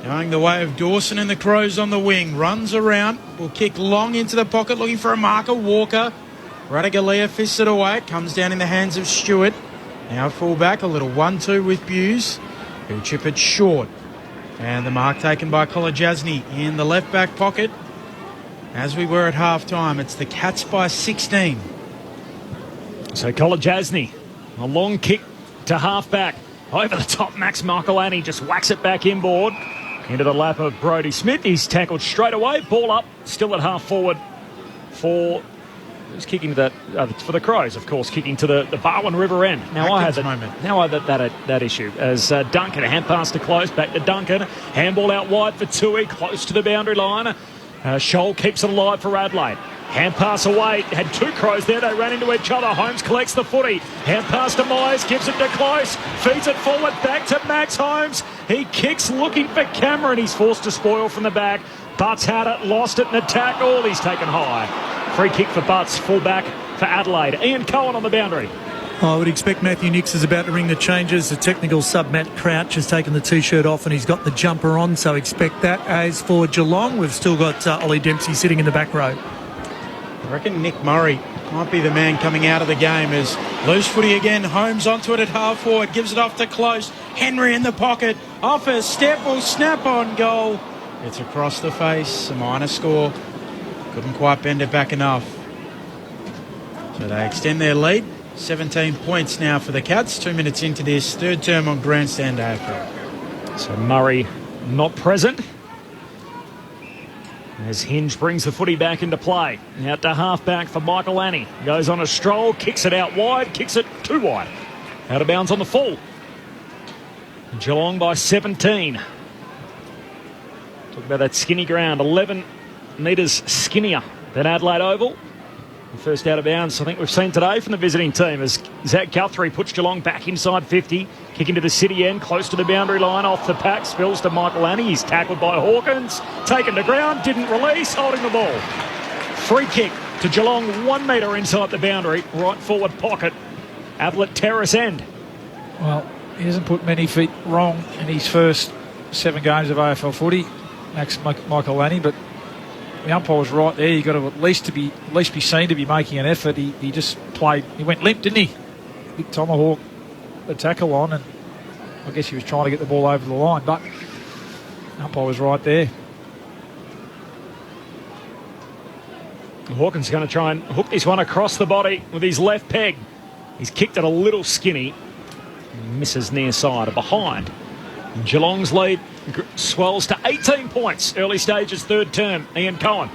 going the way of Dawson, and the Crows on the wing. Runs around. Will kick long into the pocket looking for a marker. Walker. Radigalea fists it away. It comes down in the hands of Stewart. Now full back. A little 1-2 with Buse. He'll chip it short. And the mark taken by Kolajasny in the left back pocket. As we were at half-time, it's the Cats by 16.
So Kolajasny, a long kick to half-back. Over the top, Max Michaelani just whacks it back inboard. Into the lap of Brodie Smith. He's tackled straight away. Ball up, still at half forward for... Who's kicking to that? For the Crows, of course, kicking to the Barwon River end. Now I had that issue as Duncan, hand pass to close, back to Duncan. Handball out wide for Tui, close to the boundary line. Scholl keeps it alive for Adelaide. Hand pass away, had two Crows there, they ran into each other. Holmes collects the footy. Hand pass to Myers, gives it to Close, feeds it forward, back to Max Holmes. He kicks looking for Cameron, he's forced to spoil from the back. Butts had it, lost it in the tackle, he's taken high. Free kick for Butts, full back for Adelaide. Ian Cohen on the boundary.
I would expect Matthew Nix is about to ring the changes. The technical sub Matt Crouch has taken the T-shirt off and he's got the jumper on, so expect that. As for Geelong, we've still got Ollie Dempsey sitting in the back row.
I reckon Nick Murray might be the man coming out of the game as loose footy again. Holmes onto it at half forward, gives it off to Close. Henry in the pocket, off a step will snap on goal. It's across the face, a minor score. Couldn't quite bend it back enough. So they extend their lead. 17 points now for the Cats. 2 minutes into this third term on Grandstand AFL.
So Murray not present. As Hinge brings the footy back into play. Out to half-back for Michael Annie. Goes on a stroll, kicks it out wide, kicks it too wide. Out of bounds on the full. Geelong by 17. Talk about that skinny ground. 11 metres skinnier than Adelaide Oval. The first out of bounds I think we've seen today from the visiting team as Zach Guthrie puts Geelong back inside 50. Kicking to the city end, close to the boundary line, off the pack, spills to Michael Annie. He's tackled by Hawkins, taken to ground, didn't release, holding the ball. Free kick to Geelong, 1 metre inside the boundary, right forward pocket. Ablett Terrace end.
Well, he hasn't put many feet wrong in his first 7 games of AFL footy, Max Michael Annie, but the umpire was right there. You've got to at least be seen to be making an effort. He just played. He went limp, didn't he? Big tomahawk, the tackle on, and I guess he was trying to get the ball over the line, but the umpire was right there.
Hawkins going to try and hook this one across the body with his left peg. He's kicked it a little skinny. Misses near side or behind. Geelong's lead swells to 18 points. Early stages, third term. Ian Cohen.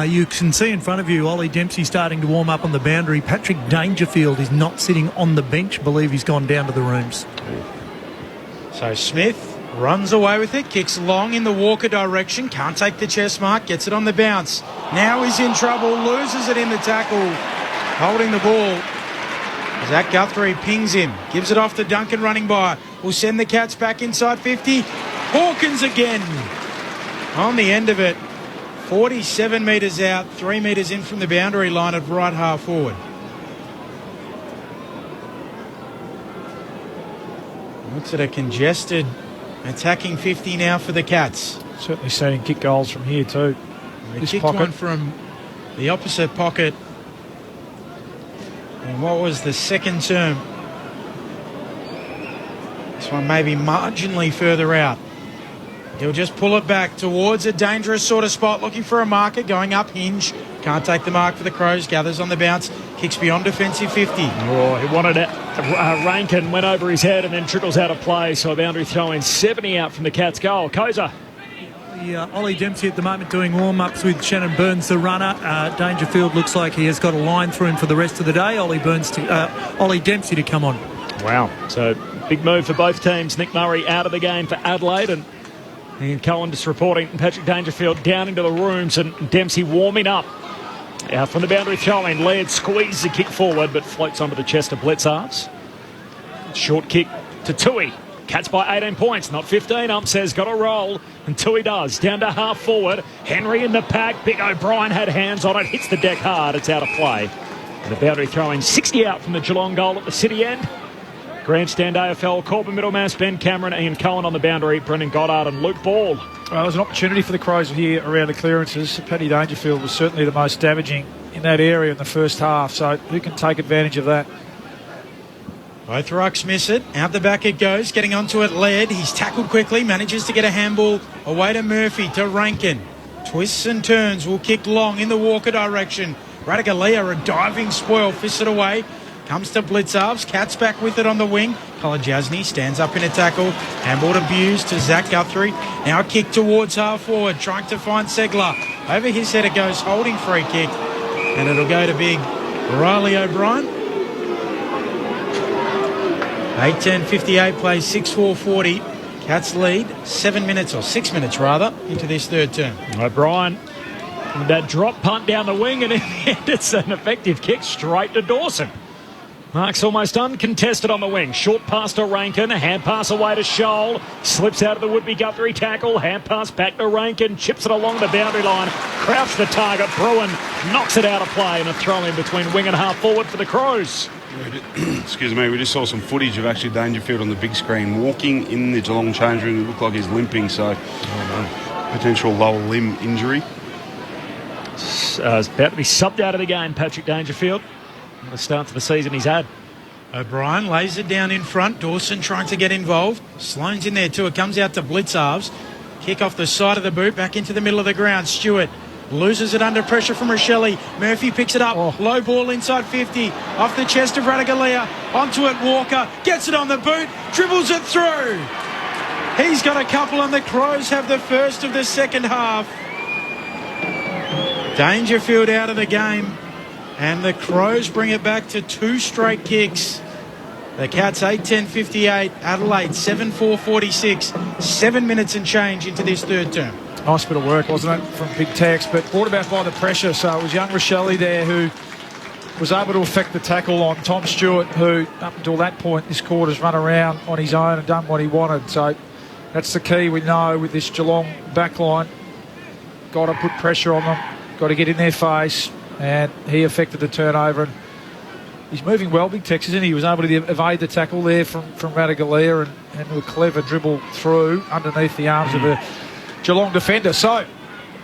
You can see in front of you Ollie Dempsey starting to warm up on the boundary. Patrick Dangerfield is not sitting on the bench. I believe he's gone down to the rooms.
So Smith runs away with it, kicks long in the Walker direction, can't take the chest mark, gets it on the bounce. Now he's in trouble, loses it in the tackle, holding the ball. Zach Guthrie pings him, gives it off to Duncan running by. Will send the Cats back inside 50. Hawkins again on the end of it. 47 metres out, 3 metres in from the boundary line at right half forward. Looks at a congested attacking 50 now for the Cats.
Certainly seen him kick goals from here too.
They kicked one from the opposite pocket. And what was the second term? This one maybe marginally further out. He'll just pull it back towards a dangerous sort of spot, looking for a marker, going up Hinge. Can't take the mark for the Crows, gathers on the bounce, kicks beyond defensive 50.
Oh, he wanted it. Rankin went over his head and then trickles out of play, so a boundary throw in. 70 out from the Cats' goal. Koza.
Ollie Dempsey at the moment doing warm-ups with Shannon Burns, the runner. Dangerfield looks like he has got a line through him for the rest of the day. Ollie Dempsey to come on.
Wow. So big move for both teams. Nick Murray out of the game for Adelaide, and Cohen just reporting Patrick Dangerfield down into the rooms, and Dempsey warming up. Out from the boundary throw-in. Laird squeezes a kick forward but floats onto the chest of Blitzarves. Short kick to Tui. Cats by 18 points, not 15. Ump says got to roll, and Tui does. Down to half forward. Henry in the pack. Big O'Brien had hands on it. Hits the deck hard. It's out of play. And the boundary throw-in. 60 out from the Geelong goal at the city end. Grandstand AFL, Corbin Middlemass, Ben Cameron, Ian Cohen on the boundary, Brendan Goddard and Luke Ball.
Well, there was an opportunity for the Crows here around the clearances. Paddy Dangerfield was certainly the most damaging in that area in the first half, so who can take advantage of that?
Both rucks miss it. Out the back it goes. Getting onto it, Laird. He's tackled quickly. Manages to get a handball away to Murphy, to Rankin. Twists and turns. Will kick long in the Walker direction. Radagalia, a diving spoil. Fists it away. Comes to Blitzarves. Cats back with it on the wing. Polajasny stands up in a tackle. Handball abused to Zach Guthrie. Now a kick towards half forward, trying to find Segler. Over his head it goes, holding free kick. And it'll go to big Riley O'Brien. 8:10:58 plays 6:4:40. Cats lead 6 minutes rather, into this third term.
O'Brien with that drop punt down the wing, and in the end it's an effective kick straight to Dawson. Mark's almost uncontested on the wing. Short pass to Rankin. A hand pass away to Scholl. Slips out of the would-be Guthrie tackle. Hand pass back to Rankin. Chips it along the boundary line. Crouch the target. Bruin knocks it out of play, and a throw in between wing and half forward for the Crows.
Excuse me, we just saw some footage of actually Dangerfield on the big screen walking in the Geelong change room. It looked like he's limping, so potential lower limb injury.
It's about to be subbed out of the game, Patrick Dangerfield. The start to the season he's had.
O'Brien lays it down in front. Dawson trying to get involved. Sloane's in there too. It comes out to blitz halves. Kick off the side of the boot, back into the middle of the ground. Stewart loses it under pressure from Rochelle. Murphy picks it up. Low ball inside 50. Off the chest of Radigalia. Onto it, Walker. Gets it on the boot. Dribbles it through. He's got a couple, and the Crows have the first of the second half. Dangerfield out of the game. And the Crows bring it back to 2 straight kicks. The Cats 8:10:58. Adelaide 7:4:46. 7 minutes and change into this third term.
Nice bit of work, wasn't it, from Big Tex, but brought about by the pressure. So it was young Rochelle there who was able to affect the tackle on Tom Stewart, who up until that point this quarter's run around on his own and done what he wanted. So that's the key, we know, with this Geelong backline. Got to put pressure on them, got to get in their face, and he affected the turnover. And he's moving well, Big Tex, isn't he? He was able to evade the tackle there from Radigalia and a clever dribble through underneath the arms of a Geelong defender. So,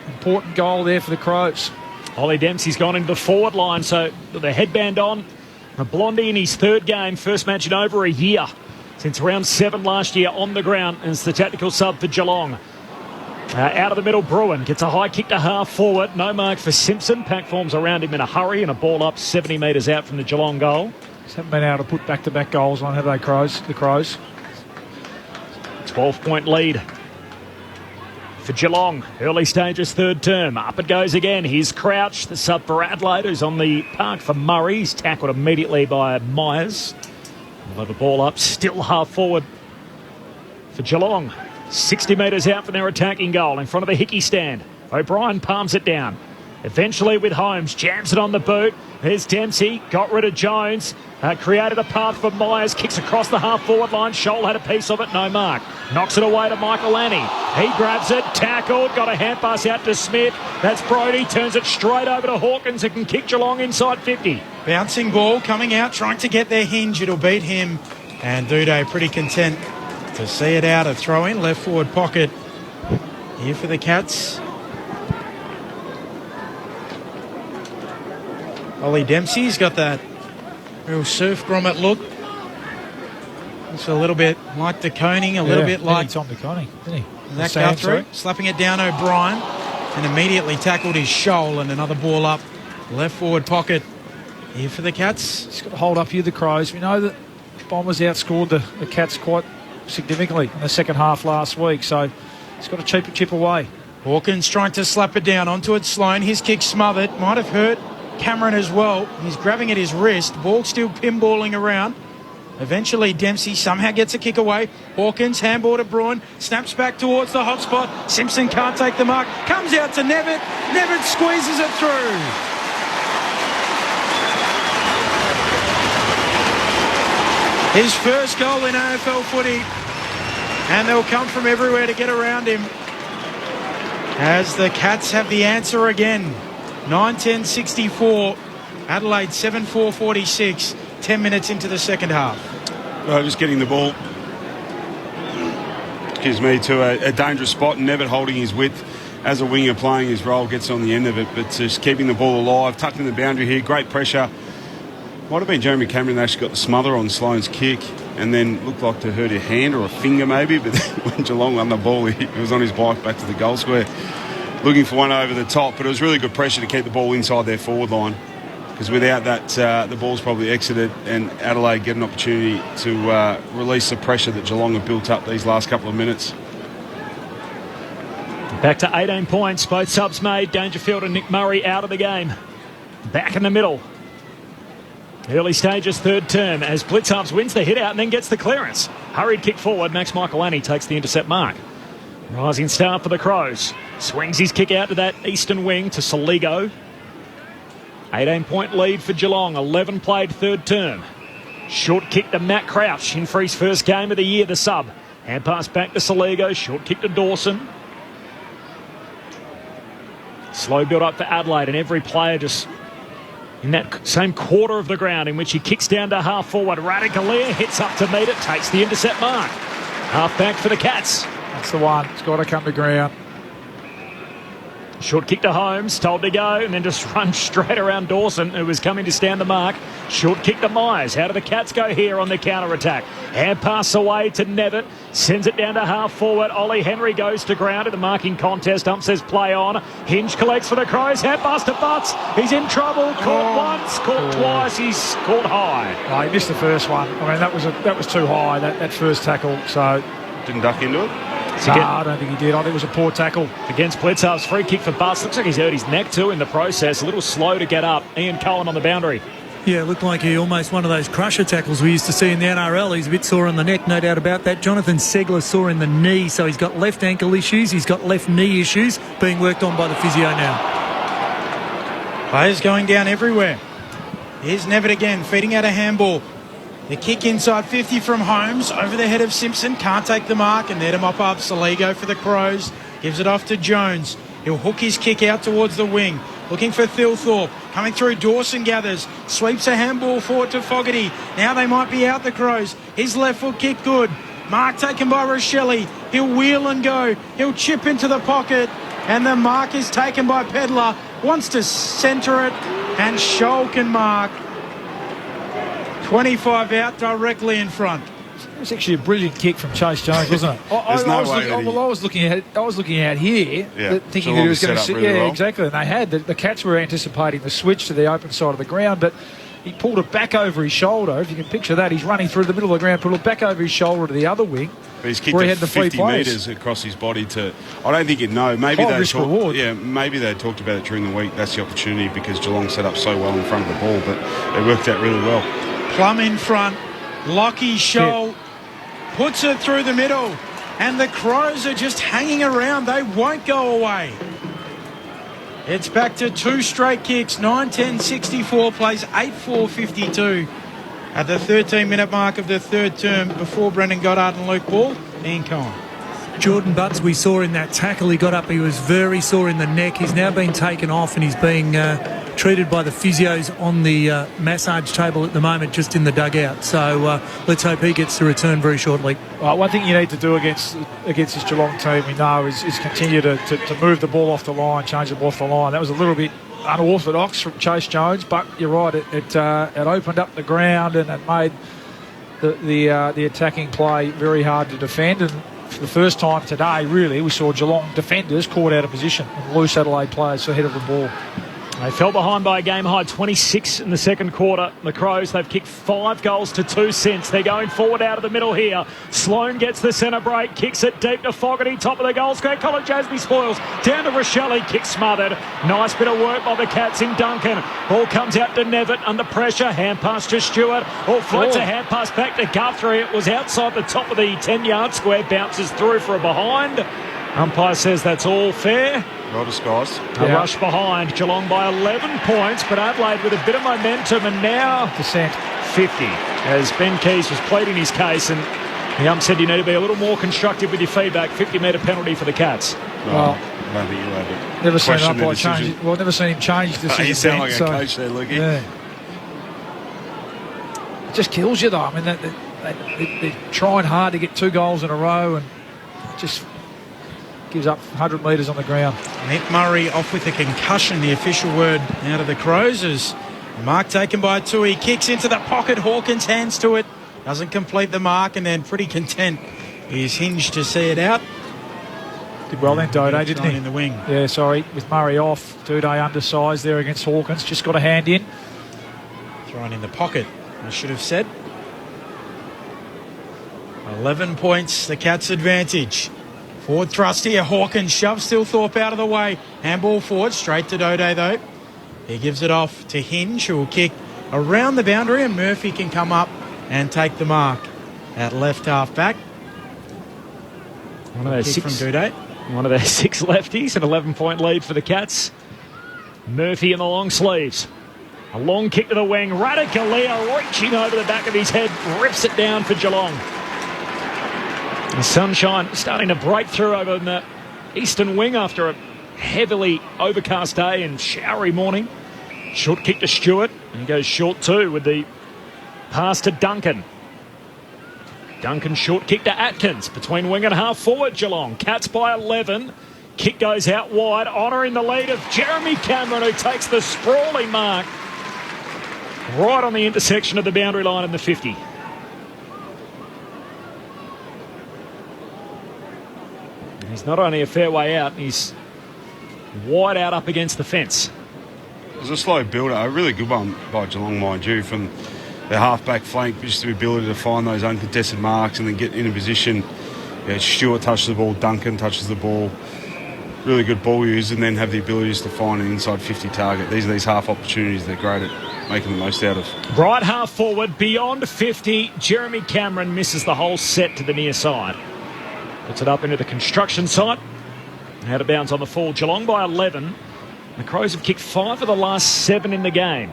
important goal there for the Crows.
Ollie Dempsey's gone into the forward line, so with the headband on. A Blondie in his third game, first match in over a year. Since round 7 last year on the ground, and it's the tactical sub for Geelong. Out of the middle, Bruin gets a high kick to half forward. No mark for Simpson. Pack forms around him in a hurry, and a ball up 70 metres out from the Geelong goal.
Just haven't been able to put back-to-back goals on, have they, Crows? The Crows.
12-point lead for Geelong. Early stages, third term. Up it goes again. Here's Crouch, the sub for Adelaide, who's on the park for Murray. He's tackled immediately by Myers. We'll have a ball up, still half forward for Geelong. 60 metres out from their attacking goal in front of the Hickey stand. O'Brien palms it down. Eventually with Holmes, jams it on the boot. There's Dempsey, got rid of Jones, created a path for Myers, kicks across the half-forward line. Scholl had a piece of it, no mark. Knocks it away to Michael Annie. He grabs it, tackled, got a hand pass out to Smith. That's Brodie, turns it straight over to Hawkins, who can kick Geelong inside 50.
Bouncing ball coming out, trying to get their hinge. It'll beat him. And Duday pretty content to see it out. A throw in, left forward pocket here for the Cats. Ollie Dempsey's got that real surf grommet look. It's a little bit like De Koning, a little bit like
Tom De Koning, isn't he?
Zach Guthrie, slapping it down O'Brien, and immediately tackled his Scholl, and another ball up left forward pocket here for the Cats.
He's got to hold up here, the Crows. We know that Bombers outscored the Cats quite significantly in the second half last week, so he's got to chip away.
Hawkins trying to slap it down onto it. Sloane, his kick smothered, might have hurt Cameron as well. He's grabbing at his wrist, ball still pinballing around. Eventually Dempsey somehow gets a kick away. Hawkins, handball to Bruin, snaps back towards the hot spot. Simpson can't take the mark, comes out to Nevitt. Nevitt squeezes it through. His first goal in AFL footy, and they'll come from everywhere to get around him, as the Cats have the answer again. 9:10:64, Adelaide 7:4:46, 10 minutes into the second half.
Just getting the ball, to a dangerous spot, and Nevitt holding his width as a winger playing his role, gets on the end of it, but just keeping the ball alive, tucked in the boundary here, great pressure. Might have been Jeremy Cameron that actually got the smother on Sloane's kick, and then looked like to hurt a hand or a finger maybe, but when Geelong won the ball, he was on his bike back to the goal square, looking for one over the top. But it was really good pressure to keep the ball inside their forward line. because without that, the ball's probably exited and Adelaide get an opportunity to release the pressure that Geelong have built up these last couple of minutes.
Back to 18 points. Both subs made. Dangerfield and Nick Murray out of the game. Back in the middle. Early stages, third term, as Blitzarves wins the hit out and then gets the clearance. Hurried kick forward. Max Michaelani takes the intercept mark. Rising star for the Crows. Swings his kick out to that eastern wing to Saligo. 18-point lead for Geelong. 11 played third term. Short kick to Matt Crouch in for his first game of the year, the sub. Hand pass back to Saligo. Short kick to Dawson. Slow build up for Adelaide, and every player just in that same quarter of the ground in which he kicks down to half forward. Radicalier hits up to meet it, takes the intercept mark. Half back for the Cats.
That's the one. It's got to come to ground.
Short kick to Holmes, told to go, and then just run straight around Dawson, who was coming to stand the mark. Short kick to Myers. How do the Cats go here on the counter-attack? Hand pass away to Nevitt, sends it down to half forward. Ollie Henry goes to ground in the marking contest. Ump says play on. Hinge collects for the Crows. Hand pass to Butts. He's in trouble. Caught once, caught twice. He's caught high.
No, he missed the first one. I mean, that was too high, that first tackle. So
didn't duck into it?
No, I don't think he did. I think it was a poor tackle.
Against Blitzarves, free kick for Butts. Looks like he's hurt his neck too in the process. A little slow to get up. Ian Cohen on the boundary.
Yeah, it looked like he almost one of those crusher tackles we used to see in the NRL. He's a bit sore on the neck, no doubt about that. Jonathan Segler sore in the knee, so he's got left ankle issues. He's got left knee issues being worked on by the physio now.
Players going down everywhere. Here's Nevitt again, feeding out a handball. The kick inside 50 from Holmes, over the head of Simpson, can't take the mark, and there to mop up Saligo for the Crows. Gives it off to Jones. He'll hook his kick out towards the wing. Looking for Thilthorpe. Coming through, Dawson gathers. Sweeps a handball forward to Fogarty. Now they might be out, the Crows. His left foot kick good. Mark taken by Rochelle. He'll wheel and go. He'll chip into the pocket. And the mark is taken by Pedlar. Wants to centre it. And Scholl can mark. 25 out, directly in front.
It was actually a brilliant kick from Chase Jones, wasn't it? I was looking out here, thinking that he was going to sit.
Really well.
Exactly. And they had the Cats were anticipating the switch to the open side of the ground, but he pulled it back over his shoulder. If you can picture that, he's running through the middle of the ground, pulled it back over his shoulder to the other wing.
But he's kicked it 50 metres across his body to. I don't think you'd know. Maybe they talked about it during the week. That's the opportunity because Geelong set up so well in front of the ball, but it worked out really well.
Plum in front. Lockie Scholl puts it through the middle. And the Crows are just hanging around. They won't go away. It's back to two straight kicks. 9-10-64 plays 8-4-52 at the 13-minute mark of the third term before Brendan Goddard and Luke Ball. Ian Cohen.
Jordan Butts, we saw in that tackle, he got up, he was very sore in the neck. He's now been taken off and he's being treated by the physios on the massage table at the moment, just in the dugout. So let's hope he gets to return very shortly.
One thing you need to do against this Geelong team, we know, is continue to move the ball off the line, change the ball off the line. That was a little bit unorthodox from Chase Jones, but you're right, it opened up the ground and it made the attacking play very hard to defend. And for the first time today, really, we saw Geelong defenders caught out of position and loose Adelaide players ahead of the ball.
They fell behind by a game-high 26 in the second quarter. The Crows, they've kicked 5 goals to 2 since. They're going forward out of the middle here. Sloan gets the centre break, kicks it deep to Fogarty, top of the goal square. Colin Jasmine spoils. Down to Rochelle, kick smothered. Nice bit of work by the Cats in Duncan. Ball comes out to Nevitt under pressure. Hand pass to Stewart. All floats a hand pass back to Guthrie. It was outside the top of the 10-yard square. Bounces through for a behind. Umpire says that's all fair.
Well disguised.
A rush behind. Geelong by 11 points, but Adelaide with a bit of momentum, and now 50. As Ben Keys was pleading his case, and the ump said you need to be a little more constructive with your feedback. 50-metre penalty for the Cats.
Well, I don't think you have it.
Never seen an umpire change it. Well, never seen him change the decision.
You sound like a coach there, Lucky.
Yeah. It just kills you, though. I mean, they're trying hard to get 2 goals in a row, and just gives up 100 metres on the ground.
Nick Murray off with a concussion, the official word out of the Crows. As mark taken by Tui, kicks into the pocket, Hawkins hands to it, doesn't complete the mark, and then pretty content is Hinge to see it out.
Did well then, Dode, didn't he?
In the wing.
Yeah, sorry, with Murray off. Dode undersized there against Hawkins, just got a hand in.
Thrown in the pocket, I should have said. 11 points, the Cats' advantage. Forward thrust here, Hawkins shoves Stillthorpe out of the way. Handball forward, straight to Dode though. He gives it off to Hinge, who will kick around the boundary, and Murphy can come up and take the mark at left half back.
One of those
kick from Dode.
One of their 6 lefties, an 11-point lead for the Cats. Murphy in the long sleeves. A long kick to the wing. Radicalea reaching over the back of his head, rips it down for Geelong. The sunshine starting to break through over the eastern wing after a heavily overcast day and showery morning. Short kick to Stewart, and he goes short too with the pass to Duncan. Duncan short kick to Atkins, between wing and half forward Geelong. Cats by 11. Kick goes out wide, honouring the lead of Jeremy Cameron, who takes the sprawling mark right on the intersection of the boundary line in the 50. He's not only a fair way out, he's wide out up against the fence.
It was a slow builder, a really good one by Geelong, mind you, from the half-back flank, just the ability to find those uncontested marks and then get in a position. Yeah, Stewart touches the ball, Duncan touches the ball. Really good ball use, and then have the abilities to find an inside 50 target. These are these half opportunities they're great at making the most out of.
Right half forward, beyond 50, Jeremy Cameron misses the whole set to the near side. Puts it up into the construction site. Out of bounds on the fall. Geelong by 11. The Crows have kicked 5 of the last 7 in the game.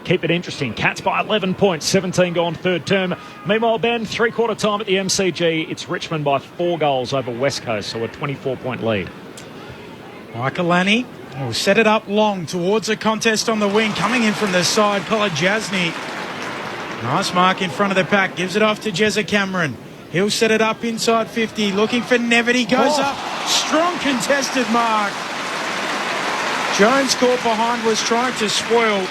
Keep it interesting. Cats by 11 points, 17 gone third term. Meanwhile, Ben, three-quarter time at the MCG. It's Richmond by 4 goals over West Coast, so a 24-point lead.
Michaelani will set it up long towards a contest on the wing. Coming in from the side, Kolajasny. Nice mark in front of the pack. Gives it off to Jezza Cameron. He'll set it up inside 50. Looking for Nevity. Goes up. Strong contested mark. Jones caught behind, was trying to spoil,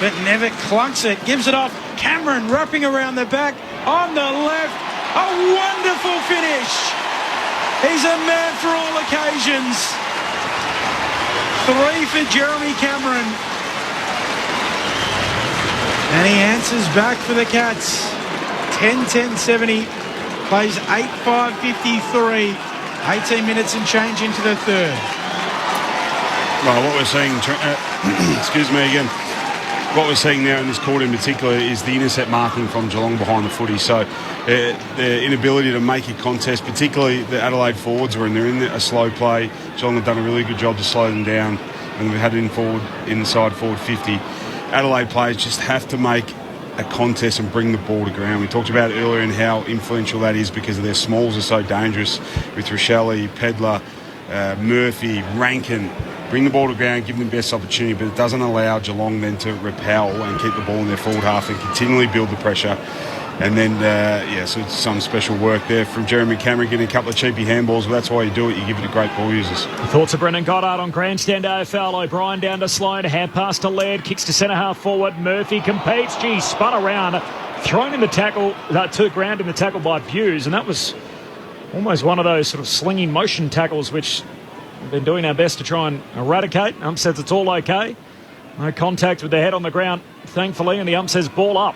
but Nevitt clunks it. Gives it off. Cameron wrapping around the back. On the left. A wonderful finish. He's a man for all occasions. 3 for Jeremy Cameron. And he answers back for the Cats. 10-10-70. Plays 8-5-53. 18 minutes and change into the third.
Well, what we're seeing, excuse me again, what we're seeing now in this quarter in particular is the intercept marking from Geelong behind the footy. So the inability to make a contest, particularly the Adelaide forwards, when they're in a slow play, Geelong have done a really good job to slow them down, and we've had it inside forward 50. Adelaide players just have to make a contest and bring the ball to ground. We talked about it earlier and how influential that is because their smalls are so dangerous with Rochelle, Pedler, Murphy, Rankin. Bring the ball to ground, give them the best opportunity, but it doesn't allow Geelong then to repel and keep the ball in their forward half and continually build the pressure. And then, so it's some special work there from Jeremy Cameron, getting a couple of cheapy handballs, but that's why you do it. You give it to great ball users.
Thoughts of Brendan Goddard on Grandstand AFL. O'Brien down to Sloan, hand pass to Laird, kicks to centre half forward. Murphy competes, spun around, thrown in the tackle, to the ground in the tackle by Buse, and that was almost one of those sort of slinging motion tackles which we've been doing our best to try and eradicate. Ump says it's all okay. No contact with the head on the ground, thankfully, and the ump says ball up.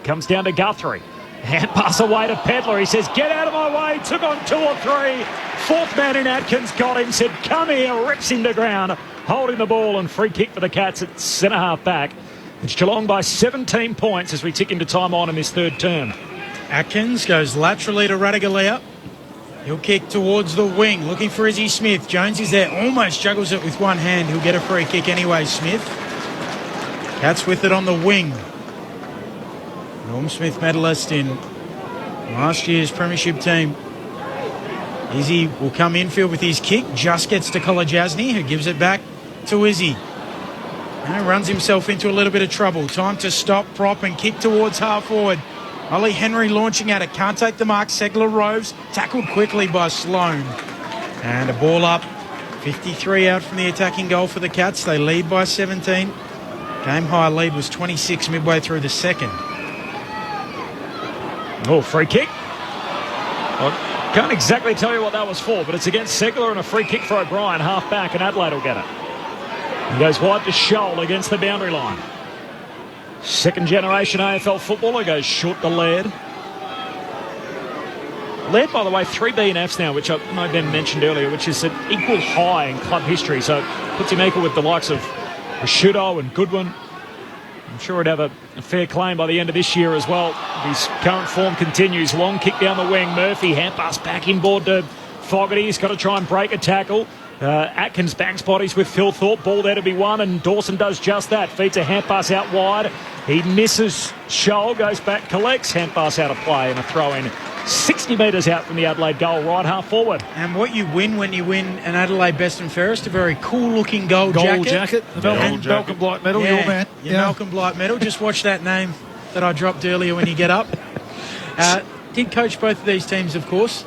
Comes down to Guthrie. Hand pass away to Pedler. He says, get out of my way. Took on 2 or 3. Fourth man in Atkins got him, said, come here, rips him to ground, holding the ball, and free kick for the Cats at centre half back. It's Geelong by 17 points as we tick into time on in this third term.
Atkins goes laterally to Radigalea. He'll kick towards the wing, looking for Izzy Smith. Jones is there, almost juggles it with one hand. He'll get a free kick anyway, Smith. Cats with it on the wing. Norm Smith medalist in last year's premiership team. Izzy will come infield with his kick. Just gets to Kolajasny, who gives it back to Izzy. And runs himself into a little bit of trouble. Time to stop, prop, and kick towards half forward. Ollie Henry launching at it. Can't take the mark. Segler roves. Tackled quickly by Sloan. And a ball up. 53 out from the attacking goal for the Cats. They lead by 17. Game high lead was 26 midway through the second.
Oh, free kick. I can't exactly tell you what that was for, but it's against Segler and a free kick for O'Brien, half back, and Adelaide will get it. He goes wide to Scholl against the boundary line. Second generation AFL footballer goes short to Laird. Laird, by the way, 3 BNFs now, which I know Ben mentioned earlier, which is an equal high in club history. So puts him equal with the likes of Rashudo and Goodwin. I'm sure he'd have a fair claim by the end of this year as well. His current form continues. Long kick down the wing. Murphy, hand pass back inboard to Fogarty. He's got to try and break a tackle. Atkins banks bodies with Phil Thorpe. Ball there to be won, and Dawson does just that. Feeds a hand pass out wide. He misses Scholl, goes back, collects. Hand pass out of play, and a throw in 60 metres out from the Adelaide goal, right half forward.
And what you win when you win an Adelaide Best and Fairest, a very cool-looking gold jacket.
The Malcolm Blight medal, your man.
Malcolm Blight medal. Just watch that name that I dropped earlier when you get up. Did coach both of these teams, of course.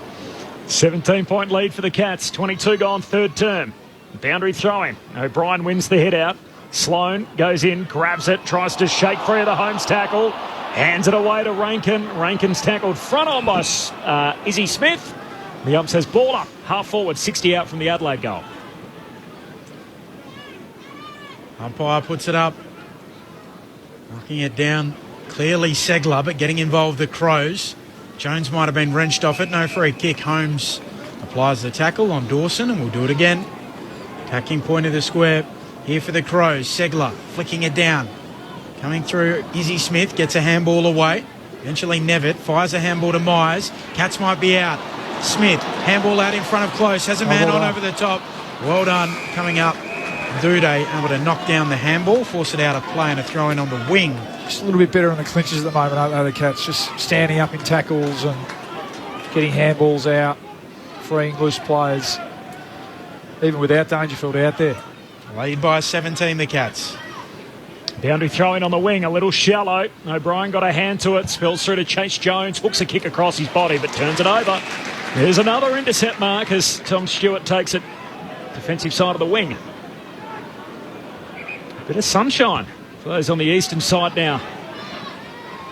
17-point lead for the Cats. 22 gone, third term. Boundary throwing. O'Brien wins the hit out. Sloan goes in, grabs it, tries to shake free of the Holmes tackle. Hands it away to Rankin. Rankin's tackled front on by Izzy Smith. The ump says ball up, half forward, 60 out from the Adelaide goal.
Umpire puts it up. Knocking it down. Clearly Segler, but getting involved the Crows. Jones might have been wrenched off it. No free kick. Holmes applies the tackle on Dawson, and we'll do it again. Attacking point of the square here for the Crows. Segler flicking it down. Coming through, Izzy Smith gets a handball away. Eventually Nevitt fires a handball to Myers. Cats might be out. Smith, handball out in front of Close. Has a man on over the top. Well done. Coming up, Dude able to knock down the handball, force it out of play, and a throw in on the wing.
Just a little bit better in the clinches at the moment, aren't they, the Cats? Just standing up in tackles and getting handballs out, freeing loose players, even without Dangerfield out there.
Lead by 17, the Cats.
Boundary throwing on the wing, a little shallow. O'Brien got a hand to it, spills through to Chase Jones, hooks a kick across his body, but turns it over. There's another intercept mark as Tom Stewart takes it defensive side of the wing. A bit of sunshine for those on the eastern side now.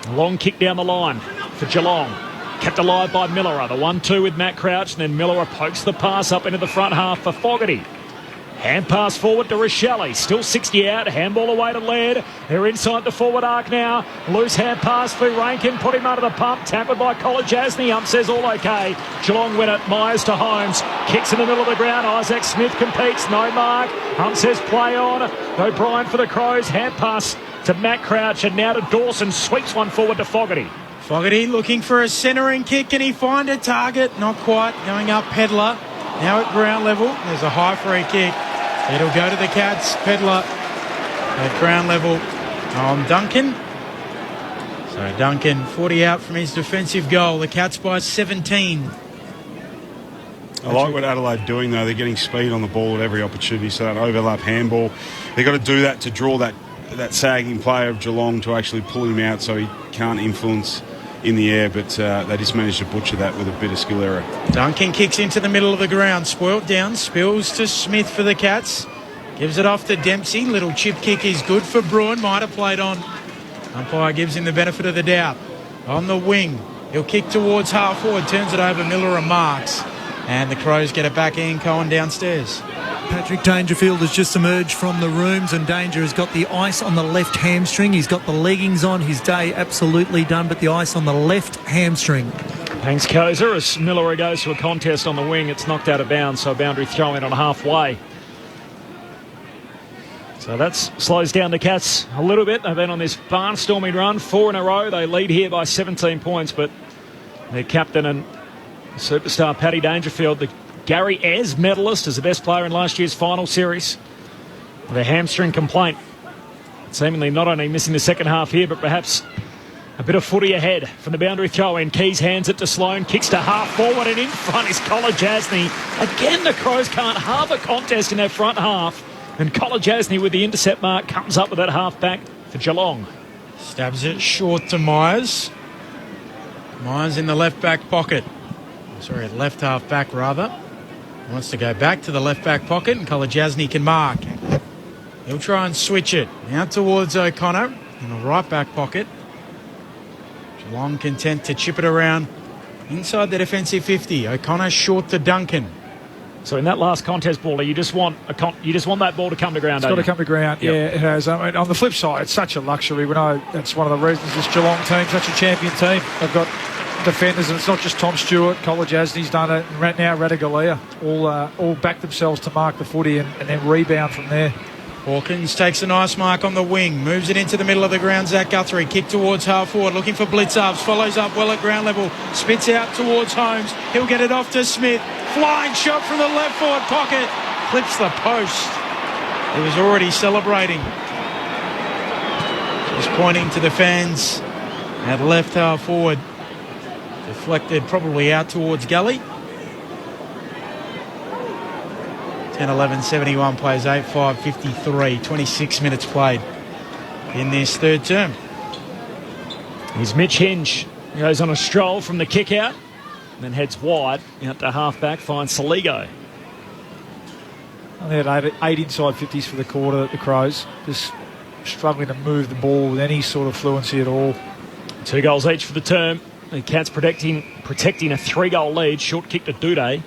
A long kick down the line for Geelong. Kept alive by Miller. The 1-2 with Matt Crouch, and then Miller pokes the pass up into the front half for Fogarty. Hand pass forward to Rochelle. Still 60 out. Handball away to Laird. They're inside the forward arc now. Loose hand pass for Rankin. Put him under the pump. Tackled by Kolajasny. Ump says all okay. Geelong win it. Myers to Holmes. Kicks in the middle of the ground. Isaac Smith competes. No mark. Ump says play on. O'Brien for the Crows. Hand pass to Matt Crouch. And now to Dawson. Sweeps one forward to Fogarty.
Fogarty looking for a centering kick. Can he find a target? Not quite. Going up Pedlar. Now at ground level. There's a high free kick. It'll go to the Cats. Pedlar at ground level on Duncan. So Duncan 40 out from his defensive goal. The Cats by 17.
I like what Adelaide are doing, though. They're getting speed on the ball at every opportunity, so that overlap handball. They've got to do that to draw that sagging player of Geelong to actually pull him out so he can't influence in the air, but they just managed to butcher that with a bit of skill error.
Duncan kicks into the middle of the ground. Spoilt down, spills to Smith for the Cats. Gives it off to Dempsey. Little chip kick is good for Bruin. Might have played on. Umpire gives him the benefit of the doubt. On the wing. He'll kick towards half forward. Turns it over. Miller and Marks. And the Crows get it back. Ian Cohen downstairs.
Patrick Dangerfield has just emerged from the rooms, and Danger has got the ice on the left hamstring. He's got the leggings on. His day absolutely done, but the ice on the left hamstring.
Thanks, Kozer. As Miller goes to a contest on the wing, it's knocked out of bounds, so a boundary throw in on halfway. So that slows down the Cats a little bit. They've been on this barnstorming run, 4 in a row. They lead here by 17 points, but their captain and superstar Paddy Dangerfield, the Gary Ayres medalist, as the best player in last year's final series, with a hamstring complaint. Seemingly not only missing the second half here, but perhaps a bit of footy ahead from the boundary throw in. Keys hands it to Sloan, kicks to half forward, and in front is Kolajasny. Again, the Crows can't halve a contest in their front half, and Kolajasny with the intercept mark comes up with that half back for Geelong.
Stabs it short to Myers. Myers in the left back pocket. Sorry, left half back rather. Wants to go back to the left back pocket, and Kolajasny can mark. He'll try and switch it out towards O'Connor in the right back pocket. Geelong content to chip it around inside the defensive 50. O'Connor short to Duncan.
So in that last contest, Baller, you just want that ball to come to ground.
It's got to come to ground.
Yep.
Yeah, it has. I mean, on the flip side, it's such a luxury. We know that's one of the reasons this Geelong team, such a champion team. They've got defenders, and it's not just Tom Stewart. College Asney's done it, and right now Radigalia all back themselves to mark the footy and then rebound from there.
Hawkins takes a nice mark on the wing, moves it into the middle of the ground. Zach Guthrie, kick towards half forward, looking for blitz-ups, follows up well at ground level, spits out towards Holmes. He'll get it off to Smith. Flying shot from the left forward pocket, clips the post. He was already celebrating. Just pointing to the fans at left half forward. Deflected probably out towards Gully. 10-11-71 plays 8-5-53. 26 minutes played in this third term.
Here's Mitch Hinge. Goes on a stroll from the kick out and then heads wide out to half back, finds Saligo.
They had eight inside 50s for the quarter, the Crows. Just struggling to move the ball with any sort of fluency at all.
2 goals each for the term. The Cats protecting a 3-goal lead. Short kick to Duday.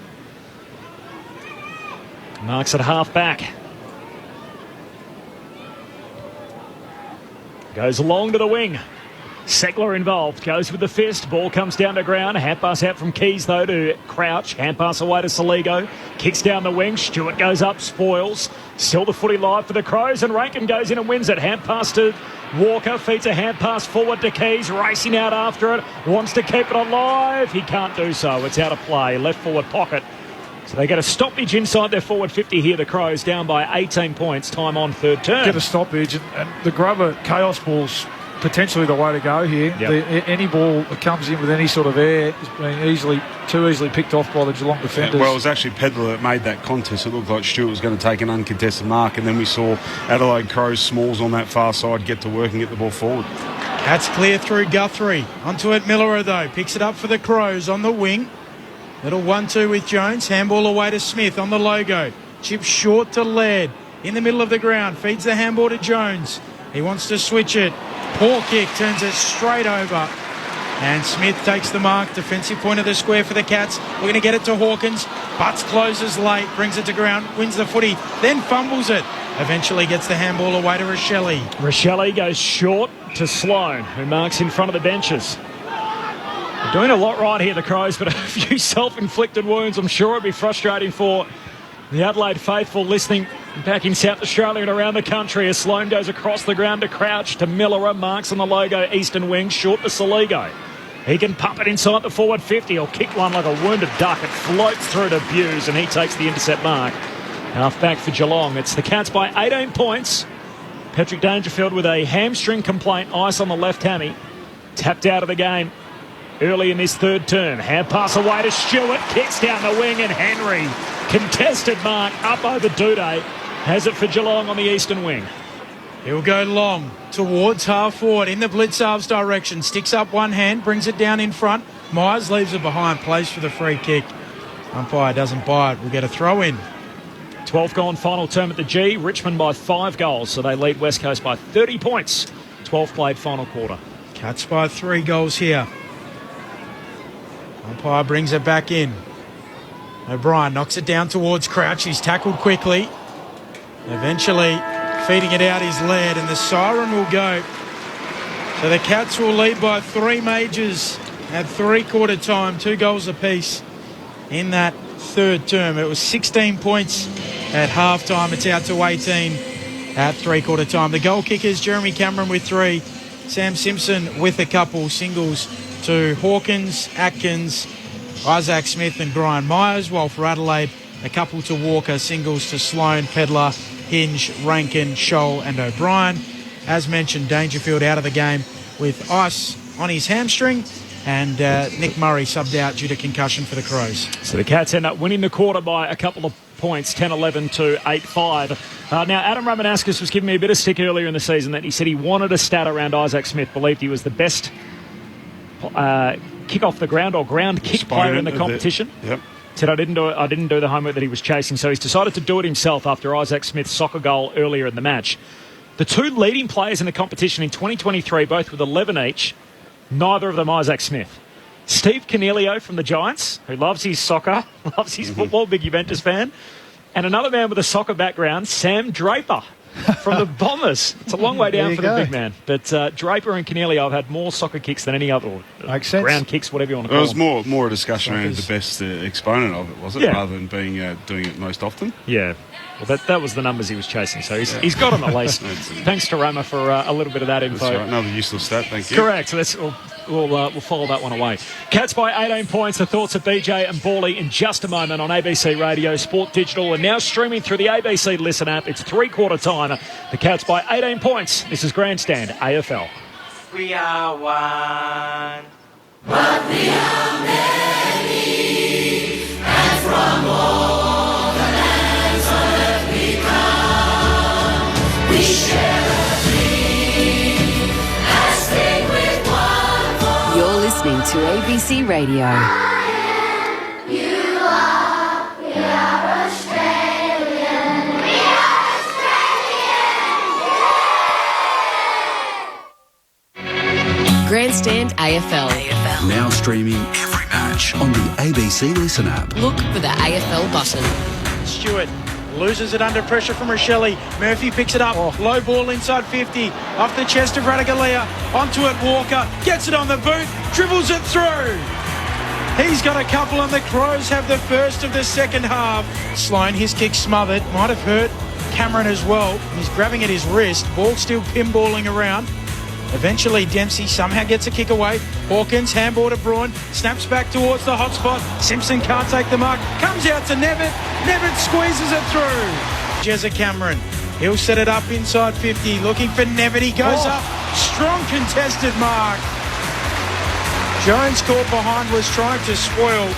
Marks at half back. Goes along to the wing. Seckler involved. Goes with the fist. Ball comes down to ground. Hand pass out from Keys, though, to Crouch. Hand pass away to Saligo. Kicks down the wing. Stewart goes up. Spoils. Still the footy live for the Crows. And Rankin goes in and wins it. Hand pass to Walker. Feeds a hand pass forward to Keys. Racing out after it. Wants to keep it alive. He can't do so. It's out of play. Left forward pocket. So they get a stoppage inside their forward 50 here. The Crows down by 18 points. Time on third term.
Get a stoppage. And the Grubber chaos ball's potentially the way to go here.
Yep.
Any ball that comes in with any sort of air is being too easily picked off by the Geelong defenders.
Well, it was actually Pedler that made that contest. It looked like Stewart was going to take an uncontested mark, and then we saw Adelaide Crows Smalls on that far side get to work and get the ball forward.
That's clear through Guthrie. Onto it, Miller, though. Picks it up for the Crows on the wing. Little 1-2 with Jones. Handball away to Smith on the logo. Chip short to Laird. In the middle of the ground. Feeds the handball to Jones. He wants to switch it. Poor kick. Turns it straight over. And Smith takes the mark. Defensive point of the square for the Cats. We're going to get it to Hawkins. Butts closes late. Brings it to ground. Wins the footy. Then fumbles it. Eventually gets the handball away to Rochelle.
Rochelle goes short to Sloan, who marks in front of the benches. They're doing a lot right here, the Crows, but a few self-inflicted wounds. I'm sure it'd be frustrating for the Adelaide faithful listening back in South Australia and around the country as Sloan goes across the ground to Crouch, to Miller, marks on the logo, eastern wing, short to Saligo. He can pump it inside the forward 50 or kick one like a wounded duck. It floats through to Buse and he takes the intercept mark. Half back for Geelong. It's the Cats by 18 points. Patrick Dangerfield with a hamstring complaint, ice on the left hammy. Tapped out of the game early in this third term. Hand pass away to Stewart. Kicks down the wing and Henry. Contested mark up over Duday. Has it for Geelong on the eastern wing.
He'll go long towards half forward in the blitz-halves direction. Sticks up one hand, brings it down in front. Myers leaves it behind, plays for the free kick. Umpire doesn't buy it. We'll get a throw in.
12 gone final term at the G. Richmond by 5 goals, so they lead West Coast by 30 points. 12 played final quarter.
Cats by 3 goals here. Umpire brings it back in. O'Brien knocks it down towards Crouch. He's tackled quickly. Eventually feeding it out is Laird, and the siren will go. So the Cats will lead by 3 majors at 3-quarter time, 2 goals apiece in that third term. It was 16 points at half-time. It's out to 18 at 3-quarter time. The goal kickers, Jeremy Cameron with 3, Sam Simpson with a couple, singles to Hawkins, Atkins, Isaac Smith and Brian Myers, while for Adelaide, a couple to Walker, singles to Sloan, Pedler, Hinge, Rankin, Scholl and O'Brien. As mentioned, Dangerfield out of the game with ice on his hamstring, and Nick Murray subbed out due to concussion for the Crows.
So the Cats end up winning the quarter by a couple of points, 10-11 to 8-5. Now, Adam Ramanauskas was giving me a bit of stick earlier in the season that he said he wanted a stat around Isaac Smith, believed he was the best kick off the ground or ground kick player in the competition.
Yep.
Said I didn't do the homework that he was chasing, so he's decided to do it himself after Isaac Smith's soccer goal earlier in the match. The 2 leading players in the competition in 2023, both with 11 each, neither of them Isaac Smith. Steve Cornelio from the Giants, who loves his soccer, loves his football, big Juventus fan. And another man with a soccer background, Sam Draper from the Bombers. It's a long way down for the big man. But Draper and Cornelio have had more soccer kicks than any other.
Makes sense.
Ground kicks, whatever you want to call them.
It was more a discussion around the best exponent of it, was it?
Yeah.
Rather than being doing it most often.
Yeah. Well, that was the numbers he was chasing, so he's got them at least. Thanks to Roma for a little bit of that info.
That's right. Another useless stat, thank you.
Correct. So we'll follow that one away. Cats by 18 points. The thoughts of BJ and Bawley in just a moment on ABC Radio, Sport Digital, and now streaming through the ABC Listen app. It's three-quarter time. The Cats by 18 points. This is Grandstand AFL.
We are one.
But we are many, and from all the lands on earth we come. We share a dream, as big with one voice.
You're listening to ABC Radio.
You are, we are Australian. We are Australian.
Grandstand AFL.
Now streaming every match on the ABC Listen app.
Look for the AFL button.
Stewart loses it under pressure from Rochelle. Murphy picks it up. Low ball inside 50. Off the chest of Radigalia. Onto it, Walker. Gets it on the boot. Dribbles it through. He's got a couple, and the Crows have the first of the second half. Sloan, his kick smothered. Might have hurt Cameron as well. He's grabbing at his wrist. Ball still pinballing around. Eventually, Dempsey somehow gets a kick away. Hawkins, handball to Braun, snaps back towards the hot spot. Simpson can't take the mark. Comes out to Nevitt. Nevitt squeezes it through. Jezza Cameron. He'll set it up inside 50. Looking for Nevitt. He goes up. Strong contested mark. Jones caught behind, was trying to spoil,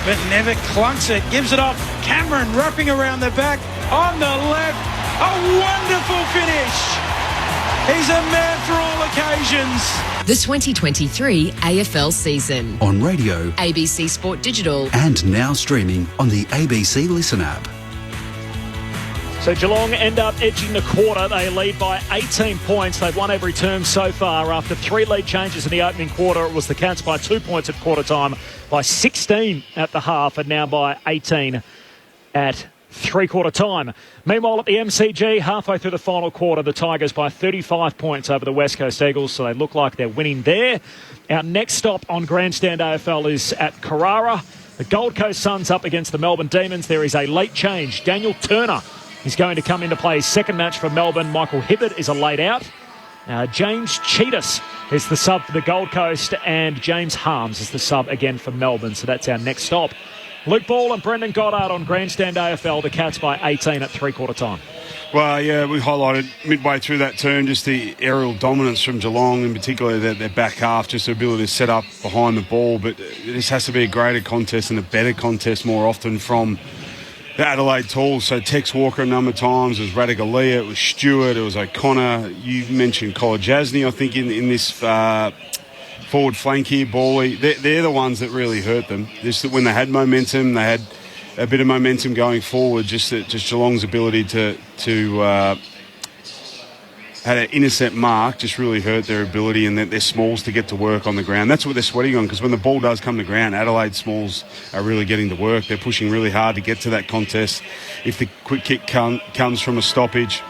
but Nevitt clunks it. Gives it off. Cameron wrapping around the back. On the left. A wonderful finish. He's a man for all occasions.
The 2023 AFL season.
On radio,
ABC Sport Digital.
and now streaming on the ABC Listen app.
So Geelong end up edging the quarter. They lead by 18 points. They've won every term so far. After three lead changes in the opening quarter, it was the Cats by 2 points at quarter time, by 16 at the half, and now by 18 at three-quarter time. Meanwhile, at the MCG, halfway through the final quarter, the Tigers by 35 points over the West Coast Eagles, so they look like they're winning there. Our next stop on Grandstand AFL is at Carrara. The Gold Coast Suns up against the Melbourne Demons. There is a late change. Daniel Turner is going to come into play his second match for Melbourne. Michael Hibbert is a late out. James Cheetahs is the sub for the Gold Coast, and James Harms is the sub again for Melbourne, so that's our next stop. Luke Ball and Brendan Goddard on Grandstand AFL. The Cats by 18 at three-quarter time.
Well, yeah, we highlighted midway through that term just the aerial dominance from Geelong, in particular their back half, just the ability to set up behind the ball. But this has to be a greater contest and a better contest more often from the Adelaide Tools. So Tex Walker a number of times, it was Radigalia, it was Stewart, it was O'Connor. You mentioned Kolajasny, I think, in this forward flank here, Bawley. They're the ones that really hurt them. Just that when they had momentum, they had a bit of momentum going forward. Just Geelong's ability to had an intercept mark just really hurt their ability, and their smalls to get to work on the ground. That's what they're sweating on, because when the ball does come to ground, Adelaide smalls are really getting to work. They're pushing really hard to get to that contest. If the quick kick comes from a stoppage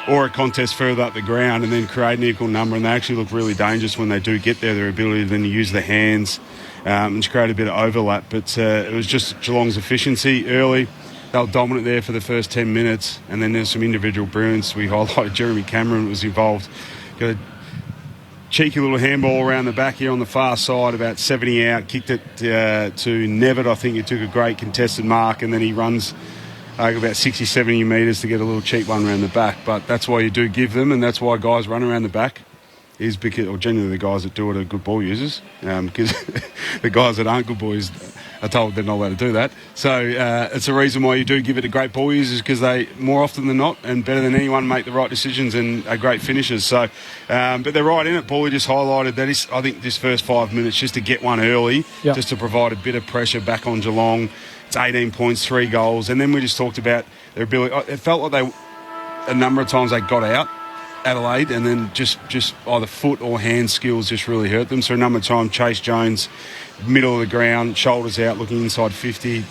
or a contest further up the ground, and then create an equal number, and they actually look really dangerous when they do get there, their ability to then use the hands and to create a bit of overlap. But it was just Geelong's efficiency early. They were dominant there for the first 10 minutes, and then there's some individual brilliance. We highlighted Jeremy Cameron was involved. Got a cheeky little handball around the back here on the far side, about 70 out, kicked it to Nevitt. I think he took a great contested mark, and then he runs about 60, 70 metres to get a little cheap one around the back. But that's why you do give them, and that's why guys run around the back, is because, or generally the guys that do it are good ball users, because the guys that aren't good boys are told they're not allowed to do that. So it's a reason why you do give it to great ball users, because they, more often than not, and better than anyone, make the right decisions and are great finishers. So, but they're right in it. Paulie just highlighted that. I think this first 5 minutes, just to get one early, just to provide a bit of pressure back on Geelong. It's 18 points, 3 goals. And then we just talked about their ability. It felt like a number of times they got out Adelaide, and then just either foot or hand skills just really hurt them. So a number of times, Chase Jones, middle of the ground, shoulders out, looking inside 50,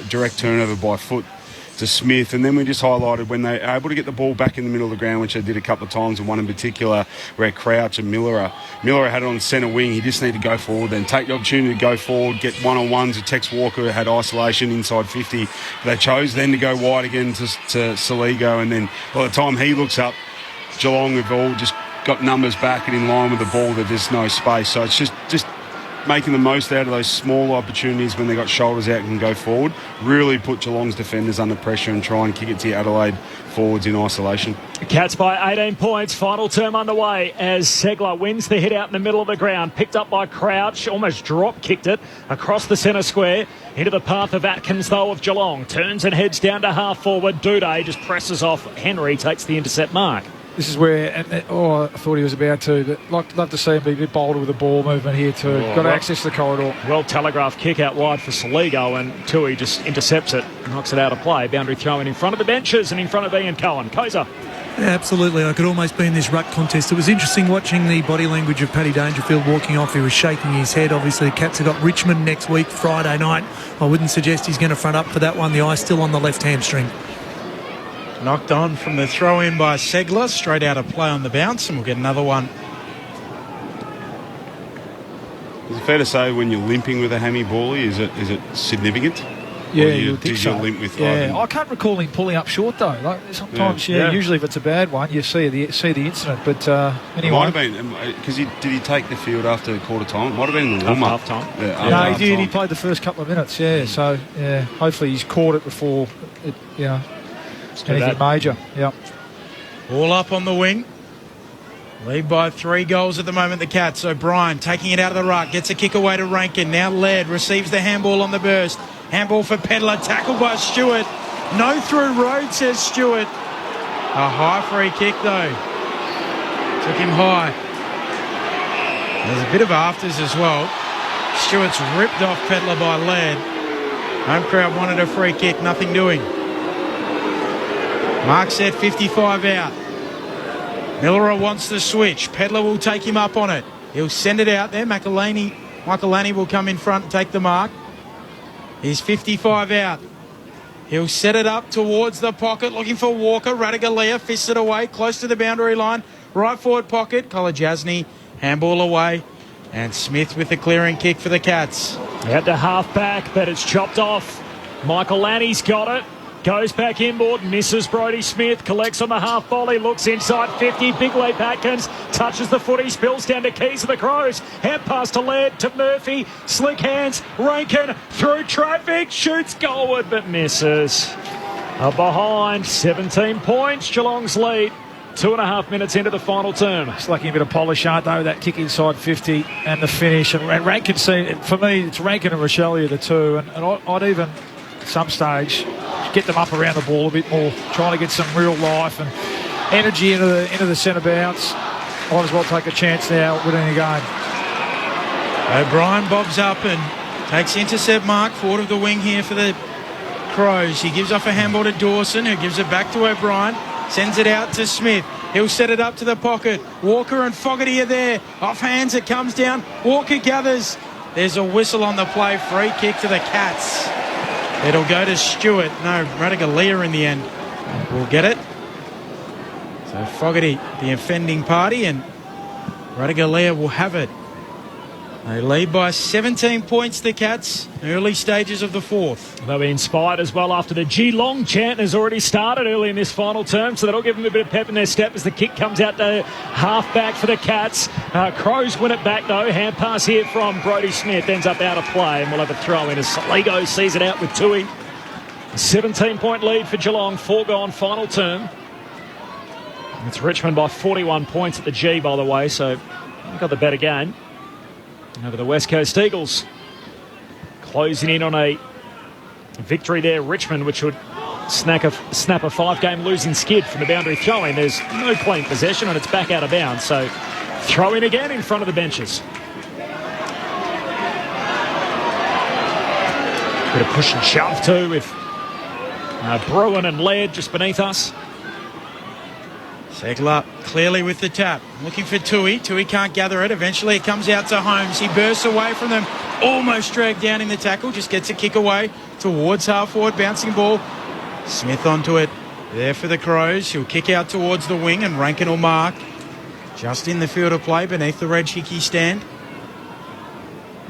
direct turnover by foot to Smith. And then we just highlighted when they are able to get the ball back in the middle of the ground, which they did a couple of times, and one in particular where Crouch and Miller had it on centre wing. He just needed to go forward, then take the opportunity to go forward, get one-on-ones. Tex Walker had isolation inside 50. They chose then to go wide again to Saligo, and then by the time he looks up, Geelong have all just got numbers back and in line with the ball that there's no space. So it's just making the most out of those small opportunities when they got shoulders out and can go forward. Really put Geelong's defenders under pressure and try and kick it to your Adelaide forwards in isolation.
Cats by 18 points. Final term underway as Segler wins the hit out in the middle of the ground. Picked up by Crouch. Almost drop-kicked it across the centre square. Into the path of Atkins, though, of Geelong. Turns and heads down to half-forward. Duday just presses off. Henry takes the intercept mark.
This is where, I thought he was about to, but love to see him be a bit bolder with the ball movement here too. Got to access the corridor.
Well telegraphed kick out wide for Saligo, and Tui just intercepts it, knocks it out of play. Boundary throwing in front of the benches and in front of Ian Cohen. Koza.
Yeah, absolutely. I could almost be in this ruck contest. It was interesting watching the body language of Paddy Dangerfield walking off. He was shaking his head. Obviously, the Cats have got Richmond next week, Friday night. I wouldn't suggest he's going to front up for that one. The eye's still on the left hamstring.
Knocked on from the throw-in by Segler, straight out of play on the bounce, and we'll get another one.
Is it fair to say when you're limping with a hammy bally, is it significant?
Yeah, you think so.
Limp with
I can't recall him pulling up short though. Like sometimes, usually if it's a bad one, you see the incident. But anyway,
it might have been because did he take the field after quarter time? It might have been in the warm-up.
Half time.
Yeah,
no, he did. He played the first couple of minutes. Yeah, so hopefully he's caught it before it, anything major. Yep.
All up on the wing. Lead by 3 goals at the moment, the Cats. O'Brien taking it out of the ruck, gets a kick away to Rankin. Now Laird receives the handball on the burst. Handball for Pedler, tackled by Stewart. No through road, says Stewart. A high free kick though. Took him high. There's a bit of afters as well. Stewart's ripped off Pedler by Laird. Home crowd wanted a free kick, nothing doing. Mark said 55 out. Miller wants the switch. Pedler will take him up on it. He'll send it out there. Michael Laney will come in front and take the mark. He's 55 out. He'll set it up towards the pocket, looking for Walker. Radigalia fists it away, close to the boundary line. Right forward pocket. Kolajasny, handball away. And Smith with the clearing kick for the Cats.
Out to half back, but it's chopped off. Michael Laney's got it. Goes back inboard, misses Brodie Smith, collects on the half volley, looks inside 50, big leap Atkins, touches the footy, spills down to Keys of the Crows, hand pass to Laird, to Murphy, slick hands, Rankin, through traffic, shoots goalward but misses. Behind, 17 points, Geelong's lead, 2.5 minutes into the final term.
It's lacking a bit of polish, aren't they, that kick inside 50 and the finish, and Rankin, for me, it's Rankin and Rochelle are the two, and I'd even, at some stage, get them up around the ball a bit more, trying to get some real life and energy into the centre bounce. Might as well take a chance now winning the game.
O'Brien bobs up and takes intercept mark forward of the wing here for the Crows. He gives off a handball to Dawson, who gives it back to O'Brien, sends it out to Smith. He'll set it up to the pocket. Walker and Fogarty are there. Off hands, it comes down. Walker gathers. There's a whistle on the play. Free kick to the Cats. It'll go to Stewart. No, Radigalia in the end will get it. So Fogarty, the offending party, and Radigalia will have it. They lead by 17 points, the Cats, early stages of the fourth.
They'll be inspired as well after the geelong chant has already started early in this final term, so that'll give them a bit of pep in their step as the kick comes out to half-back for the Cats. Crows win it back, though. Hand pass here from Brodie Smith ends up out of play, and we'll have a throw-in as Saligo sees it out with Tui. A 17-point lead for Geelong, 4 gone final term. It's Richmond by 41 points at the G, by the way, so they've got the better game over the West Coast Eagles. Closing in on a victory there, Richmond, which would snap a 5-game losing skid from the boundary throw-in. There's no clean possession and it's back out of bounds, so throw in again in front of the benches. Bit of push and shove too with Bruin and Laird just beneath us.
Segler clearly with the tap. Looking for Tui. Tui can't gather it. Eventually it comes out to Holmes. He bursts away from them. Almost dragged down in the tackle. Just gets a kick away towards half forward. Bouncing ball. Smith onto it. There for the Crows. He'll kick out towards the wing and Rankin will mark. Just in the field of play beneath the Reg Hickey stand.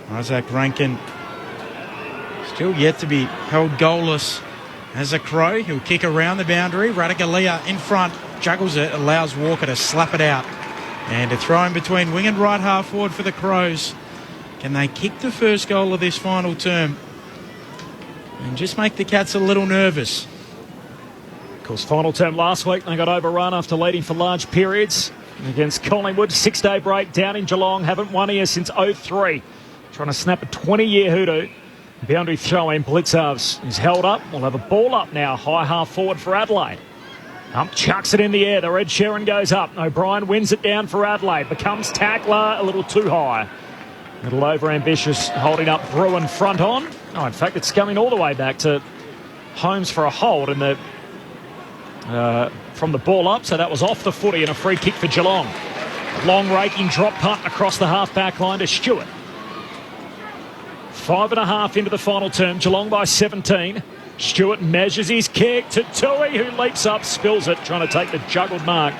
Isaac Rankin still yet to be held goalless as a Crow. He'll kick around the boundary. Ratagalia in front. Juggles it. Allows Walker to slap it out. And a throw in between wing and right half forward for the Crows. Can they kick the first goal of this final term and just make the Cats a little nervous?
Of course, final term last week, they got overrun after leading for large periods against Collingwood. 6-day break down in Geelong. Haven't won here since 03. Trying to snap a 20-year hoodoo. Boundary throw in. Blitzarves is held up. We'll have a ball up now. High half forward for Adelaide. Chucks it in the air. The Red Sheeran goes up. O'Brien wins it down for Adelaide. Becomes tackler a little too high. A little over-ambitious, holding up Bruin front on. Oh, in fact, it's coming all the way back to Holmes for a hold in the from the ball up. So that was off the footy and a free kick for Geelong. Long raking drop punt across the half-back line to Stewart. 5.5 into the final term. Geelong by 17. Stewart measures his kick to Tui, who leaps up, spills it, trying to take the juggled mark.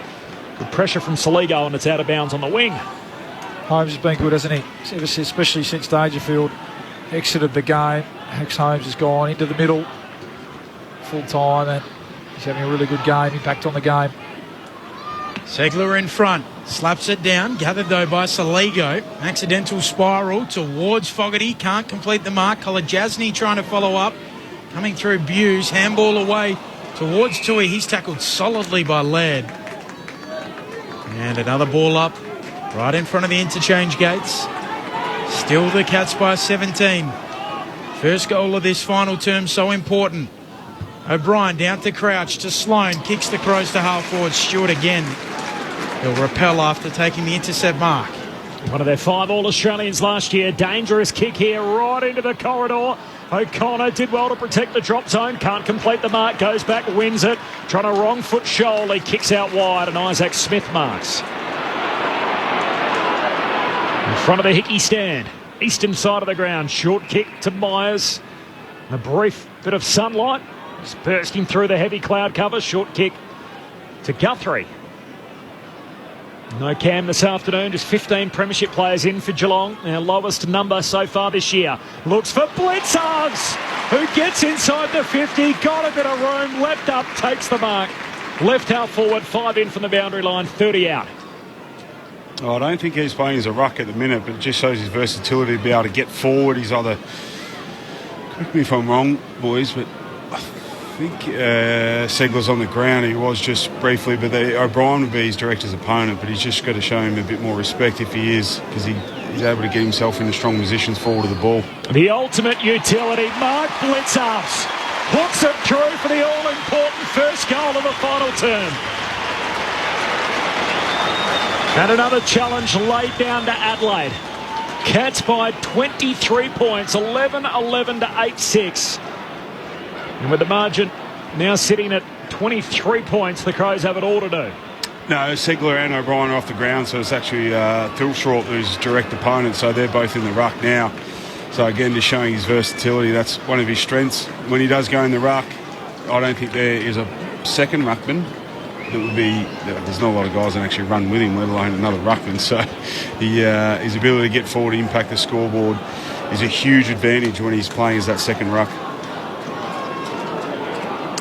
Good pressure from Saligo, and it's out of bounds on the wing.
Holmes has been good, hasn't he? Especially since Dangerfield exited the game. Hex Holmes has gone into the middle full time, and he's having a really good game, impact on the game.
Segler in front, slaps it down, gathered though by Saligo. Accidental spiral towards Fogarty, can't complete the mark. Kolajasny trying to follow up. Coming through Buse, handball away towards Tui. He's tackled solidly by Laird. And another ball up right in front of the interchange gates. Still the Cats by 17. First goal of this final term, so important. O'Brien down to Crouch to Sloane, kicks the Crows to half forward. Stewart again. He'll repel after taking the intercept mark.
One of their 5 All-Australians last year. Dangerous kick here right into the corridor. O'Connor did well to protect the drop zone. Can't complete the mark. Goes back, wins it. Trying to wrong foot shoal. He kicks out wide and Isaac Smith marks. In front of the Hickey stand. Eastern side of the ground. Short kick to Myers. A brief bit of sunlight. He's bursting through the heavy cloud cover. Short kick to Guthrie. No Cam this afternoon, just 15 premiership players in for Geelong. Our lowest number so far this year. Looks for Blitzarves, who gets inside the 50, got a bit of room, leapt up, takes the mark. Left half forward, 5 in from the boundary line, 30 out.
Oh, I don't think he's playing as a ruck at the minute, but it just shows his versatility to be able to get forward. He's either, correct me if I'm wrong, boys, but I think Segler's on the ground. He was just briefly, but O'Brien would be his director's opponent, but he's just got to show him a bit more respect if he is, because he's able to get himself into strong positions forward of the ball.
The ultimate utility, Mark Blitzarves hooks it through for the all-important first goal of the final term. And another challenge laid down to Adelaide. Cats by 23 points, 11-11 to 8-6. And with the margin now sitting at 23 points, the Crows have it all to do.
No, Segler and O'Brien are off the ground, so it's actually Thilshrault who's direct opponent, so they're both in the ruck now. So again, just showing his versatility, that's one of his strengths. When he does go in the ruck, I don't think there is a second ruckman that would be, there's not a lot of guys that actually run with him, let alone another ruckman. So his ability to get forward, impact the scoreboard is a huge advantage when he's playing as that second ruck.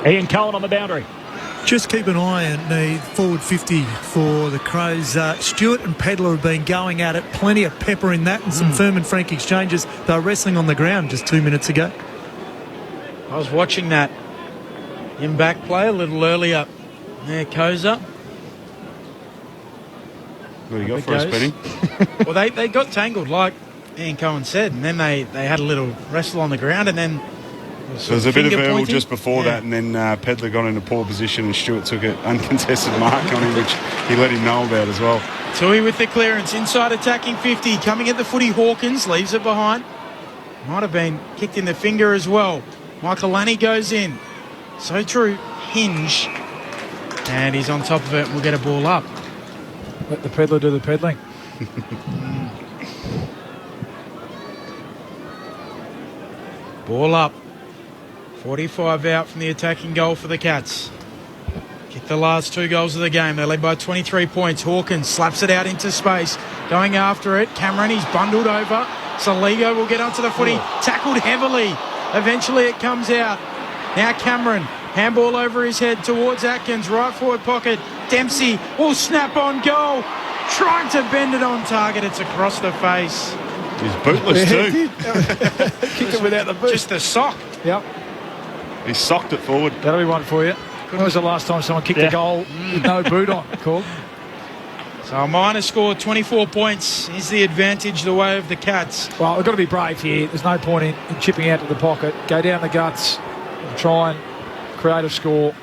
Ian Cohen on the boundary.
Just keep an eye on the forward 50 for the Crows. Stewart and Pedler have been going at it. Plenty of pepper in that and some firm and frank exchanges. They were wrestling on the ground just 2 minutes ago.
I was watching that in back play a little earlier. There, Koza.
What do you got for us, Benny?
Well, they got tangled, like Ian Cohen said, and then they had a little wrestle on the ground, and then
there was a bit of verbal just before that, and then Pedler got in a poor position and Stewart took an uncontested mark on him, which he let him know about as well.
Tui with the clearance, inside attacking 50, coming at the footy. Hawkins leaves it behind. Might have been kicked in the finger as well. Michael Lanny goes in. So true. Hinge And he's on top of it and we'll get a ball up.
Let the peddler do the peddling.
Ball up. 45 out from the attacking goal for the Cats. Kick the last 2 goals of the game. They lead by 23 points. Hawkins slaps it out into space. Going after it. Cameron, he's bundled over. Saligo will get onto the footy. Tackled heavily. Eventually it comes out. Now Cameron. Handball over his head towards Atkins. Right forward pocket. Dempsey will snap on goal. Trying to bend it on target. It's across the face.
He's bootless too.
Kicked it without the boot.
Just the sock.
Yep.
He socked it forward.
That'll be one for you. When was the last time someone kicked a goal with no boot on? Cool.
So a minor score, 24 points is the advantage the way of the Cats.
Well, we've got to be brave here. There's no point in chipping out to the pocket. Go down the guts and try and create a score.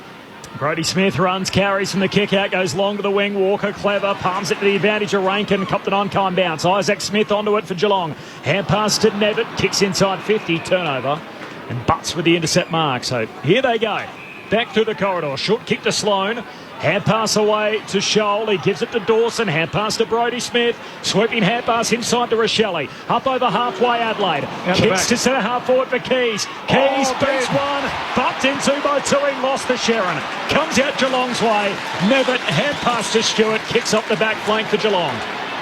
Brodie Smith runs, carries from the kick out, goes long to the wing. Walker clever, palms it to the advantage of Rankin, copped an on-time bounce. Isaac Smith onto it for Geelong. Hand pass to Nevitt, kicks inside 50, turnover, and butts with the intercept mark. So here they go. Back through the corridor. Short kick to Sloane. Hand pass away to Scholl. He gives it to Dawson. Hand pass to Brodie Smith. Sweeping hand pass inside to Rochelle. Up over halfway Adelaide. Kicks to centre half forward for Keys. Keys beats one. Bumped into by Tui. Lost to Sharon. Comes out Geelong's way. Nevitt. Hand pass to Stewart. Kicks up the back flank for Geelong.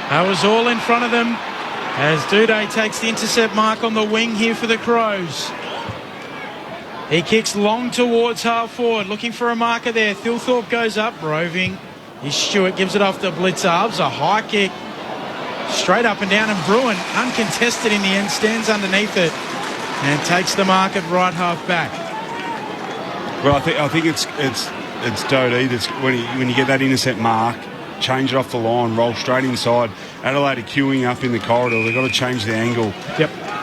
That was all in front of them as Duday takes the intercept mark on the wing here for the Crows. He kicks long towards half forward, looking for a marker there. Thilthorpe goes up, roving. Stewart gives it off to Blitzarves. A high kick, straight up and down, and Bruin, uncontested in the end, stands underneath it and takes the mark at right half back.
Well, I think it's Dodie that's when you get that intercept mark, change it off the line, roll straight inside. Adelaide are queuing up in the corridor. They've got to change the angle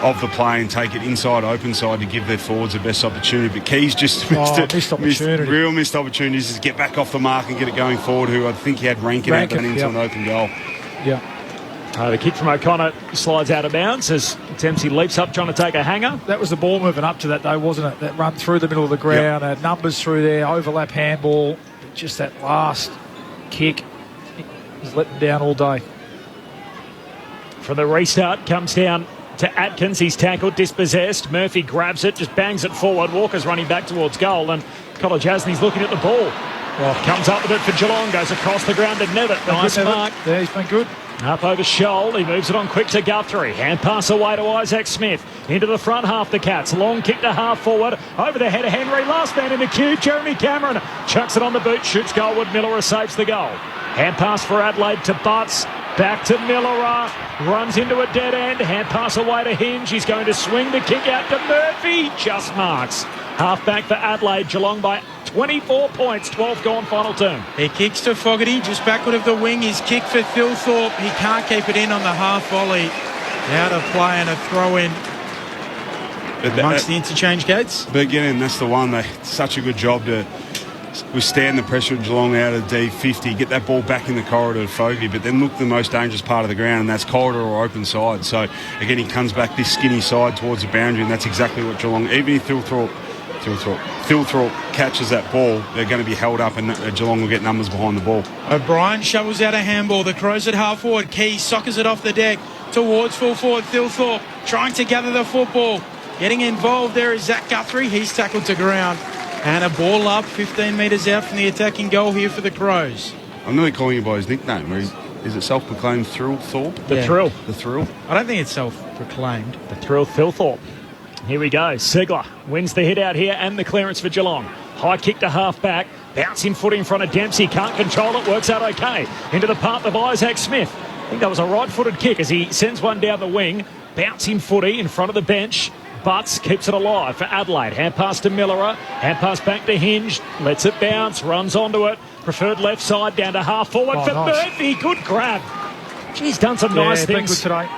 of the play and take it inside, open side to give their forwards the best opportunity. But Keys just missed opportunities to get back off the mark and get it going forward, who I think he had Rankin into an open goal.
Yeah.
The kick from O'Connor slides out of bounds as Dempsey leaps up trying to take a hanger.
That was the ball moving up to that, though, wasn't it? That run through the middle of the ground, numbers through there, overlap handball. Just that last kick is letting down all day.
From the restart, comes down to Atkins. He's tackled, dispossessed. Murphy grabs it, just bangs it forward. Walker's running back towards goal, and Kolajasny's looking at the ball. Comes up with it for Geelong, goes across the ground to Nevitt. Nice mark.
Yeah, he's been good.
Up over Scholl, he moves it on quick to Guthrie. Hand pass away to Isaac Smith. Into the front half, the Cats. Long kick to half forward. Over the head of Henry. Last man in the queue, Jeremy Cameron. Chucks it on the boot, shoots goalward. Miller saves the goal. Hand pass for Adelaide to Butts. Back to Miller. Runs into a dead end. Hand pass away to Hinge. He's going to swing the kick out to Murphy. Just marks. Half back for Adelaide. Geelong by 24 points. 12 gone final term.
He kicks to Fogarty just backward of the wing. His kick for Thilthorpe. He can't keep it in on the half volley. Out of play and a throw in amongst the interchange gates.
But again, that's the one. They such a good job to withstand the pressure of Geelong out of D50, get that ball back in the corridor to Fogarty, but then look the most dangerous part of the ground, and that's corridor or open side. So again, he comes back this skinny side towards the boundary, and that's exactly what Geelong, even if Thilthorpe catches that ball, they're going to be held up, and Geelong will get numbers behind the ball.
O'Brien shovels out a handball. The Crows at half forward. Key sockers it off the deck towards full forward. Thilthorpe trying to gather the football. Getting involved there is Zach Guthrie. He's tackled to ground. And a ball up 15 metres out from the attacking goal here for the Crows.
I'm nearly calling him by his nickname. Is it self-proclaimed Thrill-Thorpe?
The Thrill.
The Thrill?
I don't think it's self-proclaimed.
The Thrill Thilthorpe. Here we go. Segler wins the hit out here and the clearance for Geelong. High kick to half back. Bouncing foot in front of Dempsey. Can't control it. Works out okay. Into the path of Isaac Smith. I think that was a right-footed kick as he sends one down the wing. Bouncing footy in front of the bench. Butts keeps it alive for Adelaide. Hand pass to Miller. Hand pass back to Hinge. Lets it bounce. Runs onto it. Preferred left side down to half forward for nice. Murphy. Good grab. He's done some nice things.
Good today.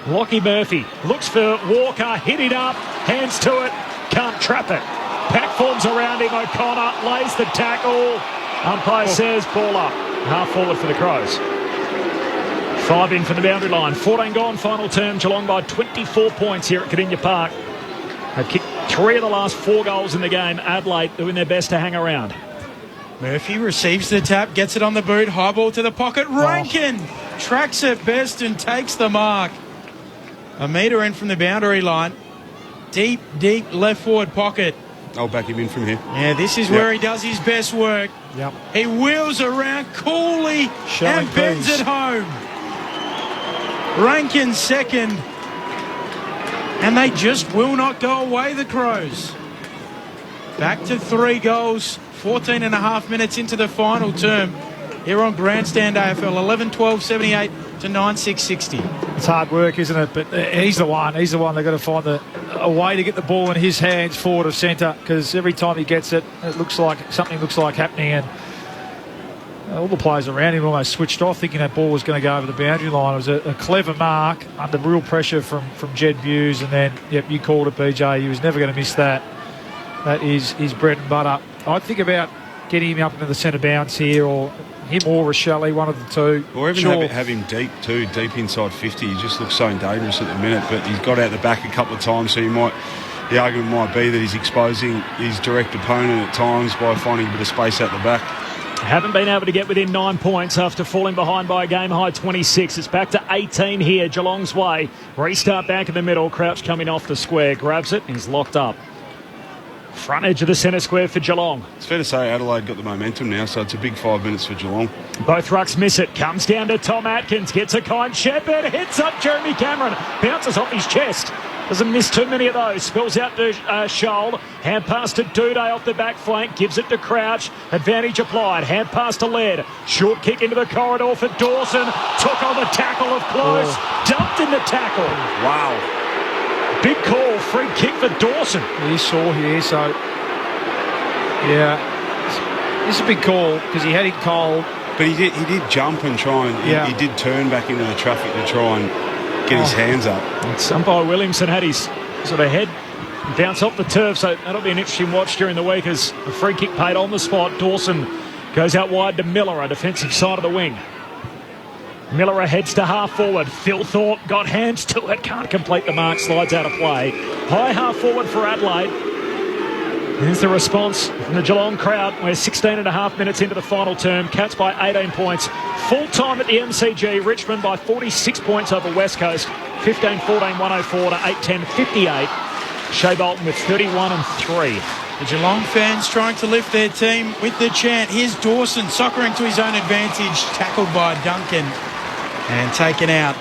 Lockie Murphy looks for Walker. Hit it up. Hands to it. Can't trap it. Pack forms around him. O'Connor lays the tackle. Umpire says ball up. Half forward for the Crows. 5 in from the boundary line. 14 gone final term. Geelong by 24 points here at Kardinia Park. They've kicked 3 of the last 4 goals in the game. Adelaide doing their best to hang around.
Murphy receives the tap, gets it on the boot, high ball to the pocket. Rankin tracks it best and takes the mark. A metre in from the boundary line. Deep left forward pocket.
I'll back him in from here.
Yeah, this is where he does his best work.
Yep.
He wheels around coolly and bends it home. Rankin second. And they just will not go away, the Crows. Back to 3 goals, 14 and a half minutes into the final term. Here on Grandstand AFL, 11-12-78 to 9-6-60.
It's hard work, isn't it? But he's the one. He's the one they've got to find a way to get the ball in his hands forward of centre, because every time he gets it, it looks like something looks like happening, and all the players around him almost switched off thinking that ball was going to go over the boundary line. It was a clever mark under real pressure from Jed Buse, and then, yep, you called it, BJ. He was never going to miss that. That is his bread and butter. I'd think about getting him up into the centre bounce here, or him or Rochelle, one of the two.
Or even have him deep too, deep inside 50. He just looks so dangerous at the minute, but he's got out the back a couple of times, so the argument might be that he's exposing his direct opponent at times by finding a bit of space out the back.
Haven't been able to get within 9 points after falling behind by a game-high 26. It's back to 18 here, Geelong's way. Restart back in the middle. Crouch coming off the square. Grabs it and he's locked up. Front edge of the centre square for Geelong.
It's fair to say Adelaide got the momentum now, so it's a big 5 minutes for Geelong.
Both rucks miss it. Comes down to Tom Atkins. Gets a kind shepherd. Hits up Jeremy Cameron. Bounces off his chest. Doesn't miss too many of those. Spills out to Scholl. Hand pass to Duday off the back flank. Gives it to Crouch. Advantage applied. Hand pass to Laird. Short kick into the corridor for Dawson. Took on the tackle of Close. Dumped in the tackle.
Wow.
Big call. Free kick for Dawson.
He saw here, so... Yeah. This is a big call because he had him cold.
But he did jump and try and... He did turn back into the traffic to try and get his hands up.
Umpire Williamson had his sort of head bounce off the turf, so that'll be an interesting watch during the week as a free kick paid on the spot. Dawson goes out wide to Miller, defensive side of the wing. Miller heads to half forward. Phil Thorpe got hands to it, can't complete the mark, slides out of play. High half forward for Adelaide. Here's the response from the Geelong crowd. We're 16 and a half minutes into the final term. Cats by 18 points. Full time at the MCG. Richmond by 46 points over West Coast. 15-14, 104 to 8-10, 58. Shea Bolton with 31 and 3.
The Geelong fans trying to lift their team with the chant. Here's Dawson soccering to his own advantage. Tackled by Duncan and taken out.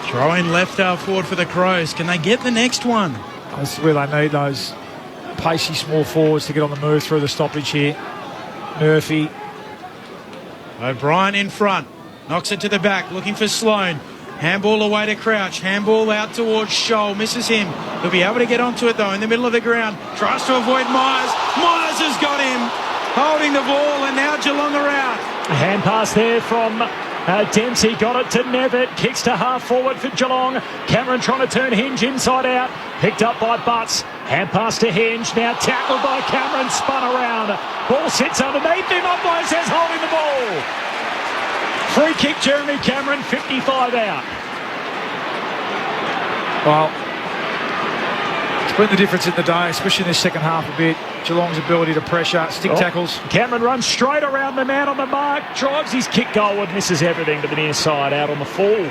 Throw in left half forward for the Crows. Can they get the next one?
That's where they need those pacey small forwards to get on the move through the stoppage here. Murphy.
O'Brien in front. Knocks it to the back, looking for Sloane. Handball away to Crouch. Handball out towards Scholl. Misses him. He'll be able to get onto it, though, in the middle of the ground. Tries to avoid Myers. Myers has got him. Holding the ball, and now Geelong are out.
A hand pass there from Dempsey. Got it to Nevitt. Kicks to half forward for Geelong. Cameron trying to turn Hinge inside out. Picked up by Butts. Hand pass to Hinge. Now tackled by Cameron. Spun around. Ball sits underneath him. Umpire says holding the ball. Free kick, Jeremy Cameron, 55 out.
Well, it's been the difference in the day, especially in this second half a bit. Geelong's ability to pressure, stick tackles.
Cameron runs straight around the man on the mark, drives his kick goalward, misses everything to the near side, out on the fall.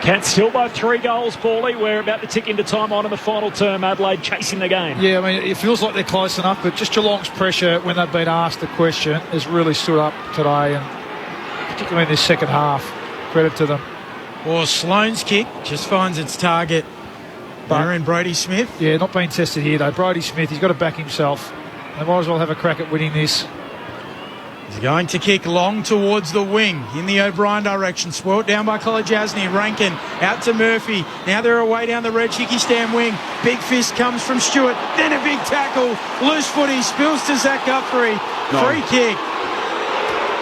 Cats still by 3 goals, Paulie. We're about to tick into time on in the final term. Adelaide chasing the game.
Yeah, I mean, it feels like they're close enough, but just Geelong's pressure when they've been asked the question has really stood up today, and particularly in this second half. Credit to them.
Well, Sloane's kick just finds its target. Baron Brody Smith.
Yeah, not being tested here, though. Brody Smith, he's got to back himself. They might as well have a crack at winning this.
He's going to kick long towards the wing in the O'Brien direction. Spoilt down by Kolajasny. Rankin out to Murphy. Now they're away down the red Hickey-Stam wing. Big fist comes from Stewart. Then a big tackle. Loose footy. Spills to Zach Guthrie.
No.
Free kick.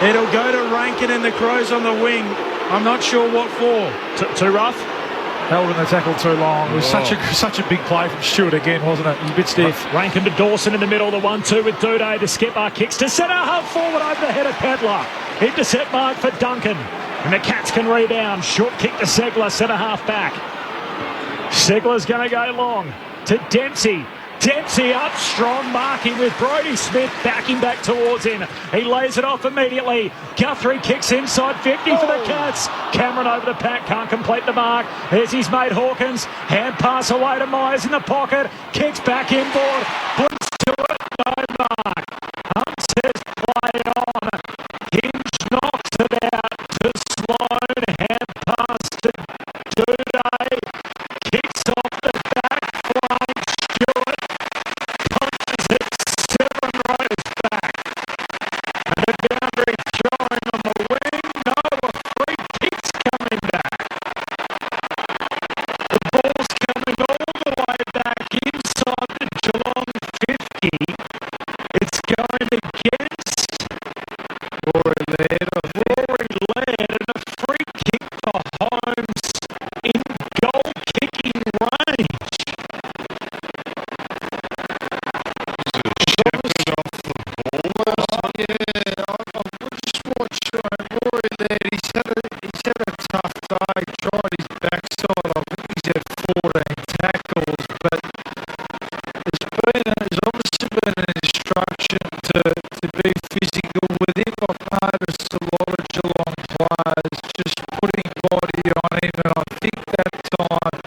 It'll go to Rankin and the Crows on the wing. I'm not sure what for.
Too rough?
Held in the tackle too long. It was such a big play from Stewart again, wasn't it? He's a bit stiff.
Rankin to Dawson in the middle. The 1-2 with Duday. The skipper kicks to centre. Half forward over the head of Pedler. Intercept mark for Duncan. And the Cats can rebound. Short kick to Segler. Centre half back. Segler's going to go long to Dempsey. Dempsey up, strong marking with Brodie Smith backing back towards him. He lays it off immediately. Guthrie kicks inside 50 for the Cats. Cameron over the pack, can't complete the mark. There's his mate Hawkins. Hand pass away to Myers in the pocket. Kicks back inboard. Puts to it, no mark. Hunt says play on. Hinge knocks it out to Sloan. Hand pass to Duday. Kicks off the back flank. Stewart punches it 7 rows back. And the boundary throwing on the wing. No, a free kick's coming back. The ball's coming all the way back inside the Geelong 50. It's going against Rory Laird, and a free kick for Holmes in goal-kicking range.
Rory Laird, he's had a tough day, tried his backside. I think he's had 14 tackles, but there's obviously been an instruction to be physical with him. I've noticed a lot of Geelong players just putting body on him, and I think that time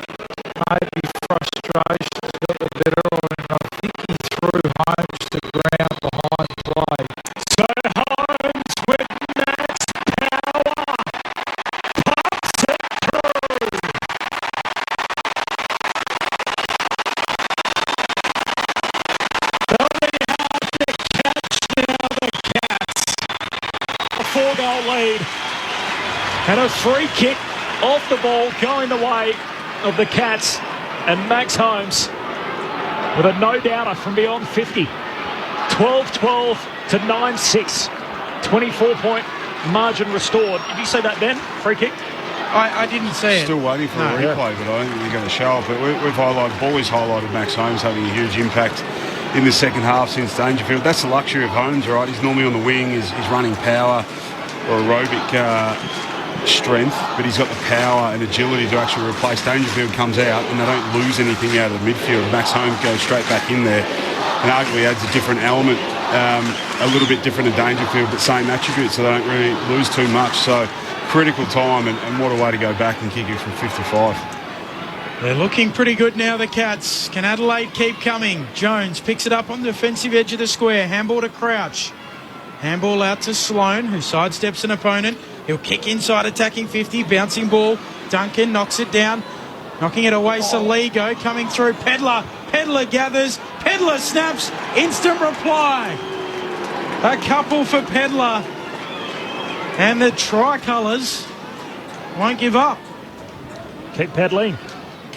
maybe frustration's got the better of him. I think he threw Holmes to ground behind play.
So Holmes with max power pumps it through. Only hard to catch now, the Cats. A 4-goal lead. And a free kick off the ball going the way of the Cats. And Max Holmes with a no-doubter from beyond 50. 12-12 to 9-6. 24-point margin restored. Did you see that, Ben? Free kick?
I didn't see it.
Still waiting for a replay, but I don't think they're going to show up. But we've always highlighted Max Holmes having a huge impact in the second half since Dangerfield. That's the luxury of Holmes, right? He's normally on the wing, he's running power or aerobic strength, but he's got the power and agility to actually replace. Dangerfield comes out and they don't lose anything out of the midfield. Max Holmes goes straight back in there and arguably adds a different element, a little bit different to Dangerfield, but same attributes, so they don't really lose too much. So critical time, and what a way to go back and kick it from 55.
They're looking pretty good now, the Cats. Can Adelaide keep coming? Jones picks it up on the defensive edge of the square. Handball to Crouch. Handball out to Sloan, who sidesteps an opponent. He'll kick inside, attacking 50. Bouncing ball. Duncan knocks it down. Knocking it away, Saligo coming through. Pedler gathers. Pedler snaps. Instant reply. A couple for Pedler. And the Tricolours won't give up.
Keep peddling.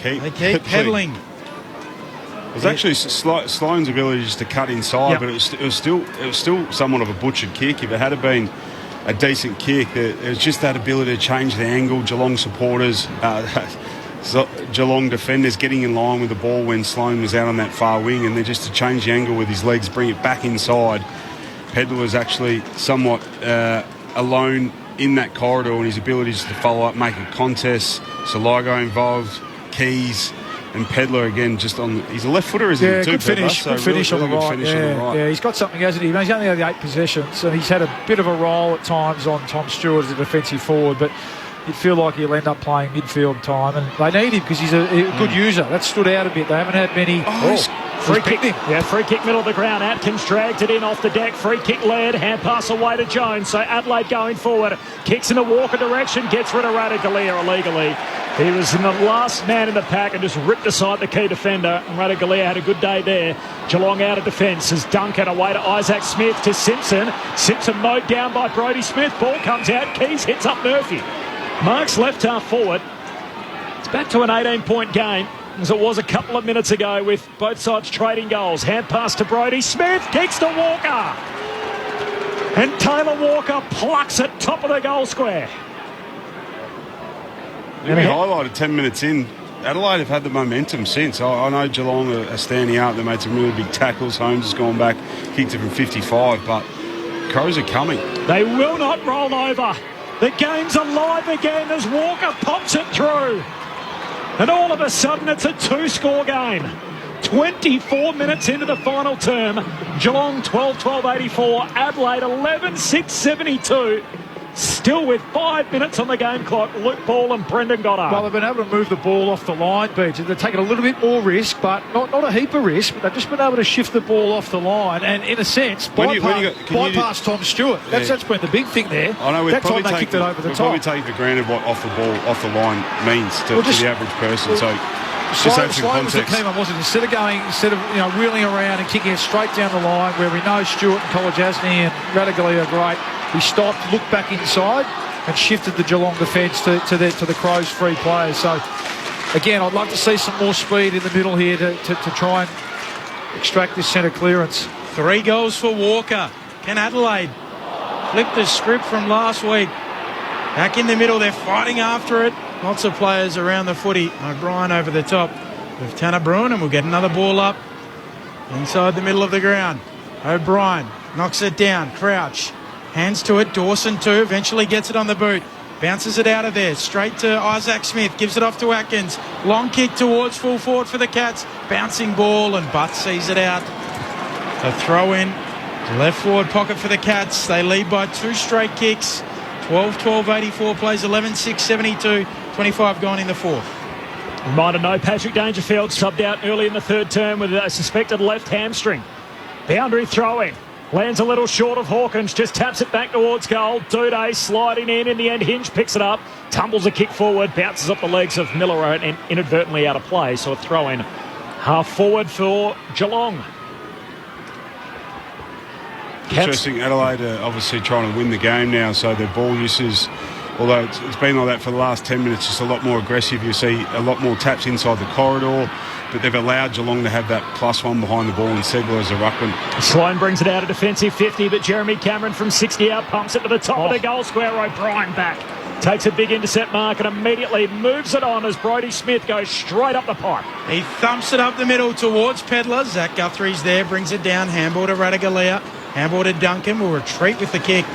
They keep peddling.
It was actually Sloan's ability just to cut inside, but it was still somewhat of a butchered kick. If it had been a decent kick, it was just that ability to change the angle. Geelong supporters, Geelong defenders getting in line with the ball when Sloan was out on that far wing, and then just to change the angle with his legs, bring it back inside. Pedler was actually somewhat alone in that corridor, and his abilities to follow up, make a contest. Saligo involved, Keys, and Pedler again just on. He's a left footer, isn't he?
Good finish.
So
good finish
really,
on the right.
finish on the right.
Yeah, he's got something, hasn't he? He's only had 8 possessions, and he's had a bit of a role at times on Tom Stewart as a defensive forward, but you'd feel like he'll end up playing midfield time, and they need him because he's a good user. That stood out a bit. They haven't had many.
Free kick. Yeah, free kick middle of the ground. Atkins dragged it in off the deck. Free kick led. Hand pass away to Jones. So Adelaide going forward. Kicks in a Walker direction. Gets rid of Radaglia illegally. He was in the last man in the pack and just ripped aside the key defender. And Radaglia had a good day there. Geelong out of defence as Duncan away to Isaac Smith to Simpson. Simpson mowed down by Brodie Smith. Ball comes out. Keys hits up Murphy. Marks left half forward. It's back to an 18-point game, as it was a couple of minutes ago with both sides trading goals. Hand pass to Brodie Smith, kicks to Walker. And Taylor Walker plucks it top of the goal square.
We highlighted 10 minutes in. Adelaide have had the momentum since. I know Geelong are standing out. They made some really big tackles. Holmes has gone back, kicked it from 55, but Crows are coming.
They will not roll over. The game's alive again as Walker pops it through. And all of a sudden, it's a 2-score game. 24 minutes into the final term. Geelong 12-12-84. Adelaide 11-6-72. Still with 5 minutes on the game clock. Luke Ball and Brendan Goddard.
Well, they've been able to move the ball off the line, Beach. They've taken a little bit more risk, but not a heap of risk. But they've just been able to shift the ball off the line and, in a sense, bypass Tom Stewart. That's been the big thing there.
I know
that time they kicked it over the top.
We're probably taking for granted what off the line means to the average person. So just have some context.
Was the key one, wasn't it? Instead of wheeling around and kicking it straight down the line, where we know Stewart and Kolajasny and Radigali are great. He stopped, looked back inside, and shifted the Geelong defence to the Crows' free players. So, again, I'd love to see some more speed in the middle here to try and extract this centre clearance.
3 goals for Walker. Can Adelaide flip the script from last week? Back in the middle, they're fighting after it. Lots of players around the footy. O'Brien over the top with Tanner Bruin, and we'll get another ball up inside the middle of the ground. O'Brien knocks it down. Crouch. Hands to it. Dawson too. Eventually gets it on the boot. Bounces it out of there. Straight to Isaac Smith. Gives it off to Atkins. Long kick towards full forward for the Cats. Bouncing ball, and Butt sees it out. A throw in. Left forward pocket for the Cats. They lead by 2 straight kicks. 12-12-84 plays 11-6-72. 25 gone in the fourth.
Reminder, no Patrick Dangerfield, subbed out early in the third term with a suspected left hamstring. Boundary throw-in. Lands a little short of Hawkins, just taps it back towards goal. Duday sliding in the end, Hinge picks it up, tumbles a kick forward, bounces off the legs of Miller and inadvertently out of play. So a throw-in half forward for Geelong.
Interesting, Adelaide are obviously trying to win the game now, so their ball uses, although it's been like that for the last 10 minutes, just a lot more aggressive. You see a lot more taps inside the corridor, but they've allowed Geelong to have that +1 behind the ball and Segler as a ruckman.
Sloan brings it out a defensive 50, but Jeremy Cameron from 60 out pumps it to the top of the goal square. O'Brien back. Takes a big intercept mark and immediately moves it on as Brodie Smith goes straight up the pipe.
He thumps it up the middle towards Pedler. Zach Guthrie's there, brings it down. Handball to Radigalia. Handball to Duncan. Will retreat with the kick.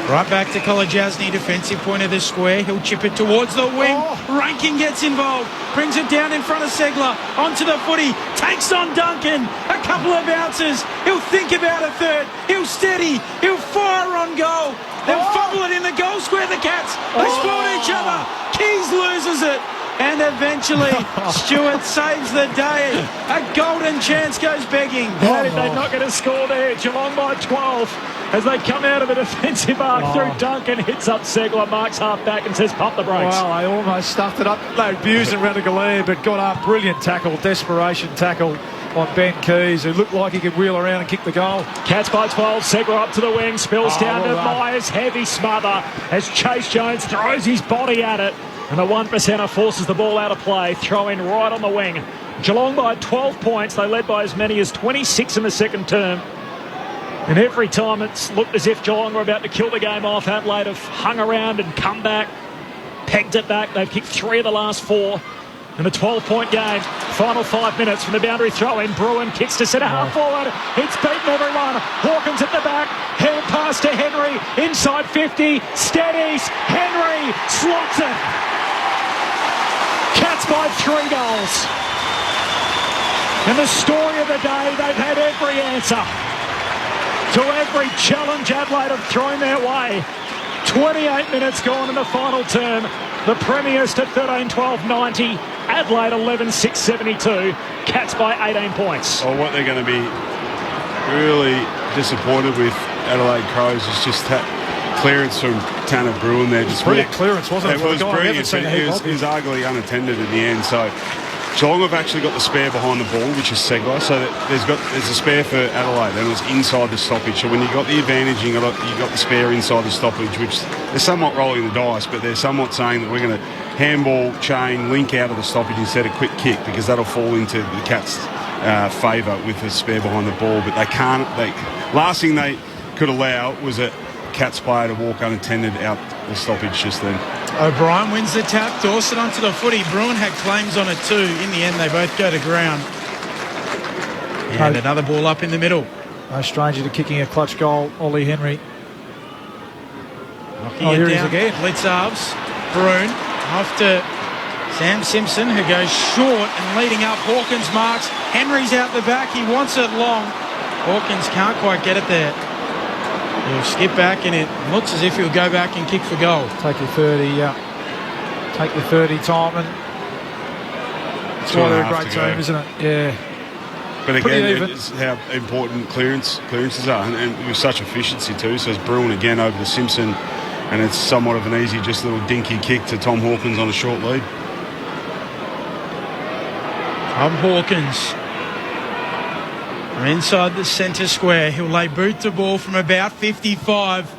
Right back to Kolajasny, defensive point of the square. He'll chip it towards the wing. Rankin gets involved. Brings it down in front of Segler. Onto the footy. Takes on Duncan. A couple of bounces. He'll think about a third. He'll steady. He'll fire on goal. They'll fumble it in the goal square, the Cats. They spawn each other. Keys loses it. And eventually, Stewart saves the day. A golden chance goes begging.
How did they not get a score there? Geelong by 12 as they come out of the defensive arc through Duncan. Hits up Segler, marks half back and says pump the brakes.
Well, they almost stuffed it up. They abused Radigalia, but got up. Brilliant tackle, desperation tackle on Ben Keys, who looked like he could wheel around and kick the goal.
Cats by 12, Segler up to the wing, spills down to Myers, heavy smother as Chase Jones throws his body at it. And the 1%er forces the ball out of play, throwing right on the wing. Geelong by 12 points. They led by as many as 26 in the second term. And every time it's looked as if Geelong were about to kill the game off, Adelaide have hung around and come back, pegged it back. They've kicked 3 of the last 4 in a 12-point game. Final 5 minutes from the boundary throw-in. Bruin kicks to centre half forward. It's beaten everyone. Hawkins at the back. Hand pass to Henry. Inside 50. Steadies. Henry slots it. Cats by 3 goals. And the story of the day, they've had every answer to every challenge Adelaide have thrown their way. 28 minutes gone in the final term. The Premiers to 13-12-90. Adelaide 11-6-72. Cats by 18 points.
Well, what they're going to be really disappointed with, Adelaide Crows, is just that clearance from Tanner Bruin there. Just
brilliant clearance, wasn't it?
It was brilliant, but it was ugly unattended in the end. So Geelong have actually got the spare behind the ball, which is Segler. So there's a spare for Adelaide, and it was inside the stoppage. So when you got the advantage, you got the spare inside the stoppage, which they're somewhat rolling the dice, but they're somewhat saying that we're going to handball, chain, link out of the stoppage instead of quick kick, because that'll fall into the Cats' favour with the spare behind the ball. But they can't. Last thing they could allow was a Cats player to walk unattended out the stoppage just then.
O'Brien wins the tap. Dawson onto the footy. Bruin had claims on it too. In the end, they both go to ground. And another ball up in the middle.
No stranger to kicking a clutch goal, Ollie Henry.
Knocking it down. Again. Blitzarves. Bruin off to Sam Simpson, who goes short and leading up. Hawkins marks. Henry's out the back. He wants it long. Hawkins can't quite get it there. He'll skip back, and it looks as if he'll go back and kick for goal.
Take your 30, take your 30 time, and it's why they're a great team, isn't it? Yeah.
But again, it's how important clearances are, and with such efficiency too. So it's Bruin again over to Simpson, and it's somewhat of an easy, just little dinky kick to Tom Hawkins on a short lead.
Tom Hawkins from inside the centre square. He'll lay boot to ball from about 55.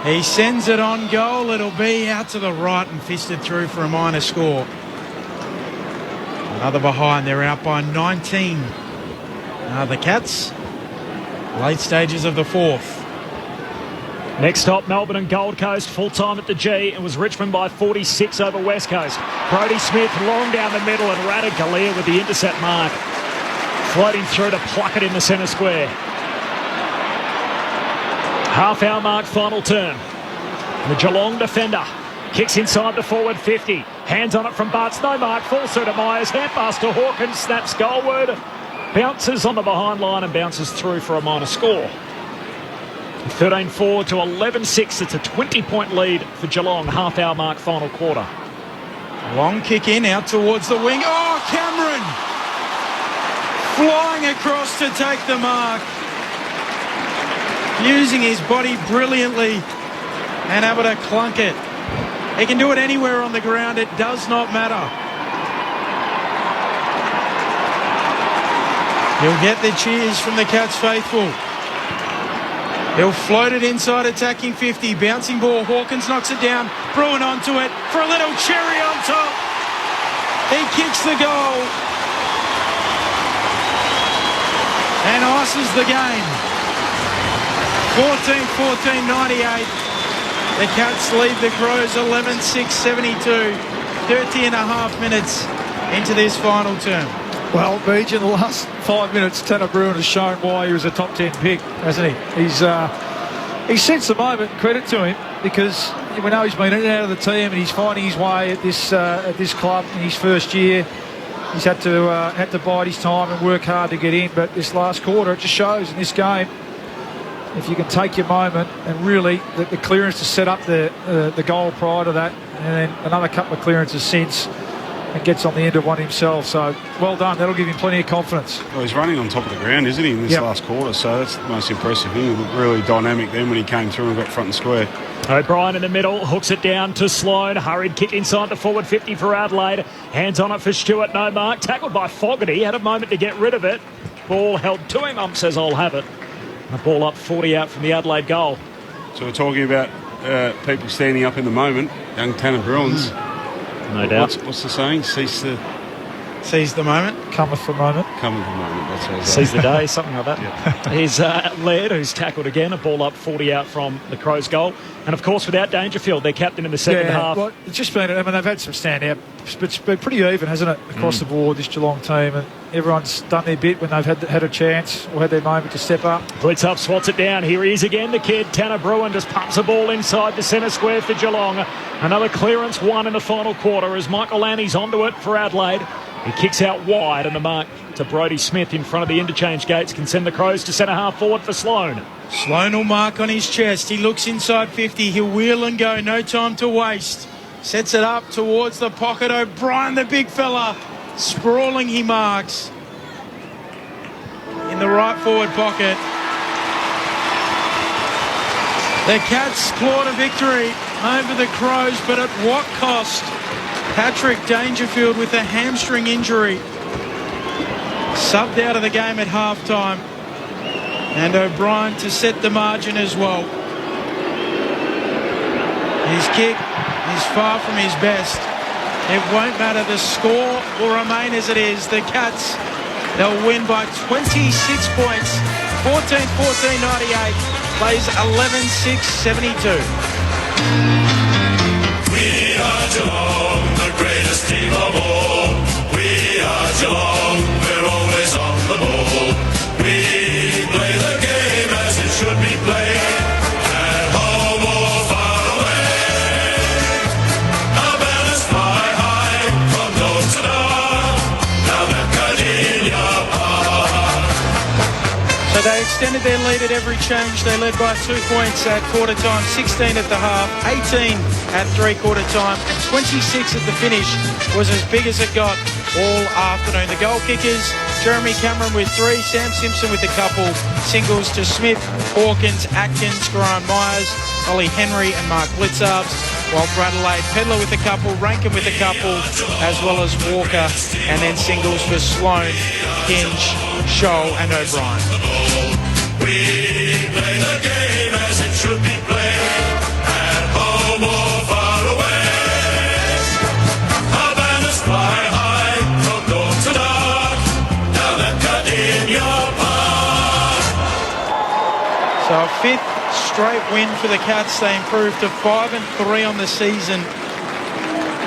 He sends it on goal. It'll be out to the right and fisted through for a minor score. Another behind. They're out by 19. The Cats, late stages of the fourth.
Next stop, Melbourne and Gold Coast, full time at the G. It was Richmond by 46 over West Coast. Brodie Smith long down the middle, and Radha Galia with the intercept mark. Floating through to pluck it in the centre square. Half hour mark, final turn. The Geelong defender kicks inside the forward 50. Hands on it from Bartz, no mark, falls through to Myers. Hand pass to Hawkins, snaps goalward. Bounces on the behind line and bounces through for a minor score. 13-4 to 11-6. It's a 20-point lead for Geelong. Half hour mark, final quarter.
Long kick in, out towards the wing. Oh, Cameron! Flying across to take the mark. Using his body brilliantly and able to clunk it. He can do it anywhere on the ground. It does not matter. He'll get the cheers from the Cats faithful. He'll float it inside attacking 50. Bouncing ball. Hawkins knocks it down. Bruin onto it for a little cherry on top. He kicks the goal and ices the game. 14-14, 98. The Cats lead the Crows 11-6, 72. 30 and a half minutes into this final term.
Well, Beach, in the last 5 minutes, Tanner Bruin has shown why he was a top 10 pick, hasn't he? He sets the moment, credit to him, because we know he's been in and out of the team and he's finding his way at this club in his first year. He's had to bide his time and work hard to get in, but this last quarter, it just shows in this game, if you can take your moment and really the clearance to set up the goal prior to that, and then another couple of clearances since, and gets on the end of one himself. So well done. That'll give him plenty of confidence.
Well, he's running on top of the ground, isn't he, in this last quarter? So that's the most impressive thing. He looked really dynamic then when he came through and got front and square.
O'Brien in the middle, hooks it down to Sloane. Hurried kick inside the forward 50 for Adelaide. Hands on it for Stewart, no mark. Tackled by Fogarty, had a moment to get rid of it. Ball held to him. Says I'll have it. The ball up 40 out from the Adelaide goal.
So we're talking about people standing up in the moment. Young Tanner Bruins.
No doubt.
What's the saying? Seize
the moment.
Cometh the moment.
Cometh the moment. That's what I was
Seize the day, something like that. Yeah. Here's Laird, who's tackled again. A ball up 40 out from the Crows' goal. And, of course, without Dangerfield, their captain in the second half.
Well, it's just been, I mean, they've had some standout, but it's been pretty even, hasn't it, across the board, this Geelong team. And everyone's done their bit when they've had a chance or had their moment to step up.
Blitz up, swats it down. Here he is again, the kid. Tanner Bruin just pumps the ball inside the centre square for Geelong. Another clearance, one in the final quarter as Michael Lanny's onto it for Adelaide. He kicks out wide, and the mark to Brodie Smith in front of the interchange gates can send the Crows to centre half forward for Sloane.
Sloane will mark on his chest. He looks inside 50. He'll wheel and go. No time to waste. Sets it up towards the pocket. O'Brien, the big fella. Sprawling, he marks. In the right forward pocket. The Cats clawed a victory over the Crows, but at what cost? Patrick Dangerfield with a hamstring injury. Subbed out of the game at halftime. And O'Brien to set the margin as well. His kick is far from his best. It won't matter. The score will remain as it is. The Cats, they'll win by 26 points. 14-14, 98. Plays 11-6, 72.
We are Geelong, the greatest team of all. We are Geelong, we're always on the ball. We play the game as it should be played, at home or far away. Our banners fly high
So they extended their lead at every change. They led by 2 points at quarter time, 16 at the half, 18 at three-quarter time, and 26 at the finish was as big as it got all afternoon. The goal kickers, Jeremy Cameron with 3, Sam Simpson with a couple, singles to Smith, Hawkins, Atkins, Grant Myers, Ollie Henry and Mark Blitzarps, while Adelaide Pedler with a couple, Rankin with a couple, as well as Walker, and then singles for Sloan, Hinge, Scholl and O'Brien.
We play the game as it should be played, at home or far away. Our banners fly high from dawn to dark, now that cut in your park.
So a 5th straight win for the Cats. They improved to 5-3 on the season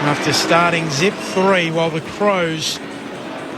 after starting zip 3, while the Crows,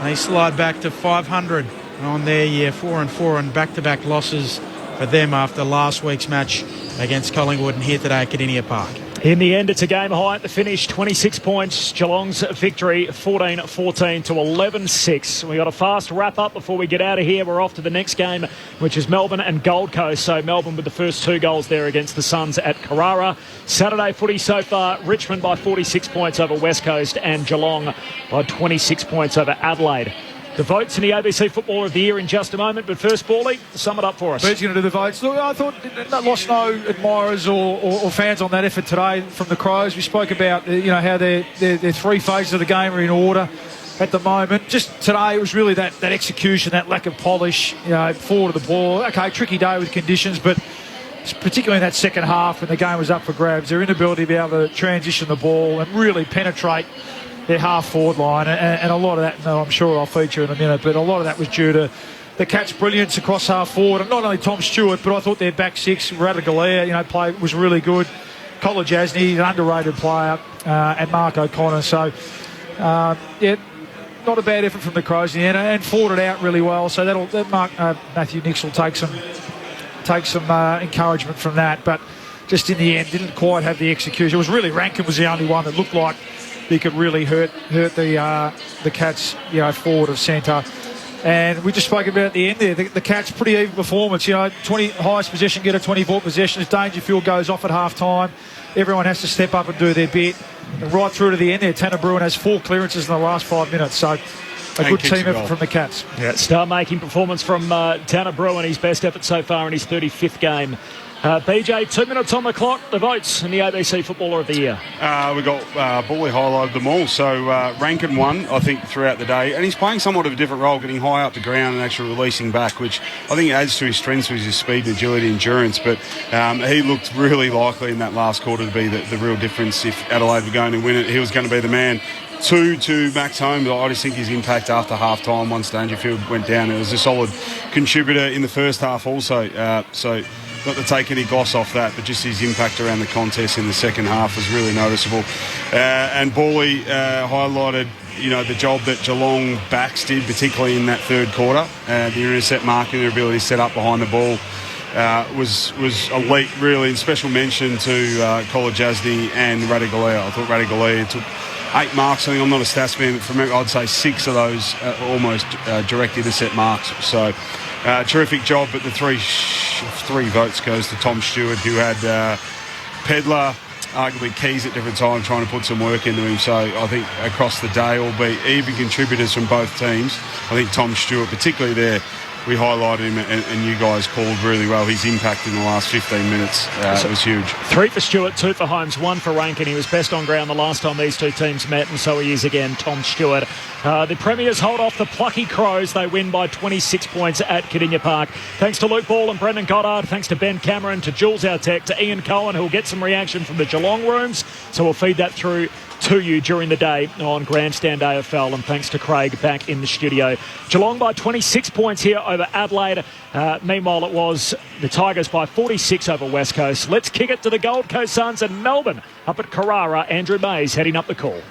they slide back to 500 on their year, 4-4, and back-to-back losses for them after last week's match against Collingwood and here today at Kardinia Park.
In the end, it's a game high at the finish, 26 points. Geelong's victory, 14-14 to 11-6. We got a fast wrap-up before we get out of here. We're off to the next game, which is Melbourne and Gold Coast. So Melbourne with the first 2 goals there against the Suns at Carrara. Saturday footy so far, Richmond by 46 points over West Coast and Geelong by 26 points over Adelaide. The votes in the ABC Footballer of the Year in just a moment, but first, Paulie, sum it up for us.
Who's going to do the votes? Look, I thought lost no admirers or fans on that effort today from the Crows. We spoke about how their 3 phases of the game are in order at the moment. Just today, it was really that execution, that lack of polish, forward of the ball. Okay, tricky day with conditions, but particularly in that second half when the game was up for grabs, their inability to be able to transition the ball and really penetrate their half-forward line, and a lot of that, I'm sure I'll feature in a minute, but a lot of that was due to the Cats' brilliance across half-forward, and not only Tom Stewart, but I thought their back 6, Radigalea, play was really good. Colin Jasny, an underrated player, and Mark O'Connor. So, not a bad effort from the Crows in the end, and fought it out really well. So Matthew Nix will take some encouragement from that, but just in the end, didn't quite have the execution. It was really Rankin was the only one that looked like he could really hurt the Cats, forward of centre. And we just spoke about at the end there, the Cats pretty even performance. 20 highest possession getter, 24 possessions. Dangerfield goes off at half time. Everyone has to step up and do their bit. And right through to the end there, Tanner Bruin has 4 clearances in the last 5 minutes. So a good team effort from the Cats.
Yeah, star-making performance from Tanner Bruin, his best effort so far in his 35th game. BJ, 2 minutes on the clock, the votes in the ABC Footballer of the Year.
We got Bally highlighted them all. So Rankin won, I think, throughout the day. And he's playing somewhat of a different role, getting high up the ground and actually releasing back, which I think adds to his strengths, which is speed, agility, endurance. But he looked really likely in that last quarter to be the real difference. If Adelaide were going to win it, he was going to be the man. 2 to Max Holmes. I just think his impact after half-time, once Dangerfield went down, it was a solid contributor in the first half also. So not to take any gloss off that, but just his impact around the contest in the second half was really noticeable. And Bally highlighted, the job that Geelong backs did, particularly in that third quarter. The intercept marking, their ability to set up behind the ball was elite, really. And special mention to Colin Jasny and Radigalea. I thought Radigalea took 8 marks. I think I'm not a stats man, but from memory, I'd say 6 of those almost direct intercept marks. So terrific job, but the three votes goes to Tom Stewart, who had Pedler, arguably Keys at different times, trying to put some work into him. So I think across the day, albeit even contributors from both teams, I think Tom Stewart, particularly there, we highlighted him and you guys called really well. His impact in the last 15 minutes was huge. 3
for Stewart, 2 for Holmes, 1 for Rankin. He was best on ground the last time these two teams met, and so he is again, Tom Stewart. The Premiers hold off the plucky Crows. They win by 26 points at Kardinia Park. Thanks to Luke Ball and Brendan Goddard. Thanks to Ben Cameron, to Jules our tech, to Ian Cohen, who will get some reaction from the Geelong rooms. So we'll feed that through to you during the day on Grandstand AFL, and thanks to Craig back in the studio. Geelong by 26 points here over Adelaide. Meanwhile, it was the Tigers by 46 over West Coast. Let's kick it to the Gold Coast Suns and Melbourne up at Carrara. Andrew Mays heading up the call.